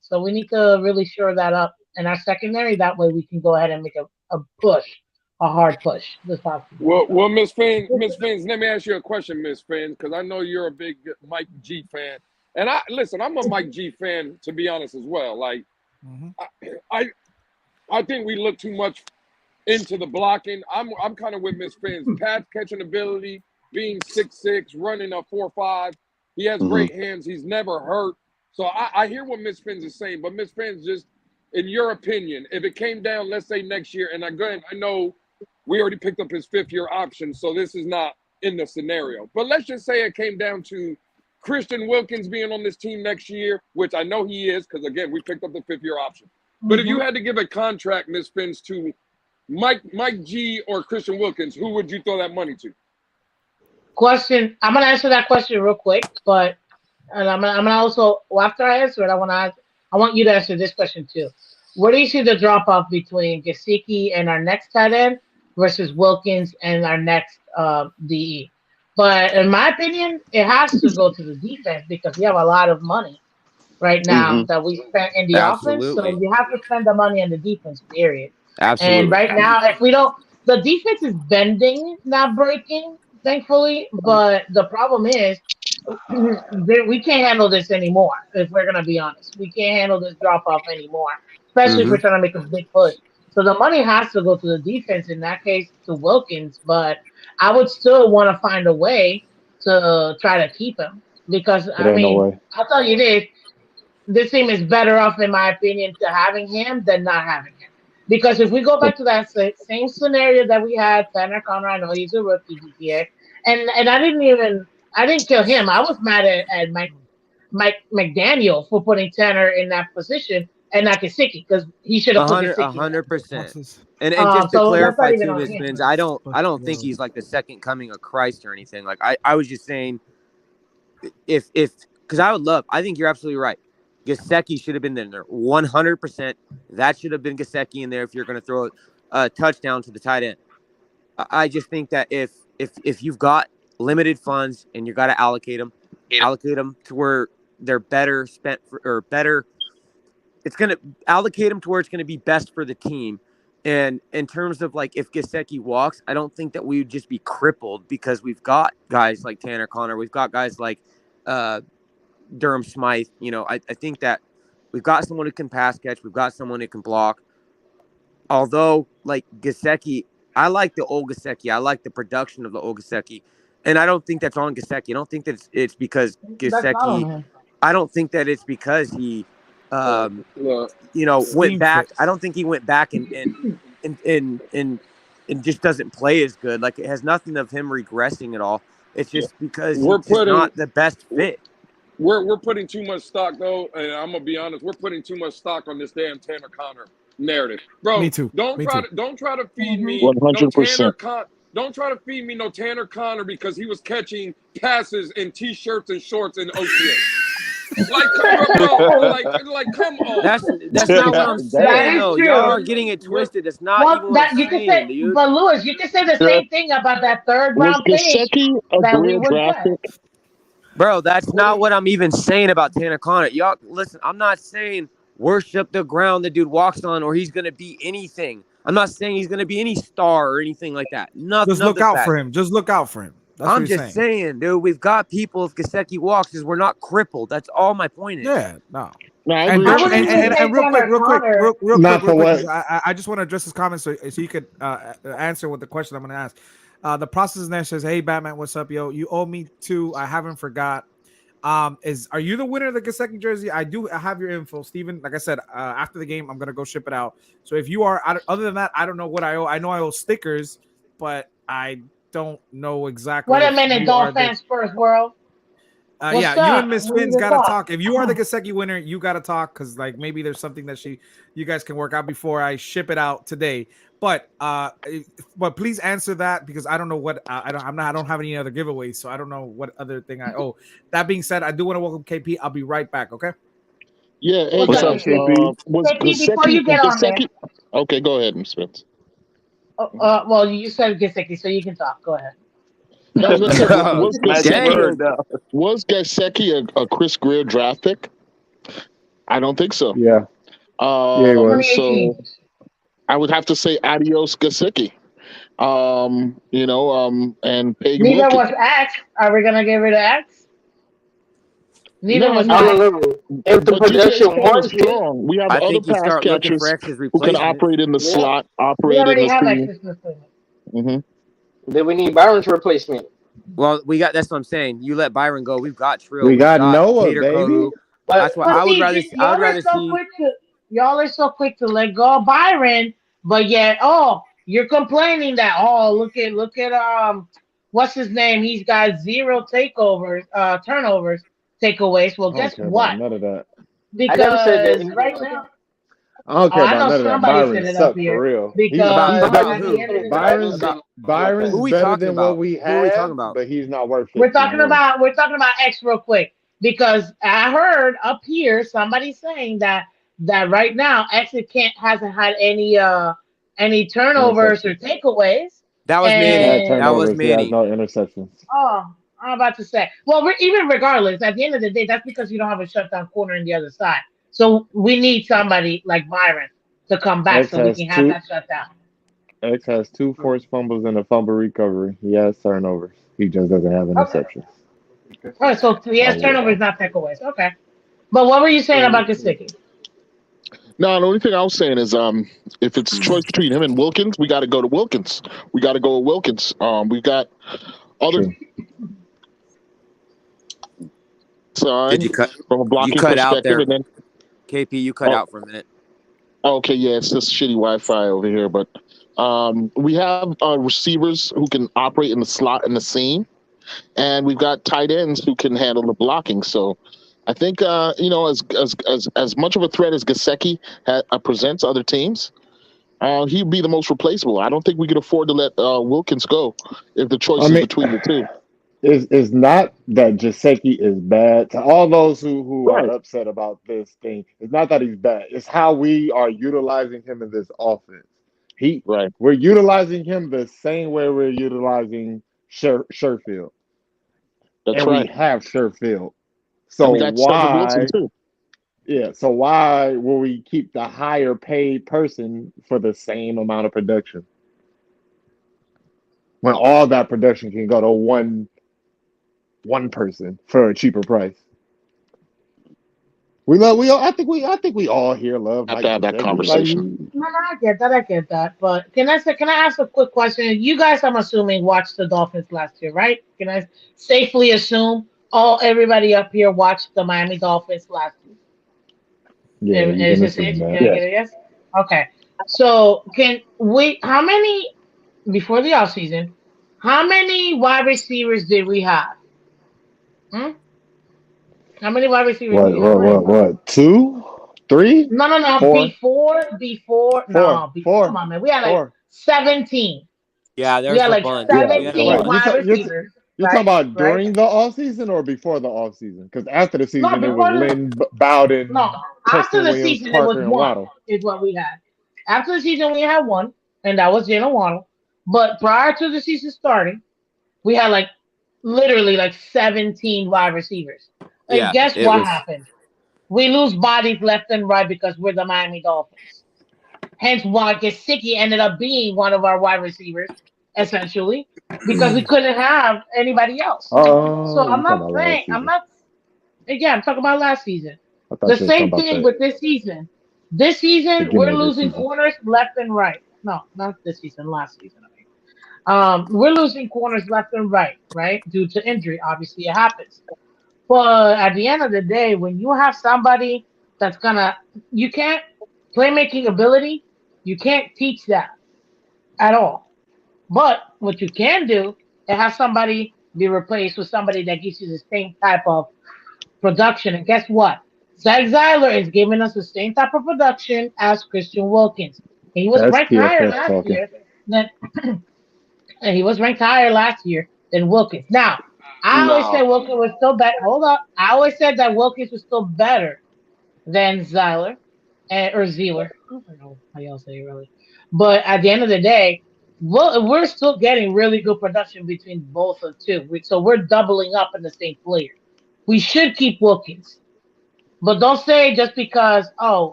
So we need to really shore that up in our secondary. That way we can go ahead and make a push, a hard push this possible. Well, Miss Phins, let me ask you a question, Miss Phins, because I know you're a big Mike G fan. And I'm a Mike G fan, to be honest, as well. Like, I think we look too much into the blocking. I'm kind of with Miss Phins. Pass catching ability, being 6'6", running a 4.5. He has great hands. He's never hurt. So I hear what Miss Phins is saying, but Miss Phins, just in your opinion, if it came down, let's say next year, and again, I know we already picked up his 5th-year option, so this is not in the scenario. But let's just say it came down to Christian Wilkins being on this team next year, which I know he is, because again, we picked up the 5th-year option. But if you had to give a contract, Miss Phins, to Mike G or Christian Wilkins, who would you throw that money to? Question. I'm gonna answer that question real quick, but I'm gonna also, after I answer it, I want you to answer this question too. Where do you see the drop off between Gesicki and our next tight end versus Wilkins and our next DE? But in my opinion, it has to go to the defense because we have a lot of money right now that we spent in the offense. So you have to spend the money on the defense, period. Absolutely. And right now, if we don't, the defense is bending, not breaking, thankfully. But the problem is, we can't handle this anymore. If we're gonna be honest, we can't handle this drop off anymore, especially if we're trying to make a big push. So the money has to go to the defense. In that case, to Wilkins. But I would still want to find a way to try to keep him because I mean, I'll tell you this team is better off, in my opinion, to having him than not having him. Because if we go back to that same scenario that we had, Tanner Conner, I know he's a rookie DPA, and I didn't kill him. I was mad at Mike McDaniel for putting Tanner in that position and not Gesicki because he should have put Gesicki. 100%. And just to clarify too, Ms. Phins, I don't think he's like the second coming of Christ or anything. Like I was just saying, if because I think you're absolutely right. Gesicki should have been in there 100%. That should have been Gesicki in there if you're going to throw a touchdown to the tight end. I just think that if you've got limited funds and you got to allocate them to where they're better spent or better. It's going to allocate them to where it's going to be best for the team. And in terms of like if Gesicki walks, I don't think that we would just be crippled because we've got guys like Tanner Conner, we've got guys like Durham Smythe. You know, I think that we've got someone who can pass catch, we've got someone who can block. Although like Gesicki, I like the old Gesicki. I like the production of the old Gesicki. And I don't think that's on Gesicki. I don't think that it's because Gesicki. I don't think that it's because he, went back. I don't think he went back and just doesn't play as good. Like it has nothing of him regressing at all. It's just because he's not the best fit. We're putting too much stock though, and I'm gonna be honest. We're putting too much stock on this damn Tanner Conner narrative, bro. Me too. Don't try to feed me 100%. Don't try to feed me no Tanner Conner because he was catching passes in t-shirts and shorts in OTA. Come on. That's not what I'm saying. No, y'all are getting it twisted. That's not even what I'm saying, dude. But Lewis, you can say the same thing about that third round pick that we would get. Bro, that's not what I'm even saying about Tanner Conner. Y'all, listen, I'm not saying worship the ground the dude walks on or he's going to be anything. I'm not saying he's going to be any star or anything like that. Nothing. Just look out for him. Just look out for him. That's I'm just saying, dude, we've got people. If Gesicki walks, is we're not crippled. That's all my point is. Yeah, no. And real quick, I just want to address his comments so you could answer what the question I'm going to ask. The process in there says, "Hey, Batman, what's up, yo? You owe me 2. I haven't forgot. Are you the winner of the Gesicki jersey? I have your info, Steven. Like I said, after the game, I'm gonna go ship it out. So if you are, other than that, I don't know what I owe. I know I owe stickers, but I don't know exactly. Wait a minute, DOLPHINS first, world. You and Miss Phins gotta talk. If you are the Gesicki winner, you gotta talk because like maybe there's something that you guys can work out before I ship it out today. But please answer that because I don't know what I don't have any other giveaways, so I don't know what other thing I owe. That being said, I do want to welcome KP. I'll be right back. Okay. Yeah. Hey, what's up, KP? Before you get on there. Okay, go ahead, Ms. Phins. Well, you said Gesicki, so you can talk. Go ahead. Was Gesicki a Chris Greer draft pick? I don't think so. Yeah. So I would have to say adios Gesicki. And Peg. Neither was X. Are we gonna give it to X? Neither was I mine. don't know. If the But GTA's production team is warrants it, strong. We have I other think you pass start looking for catchers X's who can replacement. operate in the yeah, slot, We operate in already the have seam. access to then we need Byron's replacement. Well, that's what I'm saying. You let Byron go. We've got Trill. We We've got got Noah, Cater baby. Kohu. But That's why But I would see, rather. I would rather see. y'all are so quick to let go of Byron, but yet, you're complaining that look at what's his name? He's got 0 takeovers, turnovers, takeaways. Well, I don't guess care about what? none of that. I never said that. Because right now, I don't care I about know none of that. somebody said Byron it up sucked for here. real. Because About at the who? end of the day, Byron's About Byron's who are we better talking than what about? we Who are we talking have, about? but he's not worth we're 50 talking million. about X real quick because I heard up here somebody saying that right now X hasn't had any turnovers or Interceptions. takeaways. That was He Manny. had And That was turnovers. He has Manny. no interceptions. I'm about to say, well, even regardless, at the end of the day, that's because you don't have a shutdown corner on the other side. So we need somebody like Byron to come back X so we has can have two. that shutdown. X has 2 forced fumbles and a fumble recovery. He has turnovers. He just doesn't have Okay. interceptions. All right, so he has Oh, turnovers, not takeaways. Okay. But what were you saying about Gesicki? No, the only thing I was saying is, if it's a choice between him and Wilkins, we got to go to Wilkins. We got to go with Wilkins. We got other Did you cut? from a You blocking cut out perspective, there, and then KP. You cut out for a minute. okay, yeah, it's just shitty Wi-Fi over here, but we have receivers who can operate in the slot and the seam, and we've got tight ends who can handle the blocking. So I think as much of a threat as Gesicki presents other teams, he'd be the most replaceable. I don't think we could afford to let Wilkins go if the choice is between the two. It's not that Gesicki is bad. To all those who are upset about this thing, it's not that he's bad. It's how we are utilizing him in this offense. We're utilizing him the same way we're utilizing Sherfield. That's and right. we have Sherfield. And So we got Cedric Wilson why? too. Yeah. So why will we keep the higher paid person for the same amount of production when all that production can go to one person for a cheaper price? I think we all here love Have to have that conversation. No, I get that. But can I ask a quick question? You guys, I'm assuming, watched the Dolphins last year, right? Can I safely assume everybody up here watched the Miami Dolphins last year? Yeah, you Is can this assume Can that. I get a yes? Okay. So how many before the offseason, how many wide receivers did we have? How many wide receivers did we have? What? 2, 3, No. 4, Come on, man. We had like 17. Yeah, We there's had a like bunch. Yeah. 17 wide receivers. You're talking about during the offseason or before the offseason? Because after the No, season, it was Lynn, Bowden, after Preston the Williams, season, it was Parker, and one, Waddle. is what we had. After the season, we had one, and that was Jalen Waddle. But prior to the season starting, we had literally 17 wide receivers. And Yeah, guess what happened? We lose bodies left and right because we're the Miami Dolphins. Hence why Gesicki ended up being one of our wide receivers, essentially, because we couldn't have anybody else. So I'm not saying, I'm talking about last season. The same thing with this season. This season, we're losing corners left and right. No, not this season, last season. We're losing corners left and right, due to injury. Obviously, it happens. But at the end of the day, when you have somebody you can't playmaking ability, you can't teach that at all. But what you can do is have somebody be replaced with somebody that gives you the same type of production. And guess what? Zach Zeiler is giving us the same type of production as Christian Wilkins. He was That's ranked higher PFF last talking. year than and he was ranked higher last year than Wilkins. Now, I always said Wilkins was still better. Hold up. I always said that Wilkins was still better than Zeiler or Zealer. I don't know how y'all say it really. But at the end of the day, we're still getting really good production between both of two. So we're doubling up in the same player. We should keep Wilkins. But don't say just because,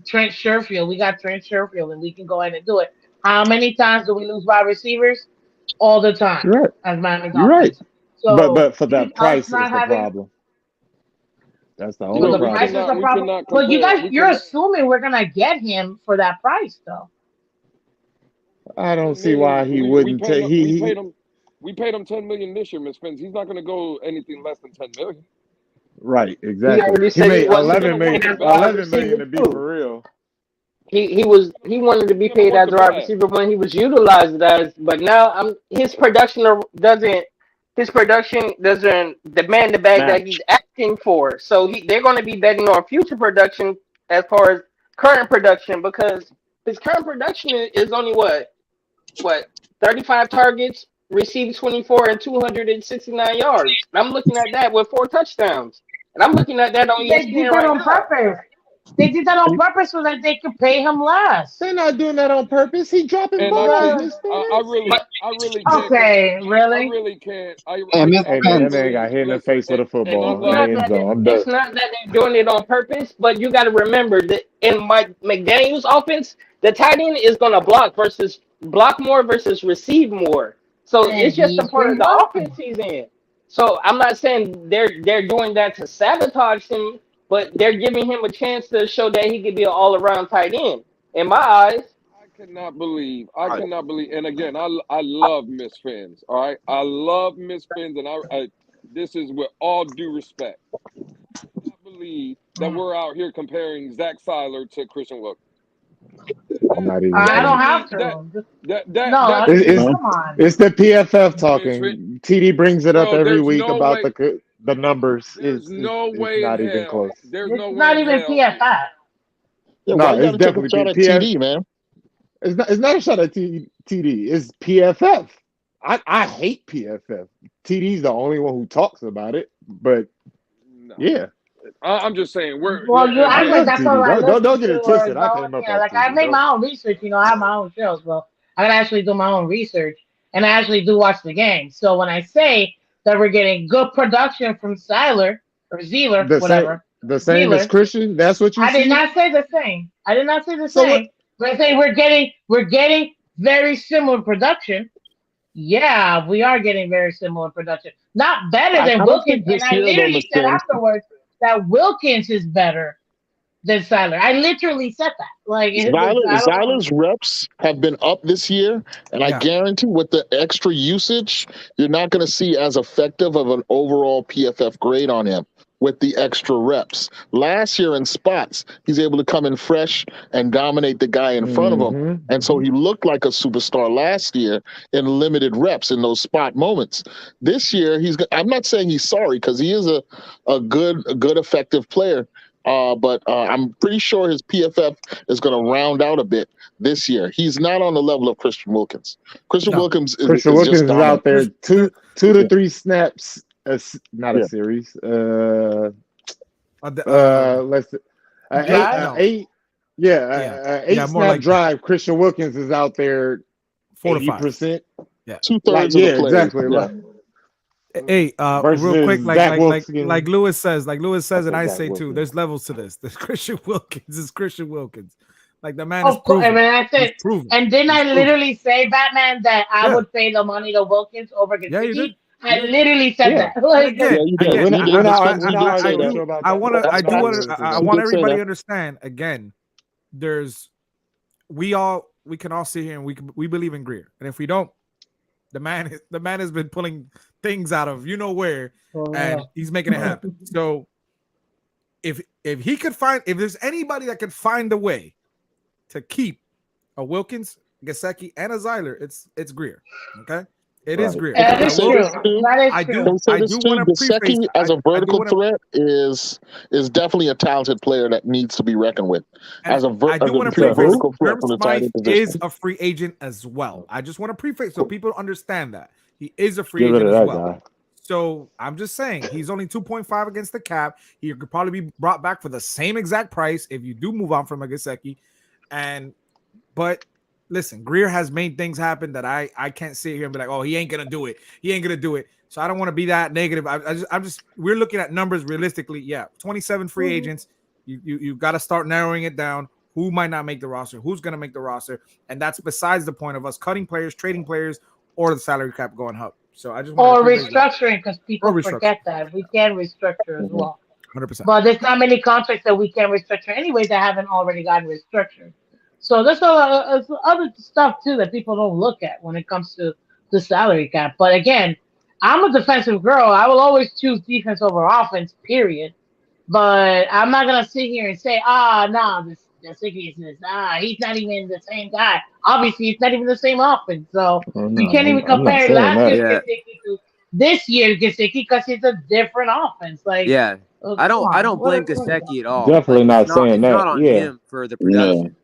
Trent Sherfield, we got Trent Sherfield and we can go ahead and do it. How many times do we lose wide receivers? All the time. You're right. As Miami You're right. Dolphins. So But for that us price not is the having problem. That's the So only the problem. price is the we problem. cannot Well, you compare. guys, you're assuming we're gonna get him for that price, though. I don't see why he wouldn't take. We paid him $10 million this year, Miss Phins. He's not going to go anything less than $10 million. Right, He exactly. already He said he made wasn't 11 going to win million. as a wide 11 million receiver to be too. for real. He wanted to be paid as a wide receiver when he was utilized as, but now his production doesn't demand the bag that he's asking for. So they're going to be betting on future production as far as current production, because his current production is only what 35 targets, received 24 and 269 yards. And I'm looking at that with 4 touchdowns. And I'm looking at that on They did ESPN that right on now. purpose. They did that on purpose so that they could pay him less. They're not doing that on purpose. He dropping balls. I really can't. Okay, really? I really can't. And that man got hit in the face with a football. It's not that they're doing it on purpose, but you got to remember that in Mike McDaniel's offense, the tight end is going to block more versus receive more. So it's just a part of the offense he's in. So I'm not saying they're doing that to sabotage him, but they're giving him a chance to show that he could be an all-around tight end. In my eyes, I cannot believe. And again, I love Miss Phins. All right, I love Miss Phins, and I this is with all due respect. I cannot believe that we're out here comparing Zach Seiler to Christian Wilkins. Not even. I don't have to. Come on. It's the PFF talking. TD brings it up every week about the numbers. It's not even close. There's it's not even PFF. Yeah, no, it's definitely TD, man. It's not a shot at TD. It's PFF. I hate PFF. TD's the only one who talks about it, but yeah. I'm just saying Well, you act like that's all I don't get it twisted. I came up like I make my own research. I have my own shows, well, I can actually do my own research, and I actually do watch the game. So when I say that we're getting good production from Seiler or Zealer, whatever, the same as Christian. That's what you. I did not say the same. I did not say the same. But I say we're getting very similar production. Yeah, we are getting very similar production. Not better than Wilkins. And I literally said afterwards that Wilkins is better than Seiler. I literally said that. Like Seiler's reps have been up this year, and I guarantee with the extra usage, you're not going to see as effective of an overall PFF grade on him with the extra reps. Last year in spots, he's able to come in fresh and dominate the guy in front of him. And so he looked like a superstar last year in limited reps in those spot moments. This year, I'm not saying he's sorry, because he is a good, effective player. But I'm pretty sure his PFF is going to round out a bit this year. He's not on the level of Christian Wilkins. Christian Wilkins is out there 2 to 3 snaps. Not a series. Let's 8 snap like drive. Christian Wilkins is out there 80%. Yeah, 2/3 of the play. Exactly. Yeah. Hey, real quick, like Lewis says, and I say too, there's levels to this. There's Christian Wilkins is Christian Wilkins. Like the man is proven. And didn't I literally say, Batman, that I would pay the money to Wilkins over Gesicki? I literally said that. Like, I want everybody to understand. Again, we can all sit here and we believe in Greer, and if we don't, the man has been pulling things out of where, and he's making it happen. So if he could if there's anybody that could find a way to keep a Wilkins, Gesicki, and a Zeiler, it's Greer. Okay. It is Greer. That is true. I do want to preface as a vertical threat is definitely a talented player that needs to be reckoned with. As a vertical threat from the tight end position. Is a free agent as well. I just want to preface so people understand that he is a free agent as well. So I'm just saying he's only 2.5 against the cap. He could probably be brought back for the same exact price if you do move on from a Gesicki. But listen, Greer has made things happen that I can't sit here and be like, oh, he ain't gonna do it. He ain't gonna do it. So I don't want to be that negative. I'm just we're looking at numbers realistically. Yeah, 27 free agents. You got to start narrowing it down. Who might not make the roster? Who's gonna make the roster? And that's besides the point of us cutting players, trading players, or the salary cap going up. So I just want restructuring, because people forget that we can restructure as well. 100%. But there's not many contracts that we can restructure anyways that haven't already gotten restructured. So there's other stuff too that people don't look at when it comes to the salary cap. But again, I'm a defensive girl. I will always choose defense over offense, period. But I'm not gonna sit here and say, he's not even the same guy. Obviously, he's not even the same offense. So you can't even compare last year's Gesicki to this year's Gesicki because it's a different offense. Like, yeah, I don't blame Gesicki at all. Definitely not saying it's that. not on him for the production.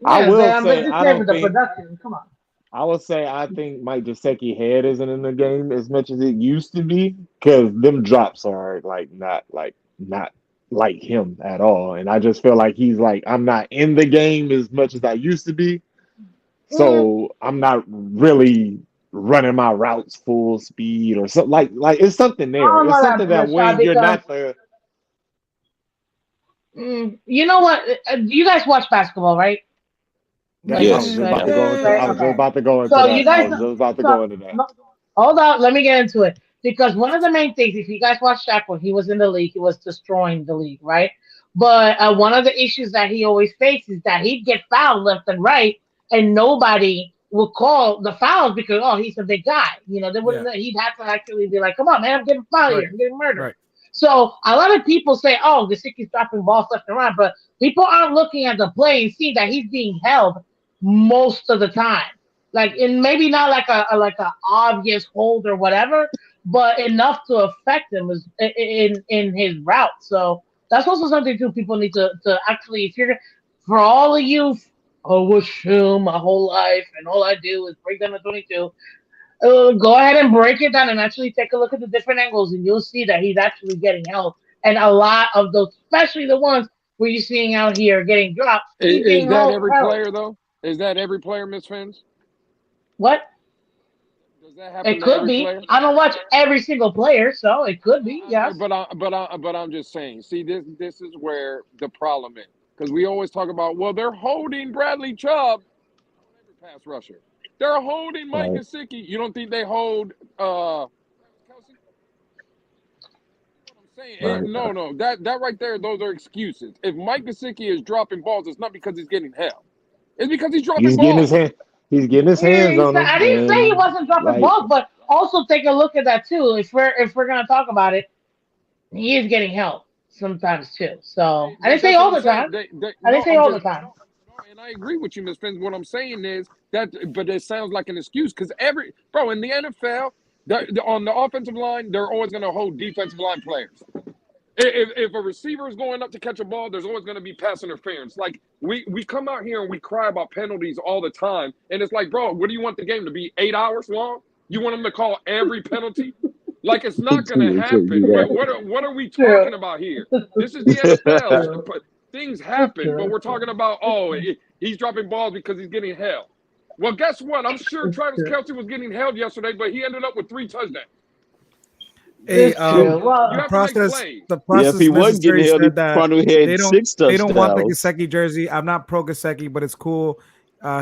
I will say I don't think production. Come on. I would say I think Mike Gesicki's head isn't in the game as much as it used to be because them drops are not like him at all, and I just feel like he's like I'm not in the game as much as I used to be, so I'm not really running my routes full speed or something like it's something there. It's something that when you're not the. You know what? You guys watch basketball, right? Yes. I was just about to go into that. Hold on, let me get into it. Because one of the main things, if you guys watch Shaq when he was in the league, he was destroying the league, right? But one of the issues that he always faced is that he'd get fouled left and right, and nobody would call the fouls because he's a big guy. You know, they wouldn't. He'd have to actually be like, "Come on, man, I'm getting fouled here, I'm getting murdered." Right. So a lot of people say, Gesicki's dropping balls left and right, but people aren't looking at the play and see that he's being held most of the time. Like, and maybe not like a obvious hold or whatever, but enough to affect him in his route. So that's also something too people need to actually, if you're, for all of you, I watch film my whole life and all I do is break down the 22. Go ahead and break it down and actually take a look at the different angles, and you'll see that he's actually getting help. And a lot of those, especially the ones where you're seeing out here getting dropped, is that every player though? Is that every player, Miss Phins? What? Does that happen? It could be. Player? I don't watch every single player, so it could be. Yes. But I'm just saying. See, this is where the problem is, because we always talk about, well, they're holding Bradley Chubb, every pass rusher. They're holding Mike Gesicki. You don't think they hold Kelsey? No. That right there, those are excuses. If Mike Gesicki is dropping balls, it's not because he's getting held. It's because he's dropping balls. He's getting his hands on them. I didn't say he wasn't dropping balls, but also take a look at that too. If we're gonna talk about it, he is getting help sometimes too. So I didn't say all the time. I didn't say all the time. And I agree with you, Ms. Phins. What I'm saying is that, but it sounds like an excuse because in the NFL, on the offensive line, they're always going to hold defensive line players. If a receiver is going up to catch a ball, there's always going to be pass interference. Like we come out here and we cry about penalties all the time, and it's like, bro, what do you want the game to be 8 hours long? You want them to call every penalty? Like, it's not going to happen. What are we talking about here? This is the NFL. Things happen, but we're talking about, he's dropping balls because he's getting held. Well, guess what? I'm sure Travis Kelce was getting held yesterday, but he ended up with 3 touchdowns. Hey, the process if he wasn't getting held, he probably had 6 touchdowns. They don't want the Gesicki jersey. I'm not pro Gesicki, but it's cool.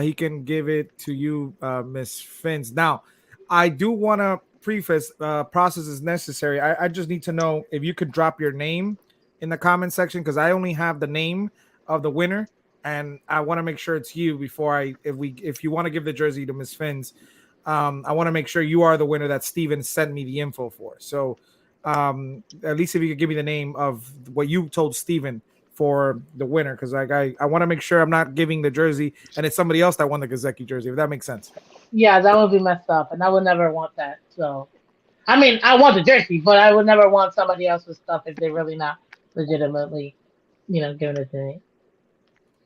He can give it to you, Miss Phins. Now, I do want to preface process is necessary. I just need to know if you could drop your name in the comment section, because I only have the name of the winner, and I want to make sure it's you before if you want to give the jersey to Miss Phins. I want to make sure you are the winner that Steven sent me the info for. So at least if you could give me the name of what you told Steven for the winner, because I want to make sure I'm not giving the jersey and it's somebody else that won the Gesicki jersey, if that makes sense. Yeah, that would be messed up, and I would never want that. So, I mean, I want the jersey, but I would never want somebody else's stuff if they're really not legitimately, giving it to me.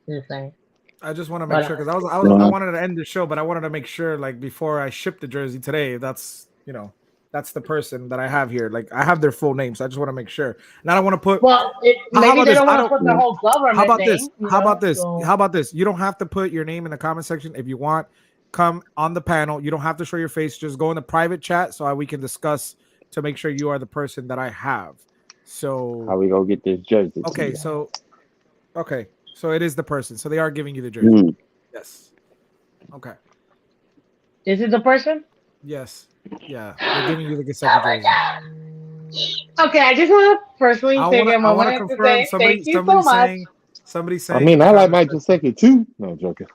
Just saying. I just want to make sure, because I wanted to end the show, but I wanted to make sure, like, before I ship the jersey today, that's the person that I have here. Like, I have their full name, so I just want to make sure. And I don't want to put. Well, maybe they don't want to put the whole government. How about name, this? You How know? about this? So. How about this? You don't have to put your name in the comment section if you want. Come on the panel. You don't have to show your face. Just go in the private chat so we can discuss to make sure you are the person that I have. So how we gonna get this jersey? Okay, so it is the person. So they are giving you the jersey. Yes. Okay. Is it the person? Yes. Yeah. They're giving you the Gesicki jersey. Okay, I just want to personally take a I want to moment to confirm. say thank you so much. Somebody saying. I mean, I like Mike Gesicki too. No, I'm joking.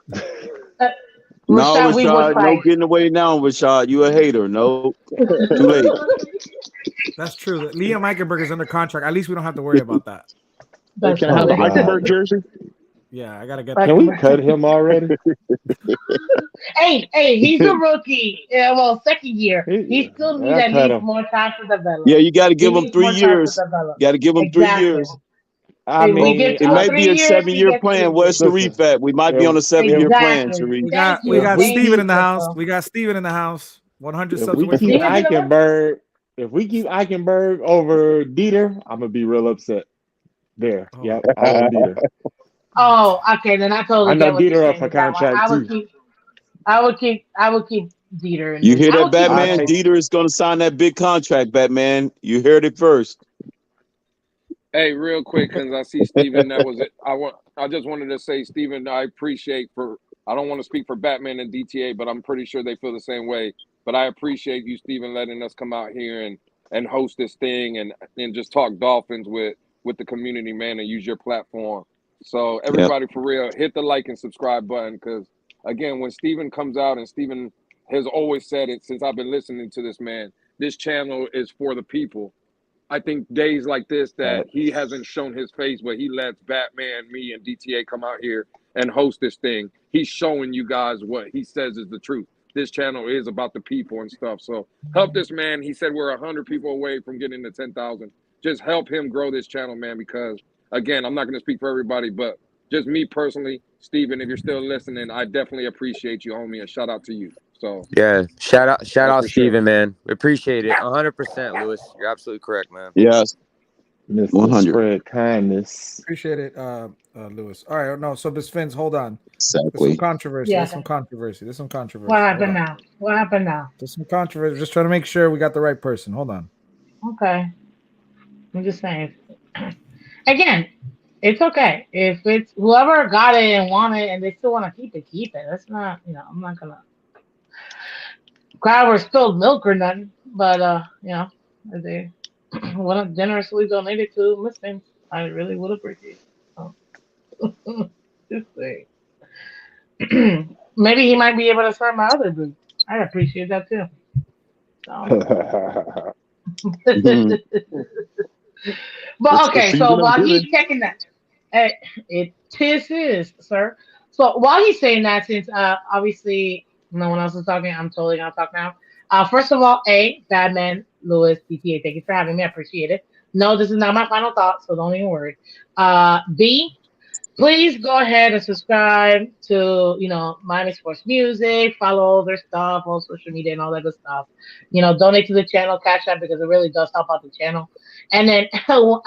No, Rashad, we would Rashad, no fight. getting away now, Rashad. You a hater. No, too late. That's true. Liam Eichenberg is under contract. At least we don't have to worry about that. They can have the Eichenberg jersey. Yeah, I gotta get. Can we cut him already? Hey, he's a rookie. Yeah, well, second year. He still needs at least more time to develop. Yeah, you got to give him 3 years. Got to give him 3 years. I mean, it might be a 7-year plan. Where's Sharif at? We might be on a 7-year plan, Sharif. We got Steven in the house. We got Steven in the house. 100 if subs we away keep from Eichenberg, over Dieter, I'm gonna be real upset. There, yep, all Dieter. Oh, okay. Then I totally know get what you're Dieter saying up for with that one. contract too. I would keep Dieter. You hear that, Batman? Dieter is going to sign that big contract, Batman. You heard it first. Hey, real quick, because I see Steven, that was it. I just wanted to say, Steven, I appreciate I don't want to speak for Batman and DTA, but I'm pretty sure they feel the same way. But I appreciate you, Steven, letting us come out here and host this thing and just talk Dolphins with the community, man, and use your platform. So everybody, for real, hit the like and subscribe button, because, again, when Steven comes out, and Steven has always said it since I've been listening to this man, this channel is for the people. I think days like this that he hasn't shown his face, but he lets Batman, me, and DTA come out here and host this thing. He's showing you guys what he says is the truth. This channel is about the people and stuff. So help this man. He said we're 100 people away from getting to 10,000. Just help him grow this channel, man, because, again, I'm not going to speak for everybody, but just me personally, Steven, if you're still listening, I definitely appreciate you, homie, and shout out to you. So yeah, shout out, sure. Steven, man. We appreciate it. 100%, Lewis. You're absolutely correct, man. Yes. Mr. 100. Spread kindness. Appreciate it, Lewis. All right, no, so this Phins, hold on. Exactly. There's some controversy. Yeah. There's some controversy. What happened now? There's some controversy. Just trying to make sure we got the right person. Hold on. Okay. I'm just saying. Again, it's okay. If it's whoever got it and want it and they still want to keep it, keep it. That's not, I'm not going to cry over spilled milk or nothing. But, if they want to generously donate it to Miss Phins, I really would appreciate it. So. Just saying. Maybe he might be able to start my other booth. I appreciate that too. So. But okay, so while he's checking that, it is, sir. So while he's saying that, since obviously no one else is talking, I'm totally gonna talk now. First of all, Badman, Lewis, DTA, thank you for having me. I appreciate it. No, this is not my final thought, so don't even worry. B, please go ahead and subscribe to, Miami Sports Music, follow all their stuff on social media and all that good stuff. Donate to the channel, Cash App, because it really does help out the channel. And then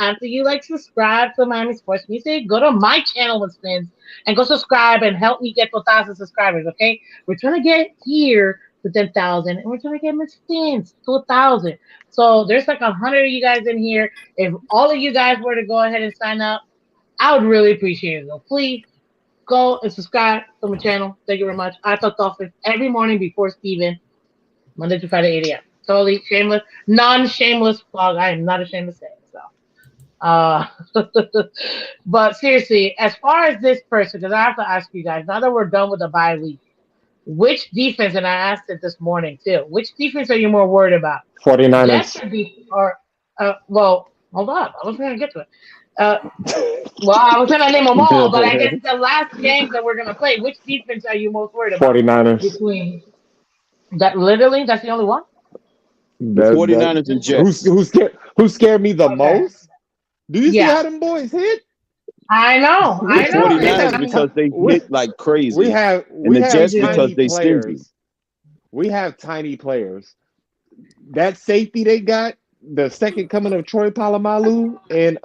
after you subscribe to Miami Sports Music, go to my channel with Phins and go subscribe and help me get to 1,000 subscribers, okay? We're trying to get here to 10,000 and we're trying to get Miss Phins to 1,000. So there's 100 of you guys in here. If all of you guys were to go ahead and sign up, I would really appreciate it. So please go and subscribe to my channel. Thank you very much. I talk Dolphins every morning before Steven, Monday through Friday, 8 a.m. Totally shameless, non-shameless plug. I am not ashamed to say it. So, but seriously, as far as this person, because I have to ask you guys, now that we're done with the bye week, which defense, and I asked it this morning too, which defense are you more worried about? 49ers. Well, hold on. I was going to get to it. Well, I was going to name them all, but I guess the last games that we're going to play, which defense are you most worried about? 49ers. Between that, literally, that's the only one? The 49ers and Jets. Who scared me the most? Do you see how them boys hit? I know. 49ers because they hit like crazy. We have the Jets because they stingy. We have tiny players. That safety they got, the second coming of Troy Polamalu, and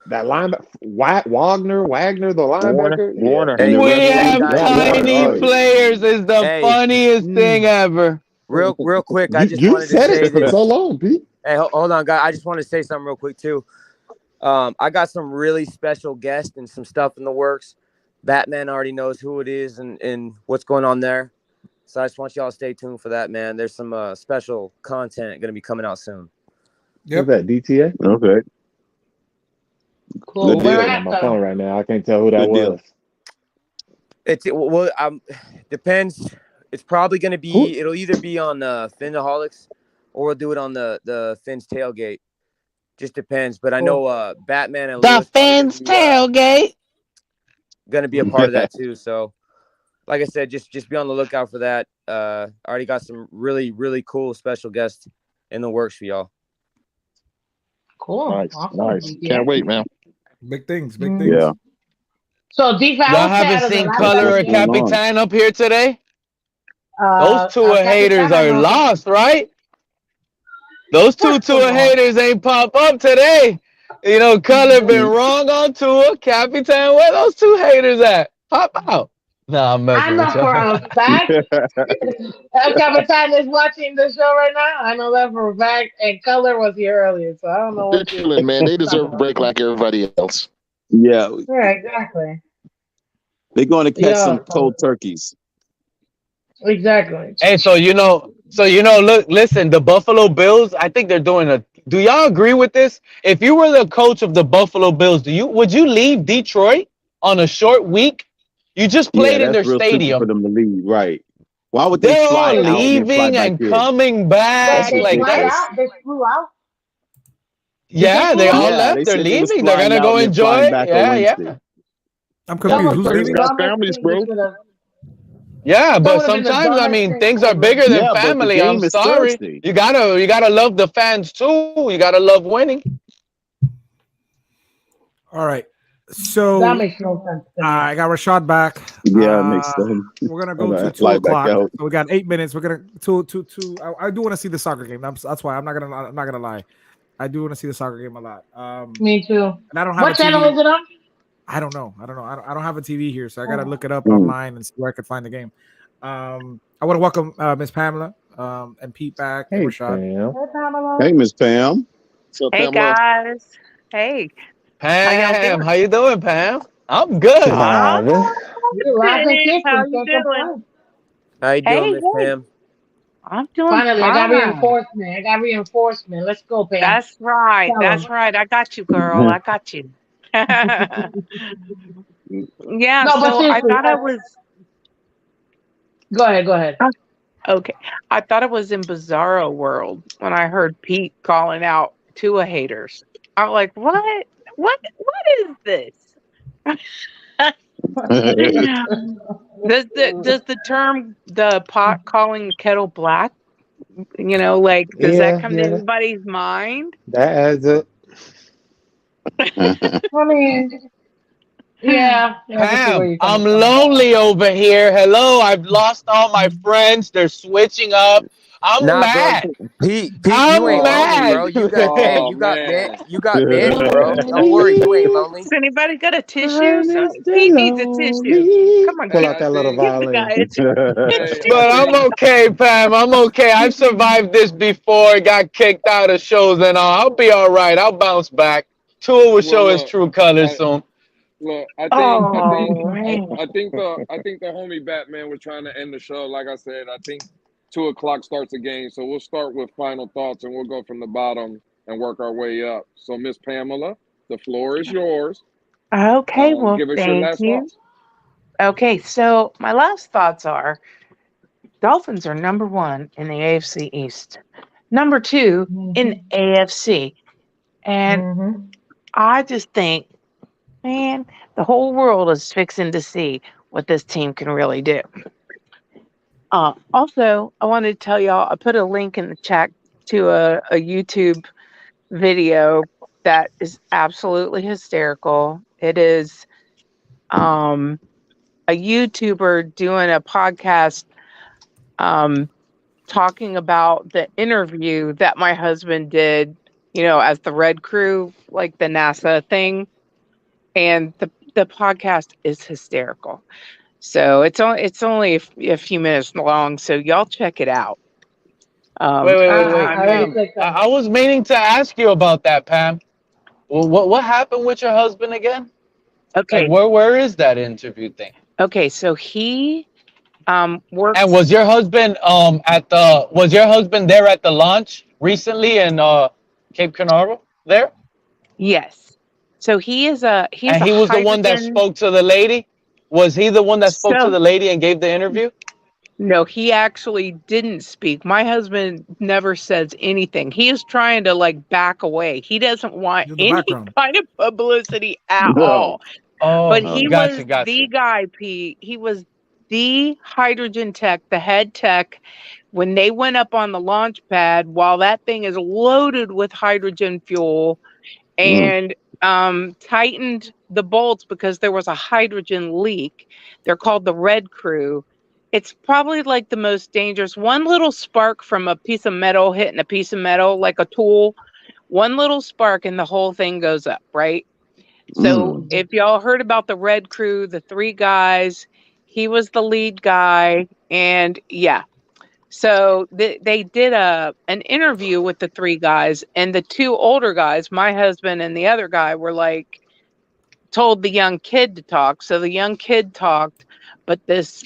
that linebacker Wagner, the linebacker. Warner. We have tiny players is the funniest thing ever. Real quick, I just you wanted to said say it for this. so long, Pete. Hey, hold on, guys. I just want to say something real quick too. I got some really special guests and some stuff in the works. Batman already knows who it is and what's going on there. So I just want y'all to stay tuned for that, man. There's some special content going to be coming out soon. Yep. What's that, DTA? Okay. Cool. Good Where deal. On at my phone though? right now. I can't tell who that Good deal. was. It's well, depends. It's probably going to Who? be. It'll either be on Finaholics, or we'll do it on the Phins tailgate. Just depends. But I Cool. know Batman and The Lewis probably Phins tailgate. going to be a part of that too. So, like I said, just be on the lookout for that. I already got some really cool special guests in the works for y'all. Cool. Nice, Awesome. nice. DTA. Can't wait, man. Big things. Big Mhm. things. Yeah. So, DeFi, Y'all I would say haven't out of the seen last What's Color couple or games, going on? Capitan up here today? Those two haters Capitan, I are know him. lost, right? Those two First of all, haters ain't pop up today. You know, Color been wrong on Tua. Capitan, where those two haters at? Pop out. Nah, I'm I messing know with for y'all. a fact El Capitan is watching the show right now. I know that for a fact. And Color was here earlier, so I don't know They're what you're chilling, man. They talking deserve a about. break like everybody else. Yeah. Yeah, exactly. They're going to catch some Yeah, cold turkeys. exactly. Hey, look, listen, the Buffalo Bills, I think they're doing do y'all agree with this? If you were the coach of the Buffalo Bills, would you leave Detroit on a short week? You just Yeah, played in that's their real stupid for stadium. them to leave. Right. Why would they They're all fly out and then fly leaving back and in? coming That's back They like fly ridiculous. that's out. They flew out. Did they yeah, flew they all out? Yeah, left. they They're said they was leaving. They're flying gonna out go and then enjoy flying it. back on Yeah, Wednesday. yeah. I'm Yeah, confused. Who's players leaving? got Dumbest families, thing they bro. could have. Yeah, That but would have been the sometimes I dumbest mean thing things are ever. bigger than Yeah, but the family. I'm game is sorry. Thursday. You gotta love the fans too. You gotta love winning. All right. So That makes no sense to me. I got Rashad back. Yeah, it makes sense. We're gonna I'm go to gonna 2 fly back o'clock. out. So we got 8 minutes. We're gonna two. I do want to see the soccer game. That's why I'm not gonna lie. I do want to see the soccer game a lot. Me too. And I don't have What a channel TV. is it on? I don't know. I don't have a TV here, so I gotta look it up Mm. online and see where I could find the game. I want to welcome Miss Pamela and Pete back and Hey, Rashad. fam. Hey, Pamela. Hey, Miss Pam. What's up, Hey Pamela? guys. Hey. How y'all Pam, doing? how you doing, Pam? I'm good. Surviving. You laughing, Hey, how kissing, you can't doing? complain. How you doing, Hey, Miss hey. Pam? I'm doing Finally, I got fine. reinforcement. Let's go, Pam. That's right. Tell That's them. right. I got you, girl. I got you. Yeah, No, but so I seriously, thought I was go ahead. Go ahead. okay. I thought I was in Bizarro World when I heard Pete calling out Tua haters. I'm like, what? What is this? Does the term the pot calling the kettle black, like does that come to Yeah. anybody's mind? That adds up. I mean, yeah, I can see where Pam, you're I'm coming from. lonely over here. Hello, I've lost all my friends. They're switching up. I'm Nah, bro. mad. Pete, you I'm ain't lonely, bro. mad. You got Oh man. you got Manny, bro. Don't worry, you ain't lonely. Has anybody got a tissue? I'm Mr. Pete needs a tissue. Lonely. Come on, Pull give out that little give the violin. guy a tissue. Hey, I But I'm think okay, Pam. I'm okay. I've survived this before. Got kicked out of shows and all. I'll be all right. I'll bounce back. Tua will well show his look, true colors I soon. look, Oh man. I think the homie Batman was trying to end the show. Like I said, I think 2 o'clock starts the game. So we'll start with final thoughts and we'll go from the bottom and work our way up. So Miss Pamela, the floor is yours. Okay, well, Give us your thank last you. thoughts. Okay, so my last thoughts are Dolphins are number 1 in the AFC East, number 2 in AFC. And I just think, man, the whole world is fixing to see what this team can really do. Also, I wanted to tell y'all, I put a link in the chat to a YouTube video that is absolutely hysterical. It is a YouTuber doing a podcast talking about the interview that my husband did, as the Red Crew, like the NASA thing. And the podcast is hysterical. So it's only a few minutes long, so y'all check it out. Wait, I already Pam. clicked on it. I was meaning to ask you about that, Pam. Well, what happened with your husband again? Like, Okay. where is that interview thing? Okay, so he works. And was your husband there at the launch recently? And Cape Canaveral there? Yes. So he's And a he was the one that hydrogen. spoke to the lady? Was he the one that spoke to So the lady and gave the interview? no, he actually didn't speak. My husband never says anything. He is trying to like back away. He doesn't want In the any background. kind of publicity at No. all. But Oh, he was gotcha. the guy, Pete. He was the hydrogen tech, the head tech. When they went up on the launch pad, while that thing is loaded with hydrogen fuel, and tightened the bolts because there was a hydrogen leak. They're called the Red Crew. It's probably like the most dangerous. One little spark from a piece of metal hitting a piece of metal, like a tool, one little spark and the whole thing goes up, right? So if y'all heard about the Red Crew, the 3 guys, he was the lead guy. And yeah, so they did an interview with the 3 guys, and the 2 older guys, my husband and the other guy, were like, told the young kid to talk. So the young kid talked, but this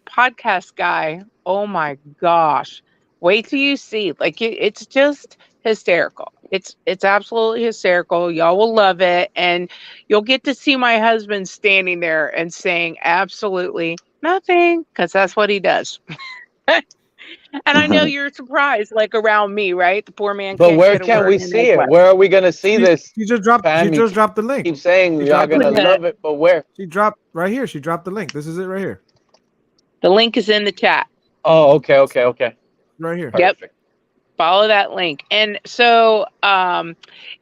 podcast guy, oh my gosh, wait till you see. Like it's just hysterical. It's absolutely hysterical. Y'all will love it, and you'll get to see my husband standing there and saying absolutely nothing, because that's what he does. And I know you're surprised, like around me, right? The poor man But can't where get a can word we in see it? edgewise. Where are we gonna see this? She just dropped. Fam, She you just dropped the link. keep saying She y'all dropped the gonna link. love it, but where? She dropped right here. She dropped the link. This is it right here. The link is in the chat. Oh, okay. Right here. Yep. Follow that link. And so,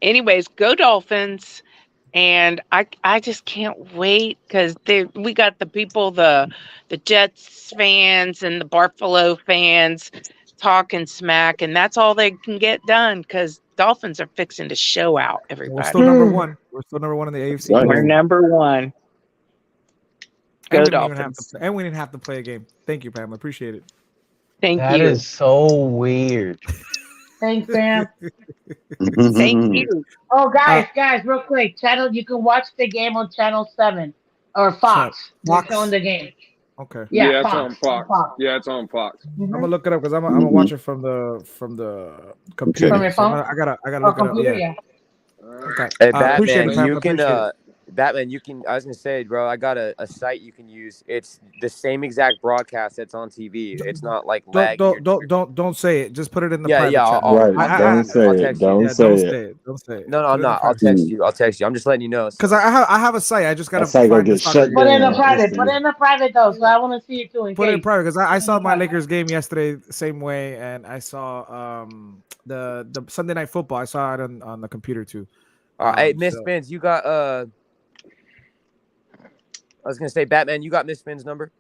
anyways, go Dolphins. And I just can't wait, because we got the people, the Jets fans and the Buffalo fans talking smack, and that's all they can get done, because Dolphins are fixing to show out everybody. We're still number 1. We're still number 1 in the AFC. We're number 1. Go And we Dolphins. didn't have to play a game. Thank you, Pam. I appreciate it. Thank That you. is so weird. Thanks, Pam. Thank you. Oh, guys, real quick. You can watch the game on Channel 7 or Fox. They're showing the game. Okay. Yeah, it's Fox. on Fox. Yeah, it's on Fox. I'm gonna look it up because I'm gonna watch it from the computer. From your phone? I gotta look it up. Yeah. Okay. Hey, Appreciate it, Batman, Pam. you Appreciate can it. Batman, you can. I was gonna say, bro, I got a site you can use. It's the same exact broadcast that's on TV. It's not like laggy. Don't say it. Just put it in the Yeah, private yeah. chat. Don't say I'll it. text you. Don't say it. Don't say it. No, I'm not. I'll text you. I'm just letting you know. Because I have a site. I just gotta site gonna find the get soccer. shut Put it in the down. private. Put it in the private, though, so I want to see it too. Put it in private, because I saw my Lakers game yesterday the same way, and I saw the Sunday Night Football. I saw it on the computer too. Hey, Miss Phins, you got I was gonna say, Batman, you got Miss Phins' number?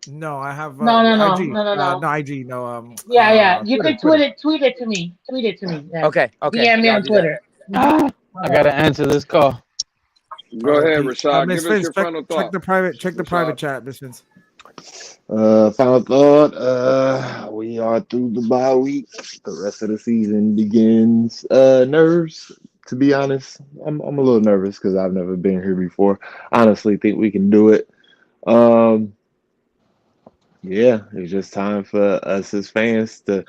No, I have No. IG. No IG. No. Yeah. You Twitter, can tweet it to me. Tweet it to me. Yeah. Okay. DM me on Twitter. I gotta answer this call. Go ahead, Rashad. Miss Give us Phins, your final thought. Check the private chat, Miss Phins. Final thought. We are through the bye week. The rest of the season begins. Nerves. To be honest, I'm a little nervous because I've never been here before. Honestly, think we can do it. Yeah, it's just time for us as fans to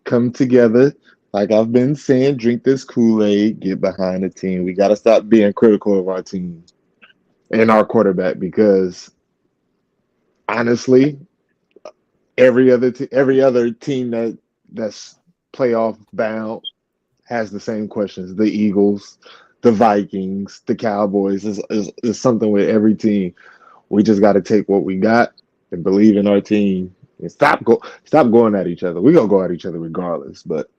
come together. Like I've been saying, drink this Kool-Aid, get behind the team. We got to stop being critical of our team and our quarterback, because honestly, every other team that's playoff bound has the same questions. The Eagles, the Vikings, the Cowboys is something with every team. We just got to take what we got and believe in our team and stop going at each other. We're going to go at each other regardless, but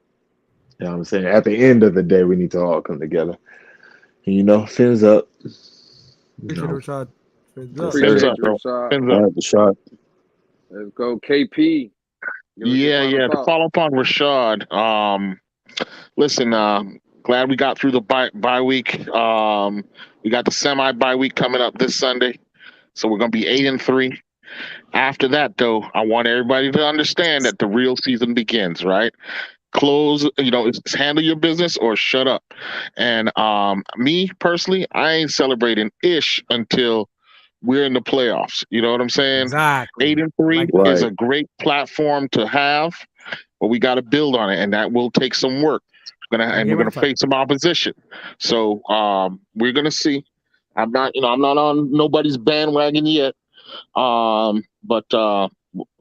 you know what I'm saying? At the end of the day, we need to all come together. And, fins up. Appreciate it, Rashad. Appreciate it, Rashad. Rashad. Let's go, KP. Yeah. To follow up on Rashad, listen, glad we got through the bye week. We got the semi-bye week coming up this Sunday, so we're going to be 8-3. After that, though, I want everybody to understand that the real season begins, right? Close, it's handle your business or shut up. And me personally, I ain't celebrating ish until we're in the playoffs. You know what I'm saying? Exactly. 8-3 is a great platform to have, but we got to build on it, and that will take some work. We're gonna face some opposition. So we're gonna see. I'm not on nobody's bandwagon yet. But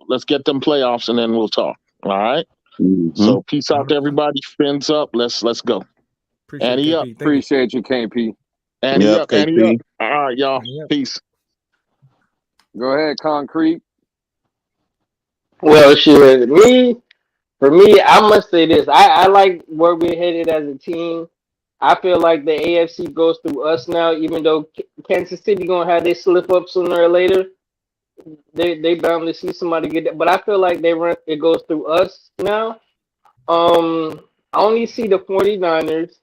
let's get them playoffs and then we'll talk. All right. Mm-hmm. So peace out to everybody. Fins up. Let's go. Annie up. Appreciate you, KP. Annie up. KP. Annie up. All right, y'all. Peace. Go ahead, Concrete. Well, shit, for me, I must say this. I like where we're headed as a team. I feel like the AFC goes through us now, even though Kansas City gonna have their slip up sooner or later. They bound to see somebody get that, but I feel like it goes through us now. I only see the 49ers.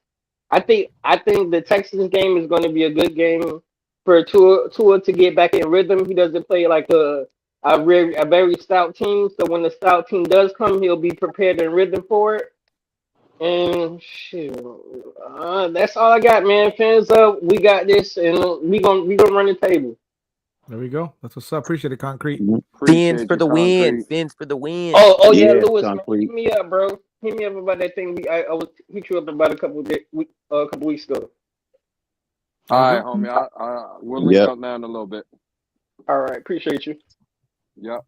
I think the Texans game is going to be a good game for Tua to get back in rhythm. He doesn't play like a very stout team, so when the stout team does come, he'll be prepared and rhythm for it. And shoot, that's all I got, man. Fans up, we got this, and we gonna run the table. There we go. That's what's up. Appreciate it, Concrete. Fins for the win. Fins for the win. Oh yeah, Lewis, man, hit me up, bro. Hit me up about that thing. I was hit you up about a couple weeks ago. All right, homie. We'll link up now in a little bit. All right, appreciate you. Yep.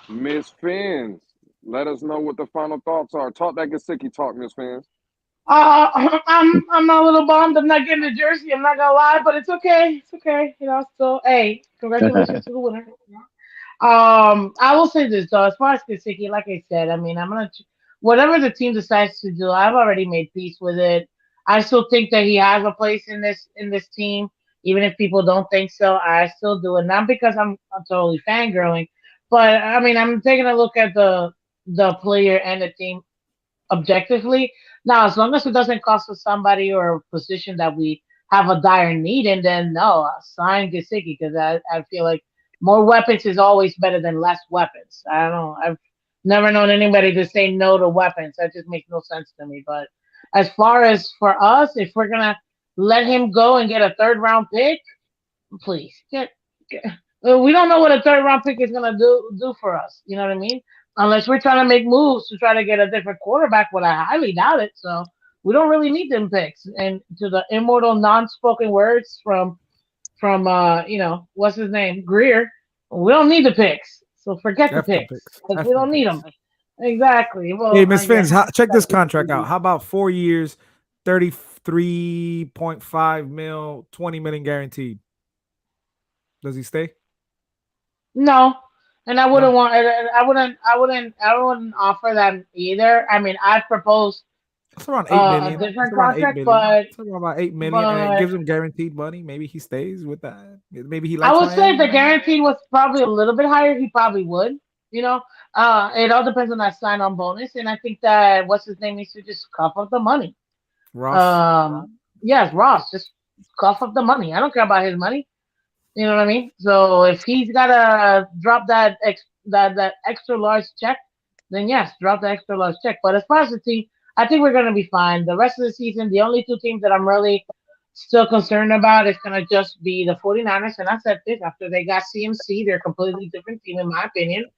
Miss Phins, let us know what the final thoughts are. Talk that Gesicki talk, Miss Phins. I'm a little bummed I'm not getting the jersey. I'm not gonna lie, but it's okay. It's okay. So hey, congratulations to the winner. I will say this though, as far as Gesicki, like I said, I mean, I'm gonna whatever the team decides to do, I've already made peace with it. I still think that he has a place in this team, even if people don't think so. I still do it, not because I'm totally fangirling, but I mean, I'm taking a look at the player and the team objectively. Now, as long as it doesn't cost us somebody or a position that we have a dire need in, then no, sign Gesicki, because I feel like more weapons is always better than less weapons. I don't know. I've never known anybody to say no to weapons. That just makes no sense to me. But as far as for us, if we're going to let him go and get a third-round pick, please. We don't know what a third-round pick is going to do for us. You know what I mean? Unless we're trying to make moves to try to get a different quarterback, but I highly doubt it. So we don't really need them picks. And to the immortal non-spoken words from what's his name, Greer, we don't need the picks. So forget the picks because we don't need them. Exactly. Well, hey, Miss Phins, check this contract out. How about 4 years, 33.5 mil, 20 million guaranteed? Does he stay? No. And I wouldn't want. I wouldn't offer that either. I mean, I've proposed. It's around 8 million. A different contract, but it's about 8 million, and it gives him guaranteed money. Maybe he stays with that. Maybe he likes. I would say if the guaranteed was probably a little bit higher, he probably would. It all depends on that sign-on bonus, and I think that what's his name needs to just cough up the money. Ross. Yes, Ross, just cough up the money. I don't care about his money. You know what I mean? So if he's gotta drop that extra large check, then yes, drop the extra large check. But as far as the team, I think we're gonna be fine. The rest of the season, the only two teams that I'm really still concerned about is gonna just be the 49ers, and I said this after they got CMC, they're a completely different team in my opinion.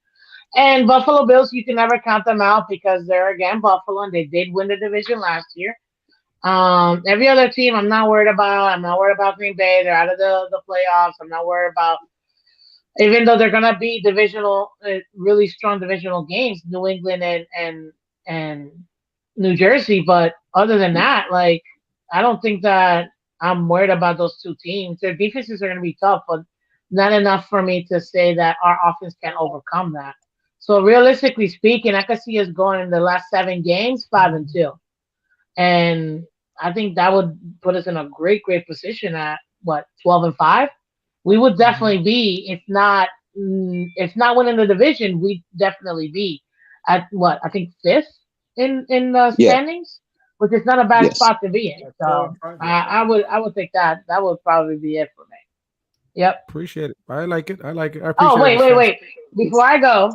And Buffalo Bills, you can never count them out because they're again Buffalo, and they did win the division last year. Every other team I'm not worried about. I'm not worried about Green Bay. They're out of the playoffs. I'm not worried about, even though they're gonna be divisional, really strong divisional games, New England and New Jersey. But other than that, like, I don't think that I'm worried about those two teams. Their defenses are gonna be tough, but not enough for me to say that our offense can overcome that. So realistically speaking, I could see us going in the last 7 games 5-2. And I think that would put us in a great position at 12-5. We would definitely be, if not winning the division, we'd definitely be at I think 5th in the standings, which is not a bad spot to be in. So I would think that would probably be it for me. Yep. Appreciate it. I like it. I appreciate it. Oh, wait. Before I go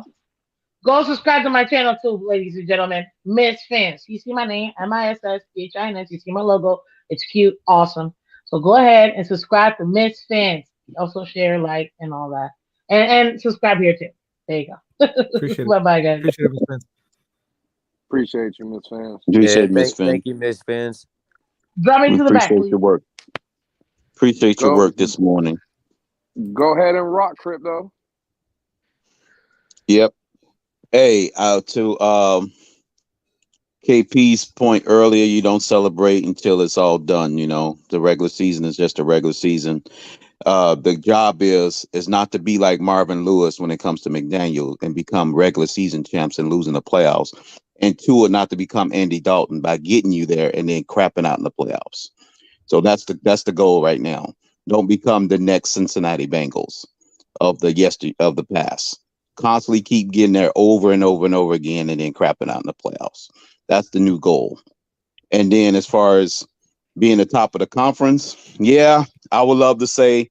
subscribe to my channel too, ladies and gentlemen. Miss Phins. You see my name, MISSPHINS. You see my logo. It's cute, awesome. So go ahead and subscribe to Miss Phins. Also share, like, and all that. And subscribe here too. There you go. Appreciate it. Bye-bye, guys. Appreciate it, Miss Phins. Appreciate you, Miss Phins. Appreciate Miss Phins. Thank you, Miss Phins. Drop me to the back, Appreciate please. your work. Appreciate your work this morning. Go ahead and rock, Crypto. Yep. Hey, to KP's point earlier, you don't celebrate until it's all done. You know, the regular season is just a regular season. The job is not to be like Marvin Lewis when it comes to McDaniel and become regular season champs and losing the playoffs. And two, not to become Andy Dalton by getting you there and then crapping out in the playoffs. So that's the goal right now. Don't become the next Cincinnati Bengals of the past. Constantly keep getting there over and over and over again and then crapping out in the playoffs. That's the new goal. And then as far as being the top of the conference, yeah, I would love to say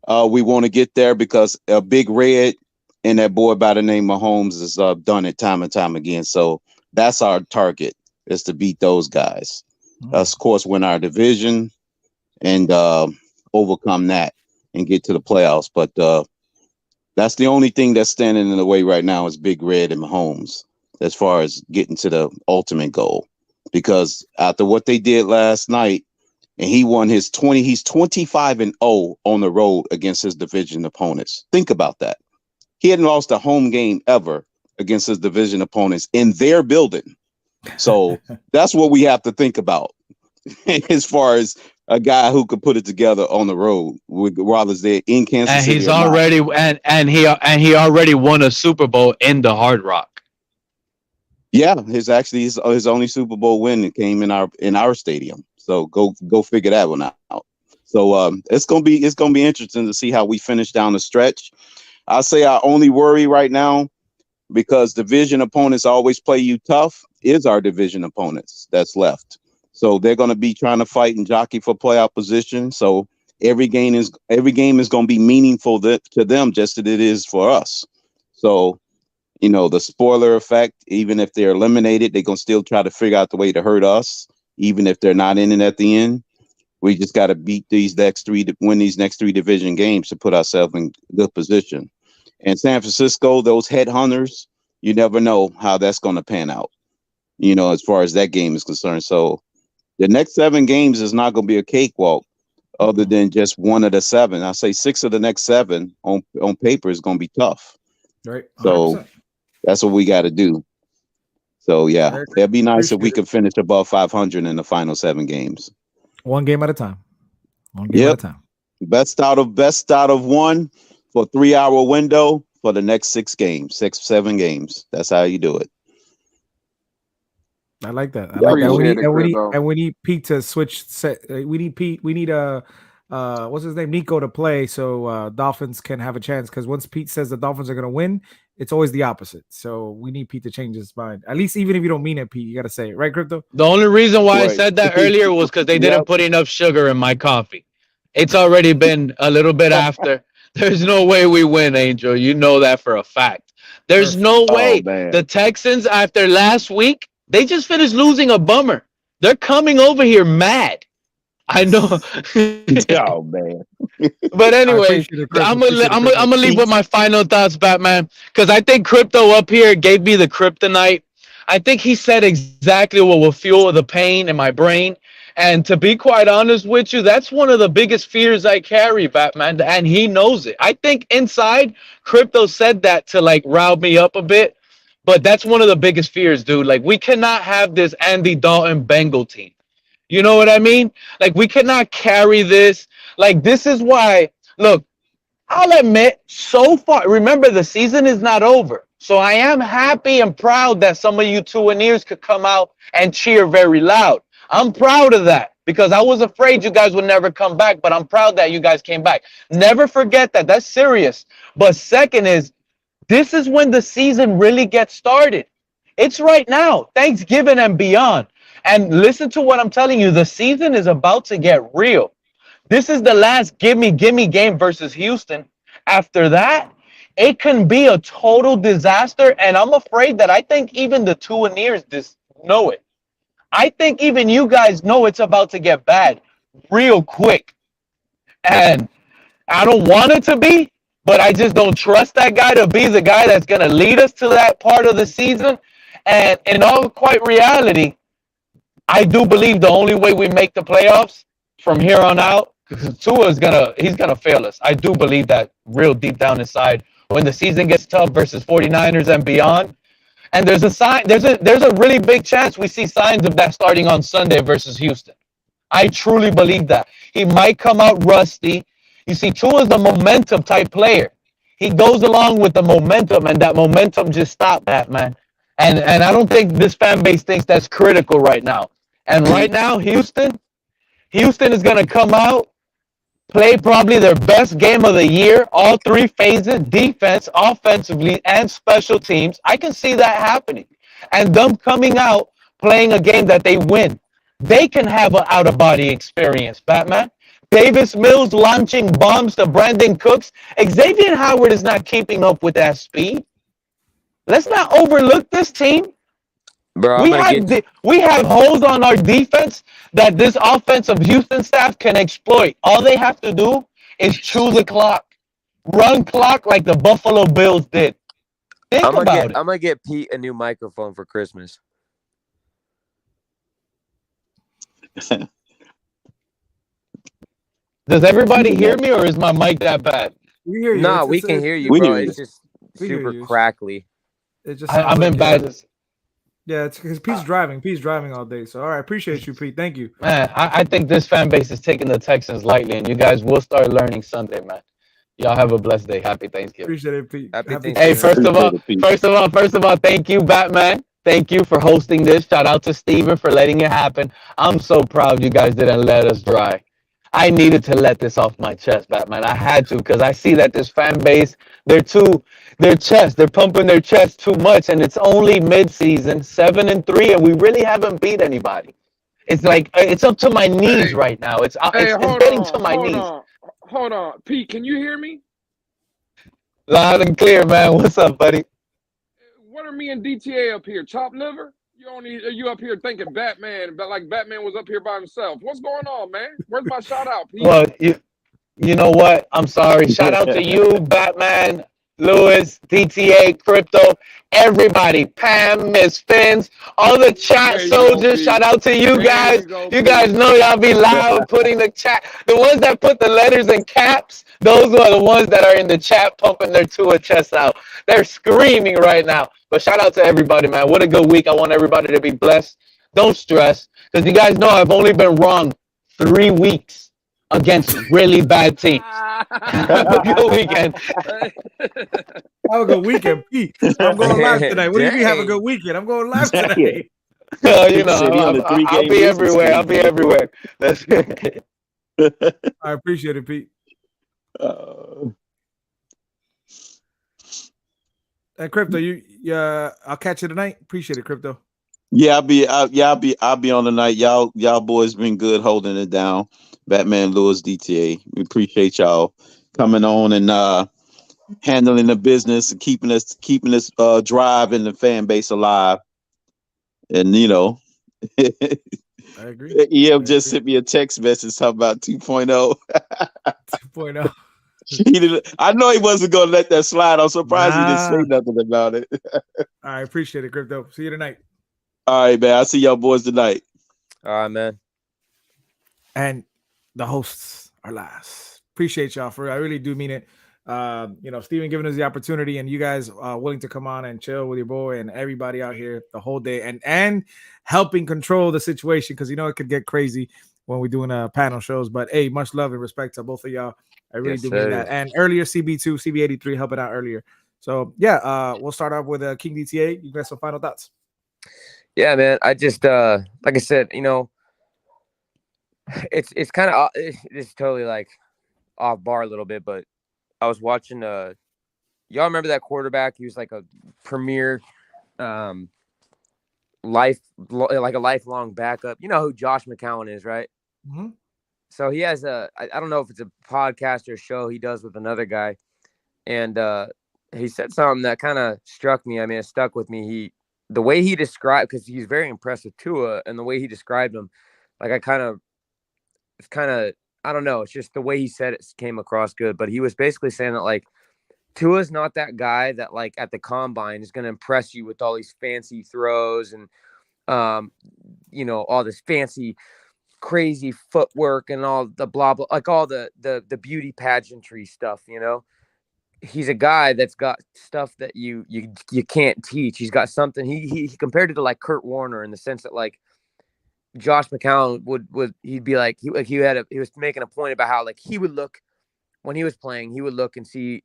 we want to get there because a Big Red and that boy by the name of Mahomes has done it time and time again. So that's our target, is to beat those guys. Of course, win our division and overcome that and get to the playoffs. But that's the only thing that's standing in the way right now is Big Red and Mahomes as far as getting to the ultimate goal. Because after what they did last night, and he won he's 25-0 on the road against his division opponents. Think about that. He hadn't lost a home game ever against his division opponents in their building. So that's what we have to think about as far as a guy who could put it together on the road, rather they're in Kansas City. And he's already he already won a Super Bowl in the Hard Rock. Yeah, his only Super Bowl win came in our stadium. So go figure that one out. So it's gonna be interesting to see how we finish down the stretch. I'll say our only worry right now, because division opponents always play you tough, is our division opponents that's left. So they're gonna be trying to fight and jockey for playoff position. So every game is gonna be meaningful to them just as it is for us. So, you know, the spoiler effect, even if they're eliminated, they're going to still try to figure out the way to hurt us, even if they're not in it at the end. We just got to win these next three division games to put ourselves in good position. And San Francisco, those headhunters, you never know how that's going to pan out, you know, as far as that game is concerned. So the next 7 games is not going to be a cakewalk other than just one of the 7. I say 6 of the next 7 on paper is going to be tough. Right. 100%. So that's what we got to do. So yeah, it'd be nice if we could finish above 500 in the final 7 games. One game at a time. One game at a time. Best out of 1 for 3-hour window for the next 7 games. That's how you do it. I like that. I like that. And we need Pete to switch. We need Pete. We need what's his name, Nico, to play so Dolphins can have a chance. Because once Pete says the Dolphins are going to win, it's always the opposite. So we need Pete to change his mind. At least even if you don't mean it, Pete, you got to say it, right, Crypto? The only reason why I said that earlier was because they didn't put enough sugar in my coffee. It's already been a little bit after. There's no way we win, Angel. You know that for a fact. There's no way. The Texans, after last week, they just finished losing a bummer. They're coming over here mad. I know. Oh man. But anyway, I'm gonna leave with my final thoughts, Batman, because I think Crypto up here gave me the kryptonite. I think he said exactly what will fuel the pain in my brain. And to be quite honest with you, that's one of the biggest fears I carry, Batman, and he knows it. I think inside, Crypto said that to like rile me up a bit, but that's one of the biggest fears, dude. Like, we cannot have this Andy Dalton Bengal team. You know what I mean? Like, we cannot carry this. Like, this is why, look, I'll admit, so far, remember, the season is not over. So I am happy and proud that some of you Tuaneers could come out and cheer very loud. I'm proud of that because I was afraid you guys would never come back, but I'm proud that you guys came back. Never forget that. That's serious. But second is, this is when the season really gets started. It's right now, Thanksgiving and beyond. And listen to what I'm telling you. The season is about to get real. This is the last gimme game versus Houston. After that, it can be a total disaster. And I'm afraid that I think even the Tuaneers just know it. I think even you guys know it's about to get bad real quick. And I don't want it to be, but I just don't trust that guy to be the guy that's going to lead us to that part of the season. And in all quite reality, I do believe the only way we make the playoffs from here on out, Tua he's gonna fail us. I do believe that real deep down inside. When the season gets tough versus 49ers and beyond, and there's a really big chance we see signs of that starting on Sunday versus Houston. I truly believe that. He might come out rusty. You see, Tua's a momentum type player. He goes along with the momentum, and that momentum just stopped that, man. And I don't think this fan base thinks that's critical right now. And right now, Houston is going to come out, play probably their best game of the year, all three phases, defense, offensively, and special teams. I can see that happening. And them coming out, playing a game that they win. They can have an out-of-body experience, Batman. Davis Mills launching bombs to Brandon Cooks. Xavier Howard is not keeping up with that speed. Let's not overlook this team. Bro, we have holes on our defense that this offensive Houston staff can exploit. All they have to do is chew the clock. Run clock like the Buffalo Bills did. I'm gonna get Pete a new microphone for Christmas. Does everybody hear me, or is my mic that bad? We hear you. No, we can hear you, bro. It's just super crackly. It just I'm in bad. Yeah, it's because Pete's driving. Pete's driving all day. So, all right, appreciate you, Pete. Thank you. Man, I think this fan base is taking the Texans lightly, and you guys will start learning Sunday, man. Y'all have a blessed day. Happy Thanksgiving. Appreciate it, Pete. Happy Thanksgiving. Hey, first of all, thank you, Batman. Thank you for hosting this. Shout out to Steven for letting it happen. I'm so proud you guys didn't let us dry. I needed to let this off my chest, Batman. I had to, because I see that this fan base, they're pumping their chest too much, and it's only mid-season, 7-3, and we really haven't beat anybody. It's like it's up to my knees right now. It's getting to my knees. Hold on, Pete. Can you hear me? Loud and clear, man. What's up, buddy? What are me and DTA up here? Chopped liver? You up here thinking Batman, but like Batman was up here by himself. What's going on, man? Where's my shout out, Pete? Well, you know what? I'm sorry. Shout out to you, Batman, Lewis, DTA, Crypto, everybody, Pam, Miss Phins, all the chat soldiers. Shout out to you guys. You guys know y'all be loud putting the chat. The ones that put the letters in caps, those are the ones that are in the chat pumping their Tua chests out. They're screaming right now. But shout out to everybody, man. What a good week. I want everybody to be blessed. Don't stress, because you guys know I've only been wrong 3 weeks against really bad teams. Have a good weekend. Have a good weekend, Pete. I'm going live tonight. What do you mean have a good weekend? I'm going live tonight. You know, I'll be everywhere. I'll be everywhere. I appreciate it, Pete. And Crypto, I'll catch you tonight. Appreciate it, Crypto. Yeah, I'll be on tonight. Y'all boys been good holding it down. Batman, Lewis, DTA. We appreciate y'all coming on and handling the business and keeping us drive and the fan base alive. And you know, I agree. Yeah, just sent me a text message talking about 2.0. 2.0. I know he wasn't gonna let that slide. I'm surprised he didn't say nothing about it. I appreciate it, Crypto. See you tonight. All right, man. I'll see y'all boys tonight. All right, man. And the hosts are last. Appreciate y'all for it. I really do mean it. Steven giving us the opportunity and you guys willing to come on and chill with your boy and everybody out here the whole day and helping control the situation, because it could get crazy when we're doing panel shows. But hey, much love and respect to both of y'all. I really do mean that. And earlier, CB2, CB83 helping out earlier. So yeah, we'll start off with King DTA. You guys some final thoughts? Yeah, man. I just like I said, it's kind of it's totally like off bar a little bit, but I was watching y'all remember that quarterback? He was like a premier like a lifelong backup. You know who Josh McCown is, right? Mm-hmm. So he has I don't know if it's a podcast or show he does with another guy, and he said something that kind of struck me. I mean, it stuck with me. The way he described, because he's very impressive Tua, and the way he described him, like I don't know. It's just the way he said it came across good. But he was basically saying that like Tua's not that guy that like at the combine is going to impress you with all these fancy throws and all this fancy crazy footwork and all the blah blah, like all the beauty pageantry stuff. He's a guy that's got stuff that you can't teach. He's got something. He compared it to like Kurt Warner in the sense that like Josh McCown he'd be like he was making a point about how like he would look when he was playing. He would look and see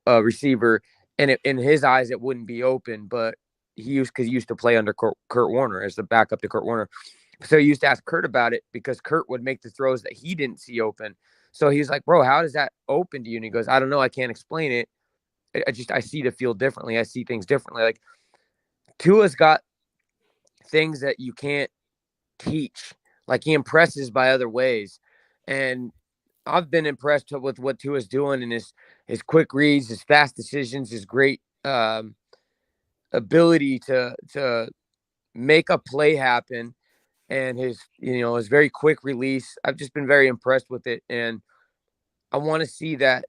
a receiver, and in his eyes it wouldn't be open, but he used to play under Kurt Warner as the backup to Kurt Warner. So he used to ask Kurt about it because Kurt would make the throws that he didn't see open. So he's like, bro, how does that open to you? And he goes, I don't know. I can't explain it. I see the field differently. I see things differently. Like Tua's got things that you can't teach. Like he impresses by other ways. And I've been impressed with what Tua's doing and his quick reads, his fast decisions, his great ability to make a play happen, and his very quick release. I've just been very impressed with it, and I want to see that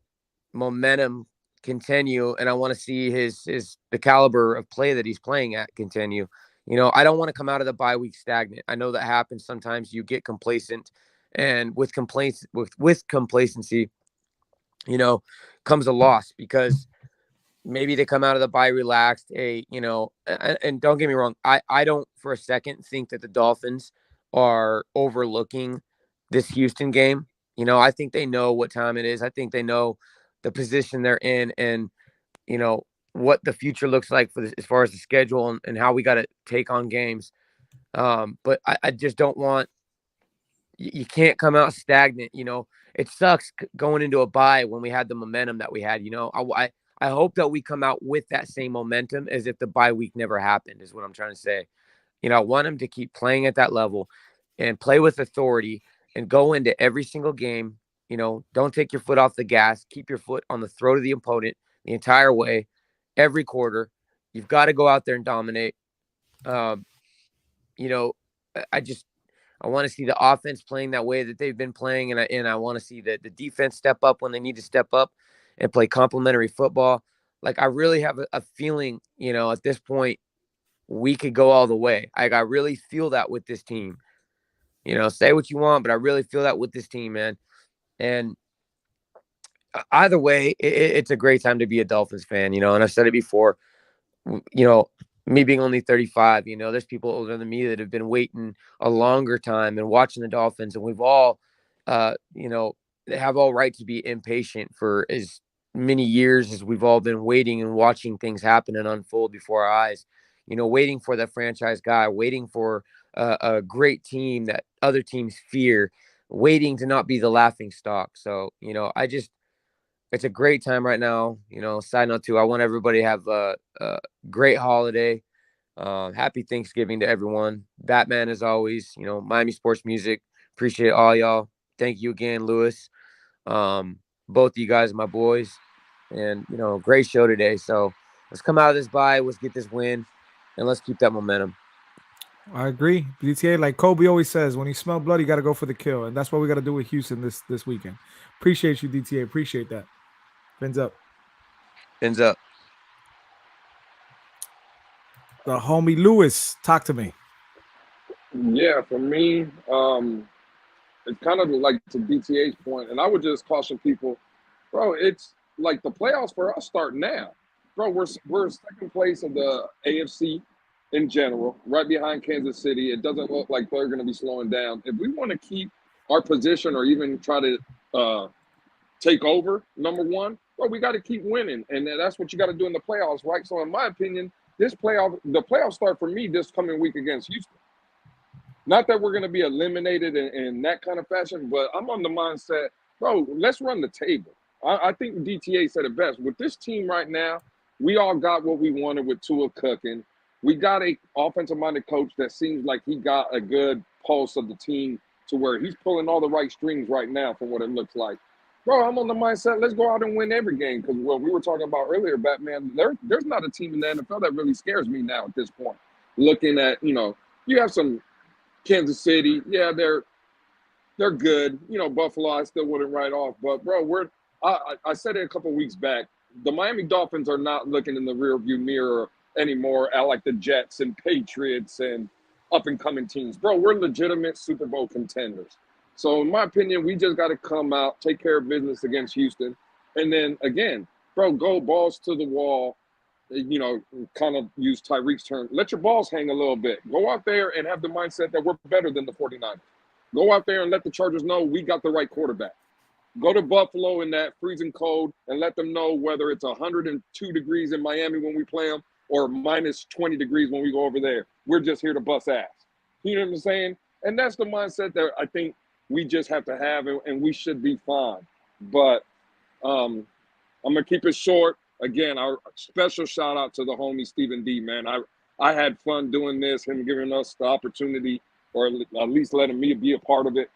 momentum continue, and I want to see the caliber of play that he's playing at continue. I don't want to come out of the bye week stagnant. I know that happens sometimes. You get complacent, and with complacency, comes a loss, because maybe they come out of the bye relaxed. And don't get me wrong, I don't for a second think that the Dolphins are overlooking this Houston game. I think they know what time it is. I think they know the position they're in, and what the future looks like as far as the schedule and how we got to take on games. But I just don't want, you can't come out stagnant. It sucks going into a bye when we had the momentum that we had. I hope that we come out with that same momentum as if the bye week never happened, is what I'm trying to say. I want them to keep playing at that level and play with authority and go into every single game. Don't take your foot off the gas. Keep your foot on the throat of the opponent the entire way, every quarter. You've got to go out there and dominate. I want to see the offense playing that way that they've been playing, and I want to see the defense step up when they need to step up and play complementary football. Like, I really have a feeling, at this point, we could go all the way. I really feel that with this team. Say what you want, but I really feel that with this team, man. And either way, it's a great time to be a Dolphins fan, and I've said it before, me being only 35, there's people older than me that have been waiting a longer time and watching the Dolphins, and we've all, have all right to be impatient for as many years as we've all been waiting and watching things happen and unfold before our eyes, waiting for that franchise guy, waiting for a great team that other teams fear, waiting to not be the laughing stock. So, it's a great time right now. Side note too, I want everybody to have a great holiday. Happy Thanksgiving to everyone. Batman, as always, Miami Sports Music. Appreciate all y'all. Thank you again, Lewis. Both of you guys are my boys, and great show today. So let's come out of this bye. Let's get this win, and let's keep that momentum. I agree. DTA, like Kobe always says, when you smell blood, you got to go for the kill. And that's what we got to do with Houston this weekend. Appreciate you, DTA. Appreciate that. Phins up. Phins up. The homie Lewis, talk to me. Yeah, for me, it's kind of like to DTA's point, and I would just caution people, bro, it's like the playoffs for us start now. Bro, we're second place in the AFC in general, right behind Kansas City. It doesn't look like they're going to be slowing down. If we want to keep our position or even try to take over number one, bro, we got to keep winning, and that's what you got to do in the playoffs, right? So in my opinion, the playoffs start for me this coming week against Houston. Not that we're going to be eliminated in that kind of fashion, but I'm on the mindset, bro, let's run the table. I think DTA said it best. With this team right now, we all got what we wanted with Tua cooking. We got a offensive-minded coach that seems like he got a good pulse of the team to where he's pulling all the right strings right now from what it looks like. Bro, I'm on the mindset, let's go out and win every game, because what we were talking about earlier, Batman, there's not a team in the NFL that really scares me now at this point. Looking at, you have some Kansas City, yeah, they're good. Buffalo, I still wouldn't write off. But, bro, I said it a couple weeks back, the Miami Dolphins are not looking in the rearview mirror anymore at like the Jets and Patriots and up-and-coming teams. Bro, we're legitimate Super Bowl contenders. So in my opinion, we just got to come out, take care of business against Houston. And then, again, bro, go balls to the wall, you know, kind of use Tyreek's term. Let your balls hang a little bit. Go out there and have the mindset that we're better than the 49ers. Go out there and let the Chargers know we got the right quarterback. Go to Buffalo in that freezing cold and let them know whether it's 102 degrees in Miami when we play them or minus 20 degrees when we go over there. We're just here to bust ass. You know what I'm saying? And that's the mindset that I think we just have to have, and we should be fine. But I'm going to keep it short. Again, our special shout out to the homie Stephen D, man. I had fun doing this, him giving us the opportunity, or at least letting me be a part of it.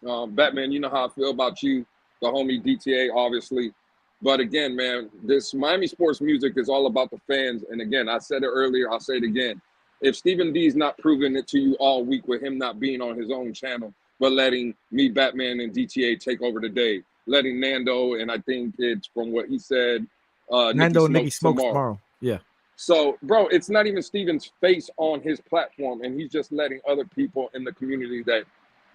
Batman, you know how I feel about you, the homie DTA, obviously. But again, man, this Miami sports music is all about the fans. And again, I said it earlier, I'll say it again. If Stephen D's not proving it to you all week with him not being on his own channel, but letting me, Batman, and DTA take over today, letting Nando, and I think it's from what he said, Nando and Nicky Smokes tomorrow. Yeah. So, bro, it's not even Steven's face on his platform, and he's just letting other people in the community that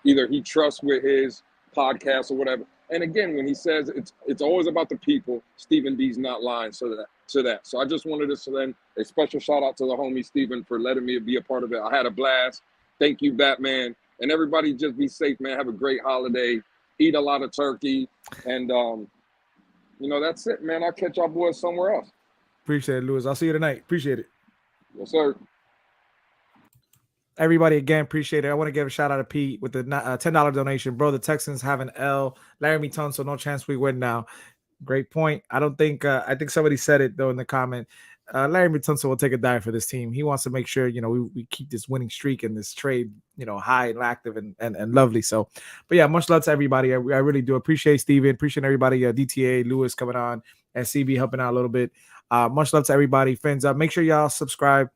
either he trusts with his podcast or whatever. And again, when he says it's always about the people, Stephen D's not lying to that. So I just wanted to send a special shout out to the homie Stephen for letting me be a part of it. I had a blast. Thank you, Batman. And everybody just be safe, man. Have a great holiday. Eat a lot of turkey. And, you know, that's it, man. I'll catch y'all boys somewhere else. Appreciate it, Lewis. I'll see you tonight. Appreciate it. Yes, sir. Everybody, again, appreciate it. I want to give a shout out to Pete with the $10 donation. Bro, the Texans have an L. Laramie Tunsil, no chance we win now. Great point. I don't think I think somebody said it, though, in the comment. Laramie Tunsil will take a dive for this team. He wants to make sure, you know, we keep this winning streak and this trade, you know, high and active and lovely. So, but yeah, much love to everybody. I really do appreciate Steven. Appreciate everybody. DTA, Lewis coming on, and CB helping out a little bit. Much love to everybody. Fins up. Make sure y'all subscribe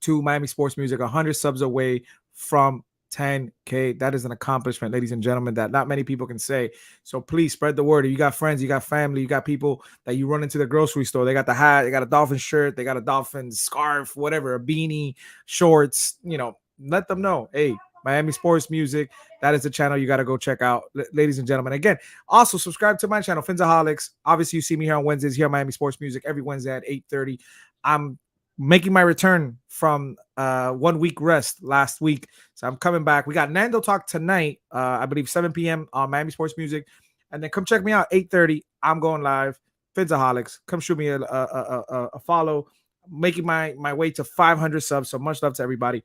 to Miami Sports Music. 100 subs away from 10K. That is an accomplishment, ladies and gentlemen, that not many people can say. So please spread the word. If you got friends, you got family, you got people that you run into the grocery store. They got the hat, they got a Dolphin shirt, they got a Dolphin scarf, whatever, a beanie, shorts, you know, let them know. Hey, Miami Sports Music, that is the channel you got to go check out, ladies and gentlemen. Again, also subscribe to my channel, Phinsaholics. Obviously, you see me here on Wednesdays here on Miami Sports Music every Wednesday at 8:30. I'm making my return from 1 week rest last week. So I'm coming back. We got Nando Talk tonight, I believe 7 p.m. on Miami Sports Music. And then come check me out, 8:30. I'm going live. Phinsaholics. Come shoot me a follow. Making my way to 500 subs. So much love to everybody.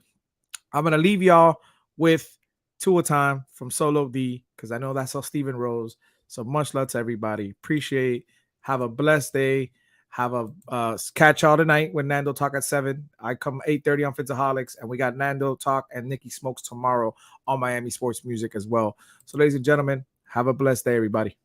I'm going to leave y'all with Tua Time from Solo D, because I know that's how Steven rolls. So much love to everybody. Appreciate. Have a blessed day. Have a catch y'all tonight when Nando Talk at 7. I come 8:30 on Phinsaholics, and we got Nando Talk and Nicky Smokes tomorrow on Miami Sports Music as well. So, ladies and gentlemen, have a blessed day, everybody.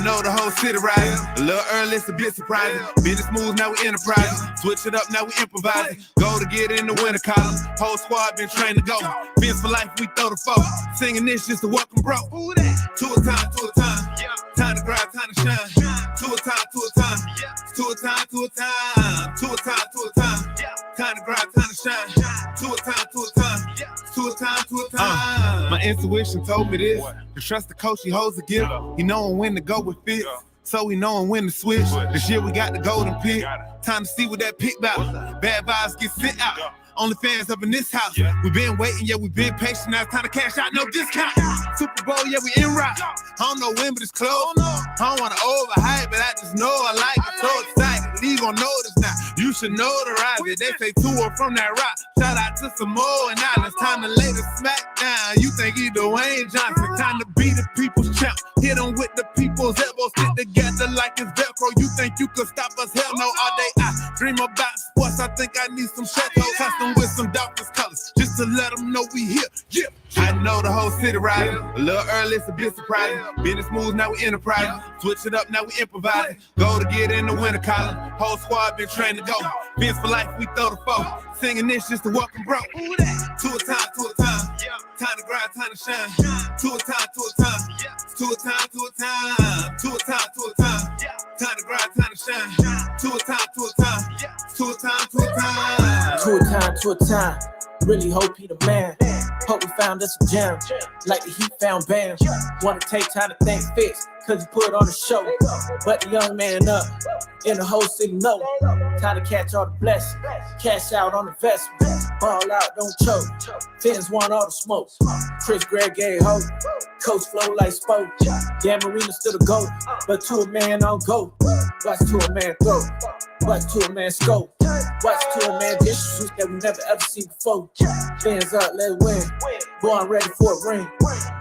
Know the whole city riding. A little early, it's a bit surprising. Business moves, now we enterprising. Switch it up, now we improvising. Go to get in the winter column. Whole squad been trained to go. Phins for life, we throw the foe. Singing this just to welcome bro. To a time, to a time. Time to grind, time to shine. To a time, to a time. To a time, to a time. To a time, to a time. Time to grind, time to shine. To a time, to a time. To a time, to a time. My intuition told me this. To trust the coach, he holds the gift. He knowing when to go with Fits. So we knowing when to switch. This year we got the golden pick. Time to see what that pick about. Bad vibes get sent out. Only fans up in this house. We been waiting, yeah, we been patient. Now it's time to cash out, no discount. Super Bowl, yeah, we en route. I don't know when, but it's close. I don't want to overhype, but I just know I like it. So excited, league gon' notice now. You should notarize it. They say Tua from that rock. Shout out to Samoa and Islands. Time to lay the smack down. You think he Dwayne Johnson? Time to be the people's champ. Hit him with the people's elbows, stick together like it's Velcro. You think you could stop us? Hell no, all day I dream about sports. I think I need some shadows, custom with some darkest colors, just to let them know we here. Yeah. I know the whole city riding. A little early, it's a bit surprising. Business moves, now we enterprising. Switch it up, now we improvising. Go to get in the winter collar. Whole squad been trained to go. Phins for life, we throw the foe. Singing this just to welcome bro. To a time, to a time. Time to grind, time to shine. To a time, to a time. To a time, to a time. To a time, to a time. Time to grind, time to shine. To a time, to a time. To a time, to a time. To a time, to a time. Really hope he the man. Hope we found us a gem. Like the Heat found Bam. Wanna take time to thank Fitz, cause he put on the show. But the young man up in the whole city know. Time to catch all the blessings. Cash out on investment. Ball out, don't choke. Phins want all the smoke. Chris Gregg gave hope. Coach flow like spoke. Dan Marino still the GOAT. But to a man on go. Watch to a man throw. Watch to a man scope. Watch to a man dishes that we never ever seen before. Phins up, let's win. Boy, I'm ready for a ring.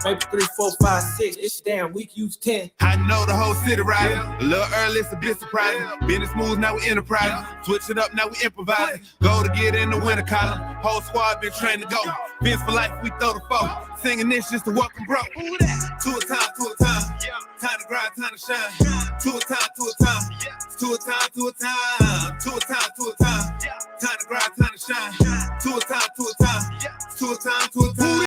Maybe 3, 4, 5, 6. It's damn week, use 10. I know the whole city riding. A little early, it's a bit surprising. Business moves, now we enterprising. Switch it up, now we improvising. Go to get in the winter collar. Whole squad been trained to go. Phins for life, we throw the foe. Singing this just to welcome bro. To a time, to a time. Time to grind, time to shine. To a time, to a time. To a time, to a time. To a time, to a time. Time to grind, time to shine. To a time, to a time. To a time, to a time.